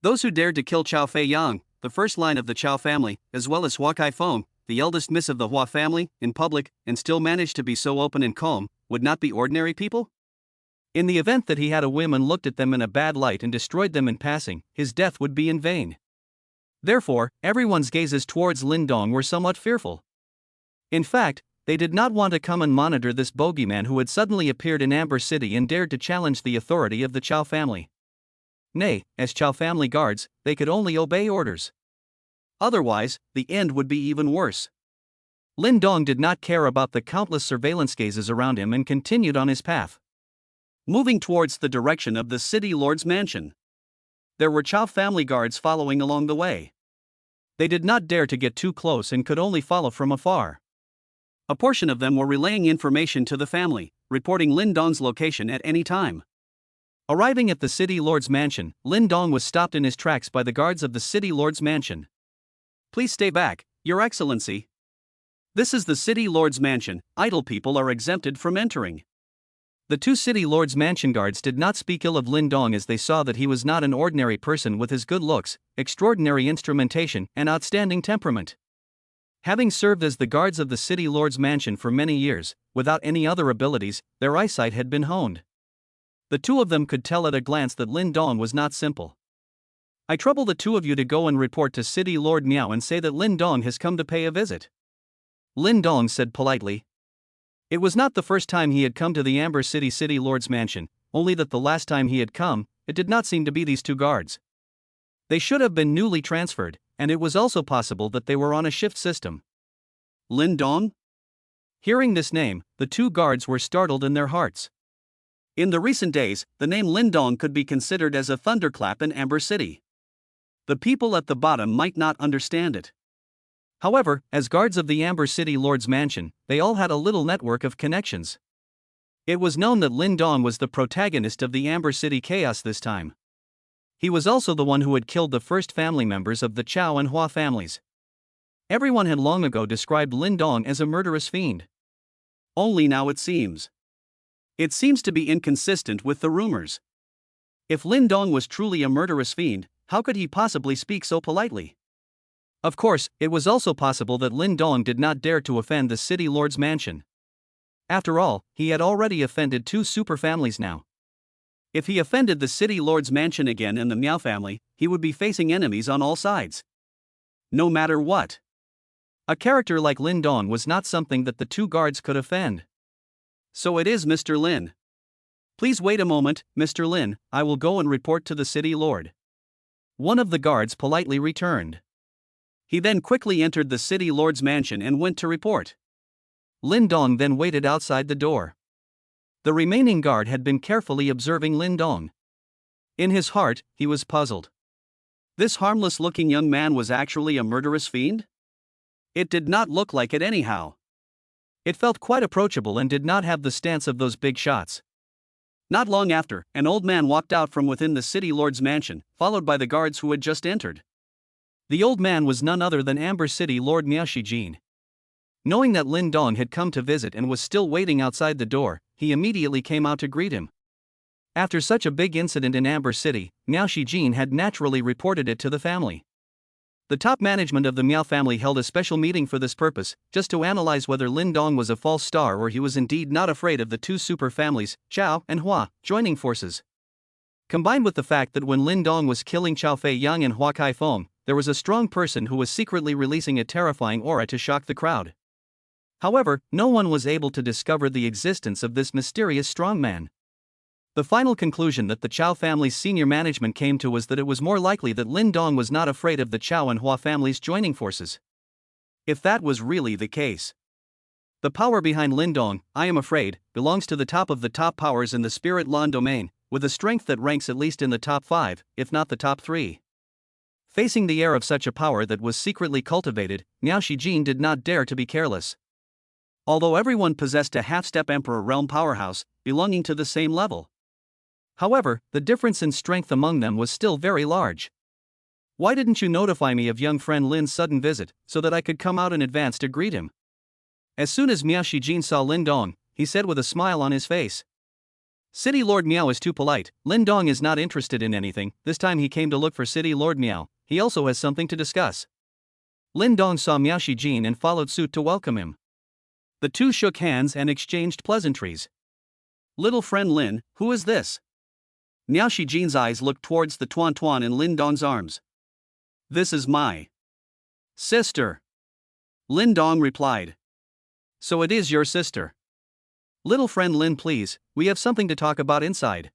Those who dared to kill Chao Fei Yang, the first line of the Chao family, as well as Hua Kaifeng, the eldest miss of the Hua family, in public, and still managed to be so open and calm, would not be ordinary people? In the event that he had a whim and looked at them in a bad light and destroyed them in passing, his death would be in vain. Therefore, everyone's gazes towards Lin Dong were somewhat fearful. In fact, they did not want to come and monitor this bogeyman who had suddenly appeared in Amber City and dared to challenge the authority of the Chao family. Nay, as Chow family guards, they could only obey orders. Otherwise, the end would be even worse. Lin Dong did not care about the countless surveillance gazes around him and continued on his path, moving towards the direction of the city lord's mansion. There were Chow family guards following along the way. They did not dare to get too close and could only follow from afar. A portion of them were relaying information to the family, reporting Lin Dong's location at any time. Arriving at the city lord's mansion, Lin Dong was stopped in his tracks by the guards of the city lord's mansion. "Please stay back, Your Excellency. This is the city lord's mansion, idle people are exempted from entering." The two city lord's mansion guards did not speak ill of Lin Dong as they saw that he was not an ordinary person with his good looks, extraordinary instrumentation, and outstanding temperament. Having served as the guards of the city lord's mansion for many years, without any other abilities, their eyesight had been honed. The two of them could tell at a glance that Lin Dong was not simple. "I trouble the two of you to go and report to City Lord Miao and say that Lin Dong has come to pay a visit," Lin Dong said politely. It was not the first time he had come to the Amber City Lord's mansion, only that the last time he had come, it did not seem to be these two guards. They should have been newly transferred, and it was also possible that they were on a shift system. Lin Dong? Hearing this name, the two guards were startled in their hearts. In the recent days, the name Lin Dong could be considered as a thunderclap in Amber City. The people at the bottom might not understand it. However, as guards of the Amber City Lord's mansion, they all had a little network of connections. It was known that Lin Dong was the protagonist of the Amber City chaos this time. He was also the one who had killed the first family members of the Chow and Hua families. Everyone had long ago described Lin Dong as a murderous fiend. Only now it seems to be inconsistent with the rumors. If Lin Dong was truly a murderous fiend, how could he possibly speak so politely? Of course, it was also possible that Lin Dong did not dare to offend the city lord's mansion. After all, he had already offended two super families now. If he offended the city lord's mansion again and the Miao family, he would be facing enemies on all sides. No matter what. A character like Lin Dong was not something that the two guards could offend. "So it is Mr. Lin. Please wait a moment, Mr. Lin, I will go and report to the city lord." One of the guards politely returned. He then quickly entered the city lord's mansion and went to report. Lin Dong then waited outside the door. The remaining guard had been carefully observing Lin Dong. In his heart, he was puzzled. This harmless-looking young man was actually a murderous fiend? It did not look like it anyhow. It felt quite approachable and did not have the stance of those big shots. Not long after, an old man walked out from within the city lord's mansion, followed by the guards who had just entered. The old man was none other than Amber City Lord Miao Shijin. Knowing that Lin Dong had come to visit and was still waiting outside the door, he immediately came out to greet him. After such a big incident in Amber City, Miao Shijin had naturally reported it to the family. The top management of the Miao family held a special meeting for this purpose, just to analyze whether Lin Dong was a false star or he was indeed not afraid of the two super families, Chow and Hua, joining forces. Combined with the fact that when Lin Dong was killing Chow Fei Yang and Hua Kai Feng, there was a strong person who was secretly releasing a terrifying aura to shock the crowd. However, no one was able to discover the existence of this mysterious strongman. The final conclusion that the Chow family's senior management came to was that it was more likely that Lin Dong was not afraid of the Chow and Hua families joining forces. If that was really the case. The power behind Lin Dong, I am afraid, belongs to the top powers in the spirit Lan domain, with a strength that ranks at least in the top 5, if not the top 3. Facing the air of such a power that was secretly cultivated, Miao Shijin did not dare to be careless. Although everyone possessed a half-step Emperor realm powerhouse, belonging to the same level. However, the difference in strength among them was still very large. "Why didn't you notify me of young friend Lin's sudden visit, so that I could come out in advance to greet him?" As soon as Miao Shijin saw Lin Dong, he said with a smile on his face. "City Lord Miao is too polite, Lin Dong is not interested in anything, this time he came to look for City Lord Miao, he also has something to discuss." Lin Dong saw Miao Shijin and followed suit to welcome him. The two shook hands and exchanged pleasantries. "Little friend Lin, who is this?" Miao Shijin's eyes looked towards the Tuan Tuan in Lin Dong's arms. "This is my sister," Lin Dong replied. "So it is your sister. Little friend Lin, please, we have something to talk about inside."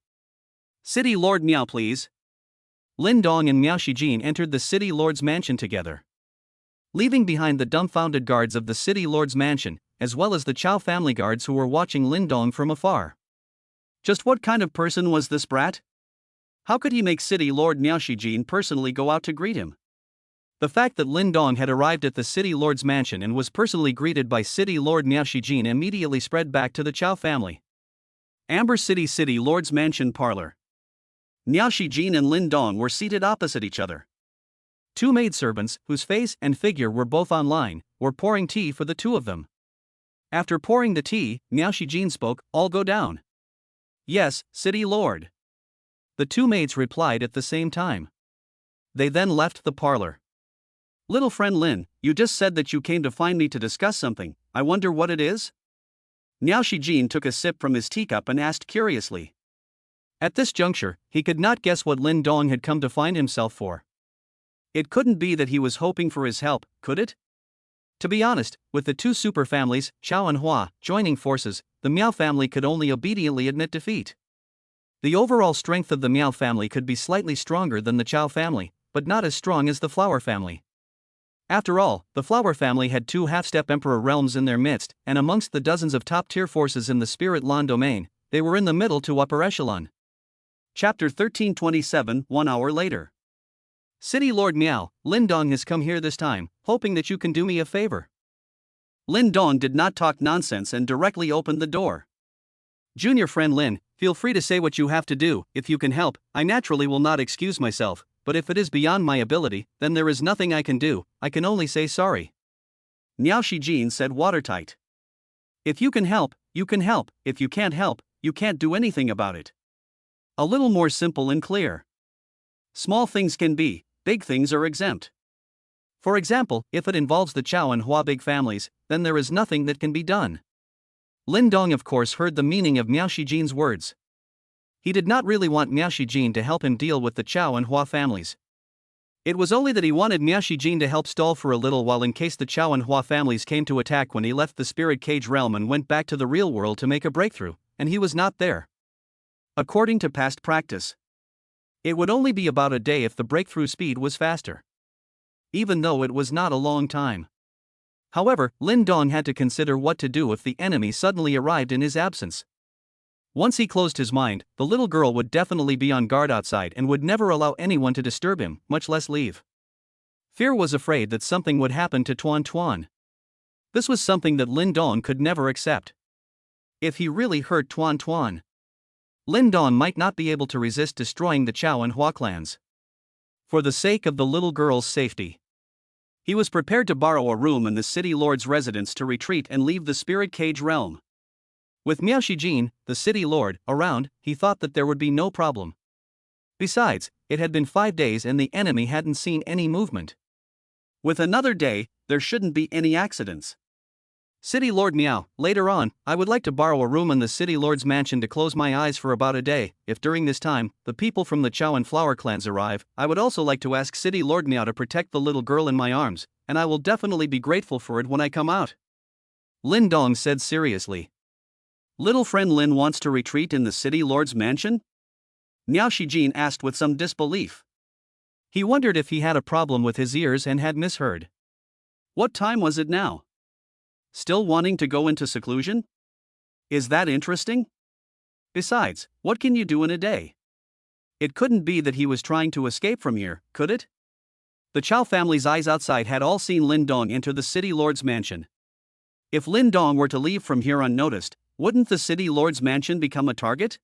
"City Lord Miao, please." Lin Dong and Miao Shijin entered the city lord's mansion together. Leaving behind the dumbfounded guards of the city lord's mansion, as well as the Chow family guards who were watching Lin Dong from afar. Just what kind of person was this brat? How could he make city lord Miao Shijin personally go out to greet him? The fact that Lin Dong had arrived at the city lord's mansion and was personally greeted by city lord Miao Shijin immediately spread back to the Chow family. Amber City lord's mansion parlor. Miao Shijin and Lin Dong were seated opposite each other. Two maidservants, whose face and figure were both online, were pouring tea for the two of them. After pouring the tea, Miao Shijin spoke, "All go down." "Yes, city lord." The two maids replied at the same time. They then left the parlor. "Little friend Lin, you just said that you came to find me to discuss something. I wonder what it is?" Miao Shijin took a sip from his teacup and asked curiously. At this juncture, he could not guess what Lin Dong had come to find himself for. It couldn't be that he was hoping for his help, could it? To be honest, with the two super families, Chow and Hua, joining forces, the Miao family could only obediently admit defeat. The overall strength of the Miao family could be slightly stronger than the Chow family, but not as strong as the Flower family. After all, the Flower family had two half-step emperor realms in their midst, and amongst the dozens of top-tier forces in the Spirit Lan domain, they were in the middle to upper echelon. Chapter 1327, 1 hour later. City Lord Miao, Lin Dong has come here this time, hoping that you can do me a favor. Lin Dong did not talk nonsense and directly opened the door. Junior friend Lin, feel free to say what you have to do. If you can help, I naturally will not excuse myself, but if it is beyond my ability, then there is nothing I can do. I can only say sorry. Miao Shijin said watertight. If you can help, you can help. If you can't help, you can't do anything about it. A little more simple and clear. Small things can be, big things are exempt. For example, if it involves the Chow and Hua big families, then there is nothing that can be done. Lin Dong of course heard the meaning of Miao Shijin's words. He did not really want Miao Shijin to help him deal with the Chow and Hua families. It was only that he wanted Miao Shijin to help stall for a little while in case the Chow and Hua families came to attack when he left the spirit cage realm and went back to the real world to make a breakthrough, and he was not there. According to past practice, it would only be about a day if the breakthrough speed was faster. Even though it was not a long time. However, Lin Dong had to consider what to do if the enemy suddenly arrived in his absence. Once he closed his mind, the little girl would definitely be on guard outside and would never allow anyone to disturb him, much less leave. Fear was afraid that something would happen to Tuan Tuan. This was something that Lin Dong could never accept. If he really hurt Tuan Tuan, Lin Dong might not be able to resist destroying the Chow and Hua clans. For the sake of the little girl's safety, he was prepared to borrow a room in the city lord's residence to retreat and leave the spirit cage realm. With Miao Shijin, the city lord, around, he thought that there would be no problem. Besides, it had been 5 days and the enemy hadn't seen any movement. With another day, there shouldn't be any accidents. City Lord Miao, later on, I would like to borrow a room in the City Lord's mansion to close my eyes for about a day. If during this time, the people from the Chow and Flower clans arrive, I would also like to ask City Lord Miao to protect the little girl in my arms, and I will definitely be grateful for it when I come out. Lin Dong said seriously. Little friend Lin wants to retreat in the City Lord's mansion? Miao Shijin asked with some disbelief. He wondered if he had a problem with his ears and had misheard. What time was it now? Still wanting to go into seclusion? Is that interesting? Besides, what can you do in a day? It couldn't be that he was trying to escape from here, could it? The Chow family's eyes outside had all seen Lin Dong enter the City Lord's mansion. If Lin Dong were to leave from here unnoticed, wouldn't the City Lord's mansion become a target?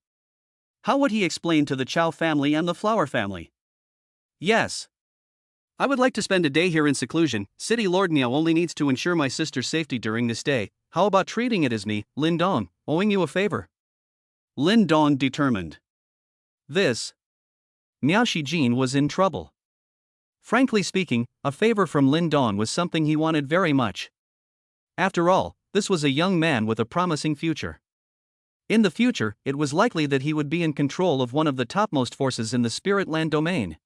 How would he explain to the Chow family and the Flower family? Yes. I would like to spend a day here in seclusion. City Lord Miao only needs to ensure my sister's safety during this day. How about treating it as me, Lin Dong, owing you a favor? Lin Dong determined. This. Miao Shijin was in trouble. Frankly speaking, a favor from Lin Dong was something he wanted very much. After all, this was a young man with a promising future. In the future, it was likely that he would be in control of one of the topmost forces in the Spirit Land domain.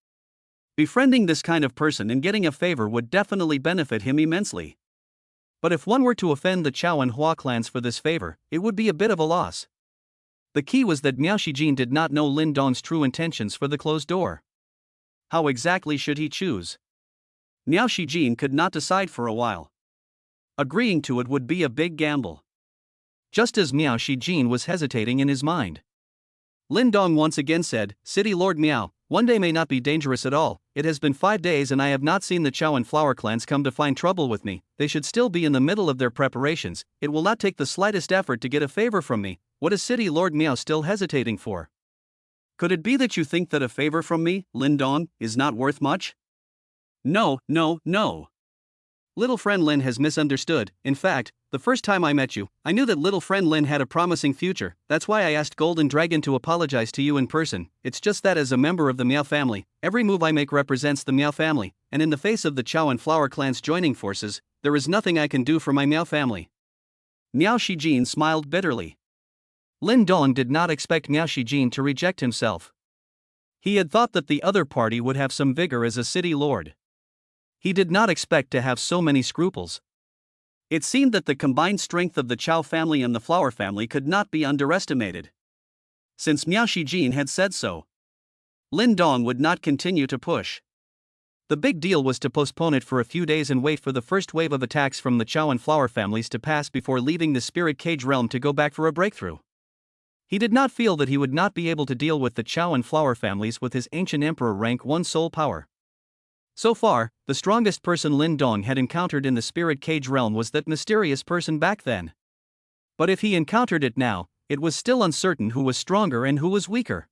Befriending this kind of person and getting a favor would definitely benefit him immensely. But if one were to offend the Chow and Hua clans for this favor, it would be a bit of a loss. The key was that Miao Shijin did not know Lin Dong's true intentions for the closed door. How exactly should he choose? Miao Shijin could not decide for a while. Agreeing to it would be a big gamble. Just as Miao Shijin was hesitating in his mind, Lin Dong once again said, "City Lord Miao, one day may not be dangerous at all. It has been 5 days and I have not seen the Chow and Flower clans come to find trouble with me. They should still be in the middle of their preparations. It will not take the slightest effort to get a favor from me. What is City Lord Miao still hesitating for? Could it be that you think that a favor from me, Lin Dong, is not worth much?" "No, no, no. Little friend Lin has misunderstood. In fact, the first time I met you, I knew that little friend Lin had a promising future. That's why I asked Golden Dragon to apologize to you in person. It's just that as a member of the Miao family, every move I make represents the Miao family, and in the face of the Chow and Flower clans joining forces, there is nothing I can do for my Miao family." Miao Shijin smiled bitterly. Lin Dong did not expect Miao Shijin to reject himself. He had thought that the other party would have some vigor as a city lord. He did not expect to have so many scruples. It seemed that the combined strength of the Chow family and the Flower family could not be underestimated. Since Miao Shijin had said so, Lin Dong would not continue to push. The big deal was to postpone it for a few days and wait for the first wave of attacks from the Chow and Flower families to pass before leaving the Spirit Cage realm to go back for a breakthrough. He did not feel that he would not be able to deal with the Chow and Flower families with his ancient emperor rank 1 soul power. So far, the strongest person Lin Dong had encountered in the Spirit Cage realm was that mysterious person back then. But if he encountered it now, it was still uncertain who was stronger and who was weaker.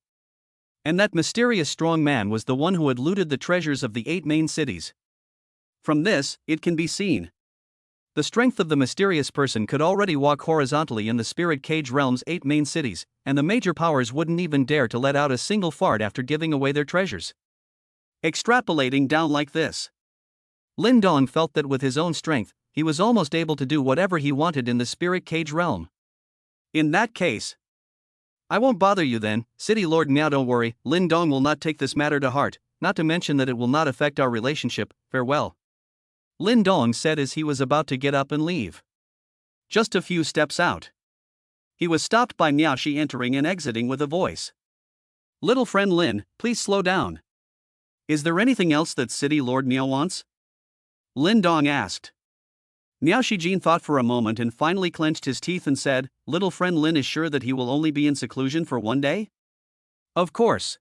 And that mysterious strong man was the one who had looted the treasures of the 8 main cities. From this, it can be seen. The strength of the mysterious person could already walk horizontally in the Spirit Cage realm's 8 main cities, and the major powers wouldn't even dare to let out a single fart after giving away their treasures. Extrapolating down like this, Lin Dong felt that with his own strength, he was almost able to do whatever he wanted in the Spirit Cage realm. In that case, I won't bother you then, City Lord Miao. Don't worry, Lin Dong will not take this matter to heart, not to mention that it will not affect our relationship. Farewell. Lin Dong said as he was about to get up and leave. Just a few steps out, he was stopped by Miao Shi entering and exiting with a voice. "Little friend Lin, please slow down. Is there anything else that City Lord Miao wants?" Lin Dong asked. Miao Shijin thought for a moment and finally clenched his teeth and said, "Little friend Lin is sure that he will only be in seclusion for 1 day? Of course.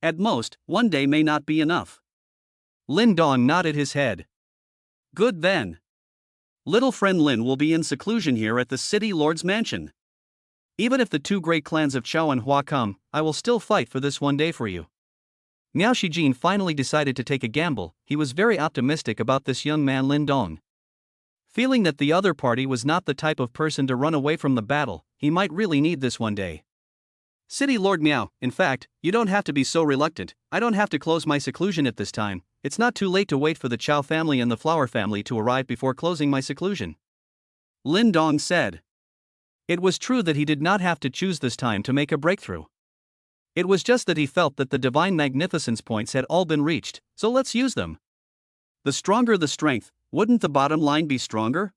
At most, 1 day may not be enough." Lin Dong nodded his head. "Good then. Little friend Lin will be in seclusion here at the City Lord's mansion. Even if the 2 great clans of Chao and Hua come, I will still fight for this 1 day for you." Miao Shijin finally decided to take a gamble. He was very optimistic about this young man Lin Dong. Feeling that the other party was not the type of person to run away from the battle, he might really need this 1 day. "City Lord Miao, in fact, you don't have to be so reluctant. I don't have to close my seclusion at this time. It's not too late to wait for the Chow family and the Flower family to arrive before closing my seclusion," Lin Dong said. It was true that he did not have to choose this time to make a breakthrough. It was just that he felt that the divine magnificence points had all been reached, so let's use them. The stronger the strength, wouldn't the bottom line be stronger?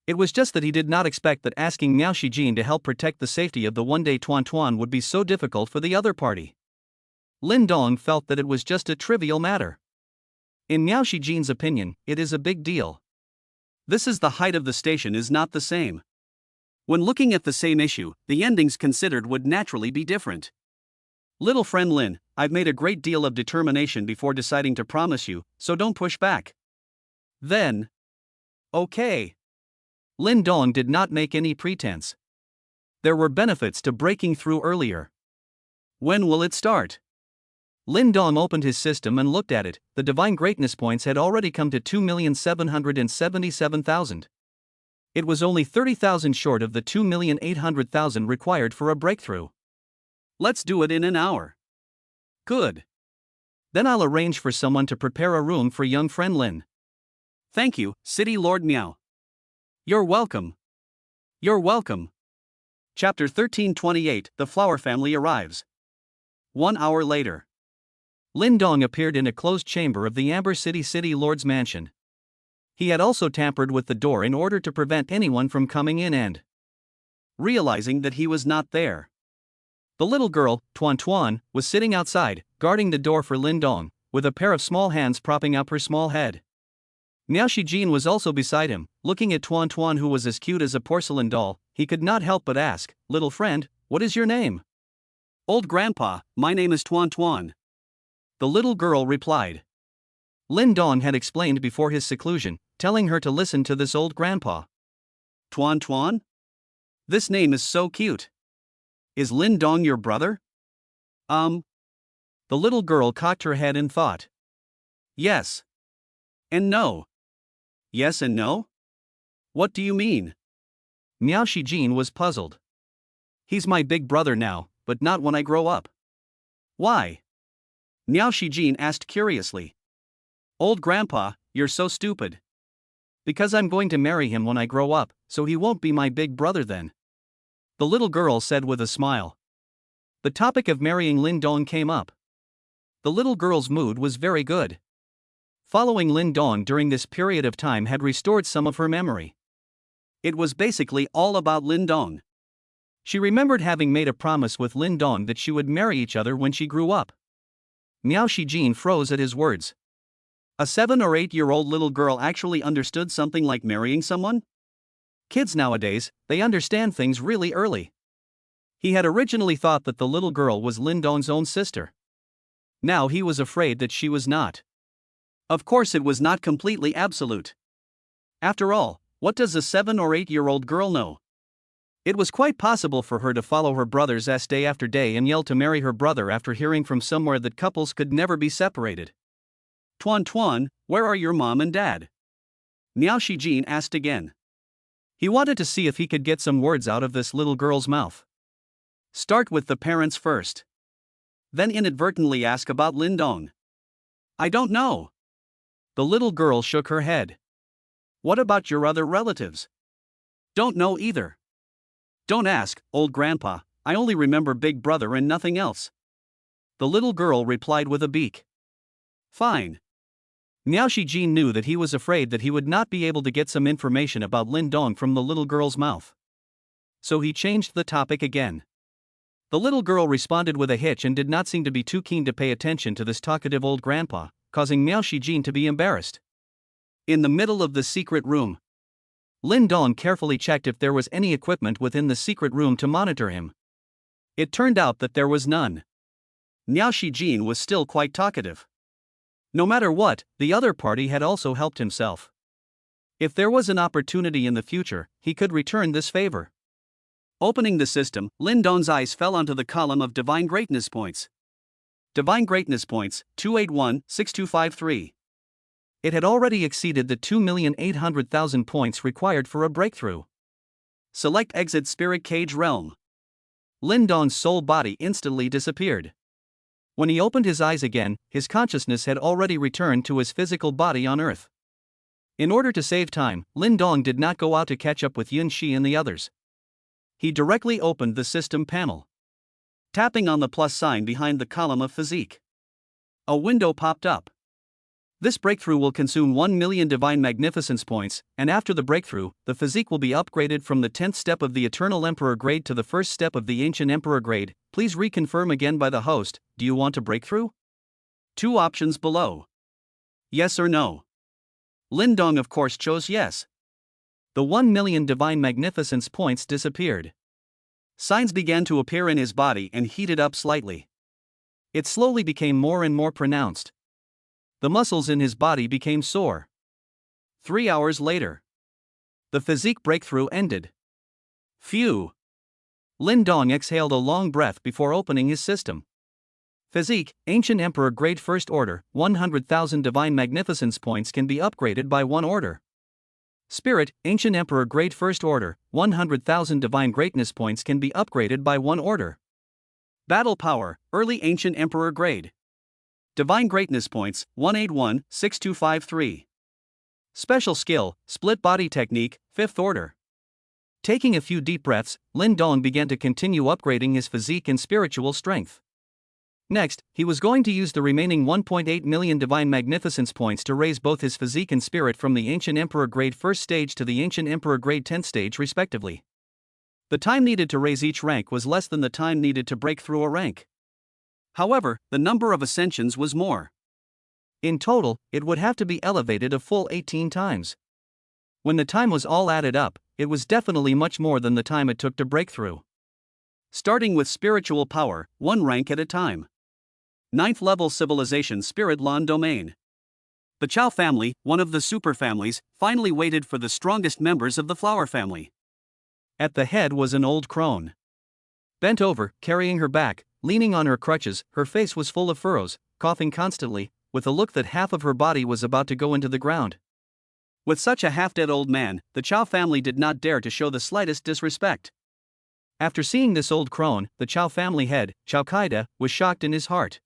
It was just that he did not expect that asking Miao Shijin to help protect the safety of the 1 day Tuan Tuan would be so difficult for the other party. Lin Dong felt that it was just a trivial matter. In Miao Shijin's opinion, it is a big deal. This is the height of the station is not the same. When looking at the same issue, the endings considered would naturally be different. "Little friend Lin, I've made a great deal of determination before deciding to promise you, so don't push back." Then, "Okay." Lin Dong did not make any pretense. There were benefits to breaking through earlier. "When will it start?" Lin Dong opened his system and looked at it. The divine greatness points had already come to 2,777,000. It was only 30,000 short of the 2,800,000 required for a breakthrough. "Let's do it in an hour." "Good. Then I'll arrange for someone to prepare a room for young friend Lin." "Thank you, City Lord Miao." "You're welcome." "You're welcome." Chapter 1328, The Flower Family Arrives. 1 hour later, Lin Dong appeared in a closed chamber of the Amber City Lord's mansion. He had also tampered with the door in order to prevent anyone from coming in and realizing that he was not there. The little girl, Tuan Tuan, was sitting outside, guarding the door for Lin Dong, with a pair of small hands propping up her small head. Miao Shijin was also beside him, looking at Tuan Tuan, who was as cute as a porcelain doll. He could not help but ask, "Little friend, what is your name?" "Old Grandpa, my name is Tuan Tuan," the little girl replied. Lin Dong had explained before his seclusion, telling her to listen to this old grandpa. "Tuan Tuan? This name is so cute. Is Lin Dong your brother?" The little girl cocked her head and thought. "Yes. And no." "Yes and no? What do you mean?" Miao Shijin was puzzled. "He's my big brother now, but not when I grow up." "Why?" Miao Shijin asked curiously. "Old Grandpa, you're so stupid." "Because I'm going to marry him when I grow up, so he won't be my big brother then," the little girl said with a smile. The topic of marrying Lin Dong came up. The little girl's mood was very good. Following Lin Dong during this period of time had restored some of her memory. It was basically all about Lin Dong. She remembered having made a promise with Lin Dong that she would marry each other when she grew up. Miao Shijin froze at his words. A 7 or 8-year-old little girl actually understood something like marrying someone? Kids nowadays, they understand things really early. He had originally thought that the little girl was Lin Dong's own sister. Now he was afraid that she was not. Of course, it was not completely absolute. After all, what does a 7 or 8-year-old girl know? It was quite possible for her to follow her brother's ass day after day and yell to marry her brother after hearing from somewhere that couples could never be separated. "Tuan Tuan, where are your mom and dad?" Miao Shijin asked again. He wanted to see if he could get some words out of this little girl's mouth. Start with the parents first. Then inadvertently ask about Lin Dong. "I don't know." The little girl shook her head. "What about your other relatives?" "Don't know either." "Don't ask, old grandpa, I only remember big brother and nothing else." The little girl replied with a beak. "Fine." Miao Shijin knew that he was afraid that he would not be able to get some information about Lin Dong from the little girl's mouth. So he changed the topic again. The little girl responded with a hitch and did not seem to be too keen to pay attention to this talkative old grandpa, causing Miao Shijin to be embarrassed. In the middle of the secret room, Lin Dong carefully checked if there was any equipment within the secret room to monitor him. It turned out that there was none. Miao Shijin was still quite talkative. No matter what, the other party had also helped himself. If there was an opportunity in the future, he could return this favor. Opening the system, Lin Dong's eyes fell onto the column of Divine Greatness points. Divine Greatness points, 281-6253. It had already exceeded the 2,800,000 points required for a breakthrough. Select Exit Spirit Cage Realm. Lin Dong's soul body instantly disappeared. When he opened his eyes again, his consciousness had already returned to his physical body on Earth. In order to save time, Lin Dong did not go out to catch up with Yun Shi and the others. He directly opened the system panel. Tapping on the plus sign behind the column of physique, a window popped up. This breakthrough will consume 1 million Divine Magnificence points, and after the breakthrough, the physique will be upgraded from the 10th step of the Eternal Emperor grade to the 1st step of the Ancient Emperor grade. Please reconfirm again by the host. Do you want a breakthrough? 2 options below. Yes or no. Lin Dong of course chose yes. The 1 million Divine Magnificence points disappeared. Signs began to appear in his body and heated up slightly. It slowly became more and more pronounced. The muscles in his body became sore. 3 hours later, the physique breakthrough ended. Phew! Lin Dong exhaled a long breath before opening his system. Physique, Ancient Emperor Grade First Order, 100,000 Divine Magnificence points can be upgraded by 1 order. Spirit, Ancient Emperor Grade First Order, 100,000 Divine Greatness points can be upgraded by 1 order. Battle Power, Early Ancient Emperor Grade. Divine Greatness points, 181-6253. Special Skill, Split Body Technique, 5th Order. Taking a few deep breaths, Lin Dong began to continue upgrading his physique and spiritual strength. Next, he was going to use the remaining 1.8 million Divine Magnificence points to raise both his physique and spirit from the Ancient Emperor Grade 1st stage to the Ancient Emperor Grade 10th stage respectively. The time needed to raise each rank was less than the time needed to break through a rank. However, the number of ascensions was more. In total, it would have to be elevated a full 18 times. When the time was all added up, it was definitely much more than the time it took to break through. Starting with spiritual power, one rank at a time. 9th level civilization Spirit Lawn Domain. The Chow family, one of the superfamilies, finally waited for the strongest members of the flower family. At the head was an old crone. Bent over, carrying her back, leaning on her crutches, her face was full of furrows, coughing constantly, with a look that half of her body was about to go into the ground. With such a half-dead old man, the Chow family did not dare to show the slightest disrespect. After seeing this old crone, the Chow family head, Chow Kaida, was shocked in his heart.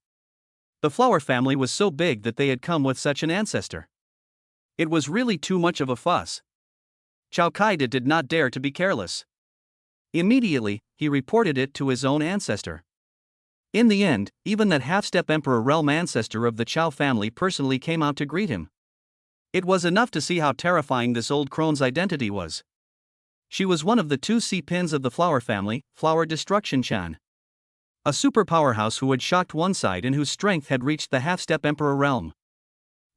The flower family was so big that they had come with such an ancestor. It was really too much of a fuss. Chow Kaida did not dare to be careless. Immediately, he reported it to his own ancestor. In the end, even that half-step Emperor realm ancestor of the Chow family personally came out to greet him. It was enough to see how terrifying this old crone's identity was. She was one of the 2 C-pins of the flower family, Flower Destruction Chan. A super powerhouse who had shocked one side and whose strength had reached the half-step Emperor realm.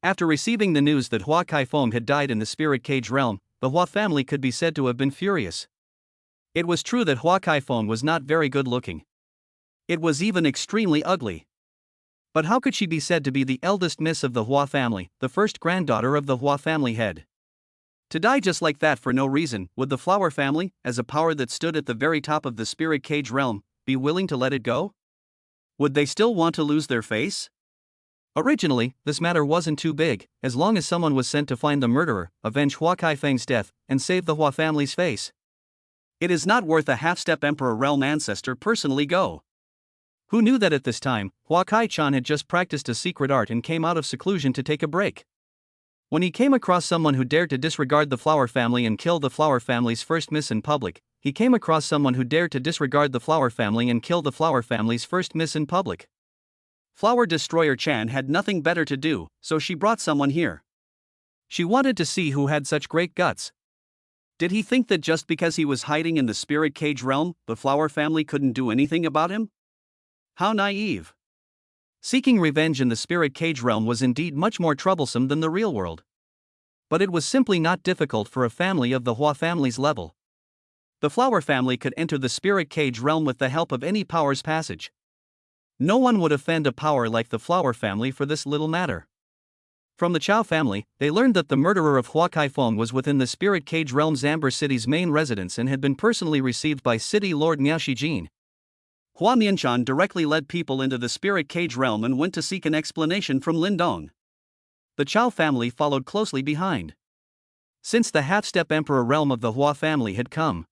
After receiving the news that Hua Kaifeng had died in the spirit cage realm, the Hua family could be said to have been furious. It was true that Hua Kaifeng was not very good looking. It was even extremely ugly. But how could she be said to be the eldest miss of the Hua family, the first granddaughter of the Hua family head? To die just like that for no reason, would the flower family, as a power that stood at the very top of the spirit cage realm, be willing to let it go? Would they still want to lose their face? Originally, this matter wasn't too big, as long as someone was sent to find the murderer, avenge Hua Kaifeng's death, and save the Hua family's face. It is not worth a half-step Emperor realm ancestor personally go. Who knew that at this time, Hua Kai-chan had just practiced a secret art and came out of seclusion to take a break. When he came across someone who dared to disregard the flower family and kill the flower family's first miss in public, he came across someone who dared to disregard the flower family and kill the flower family's first miss in public. Flower Destroyer Chan had nothing better to do, so she brought someone here. She wanted to see who had such great guts. Did he think that just because he was hiding in the spirit cage realm, the flower family couldn't do anything about him? How naive. Seeking revenge in the spirit cage realm was indeed much more troublesome than the real world. But it was simply not difficult for a family of the Hua family's level. The flower family could enter the spirit cage realm with the help of any power's passage. No one would offend a power like the flower family for this little matter. From the Chow family, they learned that the murderer of Hua Kaifeng was within the spirit cage realm's Amber City's main residence and had been personally received by City Lord Miao Shijin. Hua Mianchan directly led people into the spirit cage realm and went to seek an explanation from Lindong. The Chow family followed closely behind. Since the half-step Emperor realm of the Hua family had come,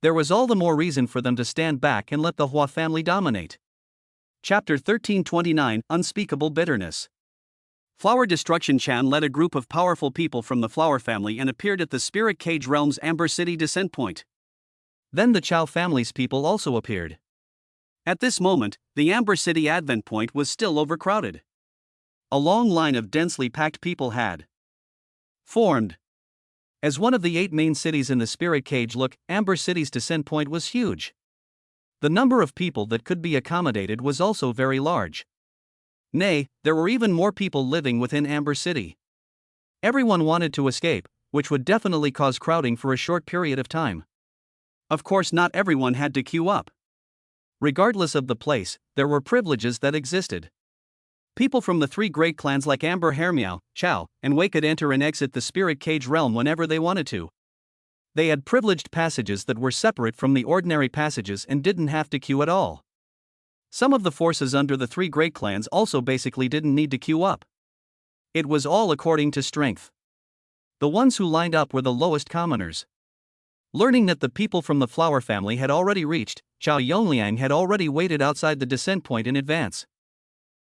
there was all the more reason for them to stand back and let the Hua family dominate. Chapter 1329, Unspeakable Bitterness. Flower Destruction Chan led a group of powerful people from the flower family and appeared at the spirit cage realm's Amber City descent point. Then the Chow family's people also appeared. At this moment, the Amber City advent point was still overcrowded. A long line of densely packed people had formed. As one of the 8 main cities in the spirit cage look, Amber City's descent point was huge. The number of people that could be accommodated was also very large. Nay, there were even more people living within Amber City. Everyone wanted to escape, which would definitely cause crowding for a short period of time. Of course, not everyone had to queue up. Regardless of the place, there were privileges that existed. People from the 3 great clans like Amber Hermiao, Chow, and Wei could enter and exit the spirit cage realm whenever they wanted to. They had privileged passages that were separate from the ordinary passages and didn't have to queue at all. Some of the forces under the 3 great clans also basically didn't need to queue up. It was all according to strength. The ones who lined up were the lowest commoners. Learning that the people from the flower family had already reached, Chow Yongliang had already waited outside the descent point in advance.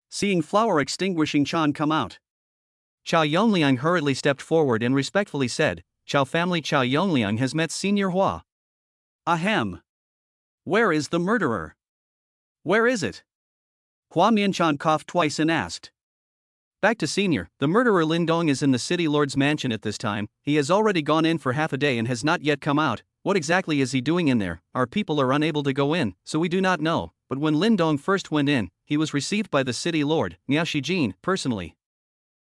Seeing Flower Extinguishing Chan come out, Chow Yongliang hurriedly stepped forward and respectfully said, "Chow family, Chow Yongliang has met Senior Hua." Ahem. Where is the murderer? Where is it? Hua Mianchan coughed twice and asked. Back to Senior, the murderer Lindong is in the city lord's mansion at this time. He has already gone in for half a day and has not yet come out, What exactly is he doing in there? Our people are unable to go in, so we do not know. But when Lin Dong first went in, he was received by the city lord, Miao Shijin, personally.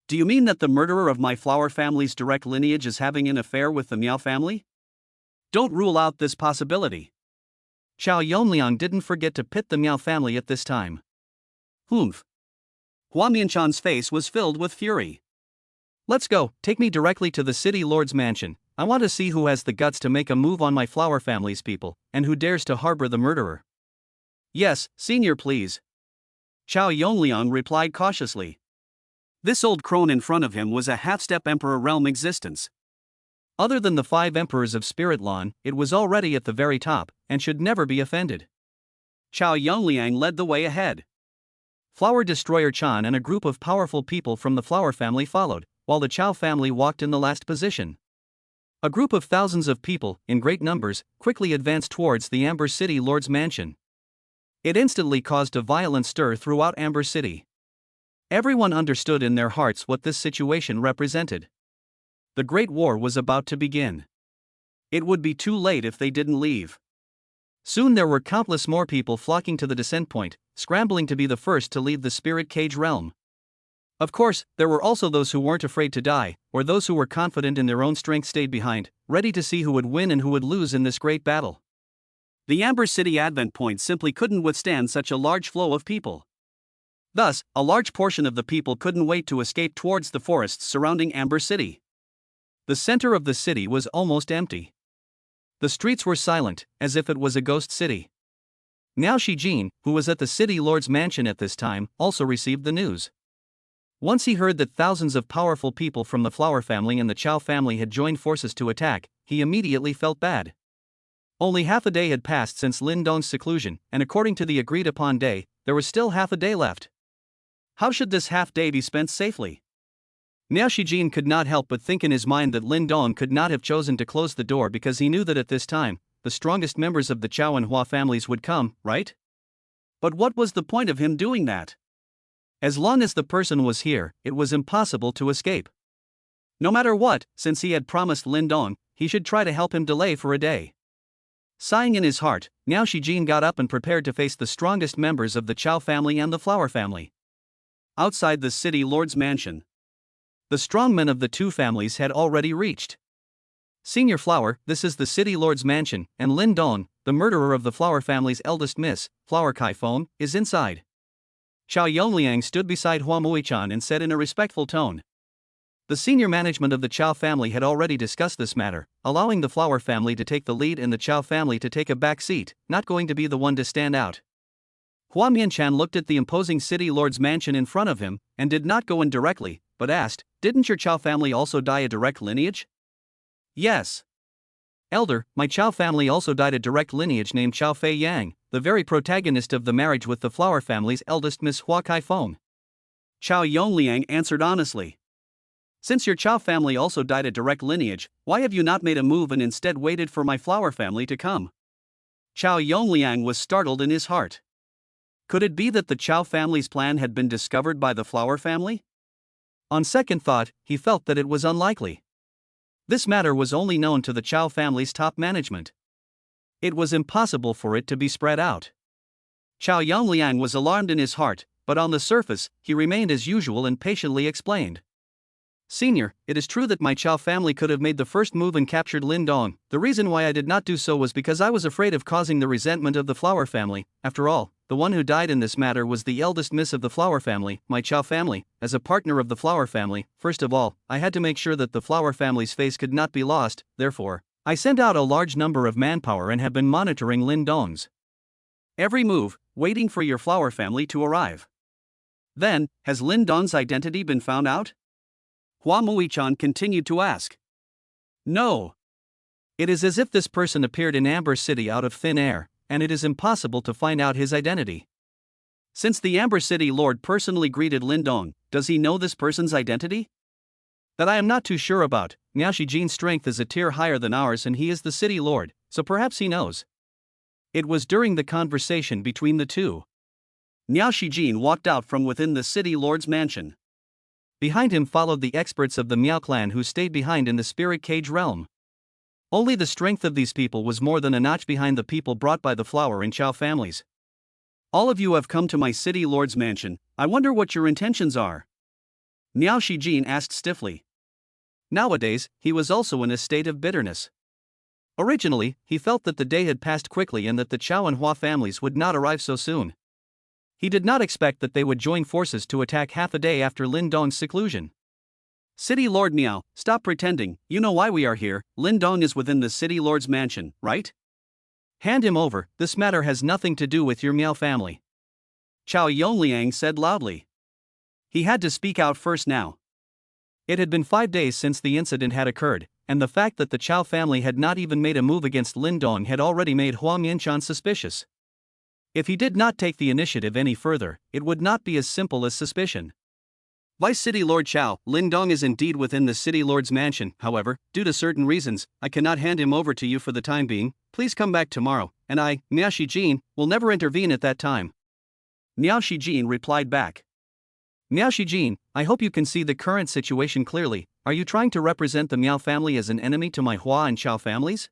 Do you mean that the murderer of my flower family's direct lineage is having an affair with the Miao family? Don't rule out this possibility. Chao Yonliang didn't forget to pit the Miao family at this time. Humph. Hua Mianchan's face was filled with fury. Let's go, take me directly to the city lord's mansion. I want to see who has the guts to make a move on my flower family's people, and who dares to harbor the murderer. Yes, senior, please. Chao Yonliang replied cautiously. This old crone in front of him was a half-step emperor realm existence. Other than the 5 emperors of Spirit Lawn, it was already at the very top, and should never be offended. Chao Yongliang led the way ahead. Flower Destroyer Chan and a group of powerful people from the Flower family followed, while the Chao family walked in the last position. A group of thousands of people, in great numbers, quickly advanced towards the Amber City Lord's mansion. It instantly caused a violent stir throughout Amber City. Everyone understood in their hearts what this situation represented. The Great War was about to begin. It would be too late if they didn't leave. Soon there were countless more people flocking to the descent point, scrambling to be the first to leave the spirit cage realm. Of course, there were also those who weren't afraid to die, or those who were confident in their own strength stayed behind, ready to see who would win and who would lose in this great battle. The Amber City Advent Point simply couldn't withstand such a large flow of people. Thus, a large portion of the people couldn't wait to escape towards the forests surrounding Amber City. The center of the city was almost empty. The streets were silent, as if it was a ghost city. Miao Shijin, who was at the city lord's mansion at this time, also received the news. Once he heard that thousands of powerful people from the Flower family and the Chao family had joined forces to attack, he immediately felt bad. Only half a day had passed since Lin Dong's seclusion, and according to the agreed-upon day, there was still half a day left. How should this half day be spent safely? Miao Shijin could not help but think in his mind that Lin Dong could not have chosen to close the door because he knew that at this time, the strongest members of the Chao and Hua families would come, right? But what was the point of him doing that? As long as the person was here, it was impossible to escape. No matter what, since he had promised Lin Dong, he should try to help him delay for a day. Sighing in his heart, Miao Shijin got up and prepared to face the strongest members of the Chao family and the Flower family. Outside the city lord's mansion, the strongmen of the two families had already reached. Senior Flower, this is the city lord's mansion, and Lin Dong, the murderer of the Flower family's eldest miss, Flower Kaifeng, is inside. Chao Yongliang stood beside Hua Muichan and said in a respectful tone. The senior management of the Chao family had already discussed this matter, allowing the Flower family to take the lead and the Chao family to take a back seat, not going to be the one to stand out. Hua Mianchan looked at the imposing city lord's mansion in front of him, and did not go in directly, but asked, "Didn't your Chao family also die a direct lineage?" "Yes. Elder, my Chao family also died a direct lineage named Chao Fei Yang, the very protagonist of the marriage with the Flower family's eldest Miss Hua Kaifeng." Chao Yongliang answered honestly. "Since your Chao family also died a direct lineage, why have you not made a move and instead waited for my Flower family to come?" Chao Yongliang was startled in his heart. Could it be that the Chao family's plan had been discovered by the Flower family? On second thought, he felt that it was unlikely. This matter was only known to the Chao family's top management. It was impossible for it to be spread out. Chao Yongliang was alarmed in his heart, but on the surface, he remained as usual and patiently explained. "Senior, it is true that my Chao family could have made the first move and captured Lin Dong. The reason why I did not do so was because I was afraid of causing the resentment of the Flower family. After all, the one who died in this matter was the eldest miss of the Flower family, my Chao family. As a partner of the Flower family, first of all, I had to make sure that the Flower family's face could not be lost. Therefore, I sent out a large number of manpower and have been monitoring Lin Dong's every move, waiting for your Flower family to arrive." "Then, has Lin Dong's identity been found out?" Hua Muichan continued to ask. "No. It is as if this person appeared in Amber City out of thin air, and it is impossible to find out his identity. Since the Amber City Lord personally greeted Lin Dong, does he know this person's identity?" "That I am not too sure about. Miao Shijin's strength is a tier higher than ours and he is the City Lord, so perhaps he knows." It was during the conversation between the two. Miao Shijin walked out from within the City Lord's mansion. Behind him followed the experts of the Miao clan who stayed behind in the spirit cage realm. Only the strength of these people was more than a notch behind the people brought by the Flower and Chow families. All of you have come to my city lord's mansion. I wonder what your intentions are? Miao Shijin asked stiffly. Nowadays, he was also in a state of bitterness. Originally, he felt that the day had passed quickly and that the Chow and Hua families would not arrive so soon. He did not expect that they would join forces to attack half a day after Lin Dong's seclusion. City Lord Miao, stop pretending, you know why we are here. Lin Dong is within the City Lord's mansion, right? Hand him over, this matter has nothing to do with your Miao family. Chow Yonliang said loudly. He had to speak out first now. It had been 5 days since the incident had occurred, and the fact that the Chow family had not even made a move against Lin Dong had already made Hua Mianchan suspicious. If he did not take the initiative any further, it would not be as simple as suspicion. Vice City Lord Chow, Lin Dong is indeed within the City Lord's mansion, however, due to certain reasons, I cannot hand him over to you for the time being. Please come back tomorrow, and I, Miao Shijin, will never intervene at that time. Miao Shijin replied back. Miao Shijin, I hope you can see the current situation clearly. Are you trying to represent the Miao family as an enemy to my Hua and Chow families?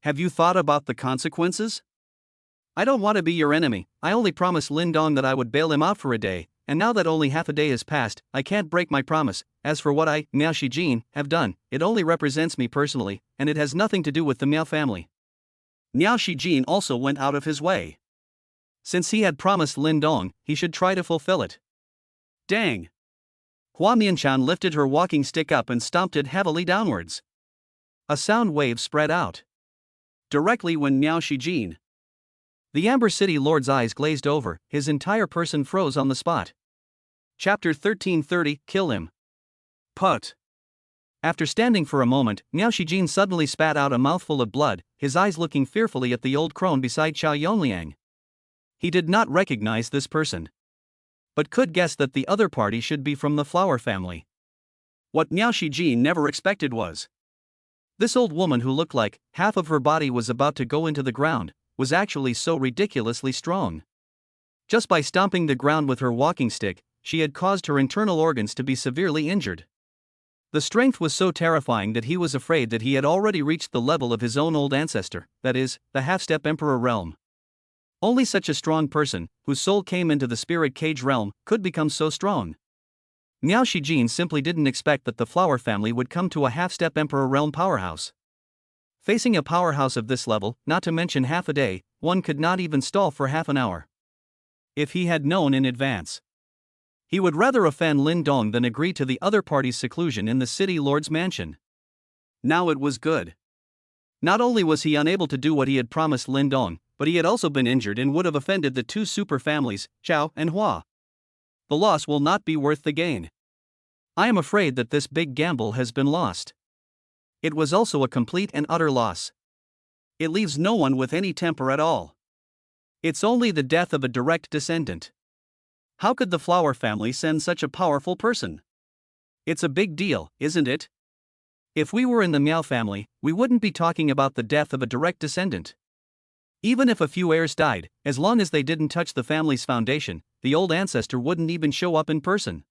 Have you thought about the consequences? I don't want to be your enemy. I only promised Lin Dong that I would bail him out for a day, and now that only half a day has passed, I can't break my promise. As for what I, Miao Shijin, have done, it only represents me personally, and it has nothing to do with the Miao family. Miao Shijin also went out of his way. Since he had promised Lin Dong, he should try to fulfill it. Dang! Hua Mianchan lifted her walking stick up and stomped it heavily downwards. A sound wave spread out. Directly when Miao Shijin. The Amber City Lord's eyes glazed over, his entire person froze on the spot. Chapter 1330, Kill Him. Put. After standing for a moment, Miao Shijin suddenly spat out a mouthful of blood, his eyes looking fearfully at the old crone beside Chow Yonliang. He did not recognize this person, but could guess that the other party should be from the Flower family. What Miao Shijin never expected was this old woman who looked like half of her body was about to go into the ground, was actually so ridiculously strong. Just by stomping the ground with her walking stick, she had caused her internal organs to be severely injured. The strength was so terrifying that he was afraid that he had already reached the level of his own old ancestor, that is, the half-step emperor realm. Only such a strong person, whose soul came into the spirit cage realm, could become so strong. Miao Shijin simply didn't expect that the Flower family would come to a half-step emperor realm powerhouse. Facing a powerhouse of this level, not to mention half a day, one could not even stall for half an hour. If he had known in advance, he would rather offend Lin Dong than agree to the other party's seclusion in the City Lord's mansion. Now it was good. Not only was he unable to do what he had promised Lin Dong, but he had also been injured and would have offended the two super families, Chow and Hua. The loss will not be worth the gain. I am afraid that this big gamble has been lost. It was also a complete and utter loss. It leaves no one with any temper at all. It's only the death of a direct descendant. How could the Flower family send such a powerful person? It's a big deal, isn't it? If we were in the Miao family, we wouldn't be talking about the death of a direct descendant. Even if a few heirs died, as long as they didn't touch the family's foundation, the old ancestor wouldn't even show up in person.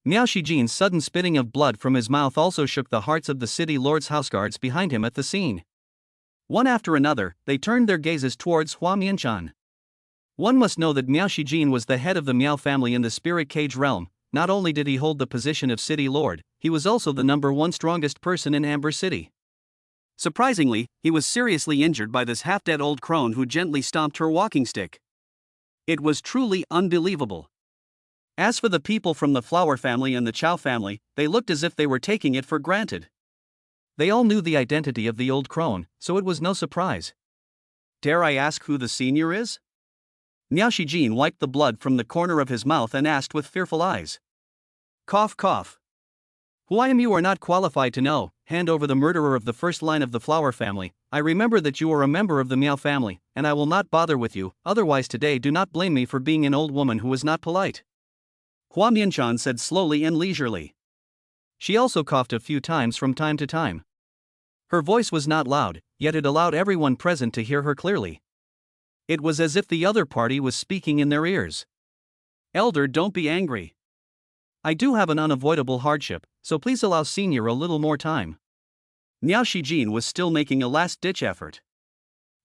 Miao Shijin's sudden spitting of blood from his mouth also shook the hearts of the City Lord's houseguards behind him at the scene. One after another, they turned their gazes towards Hua Mianchan. One must know that Miao Shijin was the head of the Miao family in the spirit cage realm. Not only did he hold the position of City Lord, he was also the #1 strongest person in Amber City. Surprisingly, he was seriously injured by this half-dead old crone who gently stomped her walking stick. It was truly unbelievable. As for the people from the Flower family and the Chow family, they looked as if they were taking it for granted. They all knew the identity of the old crone, so it was no surprise. Dare I ask who the senior is? Miao Shijin wiped the blood from the corner of his mouth and asked with fearful eyes. Cough cough. Who I am you are not qualified to know. Hand over the murderer of the first line of the Flower family. I remember that you are a member of the Miao family, and I will not bother with you, otherwise today do not blame me for being an old woman who is not polite. Hua Mianchan said slowly and leisurely. She also coughed a few times from time to time. Her voice was not loud, yet it allowed everyone present to hear her clearly. It was as if the other party was speaking in their ears. Elder, don't be angry. I do have an unavoidable hardship, so please allow Senior a little more time. Miao Shijin was still making a last-ditch effort.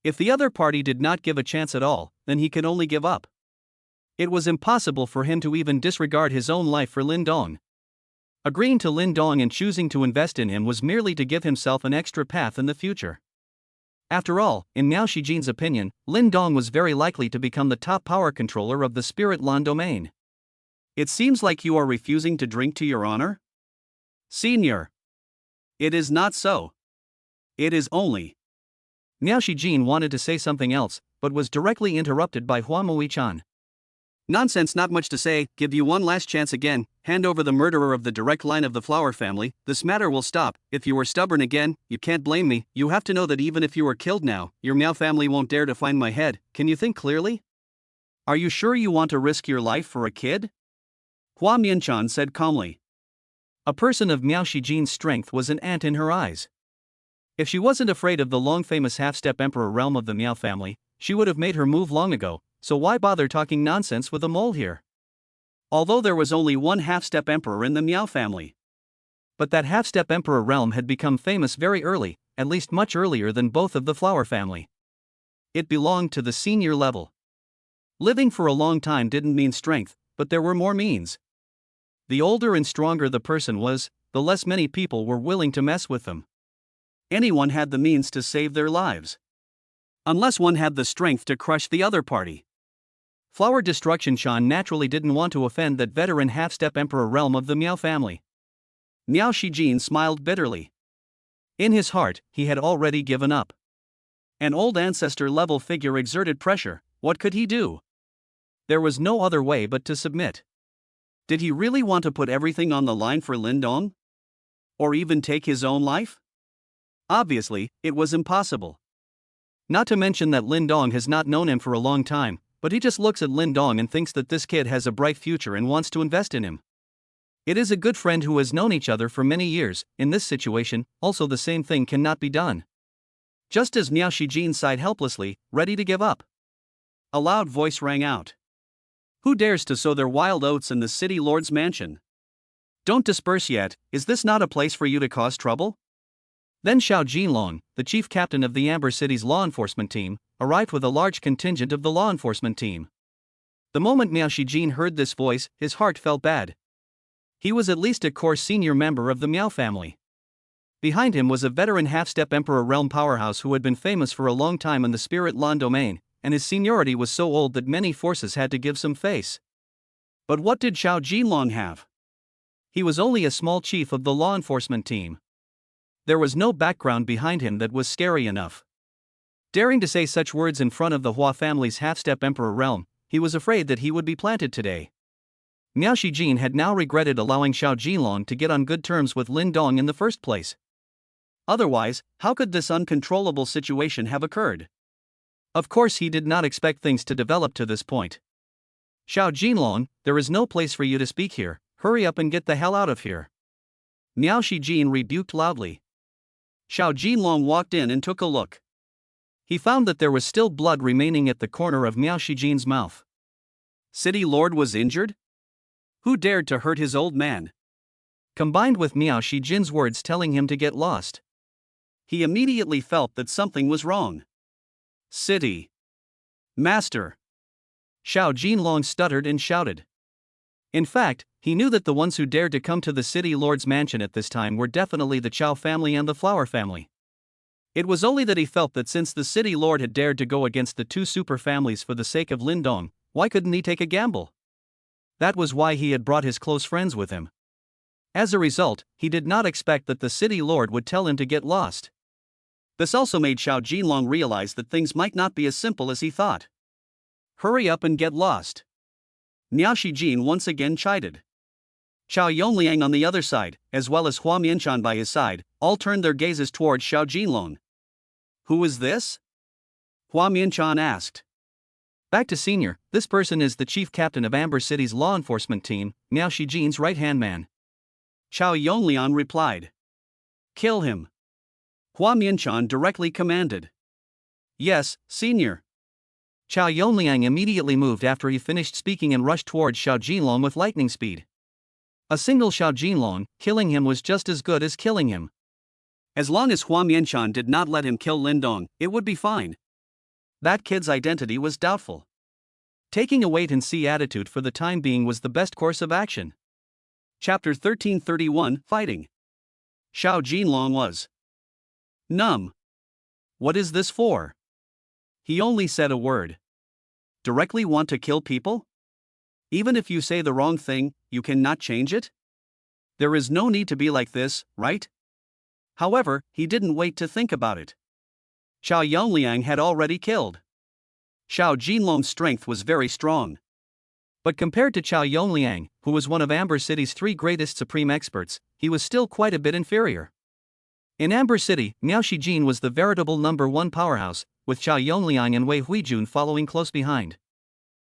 If the other party did not give a chance at all, then he could only give up. It was impossible for him to even disregard his own life for Lin Dong. Agreeing to Lin Dong and choosing to invest in him was merely to give himself an extra path in the future. After all, in Miao Shijin's opinion, Lin Dong was very likely to become the top power controller of the Spirit Lan domain. It seems like you are refusing to drink to your honor? Senior. It is not so. It is only. Miao Shijin wanted to say something else, but was directly interrupted by Hua Mui-chan. Nonsense, not much to say, give you one last chance again, hand over the murderer of the direct line of the Flower family, this matter will stop. If you were stubborn again, you can't blame me. You have to know that even if you were killed now, your Miao family won't dare to find my head. Can you think clearly? Are you sure you want to risk your life for a kid? Hua Mian-chan said calmly. A person of Miao Shijin's strength was an ant in her eyes. If she wasn't afraid of the long-famous half-step emperor realm of the Miao family, she would have made her move long ago, so why bother talking nonsense with a mole here? Although there was only one half-step emperor in the Miao family. But that half-step emperor realm had become famous very early, at least much earlier than both of the Flower family. It belonged to the senior level. Living for a long time didn't mean strength, but there were more means. The older and stronger the person was, the less many people were willing to mess with them. Anyone had the means to save their lives. Unless one had the strength to crush the other party. Flower Destruction Shan naturally didn't want to offend that veteran half-step emperor realm of the Miao family. Miao Shijin smiled bitterly. In his heart, he had already given up. An old ancestor-level figure exerted pressure, what could he do? There was no other way but to submit. Did he really want to put everything on the line for Lin Dong? Or even take his own life? Obviously, it was impossible. Not to mention that Lin Dong has not known him for a long time, but he just looks at Lin Dong and thinks that this kid has a bright future and wants to invest in him. It is a good friend who has known each other for many years. In this situation, also the same thing cannot be done. Just as Miao Shijin sighed helplessly, ready to give up. A loud voice rang out. Who dares to sow their wild oats in the city lord's mansion? Don't disperse yet, is this not a place for you to cause trouble? Then Xiao Jinlong, the chief captain of the Amber City's law enforcement team, arrived with a large contingent of the law enforcement team. The moment Miao Shijin heard this voice, his heart felt bad. He was at least a core senior member of the Miao family. Behind him was a veteran half-step emperor realm powerhouse who had been famous for a long time in the Spirit Lan domain, and his seniority was so old that many forces had to give some face. But what did Xiao Jinlong have? He was only a small chief of the law enforcement team. There was no background behind him that was scary enough. Daring to say such words in front of the Hua family's half-step emperor realm, he was afraid that he would be planted today. Miao Shijin had now regretted allowing Xiao Jinlong to get on good terms with Lin Dong in the first place. Otherwise, how could this uncontrollable situation have occurred? Of course he did not expect things to develop to this point. Xiao Jinlong, there is no place for you to speak here, hurry up and get the hell out of here. Miao Shijin rebuked loudly. Xiao Jinlong walked in and took a look. He found that there was still blood remaining at the corner of Miao Shijin's mouth. City Lord was injured? Who dared to hurt his old man? Combined with Miao Shijin's words telling him to get lost, he immediately felt that something was wrong. City Master. Xiao Jinlong stuttered and shouted. In fact, he knew that the ones who dared to come to the city lord's mansion at this time were definitely the Chao family and the Flower family. It was only that he felt that since the city lord had dared to go against the two super families for the sake of Lin Dong, why couldn't he take a gamble? That was why he had brought his close friends with him. As a result, he did not expect that the city lord would tell him to get lost. This also made Xiao Jinlong realize that things might not be as simple as he thought. Hurry up and get lost. Miao Shijin once again chided. Chao Yongliang on the other side, as well as Hua Mianchan by his side, all turned their gazes towards Xiao Jinlong. Who is this? Hua Mianchan asked. Back to senior, this person is the chief captain of Amber City's law enforcement team, Miao Shijin's right-hand man. Chao Yongliang replied. Kill him. Hua Mianchan directly commanded. Yes, senior. Chao Yongliang immediately moved after he finished speaking and rushed towards Xiao Jinlong with lightning speed. A single Xiao Jinlong, killing him was just as good as killing him. As long as Hua Mianshan did not let him kill Lindong, it would be fine. That kid's identity was doubtful. Taking a wait-and-see attitude for the time being was the best course of action. Chapter 1331, Fighting. Xiao Jinlong was numb. What is this for? He only said a word. Directly want to kill people? Even if you say the wrong thing, you cannot change it? There is no need to be like this, right? However, he didn't wait to think about it. Xiao Yongliang had already killed. Xiao Jinlong's strength was very strong. But compared to Xiao Yongliang, who was one of Amber City's 3 greatest supreme experts, he was still quite a bit inferior. In Amber City, Miao Shijin was the veritable #1 powerhouse, with Xiao Yongliang and Wei Huijun following close behind.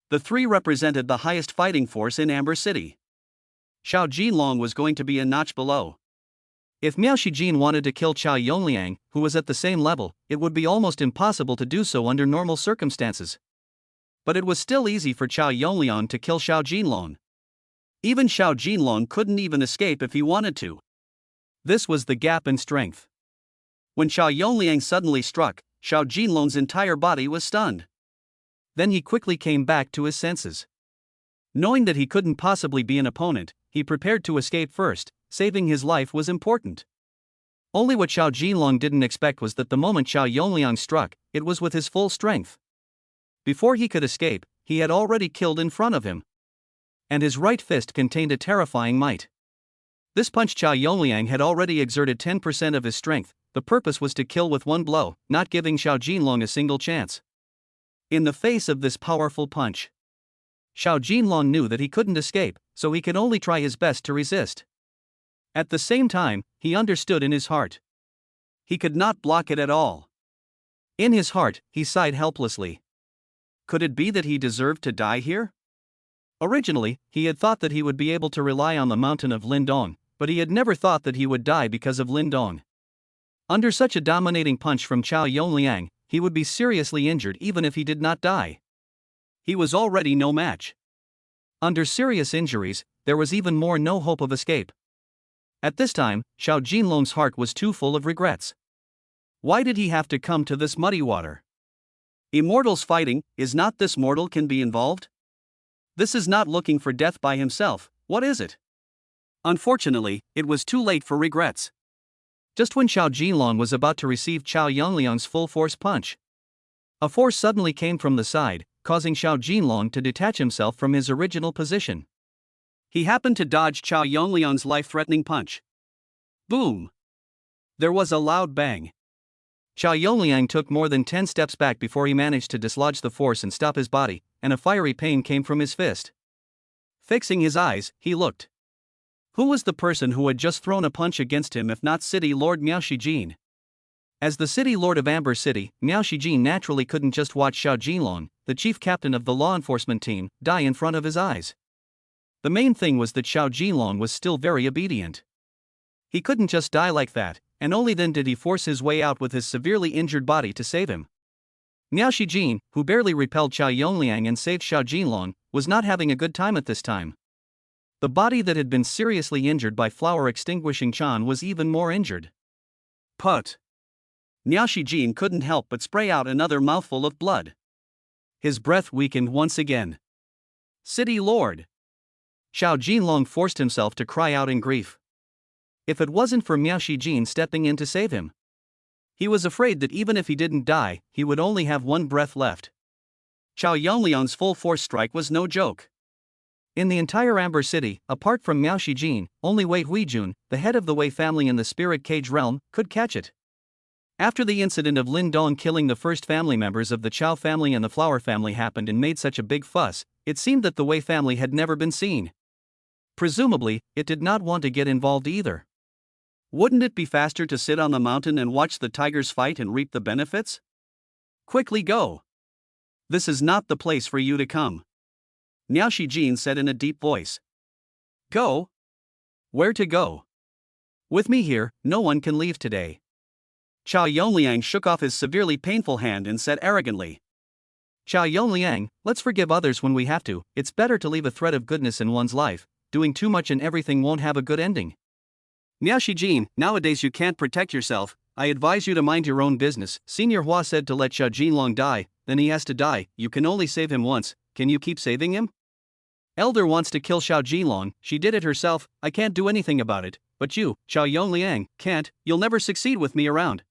The 3 represented the highest fighting force in Amber City. Xiao Jinlong was going to be a notch below. If Miao Shijin wanted to kill Xiao Yongliang, who was at the same level, it would be almost impossible to do so under normal circumstances. But it was still easy for Xiao Yongliang to kill Xiao Jinlong. Even Xiao Jinlong couldn't even escape if he wanted to. This was the gap in strength. When Xiao Yongliang suddenly struck, Xiao Jinlong's entire body was stunned. Then he quickly came back to his senses. Knowing that he couldn't possibly be an opponent, he prepared to escape first. Saving his life was important. Only what Xiao Jinlong didn't expect was that the moment Xiao Yongliang struck, it was with his full strength. Before he could escape, he had already killed in front of him. And his right fist contained a terrifying might. This punch Xiao Yongliang had already exerted 10% of his strength. The purpose was to kill with one blow, not giving Xiao Jinlong a single chance. In the face of this powerful punch, Xiao Jinlong knew that he couldn't escape, so he could only try his best to resist. At the same time, he understood in his heart. He could not block it at all. In his heart, he sighed helplessly. Could it be that he deserved to die here? Originally, he had thought that he would be able to rely on the mountain of Lindong, but he had never thought that he would die because of Lindong. Under such a dominating punch from Xiao Yongliang, he would be seriously injured even if he did not die. He was already no match. Under serious injuries, there was even more no hope of escape. At this time, Xiao Jinlong's heart was too full of regrets. Why did he have to come to this muddy water? Immortals fighting, is not this mortal can be involved? This is not looking for death by himself, what is it? Unfortunately, it was too late for regrets. Just when Xiao Jinlong was about to receive Xiao Yongliang's full force punch, a force suddenly came from the side, causing Xiao Jinlong to detach himself from his original position. He happened to dodge Xiao Yongliang's life-threatening punch. Boom! There was a loud bang. Xiao Yongliang took more than 10 steps back before he managed to dislodge the force and stop his body, and a fiery pain came from his fist. Fixing his eyes, he looked. Who was the person who had just thrown a punch against him if not City Lord Miao Shijin? As the City Lord of Amber City, Miao Shijin naturally couldn't just watch Xiao Jinlong, the chief captain of the law enforcement team, die in front of his eyes. The main thing was that Xiao Jinlong was still very obedient. He couldn't just die like that, and only then did he force his way out with his severely injured body to save him. Miao Shijin, who barely repelled Xiao Yongliang and saved Xiao Jinlong, was not having a good time at this time. The body that had been seriously injured by flower extinguishing Chan was even more injured. Put! Miao Shijin couldn't help but spray out another mouthful of blood. His breath weakened once again. City Lord! Xiao Jinlong forced himself to cry out in grief. If it wasn't for Miao Shijin stepping in to save him, he was afraid that even if he didn't die, he would only have one breath left. Xiao Yongliang's full force strike was no joke. In the entire Amber City, apart from Miao Shijin, only Wei Huijun, the head of the Wei family in the spirit cage realm, could catch it. After the incident of Lin Dong killing the first family members of the Chao family and the Flower family happened and made such a big fuss, it seemed that the Wei family had never been seen. Presumably, it did not want to get involved either. Wouldn't it be faster to sit on the mountain and watch the tigers fight and reap the benefits? Quickly go! This is not the place for you to come. Miao Shijin said in a deep voice. Go? Where to go? With me here, no one can leave today. Xiao Yongliang shook off his severely painful hand and said arrogantly. Xiao Yongliang, let's forgive others when we have to, it's better to leave a thread of goodness in one's life, doing too much and everything won't have a good ending. Miao Shijin, nowadays you can't protect yourself. I advise you to mind your own business. Senior Hua said to let Xiao Jinlong die, then he has to die. You can only save him once. Can you keep saving him? Elder wants to kill Xiao Jinlong. She did it herself. I can't do anything about it. But you, Xiao Yongliang, can't. You'll never succeed with me around.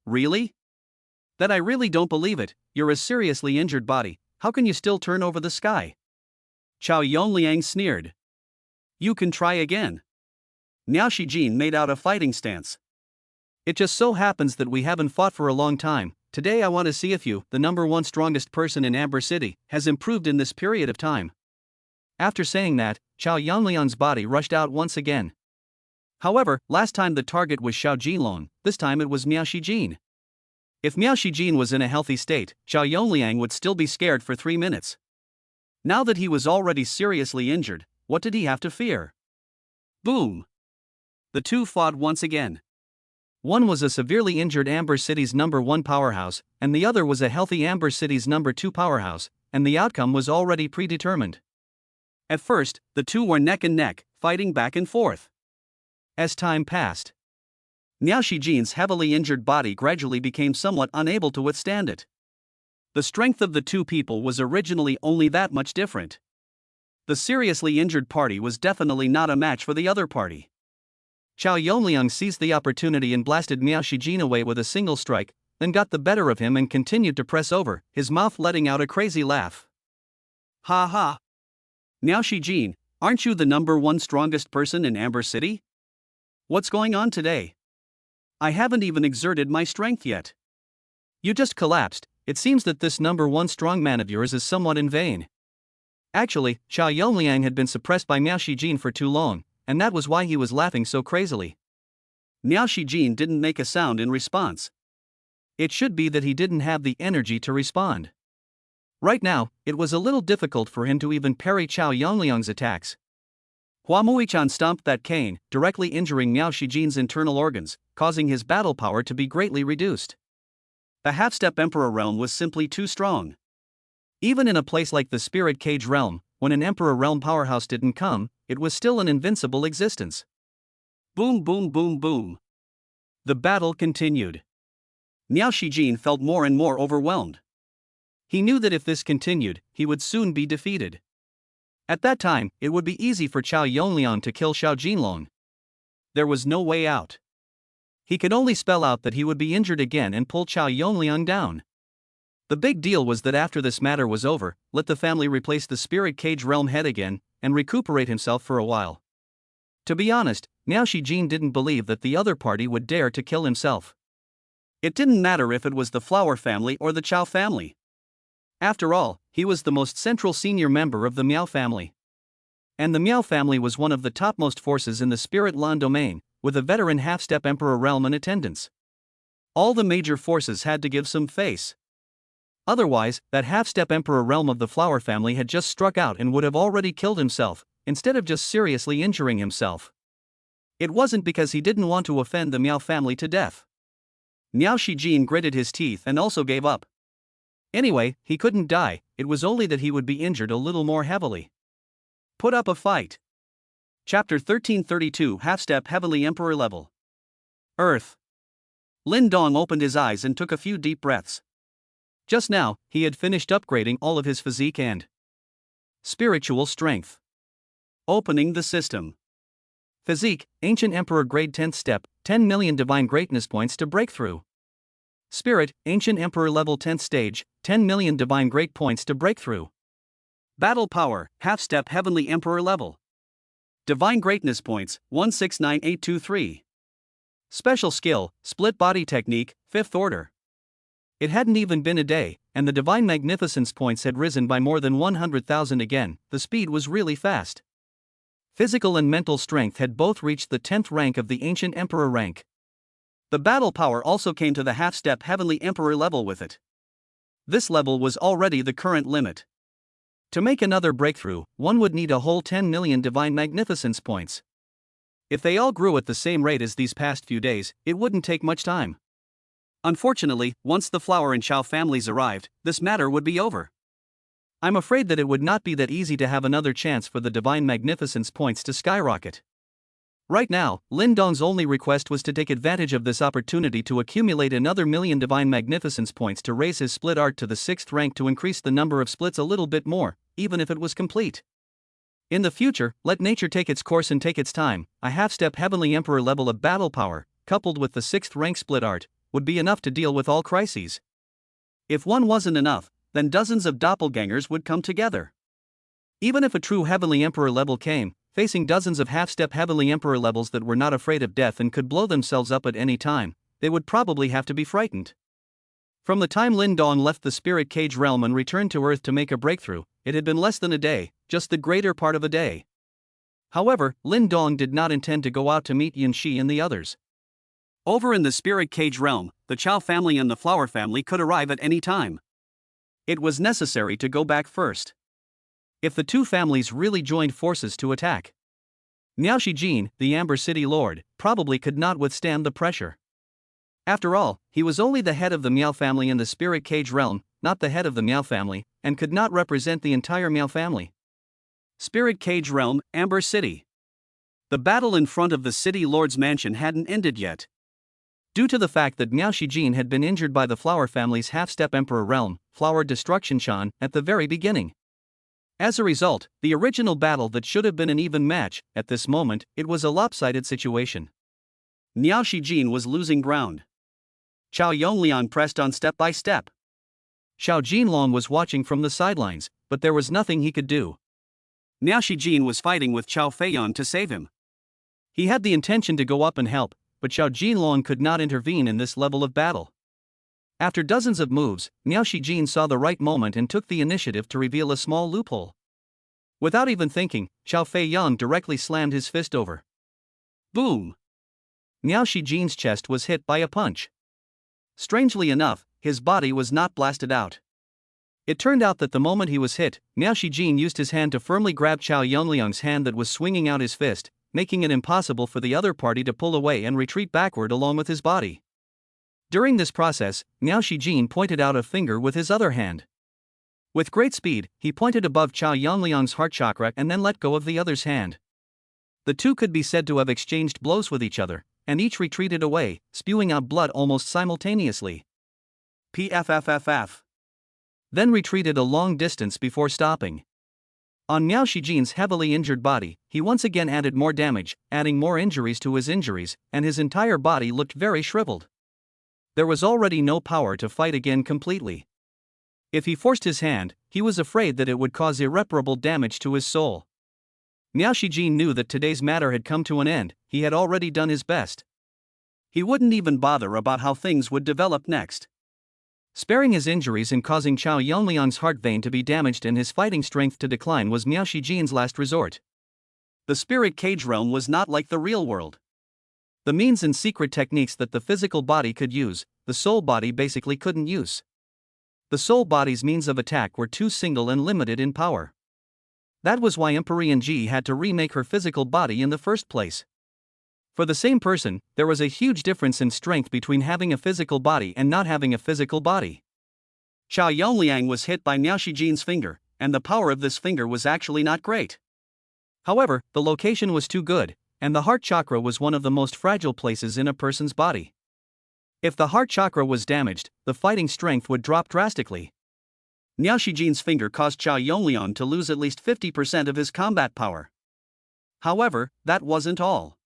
Really? That I really don't believe it. You're a seriously injured body. How can you still turn over the sky? Xiao Yongliang sneered. You can try again. Miao Shijin made out a fighting stance. It just so happens that we haven't fought for a long time. Today I want to see if you, the number one strongest person in Amber City, has improved in this period of time. After saying that, Xiao Yongliang's body rushed out once again. However, last time the target was Xiao Jinlong, this time it was Miao Shijin. If Miao Shijin was in a healthy state, Xiao Yongliang would still be scared for 3 minutes. Now that he was already seriously injured, what did he have to fear? Boom! The two fought once again. One was a severely injured Amber City's number 1 powerhouse, and the other was a healthy Amber City's number 2 powerhouse, and the outcome was already predetermined. At first, the two were neck and neck, fighting back and forth. As time passed, Miao Shijin's heavily injured body gradually became somewhat unable to withstand it. The strength of the two people was originally only that much different. The seriously injured party was definitely not a match for the other party. Xiao Yongliang seized the opportunity and blasted Miao Shijin away with a single strike, then got the better of him and continued to press over, his mouth letting out a crazy laugh. Ha ha! Miao Shijin, aren't you the number 1 strongest person in Amber City? What's going on today? I haven't even exerted my strength yet. You just collapsed. It seems that this number 1 strongman of yours is somewhat in vain. Actually, Xiao Yongliang had been suppressed by Miao Shijin for too long, and that was why he was laughing so crazily. Miao Shijin didn't make a sound in response. It should be that he didn't have the energy to respond. Right now, it was a little difficult for him to even parry Xiao Yongliang's attacks. Hua Muichan stomped that cane, directly injuring Miao Shijin's internal organs, causing his battle power to be greatly reduced. The half-step Emperor realm was simply too strong. Even in a place like the Spirit Cage realm, when an Emperor realm powerhouse didn't come, it was still an invincible existence. Boom boom boom boom. The battle continued. Miao Shijin felt more and more overwhelmed. He knew that if this continued, he would soon be defeated. At that time, it would be easy for Xiao Yongliang to kill Xiao Jinlong. There was no way out. He could only spell out that he would be injured again and pull Xiao Yongliang down. The big deal was that after this matter was over, let the family replace the Spirit Cage realm head again, and recuperate himself for a while. To be honest, Miao Shijin didn't believe that the other party would dare to kill himself. It didn't matter if it was the Flower family or the Chao family. After all, he was the most central senior member of the Miao family. And the Miao family was one of the topmost forces in the Spirit Lan domain, with a veteran half-step Emperor realm in attendance. All the major forces had to give some face. Otherwise, that half-step Emperor realm of the Flower family had just struck out and would have already killed himself, instead of just seriously injuring himself. It wasn't because he didn't want to offend the Miao family to death. Miao Shijin gritted his teeth and also gave up. Anyway, he couldn't die, it was only that he would be injured a little more heavily. Put up a fight. Chapter 1332 Half-Step Heavenly Emperor Level. Earth. Lin Dong opened his eyes and took a few deep breaths. Just now, he had finished upgrading all of his physique and spiritual strength. Opening the system. Physique, Ancient Emperor Grade 10th Step, 10 million Divine Greatness Points to Breakthrough. Spirit, Ancient Emperor Level 10th Stage, 10 million Divine Great Points to Breakthrough. Battle Power, Half-Step Heavenly Emperor Level. Divine Greatness Points, 169823. Special Skill, Split Body Technique, 5th Order. It hadn't even been a day, and the Divine Magnificence points had risen by more than 100,000 again. The speed was really fast. Physical and mental strength had both reached the 10th rank of the Ancient Emperor rank. The battle power also came to the half-step Heavenly Emperor level with it. This level was already the current limit. To make another breakthrough, one would need a whole 10 million Divine Magnificence points. If they all grew at the same rate as these past few days, it wouldn't take much time. Unfortunately, once the Flower and Chao families arrived, this matter would be over. I'm afraid that it would not be that easy to have another chance for the Divine Magnificence points to skyrocket. Right now, Lin Dong's only request was to take advantage of this opportunity to accumulate another million Divine Magnificence points to raise his split art to the 6th rank to increase the number of splits a little bit more, even if it was complete. In the future, let nature take its course and take its time. A half-step Heavenly Emperor level of battle power, coupled with the 6th rank split art, would be enough to deal with all crises. If one wasn't enough, then dozens of doppelgangers would come together. Even if a true Heavenly Emperor level came, facing dozens of half-step Heavenly Emperor levels that were not afraid of death and could blow themselves up at any time, they would probably have to be frightened. From the time Lin Dong left the spirit cage realm and returned to Earth to make a breakthrough, it had been less than a day, just the greater part of a day. However, Lin Dong did not intend to go out to meet Yin Shi and the others. Over in the spirit cage realm, the Chao family and the Flower family could arrive at any time. It was necessary to go back first. If the two families really joined forces to attack, Miao Shijin, the Amber City Lord, probably could not withstand the pressure. After all, he was only the head of the Miao family in the spirit cage realm, not the head of the Miao family, and could not represent the entire Miao family. Spirit cage realm, Amber City. The battle in front of the city lord's mansion hadn't ended yet. Due to the fact that Miao Shijin had been injured by the Flower family's half-step Emperor realm, Flower Destruction Shan, at the very beginning. As a result, the original battle that should have been an even match, at this moment, it was a lopsided situation. Miao Shijin was losing ground. Chao Yongliang pressed on step by step. Xiao Jinlong was watching from the sidelines, but there was nothing he could do. Miao Shijin was fighting with Chao Feiyan to save him. He had the intention to go up and help, but Xiao Jinlong could not intervene in this level of battle. After dozens of moves, Miao Shijin saw the right moment and took the initiative to reveal a small loophole. Without even thinking, Chao Feiyan directly slammed his fist over. Boom! Miao Shijin's chest was hit by a punch. Strangely enough, his body was not blasted out. It turned out that the moment he was hit, Miao Shijin used his hand to firmly grab Chao Yongliang's hand that was swinging out his fist, making it impossible for the other party to pull away and retreat backward along with his body. During this process, Miao Shijin pointed out a finger with his other hand. With great speed, he pointed above Chao Yongliang's heart chakra and then let go of the other's hand. The two could be said to have exchanged blows with each other, and each retreated away, spewing out blood almost simultaneously. Pfffff. Then retreated a long distance before stopping. On Miao Shijin's heavily injured body, he once again added more damage, adding more injuries to his injuries, and his entire body looked very shriveled. There was already no power to fight again completely. If he forced his hand, he was afraid that it would cause irreparable damage to his soul. Miao Shijin knew that today's matter had come to an end. He had already done his best. He wouldn't even bother about how things would develop next. Sparing his injuries and causing Chao Yongliang's heart vein to be damaged and his fighting strength to decline was Miao Shijin's last resort. The spirit cage realm was not like the real world. The means and secret techniques that the physical body could use, the soul body basically couldn't use. The soul body's means of attack were too single and limited in power. That was why Emperor Ji had to remake her physical body in the first place. For the same person, there was a huge difference in strength between having a physical body and not having a physical body. Chao Yongliang was hit by Miao Shijin's finger, and the power of this finger was actually not great. However, the location was too good, and the heart chakra was one of the most fragile places in a person's body. If the heart chakra was damaged, the fighting strength would drop drastically. Miao Shijin's finger caused Chao Yongliang to lose at least 50% of his combat power. However, that wasn't all.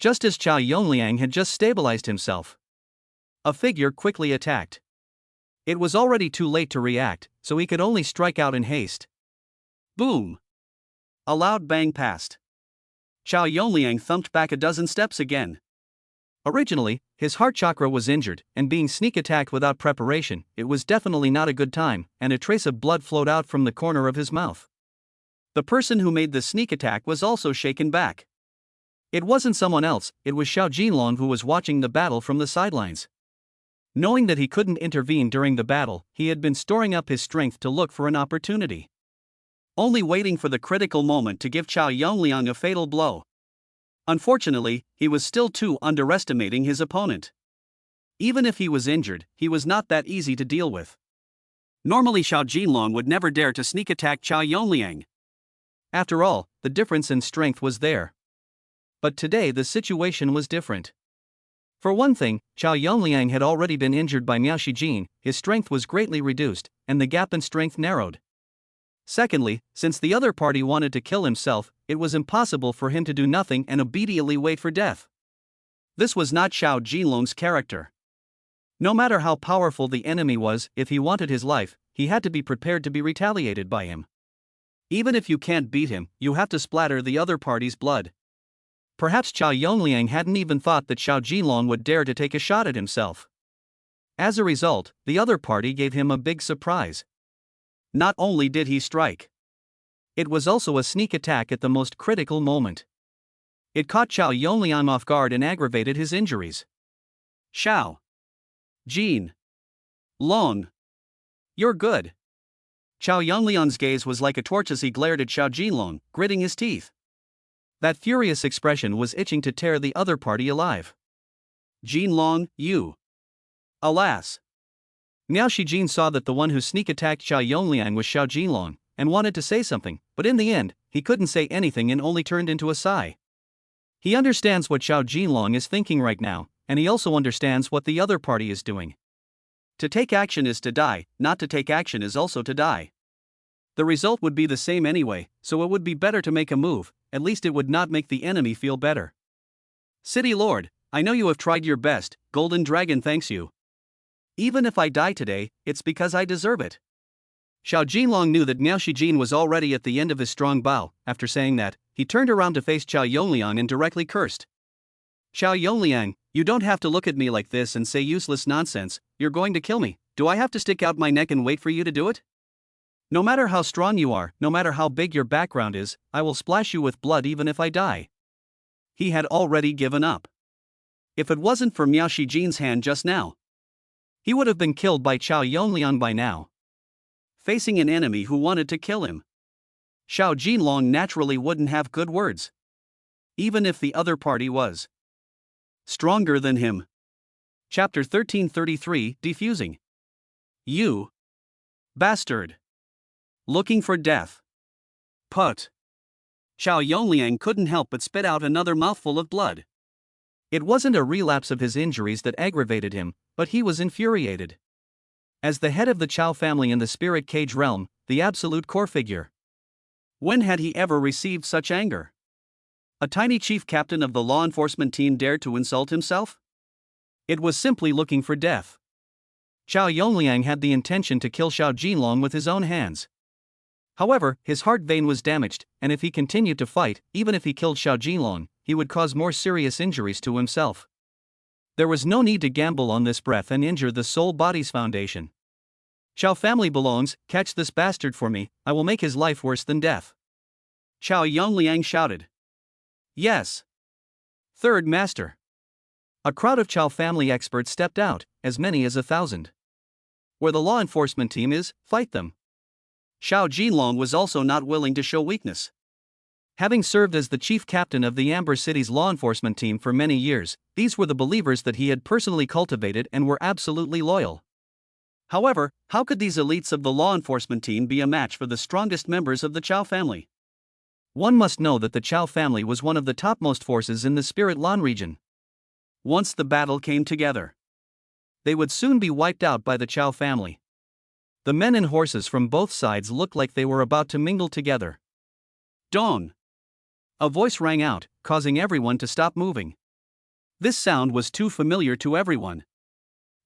Just as Chao Yongliang had just stabilized himself, a figure quickly attacked. It was already too late to react, so he could only strike out in haste. Boom! A loud bang passed. Chao Yongliang thumped back a dozen steps again. Originally, his heart chakra was injured, and being sneak attacked without preparation, it was definitely not a good time, and a trace of blood flowed out from the corner of his mouth. The person who made the sneak attack was also shaken back. It wasn't someone else, it was Xiao Jinlong who was watching the battle from the sidelines. Knowing that he couldn't intervene during the battle, he had been storing up his strength to look for an opportunity. Only waiting for the critical moment to give Chao Yongliang a fatal blow. Unfortunately, he was still too underestimating his opponent. Even if he was injured, he was not that easy to deal with. Normally Xiao Jinlong would never dare to sneak attack Chao Yongliang. After all, the difference in strength was there. But today the situation was different. For one thing, Chow Yongliang had already been injured by Miao Shijin, his strength was greatly reduced, and the gap in strength narrowed. Secondly, since the other party wanted to kill himself, it was impossible for him to do nothing and obediently wait for death. This was not Xiao Jinlong's character. No matter how powerful the enemy was, if he wanted his life, he had to be prepared to be retaliated by him. Even if you can't beat him, you have to splatter the other party's blood. Perhaps Chow Yongliang hadn't even thought that Xiao Jinlong would dare to take a shot at himself. As a result, the other party gave him a big surprise. Not only did he strike, it was also a sneak attack at the most critical moment. It caught Chow Yongliang off guard and aggravated his injuries. Xiao Jin Long, you're good. Chow Yongliang's gaze was like a torch as he glared at Xiao Jinlong, gritting his teeth. That furious expression was itching to tear the other party alive. Jinlong, you. Alas. Miao Shijin saw that the one who sneak attacked Chow Yongliang was Xiao Jinlong, and wanted to say something, but in the end, he couldn't say anything and only turned into a sigh. He understands what Xiao Jinlong is thinking right now, and he also understands what the other party is doing. To take action is to die, not to take action is also to die. The result would be the same anyway, so it would be better to make a move, at least it would not make the enemy feel better. City Lord, I know you have tried your best, Golden Dragon thanks you. Even if I die today, it's because I deserve it. Xiao Jinlong knew that Miao Shijin was already at the end of his strong bow. After saying that, he turned around to face Chow Yongliang and directly cursed. Chow Yongliang, you don't have to look at me like this and say useless nonsense, you're going to kill me, do I have to stick out my neck and wait for you to do it? No matter how strong you are, no matter how big your background is, I will splash you with blood even if I die. He had already given up. If it wasn't for Miao Shijin's hand just now, he would have been killed by Chow Yongliang by now. Facing an enemy who wanted to kill him, Xiao Jinlong naturally wouldn't have good words. Even if the other party was stronger than him. Chapter 1333, Defusing. You bastard. Looking for death. Put. Xiao Yongliang couldn't help but spit out another mouthful of blood. It wasn't a relapse of his injuries that aggravated him, but he was infuriated. As the head of the Chow family in the spirit cage realm, the absolute core figure. When had he ever received such anger? A tiny chief captain of the law enforcement team dared to insult himself? It was simply looking for death. Chow Yongliang had the intention to kill Xiao Jinlong with his own hands. However, his heart vein was damaged, and if he continued to fight, even if he killed Xiao Jinlong, he would cause more serious injuries to himself. There was no need to gamble on this breath and injure the soul body's foundation. Chow family belongs, catch this bastard for me, I will make his life worse than death. Chow Yongliang shouted. Yes. Third Master. A crowd of Chow family experts stepped out, as many as 1,000. Where the law enforcement team is, fight them. Xiao Jinlong was also not willing to show weakness. Having served as the chief captain of the Amber City's law enforcement team for many years, these were the believers that he had personally cultivated and were absolutely loyal. However, how could these elites of the law enforcement team be a match for the strongest members of the Chow family? One must know that the Chow family was one of the topmost forces in the Spirit Lan region. Once the battle came together, they would soon be wiped out by the Chow family. The men and horses from both sides looked like they were about to mingle together. Dong! A voice rang out, causing everyone to stop moving. This sound was too familiar to everyone.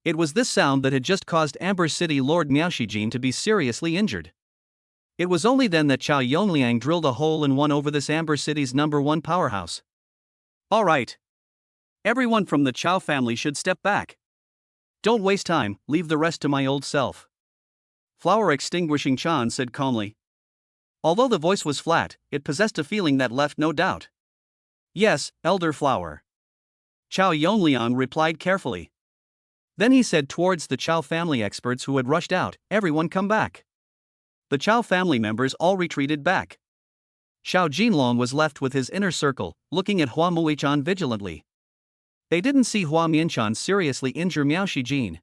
It was this sound that had just caused Amber City Lord Miao Shijin to be seriously injured. It was only then that Chow Yongliang drilled a hole in one over this Amber City's #1 powerhouse. All right. Everyone from the Chow family should step back. Don't waste time, leave the rest to my old self. Flower Extinguishing Chan said calmly. Although the voice was flat, it possessed a feeling that left no doubt. Yes, Elder Flower. Chow Yongliang replied carefully. Then he said towards the Chow family experts who had rushed out, everyone come back. The Chow family members all retreated back. Xiao Jinlong was left with his inner circle, looking at Hua Muichan vigilantly. They didn't see Hua Mianchan seriously injure Miao Shijin.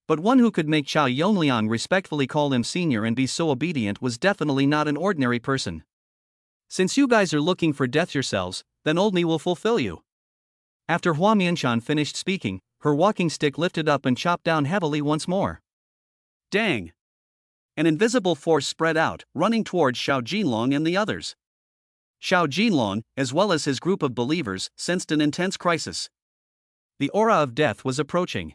But one who could make Chow Yongliang respectfully call him senior and be so obedient was definitely not an ordinary person. Since you guys are looking for death yourselves, then old me will fulfill you. After Hua Mianshan finished speaking, her walking stick lifted up and chopped down heavily once more. Dang! An invisible force spread out, running towards Xiao Jinlong and the others. Xiao Jinlong, as well as his group of believers, sensed an intense crisis. The aura of death was approaching.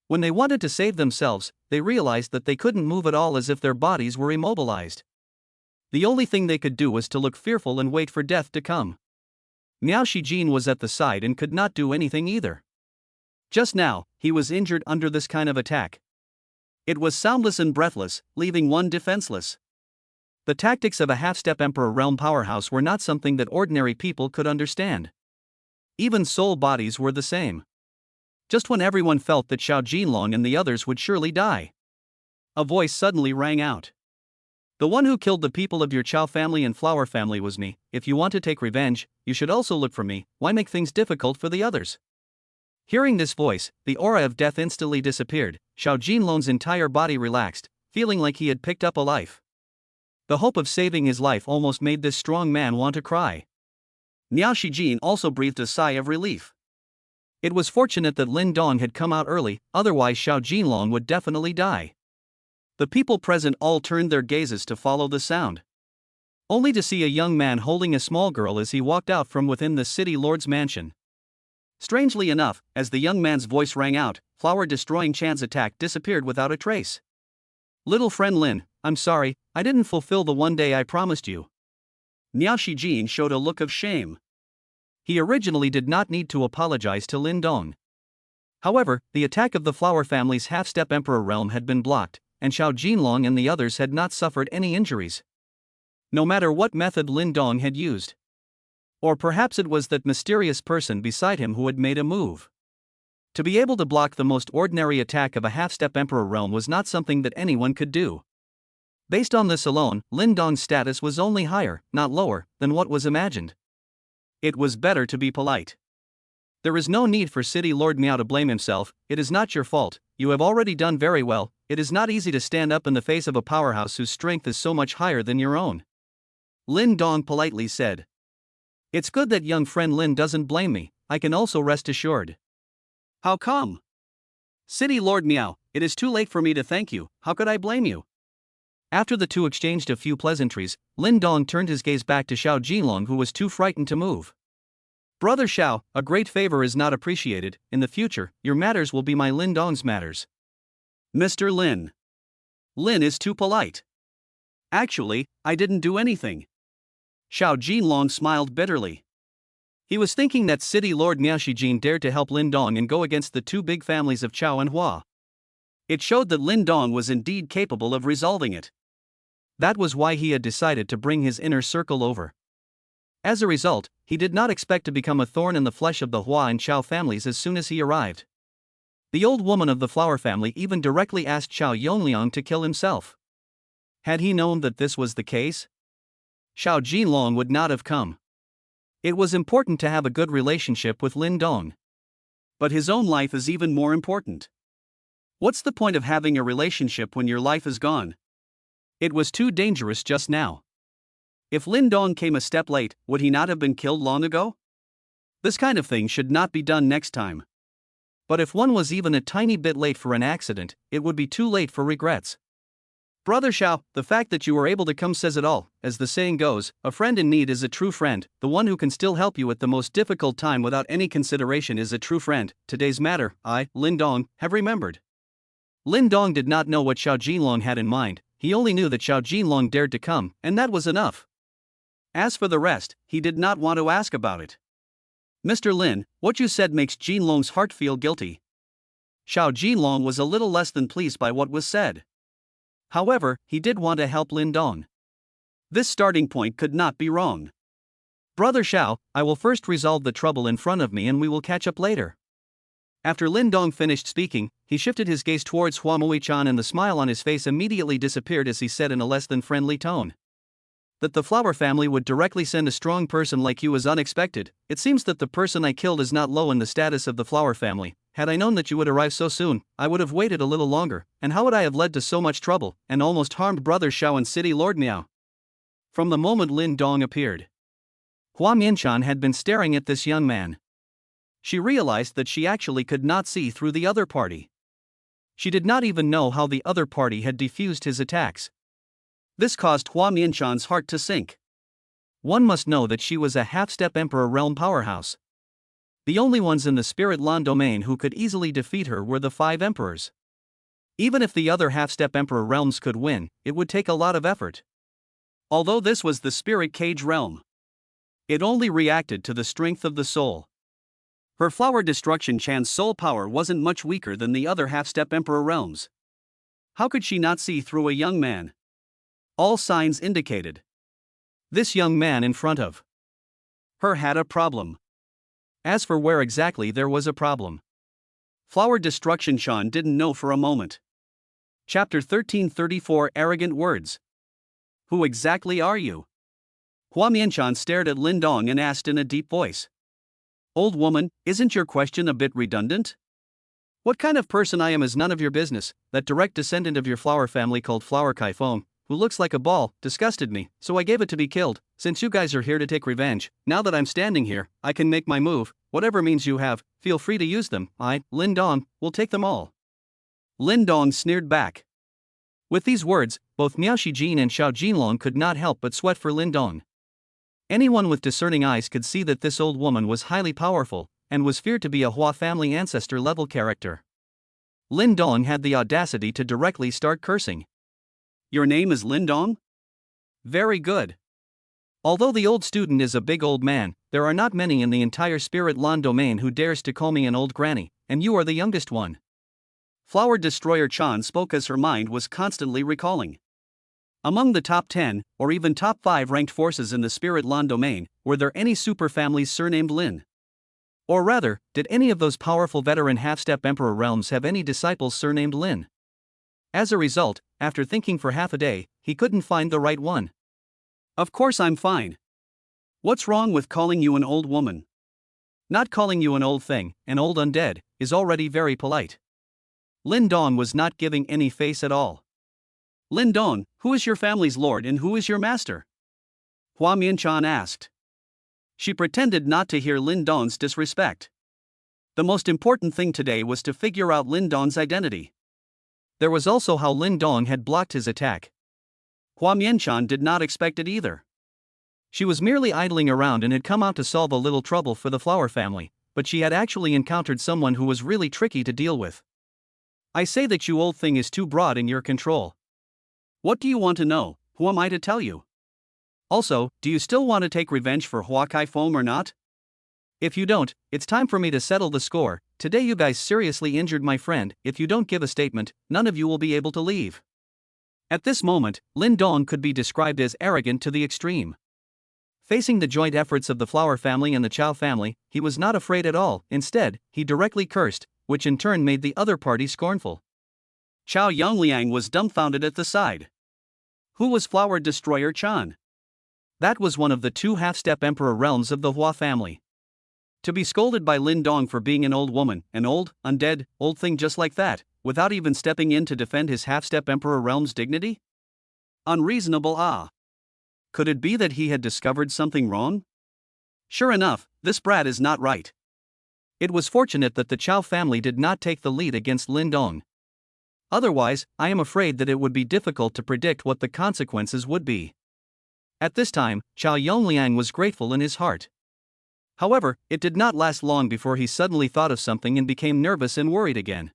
When they wanted to save themselves, they realized that they couldn't move at all, as if their bodies were immobilized. The only thing they could do was to look fearful and wait for death to come. Miao Shijin was at the side and could not do anything either. Just now, he was injured under this kind of attack. It was soundless and breathless, leaving one defenseless. The tactics of a half-step Emperor realm powerhouse were not something that ordinary people could understand. Even soul bodies were the same. Just when everyone felt that Xiao Jinlong and the others would surely die, a voice suddenly rang out. The one who killed the people of your Chao family and Flower family was me. If you want to take revenge, you should also look for me. Why make things difficult for the others? Hearing this voice, the aura of death instantly disappeared. Xiao Jinlong's entire body relaxed, feeling like he had picked up a life. The hope of saving his life almost made this strong man want to cry. Miao Shijin also breathed a sigh of relief. It was fortunate that Lin Dong had come out early, otherwise Xiao Jinlong would definitely die. The people present all turned their gazes to follow the sound, only to see a young man holding a small girl as he walked out from within the city lord's mansion. Strangely enough, as the young man's voice rang out, flower-destroying Chan's attack disappeared without a trace. Little friend Lin, I'm sorry, I didn't fulfill the one day I promised you. Miao Shijin showed a look of shame. He originally did not need to apologize to Lin Dong. However, the attack of the Flower family's half-step Emperor realm had been blocked, and Xiao Jinlong and the others had not suffered any injuries, no matter what method Lin Dong had used. Or perhaps it was that mysterious person beside him who had made a move. To be able to block the most ordinary attack of a half-step Emperor realm was not something that anyone could do. Based on this alone, Lin Dong's status was only higher, not lower, than what was imagined. It was better to be polite. There is no need for City Lord Miao to blame himself. It is not your fault, you have already done very well. It is not easy to stand up in the face of a powerhouse whose strength is so much higher than your own. Lin Dong politely said. It's good that young friend Lin doesn't blame me, I can also rest assured. How come? City Lord Miao, it is too late for me to thank you, how could I blame you? After the two exchanged a few pleasantries, Lin Dong turned his gaze back to Xiao Jinlong, who was too frightened to move. Brother Xiao, a great favor is not appreciated. In the future, your matters will be my Lin Dong's matters. Mr. Lin. Lin is too polite. Actually, I didn't do anything. Xiao Jinlong smiled bitterly. He was thinking that City Lord Miao Shijin dared to help Lin Dong and go against the two big families of Chao and Hua. It showed that Lin Dong was indeed capable of resolving it. That was why he had decided to bring his inner circle over. As a result, he did not expect to become a thorn in the flesh of the Hua and Chao families as soon as he arrived. The old woman of the Flower family even directly asked Xiao Yongliang to kill himself. Had he known that this was the case, Xiao Jinlong would not have come. It was important to have a good relationship with Lin Dong. But his own life is even more important. What's the point of having a relationship when your life is gone? It was too dangerous just now. If Lin Dong came a step late, would he not have been killed long ago? This kind of thing should not be done next time. But if one was even a tiny bit late for an accident, it would be too late for regrets. Brother Xiao, the fact that you were able to come says it all. As the saying goes, a friend in need is a true friend. The one who can still help you at the most difficult time without any consideration is a true friend. Today's matter, I, Lin Dong, have remembered. Lin Dong did not know what Xiao Jinlong had in mind. He only knew that Xiao Jinlong dared to come, and that was enough. As for the rest, he did not want to ask about it. Mr. Lin, what you said makes Jinlong's heart feel guilty. Xiao Jinlong was a little less than pleased by what was said. However, he did want to help Lin Dong. This starting point could not be wrong. Brother Xiao, I will first resolve the trouble in front of me and we will catch up later. After Lin Dong finished speaking, he shifted his gaze towards Hua Mui-chan and the smile on his face immediately disappeared as he said in a less than friendly tone. That the Flower family would directly send a strong person like you is unexpected. It seems that the person I killed is not low in the status of the Flower family. Had I known that you would arrive so soon, I would have waited a little longer, and how would I have led to so much trouble, and almost harmed Brother Xiao and City Lord Miao? From the moment Lin Dong appeared, Hua Mianchan had been staring at this young man. She realized that she actually could not see through the other party. She did not even know how the other party had defused his attacks. This caused Hua Mianchan's heart to sink. One must know that she was a half-step Emperor realm powerhouse. The only ones in the Spirit Land domain who could easily defeat her were the 5 emperors. Even if the other half-step Emperor realms could win, it would take a lot of effort. Although this was the Spirit Cage realm, it only reacted to the strength of the soul. Her Flower Destruction Chan's soul power wasn't much weaker than the other half-step Emperor realms. How could she not see through a young man? All signs indicated this young man in front of her had a problem. As for where exactly there was a problem, Flower Destruction Chan didn't know for a moment. Chapter 1334 Arrogant Words. Who exactly are you? Hua Mianchan stared at Lin Dong and asked in a deep voice. Old woman, isn't your question a bit redundant? What kind of person I am is none of your business. That direct descendant of your flower family called Flower Kaifeng, who looks like a ball, disgusted me, so I gave it to be killed. Since you guys are here to take revenge, now that I'm standing here, I can make my move. Whatever means you have, feel free to use them. I, Lin Dong, will take them all. Lin Dong sneered back. With these words, both Miao Shijin and Xiao Jinlong could not help but sweat for Lin Dong. Anyone with discerning eyes could see that this old woman was highly powerful, and was feared to be a Hua family ancestor-level character. Lin Dong had the audacity to directly start cursing. Your name is Lin Dong? Very good. Although the old student is a big old man, there are not many in the entire Spirit Land domain who dares to call me an old granny, and you are the youngest one. Flower Destroyer Chan spoke as her mind was constantly recalling. Among the top 10, or even top 5 ranked forces in the Spirit Land domain, were there any super families surnamed Lin? Or rather, did any of those powerful veteran half-step Emperor realms have any disciples surnamed Lin? As a result, after thinking for half a day, he couldn't find the right one. Of course I'm fine. What's wrong with calling you an old woman? Not calling you an old thing, an old undead, is already very polite. Lin Dong was not giving any face at all. Lin Dong, who is your family's lord and who is your master? Hua Mianchan asked. She pretended not to hear Lin Dong's disrespect. The most important thing today was to figure out Lin Dong's identity. There was also how Lin Dong had blocked his attack. Hua Mianchan did not expect it either. She was merely idling around and had come out to solve a little trouble for the flower family, but she had actually encountered someone who was really tricky to deal with. I say that you old thing is too broad in your control. What do you want to know? Who am I to tell you? Also, do you still want to take revenge for Hua Kaifeng or not? If you don't, it's time for me to settle the score. Today you guys seriously injured my friend. If you don't give a statement, none of you will be able to leave. At this moment, Lin Dong could be described as arrogant to the extreme. Facing the joint efforts of the Flower family and the Chao family, he was not afraid at all. Instead, he directly cursed, which in turn made the other party scornful. Chao Yongliang was dumbfounded at the sight. Who was Flower Destroyer Chan? That was one of the 2 half-step Emperor realms of the Hua family. To be scolded by Lin Dong for being an old woman, an old, undead, old thing just like that, without even stepping in to defend his half-step Emperor realm's dignity? Unreasonable. Could it be that he had discovered something wrong? Sure enough, this brat is not right. It was fortunate that the Chao family did not take the lead against Lin Dong. Otherwise, I am afraid that it would be difficult to predict what the consequences would be. At this time, Chao Yongliang was grateful in his heart. However, it did not last long before he suddenly thought of something and became nervous and worried again.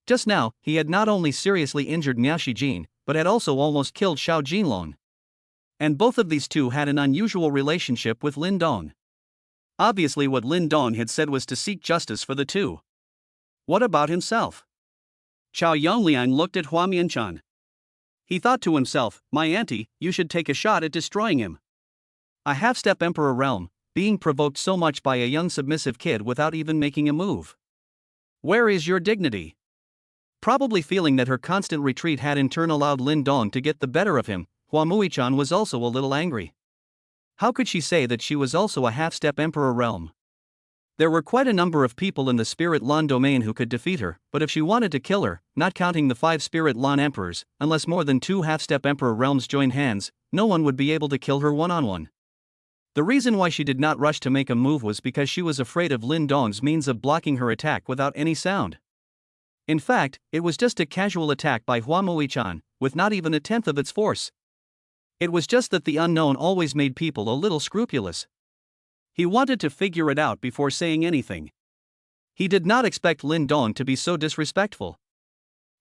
Just now, he had not only seriously injured Miao Shijin, but had also almost killed Xiao Jinlong. And both of these two had an unusual relationship with Lin Dong. Obviously what Lin Dong had said was to seek justice for the two. What about himself? Chao Yongliang looked at Hua Mianchan. He thought to himself, my auntie, you should take a shot at destroying him. A half-step Emperor realm, being provoked so much by a young submissive kid without even making a move. Where is your dignity? Probably feeling that her constant retreat had in turn allowed Lin Dong to get the better of him, Hua Muichan was also a little angry. How could she say that she was also a half-step Emperor realm? There were quite a number of people in the Spirit Lan domain who could defeat her, but if she wanted to kill her, not counting the 5 Spirit Lan emperors, unless more than 2 half-step Emperor realms joined hands, no one would be able to kill her one-on-one. The reason why she did not rush to make a move was because she was afraid of Lin Dong's means of blocking her attack without any sound. In fact, it was just a casual attack by Hua Muichan, with not even a tenth of its force. It was just that the unknown always made people a little scrupulous. He wanted to figure it out before saying anything. He did not expect Lin Dong to be so disrespectful.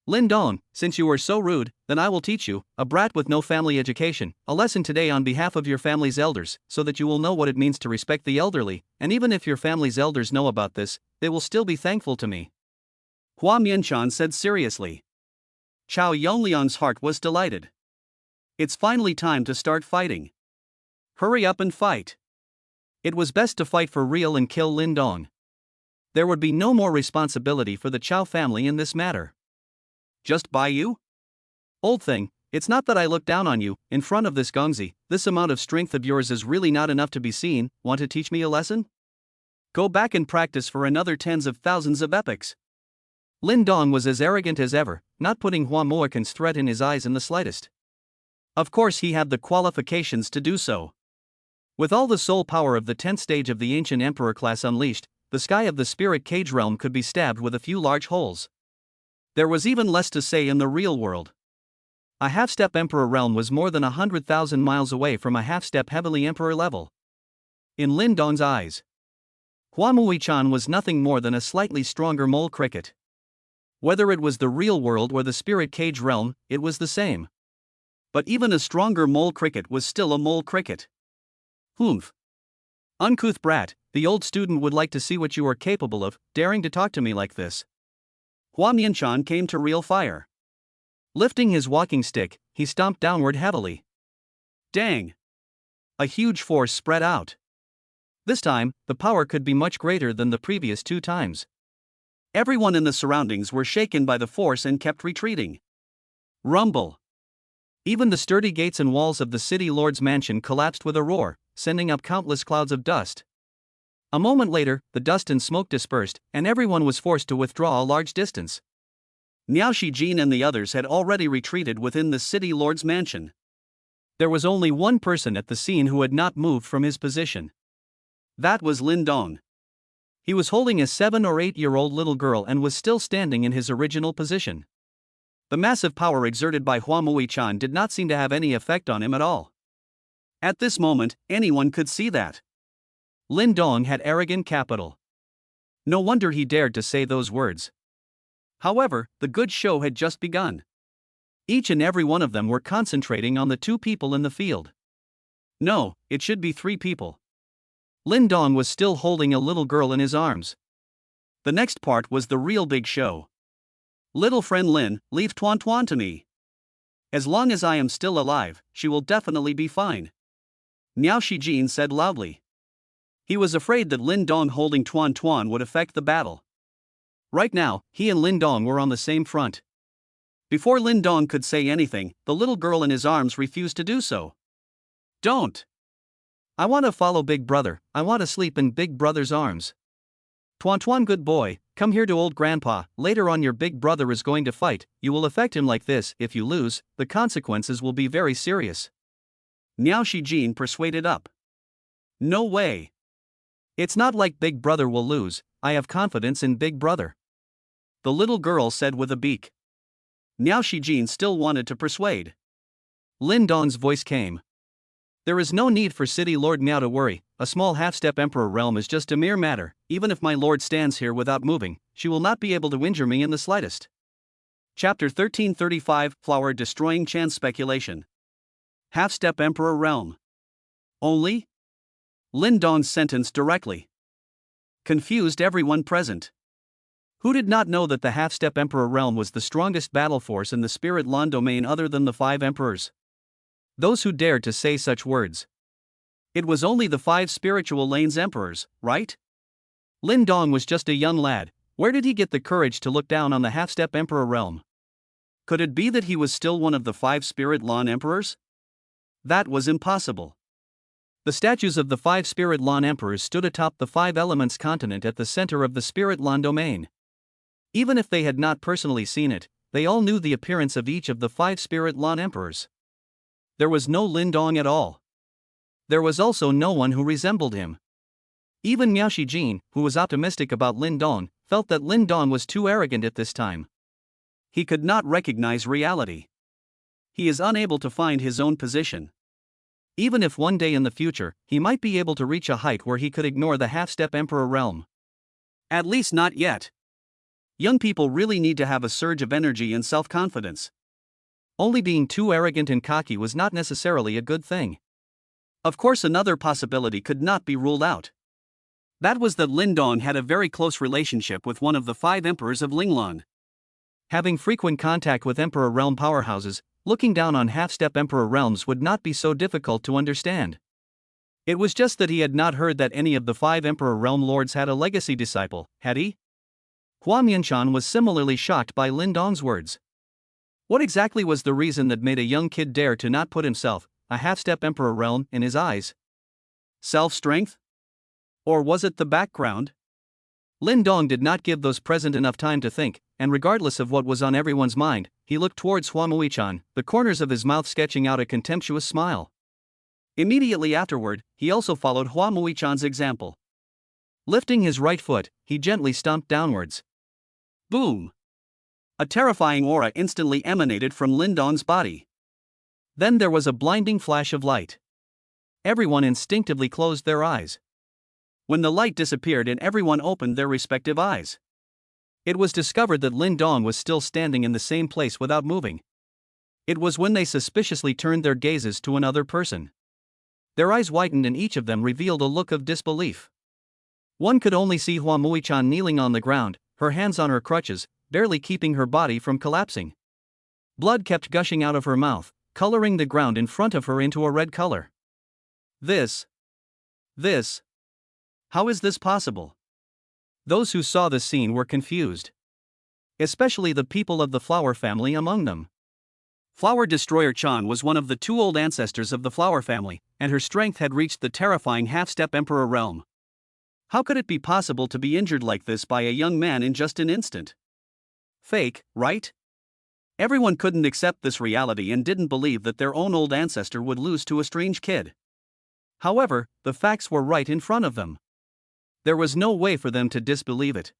Lin Dong, since you are so rude, then I will teach you, a brat with no family education, a lesson today on behalf of your family's elders, so that you will know what it means to respect the elderly, and even if your family's elders know about this, they will still be thankful to me. Hua Mianchan said seriously. Chao Yongliang's heart was delighted. It's finally time to start fighting. Hurry up and fight. It was best to fight for real and kill Lin Dong. There would be no more responsibility for the Chao family in this matter. Just by you? Old thing, it's not that I look down on you, in front of this Gongzi, this amount of strength of yours is really not enough to be seen. Want to teach me a lesson? Go back and practice for another tens of thousands of epochs. Lin Dong was as arrogant as ever, not putting Hua Muican's threat in his eyes in the slightest. Of course he had the qualifications to do so. With all the soul power of the 10th stage of the ancient emperor class unleashed, the sky of the spirit cage realm could be stabbed with a few large holes. There was even less to say in the real world. A half-step emperor realm was more than 100,000 miles away from a half-step heavenly emperor level. In Lin Dong's eyes, Hua Muichan was nothing more than a slightly stronger mole cricket. Whether it was the real world or the spirit cage realm, it was the same. But even a stronger mole cricket was still a mole cricket. Humph. Uncouth brat, the old student would like to see what you are capable of, daring to talk to me like this. Hua Mianchan came to real fire. Lifting his walking stick, he stomped downward heavily. Dang! A huge force spread out. This time, the power could be much greater than the previous 2 times. Everyone in the surroundings were shaken by the force and kept retreating. Rumble! Even the sturdy gates and walls of the city lord's mansion collapsed with a roar, sending up countless clouds of dust. A moment later, the dust and smoke dispersed, and everyone was forced to withdraw a large distance. Niao Shijin and the others had already retreated within the city lord's mansion. There was only one person at the scene who had not moved from his position. That was Lin Dong. He was holding a 7 or 8-year-old little girl and was still standing in his original position. The massive power exerted by Hua Muichan did not seem to have any effect on him at all. At this moment, anyone could see that Lin Dong had arrogant capital. No wonder he dared to say those words. However, the good show had just begun. Each and every one of them were concentrating on the 2 people in the field. No, it should be 3 people. Lin Dong was still holding a little girl in his arms. The next part was the real big show. Little friend Lin, leave Tuan Tuan to me. As long as I am still alive, she will definitely be fine. Niao Shijin said loudly. He was afraid that Lin Dong holding Tuan Tuan would affect the battle. Right now, he and Lin Dong were on the same front. Before Lin Dong could say anything, the little girl in his arms refused to do so. Don't! I want to follow Big Brother, I want to sleep in Big Brother's arms. Tuan Tuan, good boy, come here to old grandpa, later on your big brother is going to fight, you will affect him like this, if you lose, the consequences will be very serious. Niao Shijin persuaded up. No way. It's not like Big Brother will lose, I have confidence in Big Brother. The little girl said with a beak. Niao Shijin still wanted to persuade. Lin Dong's voice came. There is no need for City Lord Miao to worry, a small half-step emperor realm is just a mere matter, even if my lord stands here without moving, she will not be able to injure me in the slightest. Chapter 1335 Flower Destroying Chance Speculation. Half-step emperor realm. Only? Lin Dong's sentence directly confused everyone present. Who did not know that the half-step emperor realm was the strongest battle force in the spirit Lan domain other than the 5 emperors? Those who dared to say such words. It was only the 5 spiritual lanes emperors, right? Lin Dong was just a young lad, where did he get the courage to look down on the half-step emperor realm? Could it be that he was still one of the 5 spirit Lan emperors? That was impossible. The statues of the 5 spirit Lan emperors stood atop the 5 elements continent at the center of the spirit Lan domain. Even if they had not personally seen it, they all knew the appearance of each of the 5 spirit Lan emperors. There was no Lin Dong at all. There was also no one who resembled him. Even Miao Shijin, who was optimistic about Lin Dong, felt that Lin Dong was too arrogant at this time. He could not recognize reality. He is unable to find his own position. Even if one day in the future, he might be able to reach a height where he could ignore the half-step emperor realm. At least not yet. Young people really need to have a surge of energy and self-confidence. Only being too arrogant and cocky was not necessarily a good thing. Of course, another possibility could not be ruled out. That was that Lin Dong had a very close relationship with one of the 5 emperors of Linglan. Having frequent contact with emperor realm powerhouses, looking down on half-step emperor realms would not be so difficult to understand. It was just that he had not heard that any of the 5 emperor realm lords had a legacy disciple, had he? Hua Mianshan was similarly shocked by Lin Dong's words. What exactly was the reason that made a young kid dare to not put himself, a half-step emperor realm, in his eyes? Self-strength? Or was it the background? Lin Dong did not give those present enough time to think, and regardless of what was on everyone's mind, he looked towards Hua Muichan, the corners of his mouth sketching out a contemptuous smile. Immediately afterward, he also followed Hua Muichan's example. Lifting his right foot, he gently stomped downwards. Boom! A terrifying aura instantly emanated from Lin Dong's body. Then there was a blinding flash of light. Everyone instinctively closed their eyes. When the light disappeared and everyone opened their respective eyes, it was discovered that Lin Dong was still standing in the same place without moving. It was when they suspiciously turned their gazes to another person. Their eyes widened and each of them revealed a look of disbelief. One could only see Hua Muichan kneeling on the ground, her hands on her crutches, barely keeping her body from collapsing. Blood kept gushing out of her mouth, coloring the ground in front of her into a red color. This. How is this possible? Those who saw the scene were confused. Especially the people of the Flower family among them. Flower Destroyer Chan was one of the 2 old ancestors of the Flower family, and her strength had reached the terrifying half-step emperor realm. How could it be possible to be injured like this by a young man in just an instant? Fake, right? Everyone couldn't accept this reality and didn't believe that their own old ancestor would lose to a strange kid. However, the facts were right in front of them. There was no way for them to disbelieve it.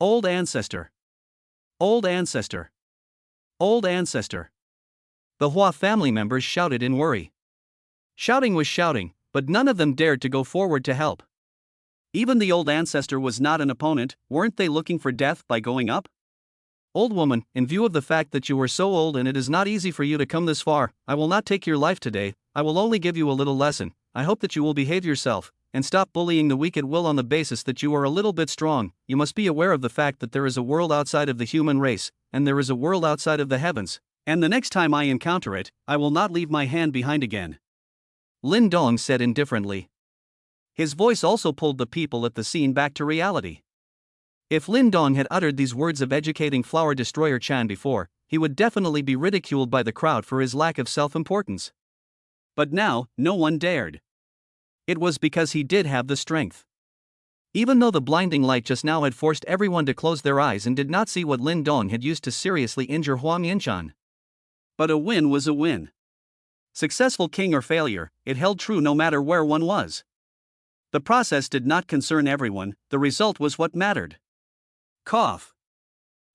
Old ancestor. Old ancestor. Old ancestor. The Hua family members shouted in worry. Shouting was shouting, but none of them dared to go forward to help. Even the old ancestor was not an opponent. Weren't they looking for death by going up? Old woman, in view of the fact that you are so old and it is not easy for you to come this far, I will not take your life today. I will only give you a little lesson. I hope that you will behave yourself, and stop bullying the weak at will on the basis that you are a little bit strong. You must be aware of the fact that there is a world outside of the human race, and there is a world outside of the heavens, and the next time I encounter it, I will not leave my hand behind again. Lin Dong said indifferently. His voice also pulled the people at the scene back to reality. If Lin Dong had uttered these words of educating Flower Destroyer Chan before, he would definitely be ridiculed by the crowd for his lack of self-importance. But now, no one dared. It was because he did have the strength. Even though the blinding light just now had forced everyone to close their eyes and did not see what Lin Dong had used to seriously injure Hua Mianshan. But a win was a win. Successful king or failure, it held true no matter where one was. The process did not concern everyone, the result was what mattered. Cough.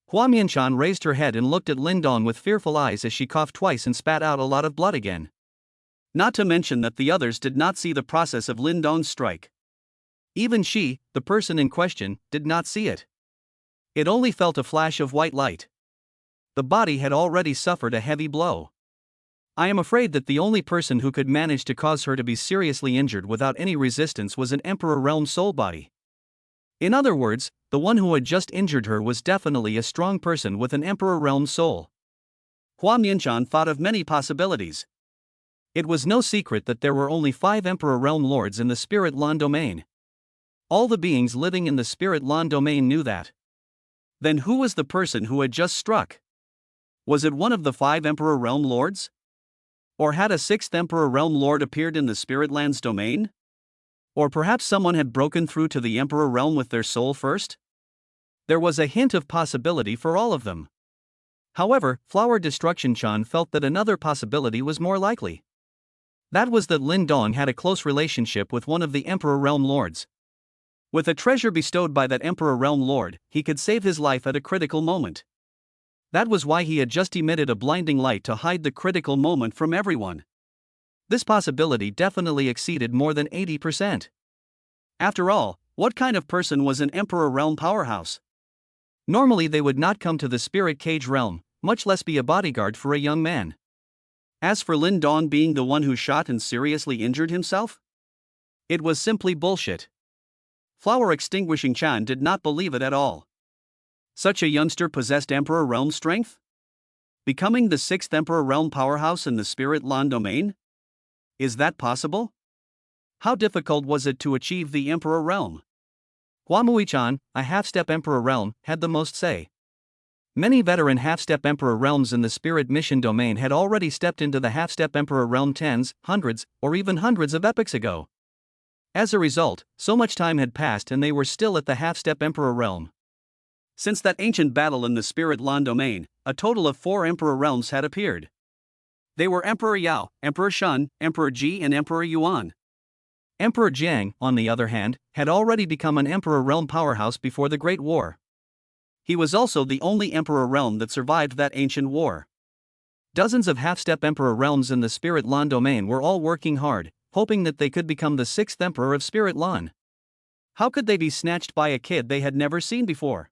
Hua Mianshan raised her head and looked at Lin Dong with fearful eyes as she coughed twice and spat out a lot of blood again. Not to mention that the others did not see the process of Lin Dong's strike. Even she, the person in question, did not see it. It only felt a flash of white light. The body had already suffered a heavy blow. I am afraid that the only person who could manage to cause her to be seriously injured without any resistance was an Emperor Realm soul body. In other words, the one who had just injured her was definitely a strong person with an Emperor Realm soul. Hua Mianshan thought of many possibilities. It was no secret that there were only 5 Emperor Realm lords in the Spirit Lan domain. All the beings living in the Spirit Lan domain knew that. Then who was the person who had just struck? Was it one of the 5 Emperor Realm lords? Or had a 6th Emperor Realm lord appeared in the Spirit Land's domain? Or perhaps someone had broken through to the Emperor Realm with their soul first? There was a hint of possibility for all of them. However, Flower Destruction Chan felt that another possibility was more likely. That was that Lin Dong had a close relationship with one of the Emperor Realm Lords. With a treasure bestowed by that Emperor Realm Lord, he could save his life at a critical moment. That was why he had just emitted a blinding light to hide the critical moment from everyone. This possibility definitely exceeded more than 80%. After all, what kind of person was an Emperor Realm powerhouse? Normally they would not come to the spirit cage realm, much less be a bodyguard for a young man. As for Lin Dong being the one who shot and seriously injured himself, it was simply bullshit. Flower Extinguishing Chan did not believe it at all. Such a youngster possessed Emperor Realm strength? Becoming the 6th Emperor Realm powerhouse in the Spirit Lan domain? Is that possible? How difficult was it to achieve the Emperor Realm? Hua Mui-chan, a half-step Emperor Realm, had the most say. Many veteran half-step Emperor Realms in the Spirit Mission domain had already stepped into the half-step Emperor Realm tens, hundreds, or even hundreds of epochs ago. As a result, so much time had passed and they were still at the half-step Emperor Realm. Since that ancient battle in the Spirit Lan domain, a total of 4 Emperor Realms had appeared. They were Emperor Yao, Emperor Shun, Emperor Ji and Emperor Yuan. Emperor Jiang, on the other hand, had already become an Emperor Realm powerhouse before the Great War. He was also the only Emperor Realm that survived that ancient war. Dozens of half-step Emperor Realms in the Spirit Lan domain were all working hard, hoping that they could become the 6th Emperor of Spirit Lan. How could they be snatched by a kid they had never seen before?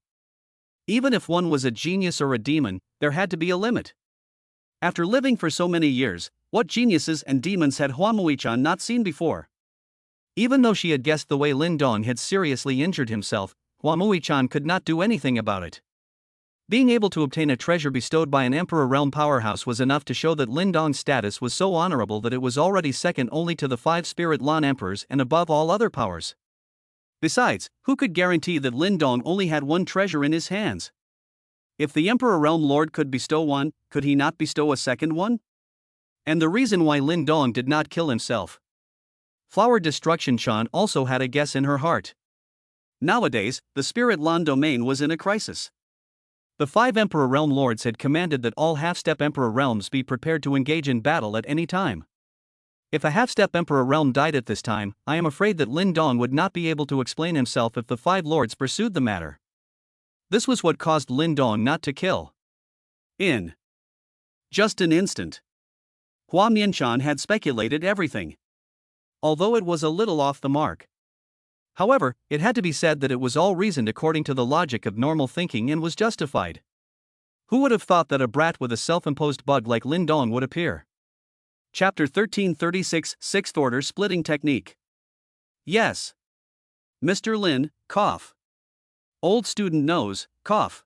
Even if one was a genius or a demon, there had to be a limit. After living for so many years, what geniuses and demons had Hua Mui-chan not seen before? Even though she had guessed the way Lin Dong had seriously injured himself, Hua Mui-chan could not do anything about it. Being able to obtain a treasure bestowed by an Emperor Realm powerhouse was enough to show that Lin Dong's status was so honorable that it was already second only to the 5 Spirit Lan Emperors and above all other powers. Besides, who could guarantee that Lin Dong only had one treasure in his hands? If the Emperor Realm Lord could bestow one, could he not bestow a second one? And the reason why Lin Dong did not kill himself. Flower Destruction Chan also had a guess in her heart. Nowadays, the Spirit Lan domain was in a crisis. The 5 Emperor Realm Lords had commanded that all half-step Emperor Realms be prepared to engage in battle at any time. If a half-step Emperor Realm died at this time, I am afraid that Lin Dong would not be able to explain himself if the 5 Lords pursued the matter. This was what caused Lin Dong not to kill. In just an instant, Hua Mianchan had speculated everything. Although it was a little off the mark. However, it had to be said that it was all reasoned according to the logic of normal thinking and was justified. Who would have thought that a brat with a self-imposed bug like Lin Dong would appear? Chapter 1336 Sixth Order Splitting Technique. Yes. Mr. Lin, cough. Old student knows, cough.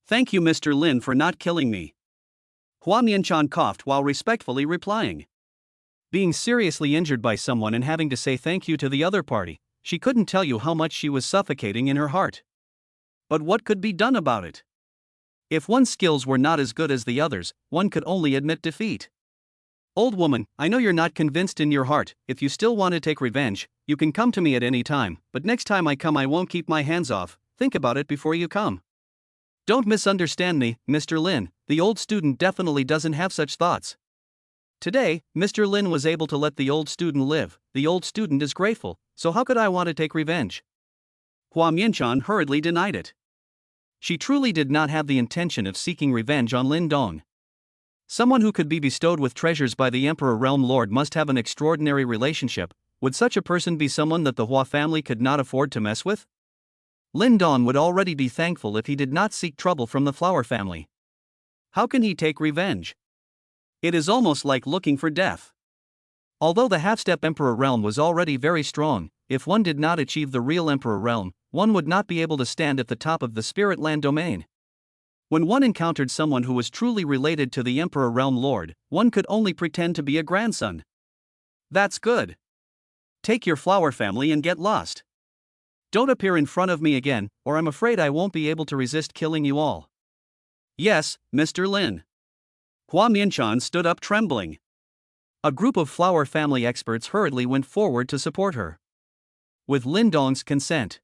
Thank you, Mr. Lin, for not killing me. Hua Mianchan coughed while respectfully replying. Being seriously injured by someone and having to say thank you to the other party, she couldn't tell you how much she was suffocating in her heart. But what could be done about it? If one's skills were not as good as the others, one could only admit defeat. Old woman, I know you're not convinced in your heart. If you still want to take revenge, you can come to me at any time, but next time I come I won't keep my hands off. Think about it before you come. Don't misunderstand me, Mr. Lin, the old student definitely doesn't have such thoughts. Today, Mr. Lin was able to let the old student live. The old student is grateful, so how could I want to take revenge? Hua Mianchan hurriedly denied it. She truly did not have the intention of seeking revenge on Lin Dong. Someone who could be bestowed with treasures by the Emperor Realm Lord must have an extraordinary relationship. Would such a person be someone that the Hua family could not afford to mess with? Lin Dong would already be thankful if he did not seek trouble from the Flower family. How can he take revenge? It is almost like looking for death. Although the half-step Emperor Realm was already very strong, if one did not achieve the real Emperor Realm, one would not be able to stand at the top of the Spirit Land domain. When one encountered someone who was truly related to the Emperor Realm Lord, one could only pretend to be a grandson. That's good. Take your Flower family and get lost. Don't appear in front of me again, or I'm afraid I won't be able to resist killing you all. Yes, Mr. Lin. Hua Mianchan stood up trembling. A group of Flower family experts hurriedly went forward to support her. With Lin Dong's consent.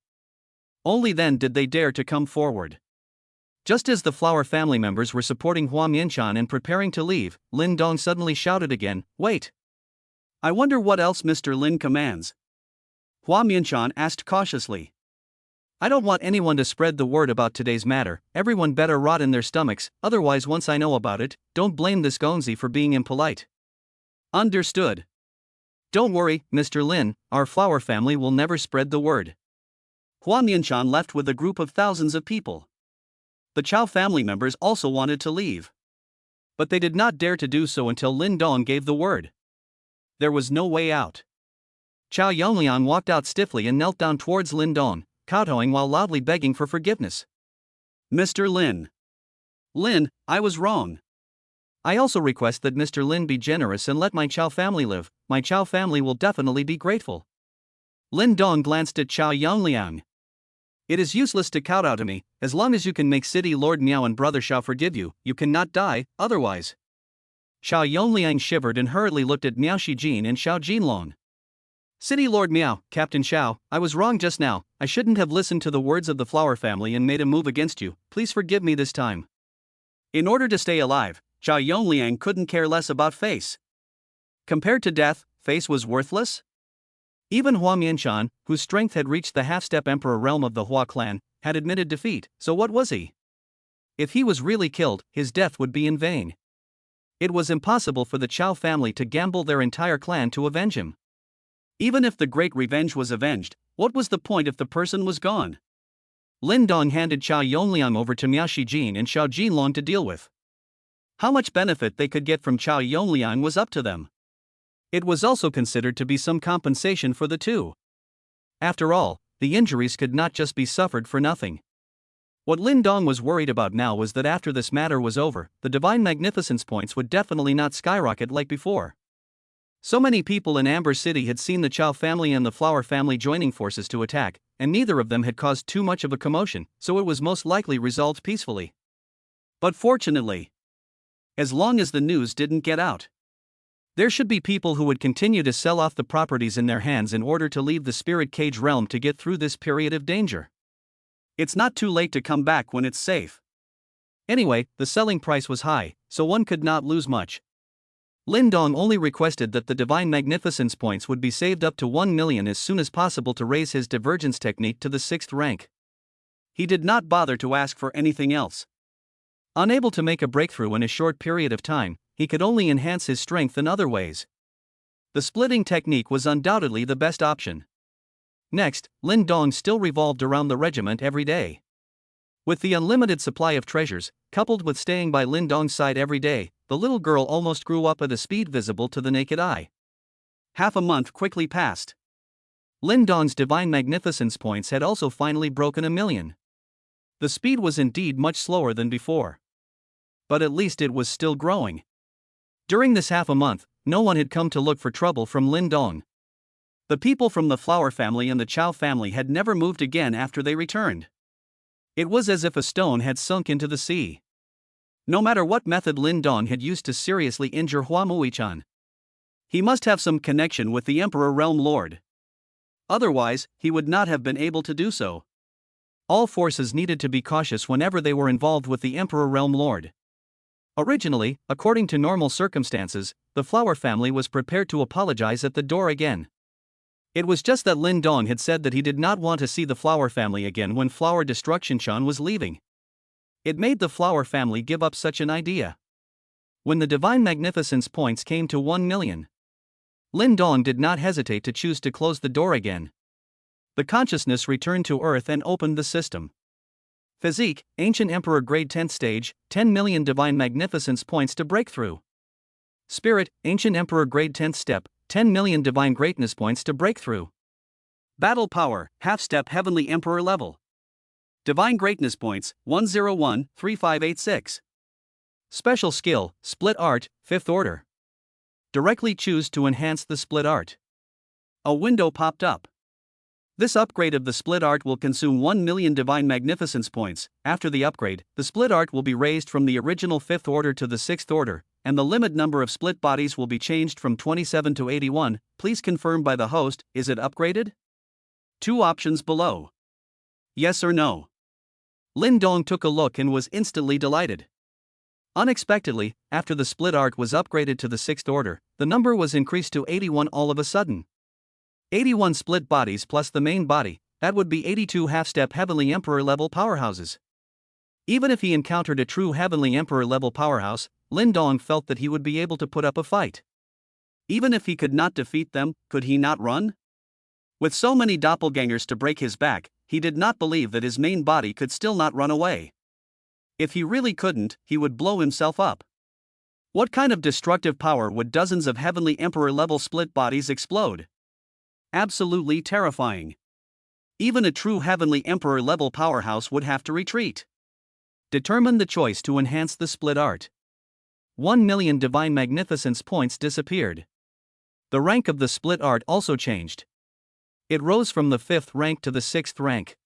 Only then did they dare to come forward. Just as the Flower family members were supporting Hua Mianchan and preparing to leave, Lin Dong suddenly shouted again, "Wait! I wonder what else Mr. Lin commands. Hua Mianchan asked cautiously. I don't want anyone to spread the word about today's matter. Everyone better rot in their stomachs, otherwise once I know about it, don't blame this Gonzi for being impolite. Understood. Don't worry, Mr. Lin, our flower family will never spread the word. Hua Mianchan left with a group of thousands of people. The Chao family members also wanted to leave. But they did not dare to do so until Lin Dong gave the word. There was no way out. Chao Yongliang walked out stiffly and knelt down towards Lin Dong, kowtowing while loudly begging for forgiveness. Mr. Lin. Lin, I was wrong. I also request that Mr. Lin be generous and let my Chao family live. My Chao family will definitely be grateful. Lin Dong glanced at Chao Yongliang. It is useless to kowtow to me. As long as you can make City Lord Miao and Brother Shao forgive you, you cannot die, otherwise. Xiao Yongliang shivered and hurriedly looked at Miao Shijin and Xiao Jinlong. City Lord Miao, Captain Xiao, I was wrong just now. I shouldn't have listened to the words of the flower family and made a move against you. Please forgive me this time. In order to stay alive, Xiao Yongliang couldn't care less about face. Compared to death, face was worthless? Even Hua Mianchan, whose strength had reached the half-step emperor realm of the Hua clan, had admitted defeat, so what was he? If he was really killed, his death would be in vain. It was impossible for the Chao family to gamble their entire clan to avenge him. Even if the great revenge was avenged, what was the point if the person was gone? Lin Dong handed Chao Yongliang over to Miao Shijin and Xiao Jinlong to deal with. How much benefit they could get from Chao Yongliang was up to them. It was also considered to be some compensation for the two. After all, the injuries could not just be suffered for nothing. What Lin Dong was worried about now was that after this matter was over, the divine magnificence points would definitely not skyrocket like before. So many people in Amber City had seen the Chao family and the Flower family joining forces to attack, and neither of them had caused too much of a commotion, so it was most likely resolved peacefully. But fortunately, as long as the news didn't get out, there should be people who would continue to sell off the properties in their hands in order to leave the spirit cage realm to get through this period of danger. It's not too late to come back when it's safe. Anyway, the selling price was high, so one could not lose much. Lin Dong only requested that the divine magnificence points would be saved up to 1 million as soon as possible to raise his divergence technique to the 6th rank. He did not bother to ask for anything else. Unable to make a breakthrough in a short period of time, he could only enhance his strength in other ways. The splitting technique was undoubtedly the best option. Next, Lin Dong still revolved around the regiment every day. With the unlimited supply of treasures, coupled with staying by Lin Dong's side every day, the little girl almost grew up at a speed visible to the naked eye. Half a month quickly passed. Lin Dong's divine magnificence points had also finally broken 1 million. The speed was indeed much slower than before. But at least it was still growing. During this half a month, no one had come to look for trouble from Lin Dong. The people from the Flower family and the Chao family had never moved again after they returned. It was as if a stone had sunk into the sea. No matter what method Lin Dong had used to seriously injure Hua Muichan, he must have some connection with the Emperor Realm Lord. Otherwise, he would not have been able to do so. All forces needed to be cautious whenever they were involved with the Emperor Realm Lord. Originally, according to normal circumstances, the Flower family was prepared to apologize at the door again. It was just that Lin Dong had said that he did not want to see the Flower family again when Flower Destruction Chan was leaving. It made the Flower family give up such an idea. When the divine magnificence points came to 1 million, Lin Dong did not hesitate to choose to close the door again. The consciousness returned to Earth and opened the system. Physique, Ancient Emperor Grade 10th Stage, 10 million Divine Magnificence points to breakthrough. Spirit, Ancient Emperor Grade 10th Step, 10 million Divine Greatness points to breakthrough. Battle Power, Half-Step Heavenly Emperor Level. Divine Greatness points, 101-3586. Special Skill, Split Art, 5th Order. Directly choose to enhance the Split Art. A window popped up. This upgrade of the Split Art will consume 1 million Divine Magnificence points. After the upgrade, the Split Art will be raised from the original 5th Order to the 6th Order, and the limit number of split bodies will be changed from 27 to 81. Please confirm by the host, is it upgraded? 2 options below. Yes or no. Lin Dong took a look and was instantly delighted. Unexpectedly, after the split art was upgraded to the 6th order, the number was increased to 81 all of a sudden. 81 split bodies plus the main body, that would be 82 half-step Heavenly Emperor level powerhouses. Even if he encountered a true Heavenly Emperor level powerhouse, Lin Dong felt that he would be able to put up a fight. Even if he could not defeat them, could he not run? With so many doppelgangers to break his back, he did not believe that his main body could still not run away. If he really couldn't, he would blow himself up. What kind of destructive power would dozens of Heavenly Emperor level split bodies explode? Absolutely terrifying. Even a true Heavenly Emperor level powerhouse would have to retreat. Determine the choice to enhance the split art. 1 million Divine Magnificence points disappeared. The rank of the split art also changed. It rose from the 5th rank to the 6th rank.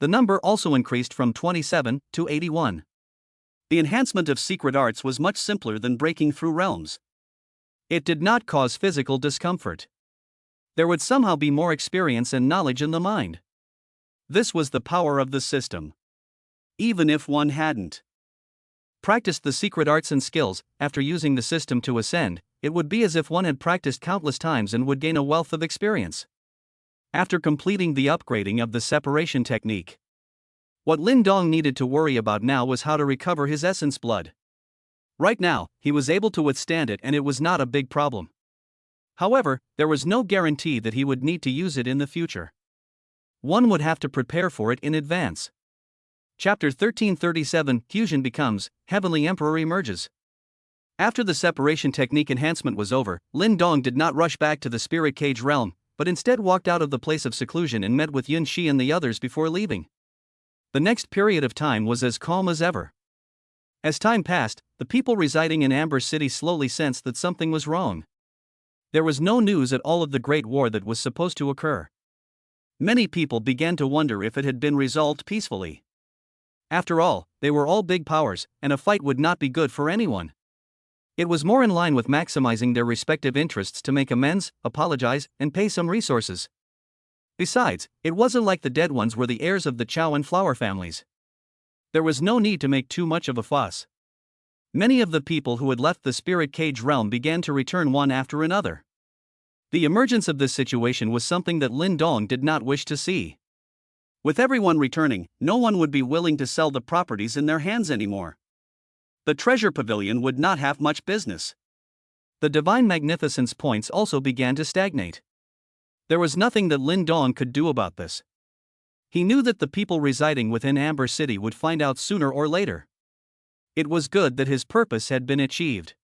The number also increased from 27 to 81. The enhancement of secret arts was much simpler than breaking through realms. It did not cause physical discomfort. There would somehow be more experience and knowledge in the mind. This was the power of the system. Even if one hadn't practiced the secret arts and skills, after using the system to ascend, it would be as if one had practiced countless times and would gain a wealth of experience. After completing the upgrading of the separation technique, what Lin Dong needed to worry about now was how to recover his essence blood. Right now, he was able to withstand it and it was not a big problem. However, there was no guarantee that he would need to use it in the future. One would have to prepare for it in advance. Chapter 1337 Fusion becomes, Heavenly Emperor emerges. After the separation technique enhancement was over, Lin Dong did not rush back to the spirit cage realm, but instead walked out of the place of seclusion and met with Yun Shi and the others before leaving. The next period of time was as calm as ever. As time passed, the people residing in Amber City slowly sensed that something was wrong. There was no news at all of the Great War that was supposed to occur. Many people began to wonder if it had been resolved peacefully. After all, they were all big powers, and a fight would not be good for anyone. It was more in line with maximizing their respective interests to make amends, apologize, and pay some resources. Besides, it wasn't like the dead ones were the heirs of the Chow and Flower families. There was no need to make too much of a fuss. Many of the people who had left the spirit cage realm began to return one after another. The emergence of this situation was something that Lin Dong did not wish to see. With everyone returning, no one would be willing to sell the properties in their hands anymore. The treasure pavilion would not have much business. The Divine Magnificence points also began to stagnate. There was nothing that Lin Dong could do about this. He knew that the people residing within Amber City would find out sooner or later. It was good that his purpose had been achieved.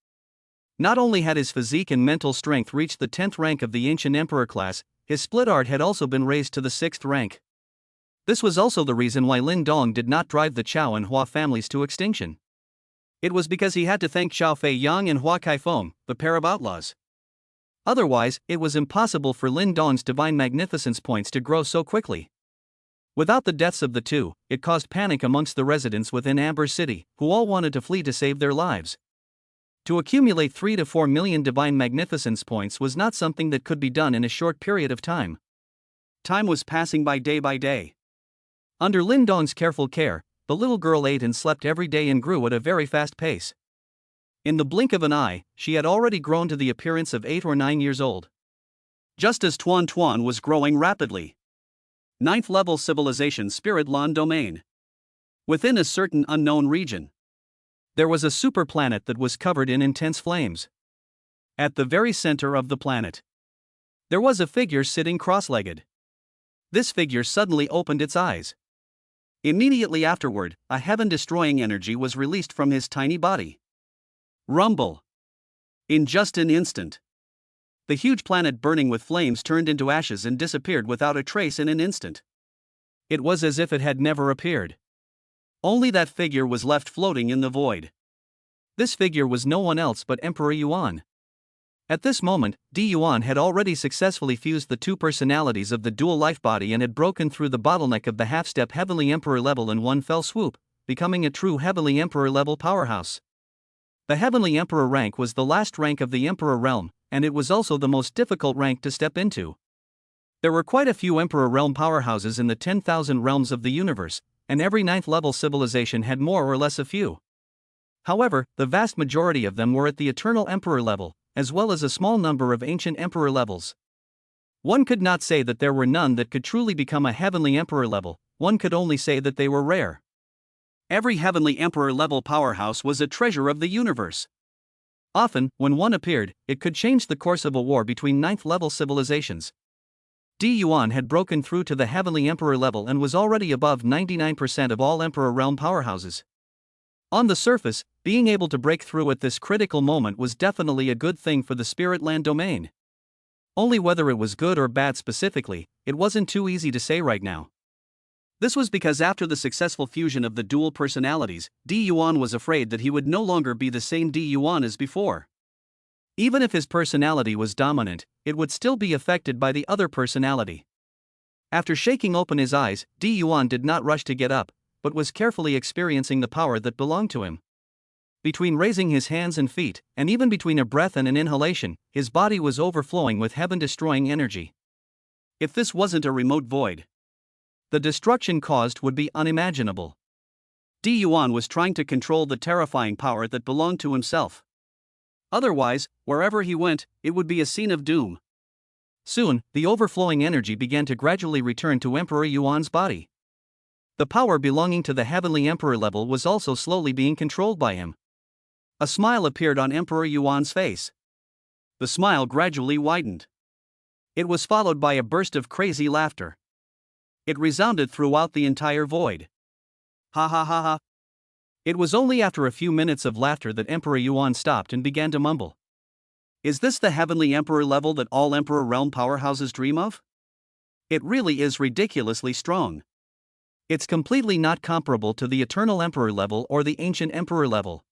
Not only had his physique and mental strength reached the 10th rank of the Ancient Emperor class, his split art had also been raised to the 6th rank. This was also the reason why Lin Dong did not drive the Chow and Hua families to extinction. It was because he had to thank Xiao Fei Yang and Hua Kaifeng, the pair of outlaws. Otherwise, it was impossible for Lin Dong's Divine Magnificence points to grow so quickly. Without the deaths of the two, it caused panic amongst the residents within Amber City, who all wanted to flee to save their lives. To accumulate 3 to 4 million Divine Magnificence points was not something that could be done in a short period of time. Time was passing by day. Under Lin Dong's careful care, the little girl ate and slept every day and grew at a very fast pace. In the blink of an eye, she had already grown to the appearance of 8 or 9 years old. Just as Tuan Tuan was growing rapidly. 9th level civilization Spirit Lan domain. Within a certain unknown region, there was a super planet that was covered in intense flames. At the very center of the planet, there was a figure sitting cross-legged. This figure suddenly opened its eyes. Immediately afterward, a heaven-destroying energy was released from his tiny body. Rumble. In just an instant, the huge planet burning with flames turned into ashes and disappeared without a trace in an instant. It was as if it had never appeared. Only that figure was left floating in the void. This figure was no one else but Emperor Yuan. At this moment, Di Yuan had already successfully fused the two personalities of the dual life body and had broken through the bottleneck of the half-step Heavenly Emperor level in one fell swoop, becoming a true Heavenly Emperor level powerhouse. The Heavenly Emperor rank was the last rank of the Emperor realm, and it was also the most difficult rank to step into. There were quite a few Emperor realm powerhouses in the 10,000 realms of the universe, and every 9th level civilization had more or less a few. However, the vast majority of them were at the Eternal Emperor level, as well as a small number of Ancient Emperor levels. One could not say that there were none that could truly become a Heavenly Emperor level, one could only say that they were rare. Every Heavenly Emperor level powerhouse was a treasure of the universe. Often, when one appeared, it could change the course of a war between ninth-level civilizations. Di Yuan had broken through to the Heavenly Emperor level and was already above 99% of all Emperor realm powerhouses. On the surface, being able to break through at this critical moment was definitely a good thing for the Spirit Land domain. Only whether it was good or bad specifically, it wasn't too easy to say right now. This was because after the successful fusion of the dual personalities, Di Yuan was afraid that he would no longer be the same Di Yuan as before. Even if his personality was dominant, it would still be affected by the other personality. After shaking open his eyes, Di Yuan did not rush to get up, but was carefully experiencing the power that belonged to him. Between raising his hands and feet, and even between a breath and an inhalation, his body was overflowing with heaven-destroying energy. If this wasn't a remote void, the destruction caused would be unimaginable. Di Yuan was trying to control the terrifying power that belonged to himself. Otherwise, wherever he went, it would be a scene of doom. Soon, the overflowing energy began to gradually return to Emperor Yuan's body. The power belonging to the Heavenly Emperor level was also slowly being controlled by him. A smile appeared on Emperor Yuan's face. The smile gradually widened. It was followed by a burst of crazy laughter. It resounded throughout the entire void. Ha ha ha ha. It was only after a few minutes of laughter that Emperor Yuan stopped and began to mumble. Is this the Heavenly Emperor level that all Emperor realm powerhouses dream of? It really is ridiculously strong. It's completely not comparable to the Eternal Emperor level or the Ancient Emperor level.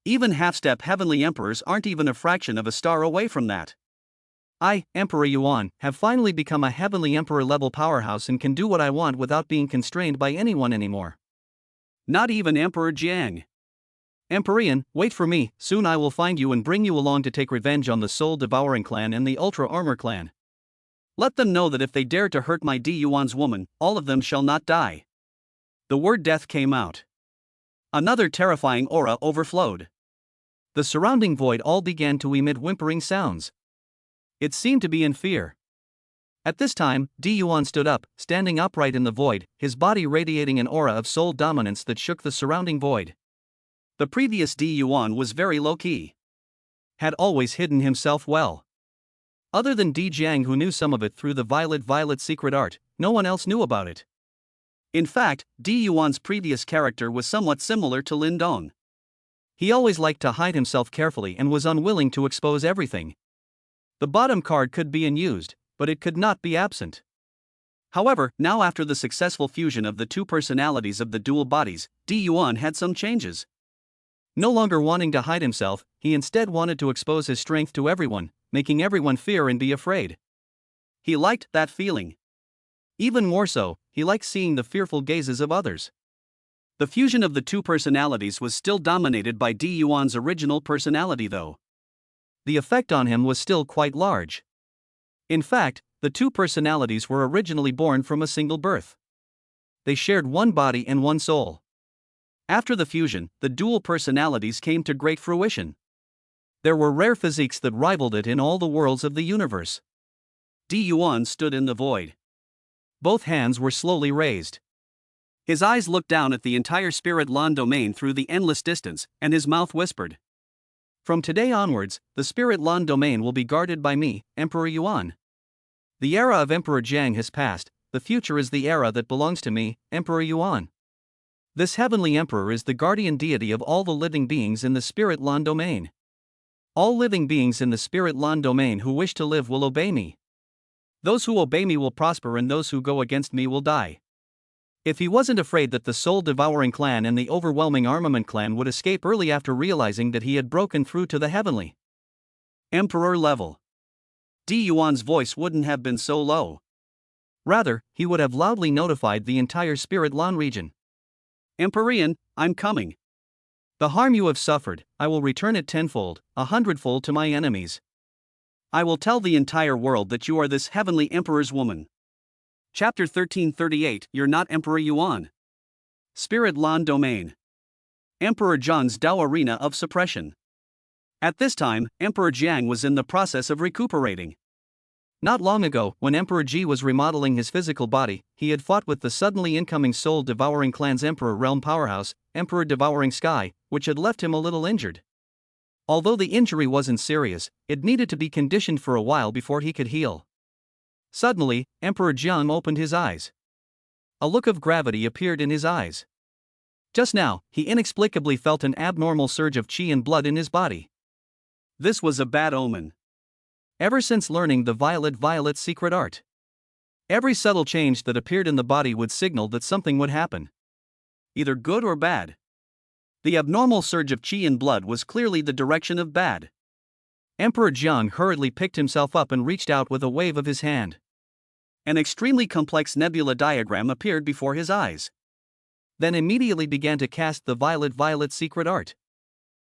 Even half-step Heavenly Emperors aren't even a fraction of a star away from that. I, Emperor Yuan, have finally become a Heavenly Emperor level powerhouse and can do what I want without being constrained by anyone anymore. Not even Emperor Jiang. Empyrean, wait for me, soon I will find you and bring you along to take revenge on the Soul-Devouring clan and the Ultra-Armor clan. Let them know that if they dare to hurt my Di Yuan's woman, all of them shall not die. The word death came out. Another terrifying aura overflowed. The surrounding void all began to emit whimpering sounds. It seemed to be in fear. At this time, Di Yuan stood up, standing upright in the void, his body radiating an aura of soul dominance that shook the surrounding void. The previous Di Yuan was very low-key. Had always hidden himself well. Other than Di Jiang, who knew some of it through the Violet secret art, no one else knew about it. In fact, Di Yuan's previous character was somewhat similar to Lin Dong. He always liked to hide himself carefully and was unwilling to expose everything. The bottom card could be unused, but it could not be absent. However, now after the successful fusion of the two personalities of the dual bodies, Di Yuan had some changes. No longer wanting to hide himself, he instead wanted to expose his strength to everyone, making everyone fear and be afraid. He liked that feeling. Even more so, he liked seeing the fearful gazes of others. The fusion of the two personalities was still dominated by Di Yuan's original personality though. The effect on him was still quite large. In fact, the two personalities were originally born from a single birth. They shared one body and one soul. After the fusion, the dual personalities came to great fruition. There were rare physiques that rivaled it in all the worlds of the universe. Di Yuan stood in the void. Both hands were slowly raised. His eyes looked down at the entire Spirit Land domain through the endless distance, and his mouth whispered. From today onwards, the Spirit Land domain will be guarded by me, Emperor Yuan. The era of Emperor Jiang has passed, the future is the era that belongs to me, Emperor Yuan. This Heavenly Emperor is the guardian deity of all the living beings in the Spirit Land domain. All living beings in the Spirit Land domain who wish to live will obey me. Those who obey me will prosper and those who go against me will die. If he wasn't afraid that the Soul-Devouring clan and the Overwhelming Armament clan would escape early after realizing that he had broken through to the Heavenly Emperor level, Di Yuan's voice wouldn't have been so low. Rather, he would have loudly notified the entire Spirit Land region. Empyrean, I'm coming. The harm you have suffered, I will return it tenfold, 100-fold to my enemies. I will tell the entire world that you are this Heavenly Emperor's woman. Chapter 1338, You're not Emperor Yuan. Spirit Land Domain. Emperor Jiang's Dao Arena of Suppression. At this time, Emperor Jiang was in the process of recuperating. Not long ago, when Emperor Ji was remodeling his physical body, he had fought with the suddenly incoming soul-devouring clan's Emperor Realm powerhouse, Emperor Devouring Sky, which had left him a little injured. Although the injury wasn't serious, it needed to be conditioned for a while before he could heal. Suddenly, Emperor Jiang opened his eyes. A look of gravity appeared in his eyes. Just now, he inexplicably felt an abnormal surge of qi and blood in his body. This was a bad omen. Ever since learning the violet secret art, every subtle change that appeared in the body would signal that something would happen. Either good or bad. The abnormal surge of qi and blood was clearly the direction of bad. Emperor Jiang hurriedly picked himself up and reached out with a wave of his hand. An extremely complex nebula diagram appeared before his eyes. Then immediately began to cast the violet secret art.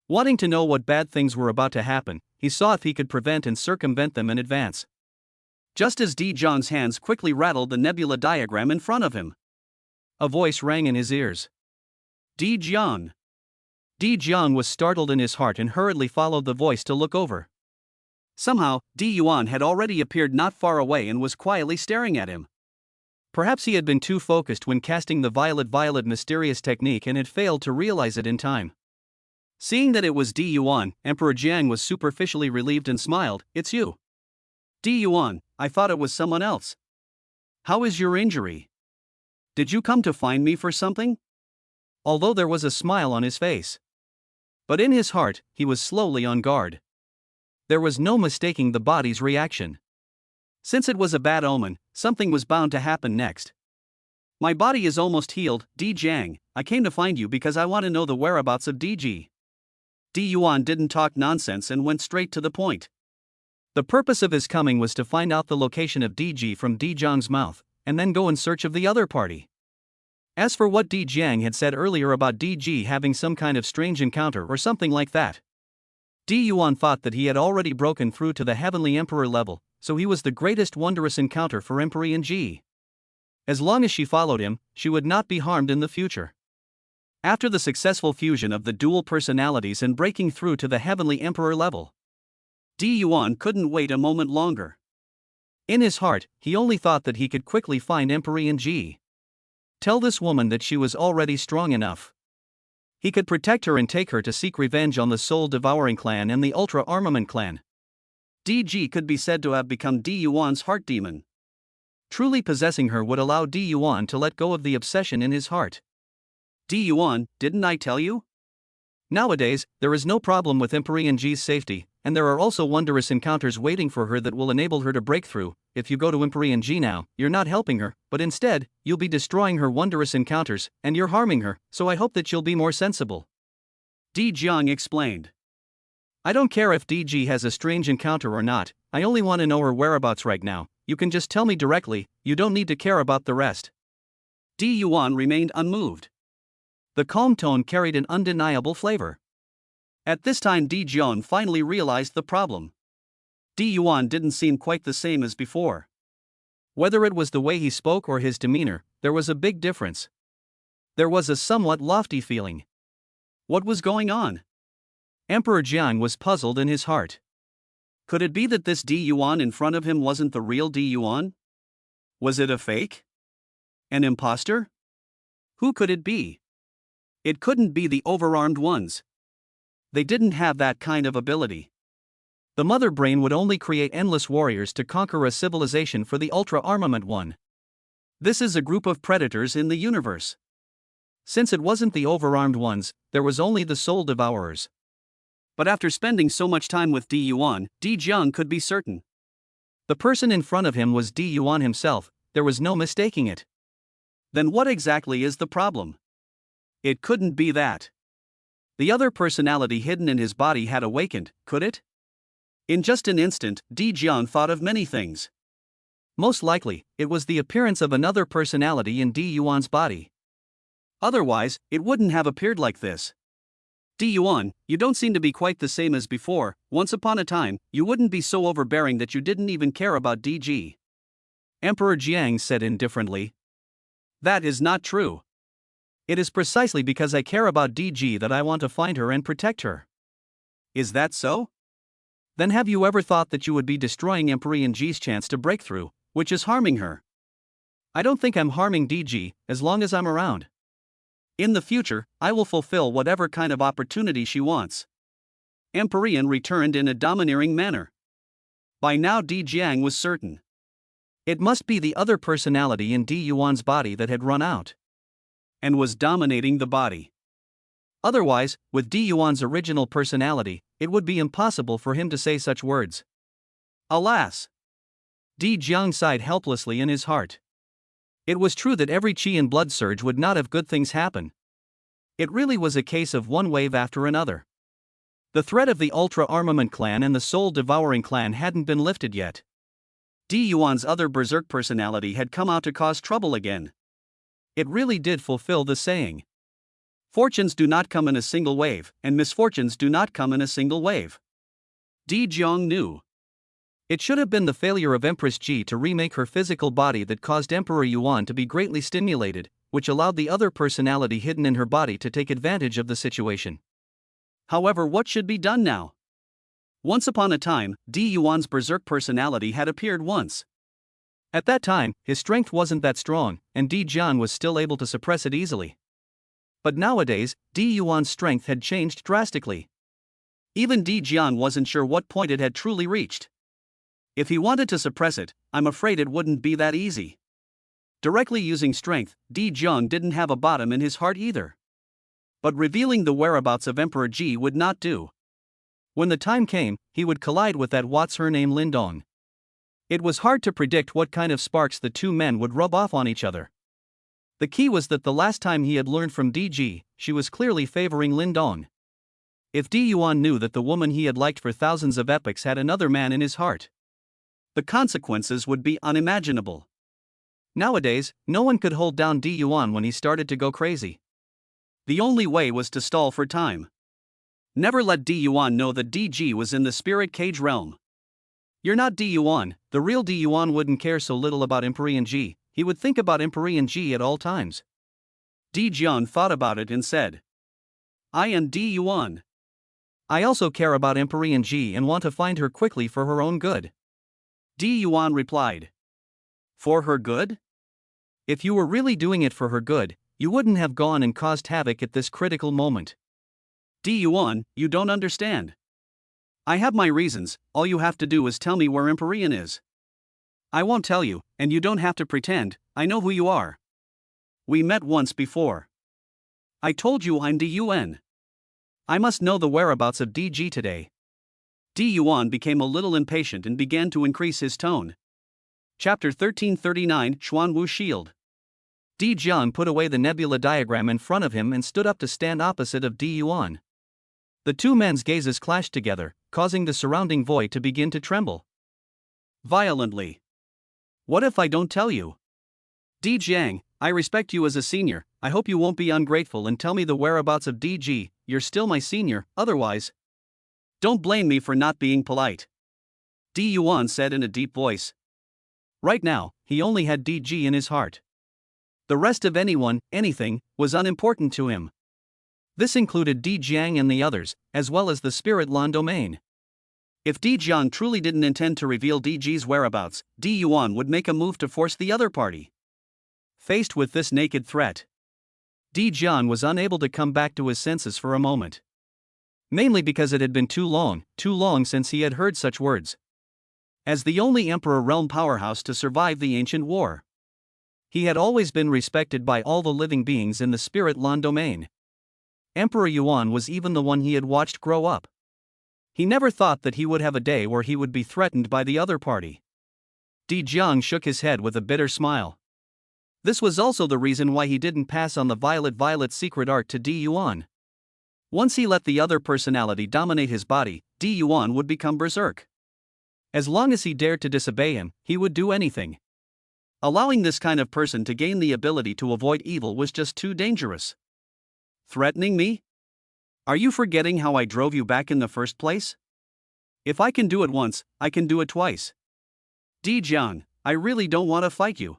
Wanting to know what bad things were about to happen, he saw if he could prevent and circumvent them in advance. Just as Di Jiang's hands quickly rattled the nebula diagram in front of him, a voice rang in his ears. Di Jiang. Di Jiang was startled in his heart and hurriedly followed the voice to look over. Somehow, Di Yuan had already appeared not far away and was quietly staring at him. Perhaps he had been too focused when casting the violet mysterious technique and had failed to realize it in time. Seeing that it was Di Yuan, Emperor Jiang was superficially relieved and smiled. It's you. Di Yuan, I thought it was someone else. How is your injury? Did you come to find me for something? Although there was a smile on his face, but in his heart, he was slowly on guard. There was no mistaking the body's reaction. Since it was a bad omen, something was bound to happen next. My body is almost healed, Di Jiang. I came to find you because I want to know the whereabouts of DG. Di Yuan didn't talk nonsense and went straight to the point. The purpose of his coming was to find out the location of DG from Di Jiang's mouth, and then go in search of the other party. As for what Di Jiang had said earlier about DG having some kind of strange encounter or something like that, Di Yuan thought that he had already broken through to the Heavenly Emperor level, so he was the greatest wondrous encounter for Emperor Ji. As long as she followed him, she would not be harmed in the future. After the successful fusion of the dual personalities and breaking through to the Heavenly Emperor level, Di Yuan couldn't wait a moment longer. In his heart, he only thought that he could quickly find Emperor Ji. Tell this woman that she was already strong enough. He could protect her and take her to seek revenge on the soul-devouring clan and the ultra-armament clan. DG could be said to have become Di Yuan's heart demon. Truly possessing her would allow Di Yuan to let go of the obsession in his heart. Di Yuan, didn't I tell you? Nowadays, there is no problem with Emperor Ji's safety, and there are also wondrous encounters waiting for her that will enable her to break through. If you go to Emperor Ji now, you're not helping her, but instead, you'll be destroying her wondrous encounters, and you're harming her, so I hope that you'll be more sensible. Di Jiang explained. I don't care if DG has a strange encounter or not, I only want to know her whereabouts right now. You can just tell me directly, you don't need to care about the rest. Di Yuan remained unmoved. The calm tone carried an undeniable flavor. At this time Di Jiang finally realized the problem. Di Yuan didn't seem quite the same as before. Whether it was the way he spoke or his demeanor, there was a big difference. There was a somewhat lofty feeling. What was going on? Emperor Jiang was puzzled in his heart. Could it be that this Di Yuan in front of him wasn't the real Di Yuan? Was it a fake? An imposter? Who could it be? It couldn't be the overarmed ones. They didn't have that kind of ability. The mother brain would only create endless warriors to conquer a civilization for the ultra-armament one. This is a group of predators in the universe. Since it wasn't the overarmed ones, there was only the soul devourers. But after spending so much time with Di Yuan, Di Jiang could be certain. The person in front of him was Di Yuan himself, there was no mistaking it. Then what exactly is the problem? It couldn't be that. The other personality hidden in his body had awakened, could it? In just an instant, Di Jiang thought of many things. Most likely, it was the appearance of another personality in Di Yuan's body. Otherwise, it wouldn't have appeared like this. Di Yuan, you don't seem to be quite the same as before. Once upon a time, you wouldn't be so overbearing that you didn't even care about DG. Emperor Jiang said indifferently. That is not true. It is precisely because I care about DG that I want to find her and protect her. Is that so? Then have you ever thought that you would be destroying Emperor G's chance to break through, which is harming her? I don't think I'm harming DG, as long as I'm around. In the future, I will fulfill whatever kind of opportunity she wants. Empyrean returned in a domineering manner. By now Di Jiang was certain. It must be the other personality in Di Yuan's body that had run out and was dominating the body. Otherwise, with Di Yuan's original personality, it would be impossible for him to say such words. Alas! Di Jiang sighed helplessly in his heart. It was true that every qi and blood surge would not have good things happen. It really was a case of one wave after another. The threat of the Ultra-Armament clan and the Soul-Devouring clan hadn't been lifted yet. Di Yuan's other berserk personality had come out to cause trouble again. It really did fulfill the saying. Fortunes do not come in a single wave, and misfortunes do not come in a single wave. Di Jiang knew. It should have been the failure of Empress Ji to remake her physical body that caused Emperor Yuan to be greatly stimulated, which allowed the other personality hidden in her body to take advantage of the situation. However, what should be done now? Once upon a time, Di Yuan's berserk personality had appeared once. At that time, his strength wasn't that strong, and Di Jiang was still able to suppress it easily. But nowadays, Di Yuan's strength had changed drastically. Even Di Jiang wasn't sure what point it had truly reached. If he wanted to suppress it, I'm afraid it wouldn't be that easy. Directly using strength, Di Jiang didn't have a bottom in his heart either. But revealing the whereabouts of Emperor Ji would not do. When the time came, he would collide with that what's-her-name Lindong. It was hard to predict what kind of sparks the two men would rub off on each other. The key was that the last time he had learned from DG, she was clearly favoring Lindong. If Di Yuan knew that the woman he had liked for thousands of epochs had another man in his heart, the consequences would be unimaginable. Nowadays, no one could hold down Di Yuan when he started to go crazy. The only way was to stall for time. Never let Di Yuan know that DG was in the spirit cage realm. You're not Di Yuan. The real Di Yuan wouldn't care so little about Empyrean Ji, he would think about Empyrean Ji at all times. Di Jiang thought about it and said, I am Di Yuan. I also care about Empyrean Ji and want to find her quickly for her own good. Di Yuan replied. For her good? If you were really doing it for her good, you wouldn't have gone and caused havoc at this critical moment. Di Yuan, you don't understand. I have my reasons, all you have to do is tell me where Empyrean is. I won't tell you, and you don't have to pretend, I know who you are. We met once before. I told you I'm Di Yuan. I must know the whereabouts of DG today. Di Yuan became a little impatient and began to increase his tone. Chapter 1339 Xuanwu Shield. Di Jiang put away the nebula diagram in front of him and stood up to stand opposite of Di Yuan. The two men's gazes clashed together, causing the surrounding void to begin to tremble violently. What if I don't tell you? Di Jiang, I respect you as a senior, I hope you won't be ungrateful and tell me the whereabouts of DG, you're still my senior, otherwise. Don't blame me for not being polite. Di Yuan said in a deep voice. Right now, he only had DG in his heart. The rest of anyone, anything, was unimportant to him. This included Di Jiang and the others, as well as the Spirit Lan domain. If Di Jiang truly didn't intend to reveal DG's whereabouts, Di Yuan would make a move to force the other party. Faced with this naked threat, Di Jiang was unable to come back to his senses for a moment. Mainly because it had been too long since he had heard such words. As the only Emperor Realm powerhouse to survive the ancient war, he had always been respected by all the living beings in the Spirit Lan domain. Emperor Yuan was even the one he had watched grow up. He never thought that he would have a day where he would be threatened by the other party. Di Jiang shook his head with a bitter smile. This was also the reason why he didn't pass on the Violet secret art to Di Yuan. Once he let the other personality dominate his body, Di Yuan would become berserk. As long as he dared to disobey him, he would do anything. Allowing this kind of person to gain the ability to avoid evil was just too dangerous. Threatening me? Are you forgetting how I drove you back in the first place? If I can do it once, I can do it twice. Di Jiang, I really don't want to fight you.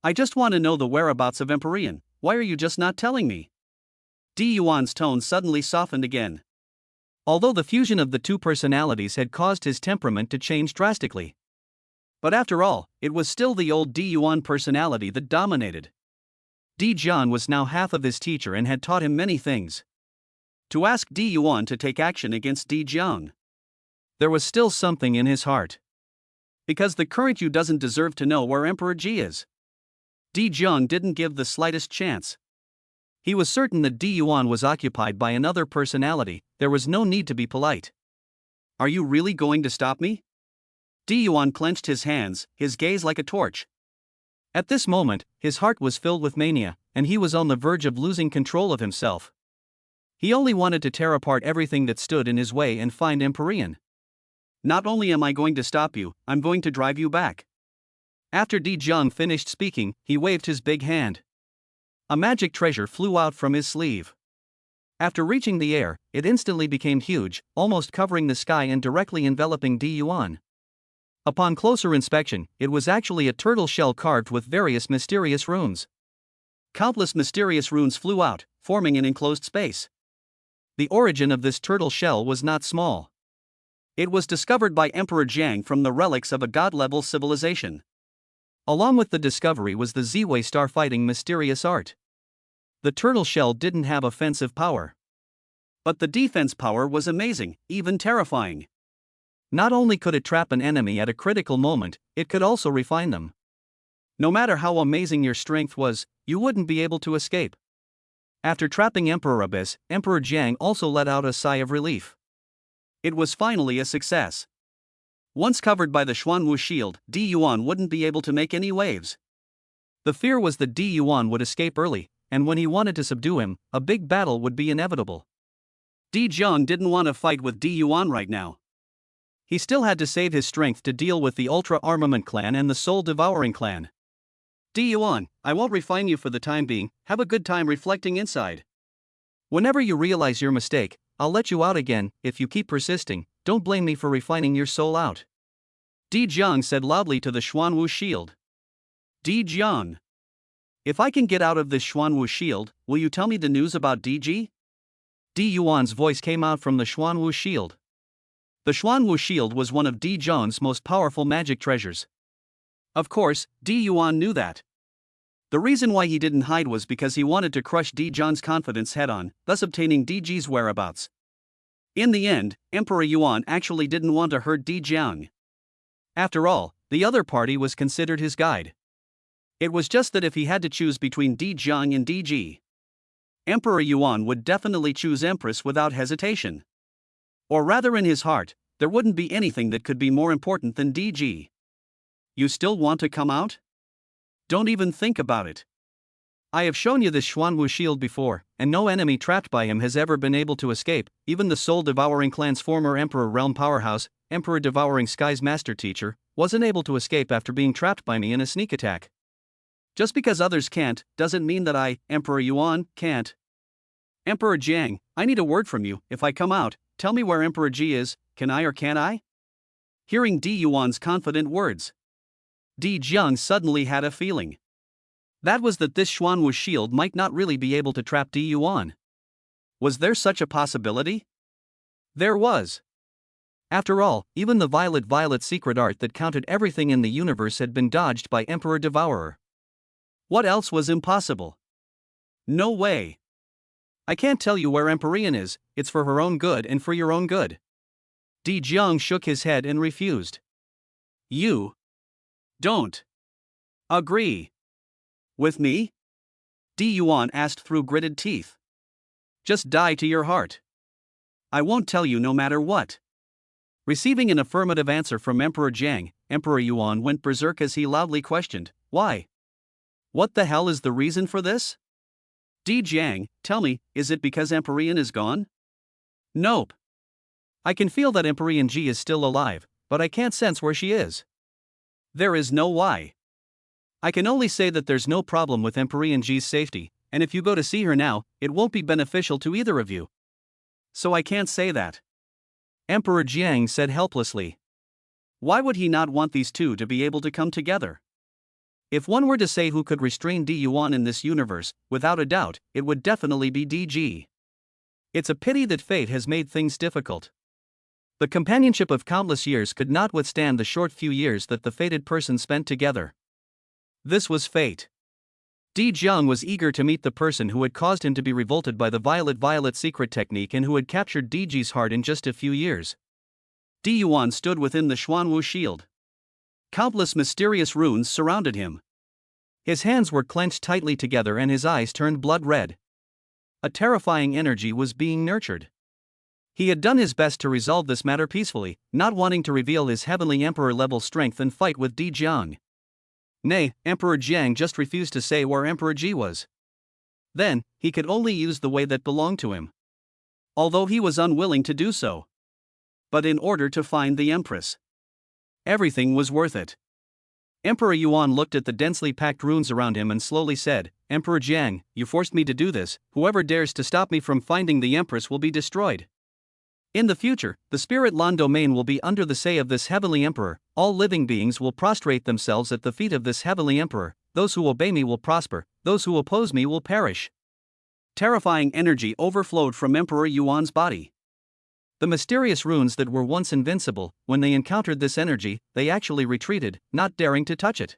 I just want to know the whereabouts of Empyrean, why are you just not telling me? Di Yuan's tone suddenly softened again. Although the fusion of the two personalities had caused his temperament to change drastically. But after all, it was still the old Di Yuan personality that dominated. Di Jian was now half of his teacher and had taught him many things. To ask Di Yuan to take action against Di Jiang, there was still something in his heart. Because the current Yu doesn't deserve to know where Emperor Ji is. Di Jiang didn't give the slightest chance. He was certain that Di Yuan was occupied by another personality, there was no need to be polite. Are you really going to stop me? Di Yuan clenched his hands, his gaze like a torch. At this moment, his heart was filled with mania, and he was on the verge of losing control of himself. He only wanted to tear apart everything that stood in his way and find Empyrean. Not only am I going to stop you, I'm going to drive you back. After Di Jiang finished speaking, he waved his big hand. A magic treasure flew out from his sleeve. After reaching the air, it instantly became huge, almost covering the sky and directly enveloping Di Yuan. Upon closer inspection, it was actually a turtle shell carved with various mysterious runes. Countless mysterious runes flew out, forming an enclosed space. The origin of this turtle shell was not small. It was discovered by Emperor Jiang from the relics of a god-level civilization. Along with the discovery was the Z-Way starfighting mysterious art. The turtle shell didn't have offensive power. But the defense power was amazing, even terrifying. Not only could it trap an enemy at a critical moment, it could also refine them. No matter how amazing your strength was, you wouldn't be able to escape. After trapping Emperor Abyss, Emperor Jiang also let out a sigh of relief. It was finally a success. Once covered by the Xuanwu shield, Di Yuan wouldn't be able to make any waves. The fear was that Di Yuan would escape early, and when he wanted to subdue him, a big battle would be inevitable. Di Jiang didn't want to fight with Di Yuan right now. He still had to save his strength to deal with the Ultra Armament clan and the Soul Devouring clan. Di Yuan, I won't refine you for the time being, have a good time reflecting inside. Whenever you realize your mistake, I'll let you out again. If you keep persisting, don't blame me for refining your soul out. Di Jiang said loudly to the Xuanwu shield. Di Jiang. If I can get out of this Xuanwu shield, will you tell me the news about DG? Di Yuan's voice came out from the Xuanwu shield. The Xuanwu shield was one of Di Jiang's most powerful magic treasures. Of course, Di Yuan knew that. The reason why he didn't hide was because he wanted to crush Di Jiang's confidence head-on, thus obtaining DG's whereabouts. In the end, Emperor Yuan actually didn't want to hurt Di Jiang. After all, the other party was considered his guide. It was just that if he had to choose between Di Jiang and DG, Emperor Yuan would definitely choose Empress without hesitation. Or rather, in his heart, there wouldn't be anything that could be more important than DG. You still want to come out? Don't even think about it. I have shown you this Xuanwu shield before, and no enemy trapped by him has ever been able to escape. Even the Soul Devouring clan's former Emperor Realm powerhouse, Emperor Devouring Sky's master teacher, wasn't able to escape after being trapped by me in a sneak attack. Just because others can't, doesn't mean that I, Emperor Yuan, can't. Emperor Jiang, I need a word from you. If I come out, tell me where Emperor Ji is. Can I or can't I? Hearing Di Yuan's confident words, Di Jiang suddenly had a feeling. That was that this Xuanwu shield might not really be able to trap Di Yuan. Was there such a possibility? There was. After all, even the violet secret art that counted everything in the universe had been dodged by Emperor Devourer. What else was impossible? No way. I can't tell you where Empyrean is, it's for her own good and for your own good. Di Jiang shook his head and refused. You don't agree with me? Di Yuan asked through gritted teeth. Just die to your heart. I won't tell you no matter what. Receiving an affirmative answer from Emperor Jiang, Emperor Yuan went berserk as he loudly questioned, why? What the hell is the reason for this? Di Jiang, tell me, is it because Empyrean is gone? Nope. I can feel that Empyrean Ji is still alive, but I can't sense where she is. There is no why. I can only say that there's no problem with Empyrean Ji's safety, and if you go to see her now, it won't be beneficial to either of you. So I can't say that. Emperor Jiang said helplessly. Why would he not want these two to be able to come together? If one were to say who could restrain Di Yuan in this universe, without a doubt, it would definitely be DG. It's a pity that fate has made things difficult. The companionship of countless years could not withstand the short few years that the fated person spent together. This was fate. Di Jiang was eager to meet the person who had caused him to be revolted by the violet secret technique and who had captured DG's heart in just a few years. Di Yuan stood within the Xuanwu shield. Countless mysterious runes surrounded him. His hands were clenched tightly together and his eyes turned blood red. A terrifying energy was being nurtured. He had done his best to resolve this matter peacefully, not wanting to reveal his heavenly emperor-level strength and fight with Di Jiang. Nay, Emperor Jiang just refused to say where Emperor Ji was. Then, he could only use the way that belonged to him. Although he was unwilling to do so. But in order to find the Empress, everything was worth it. Emperor Yuan looked at the densely packed runes around him and slowly said, Emperor Jiang, you forced me to do this, whoever dares to stop me from finding the Empress will be destroyed. In the future, the Spirit Lan domain will be under the say of this heavenly emperor, all living beings will prostrate themselves at the feet of this heavenly emperor, those who obey me will prosper, those who oppose me will perish. Terrifying energy overflowed from Emperor Yuan's body. The mysterious runes that were once invincible, when they encountered this energy, they actually retreated, not daring to touch it.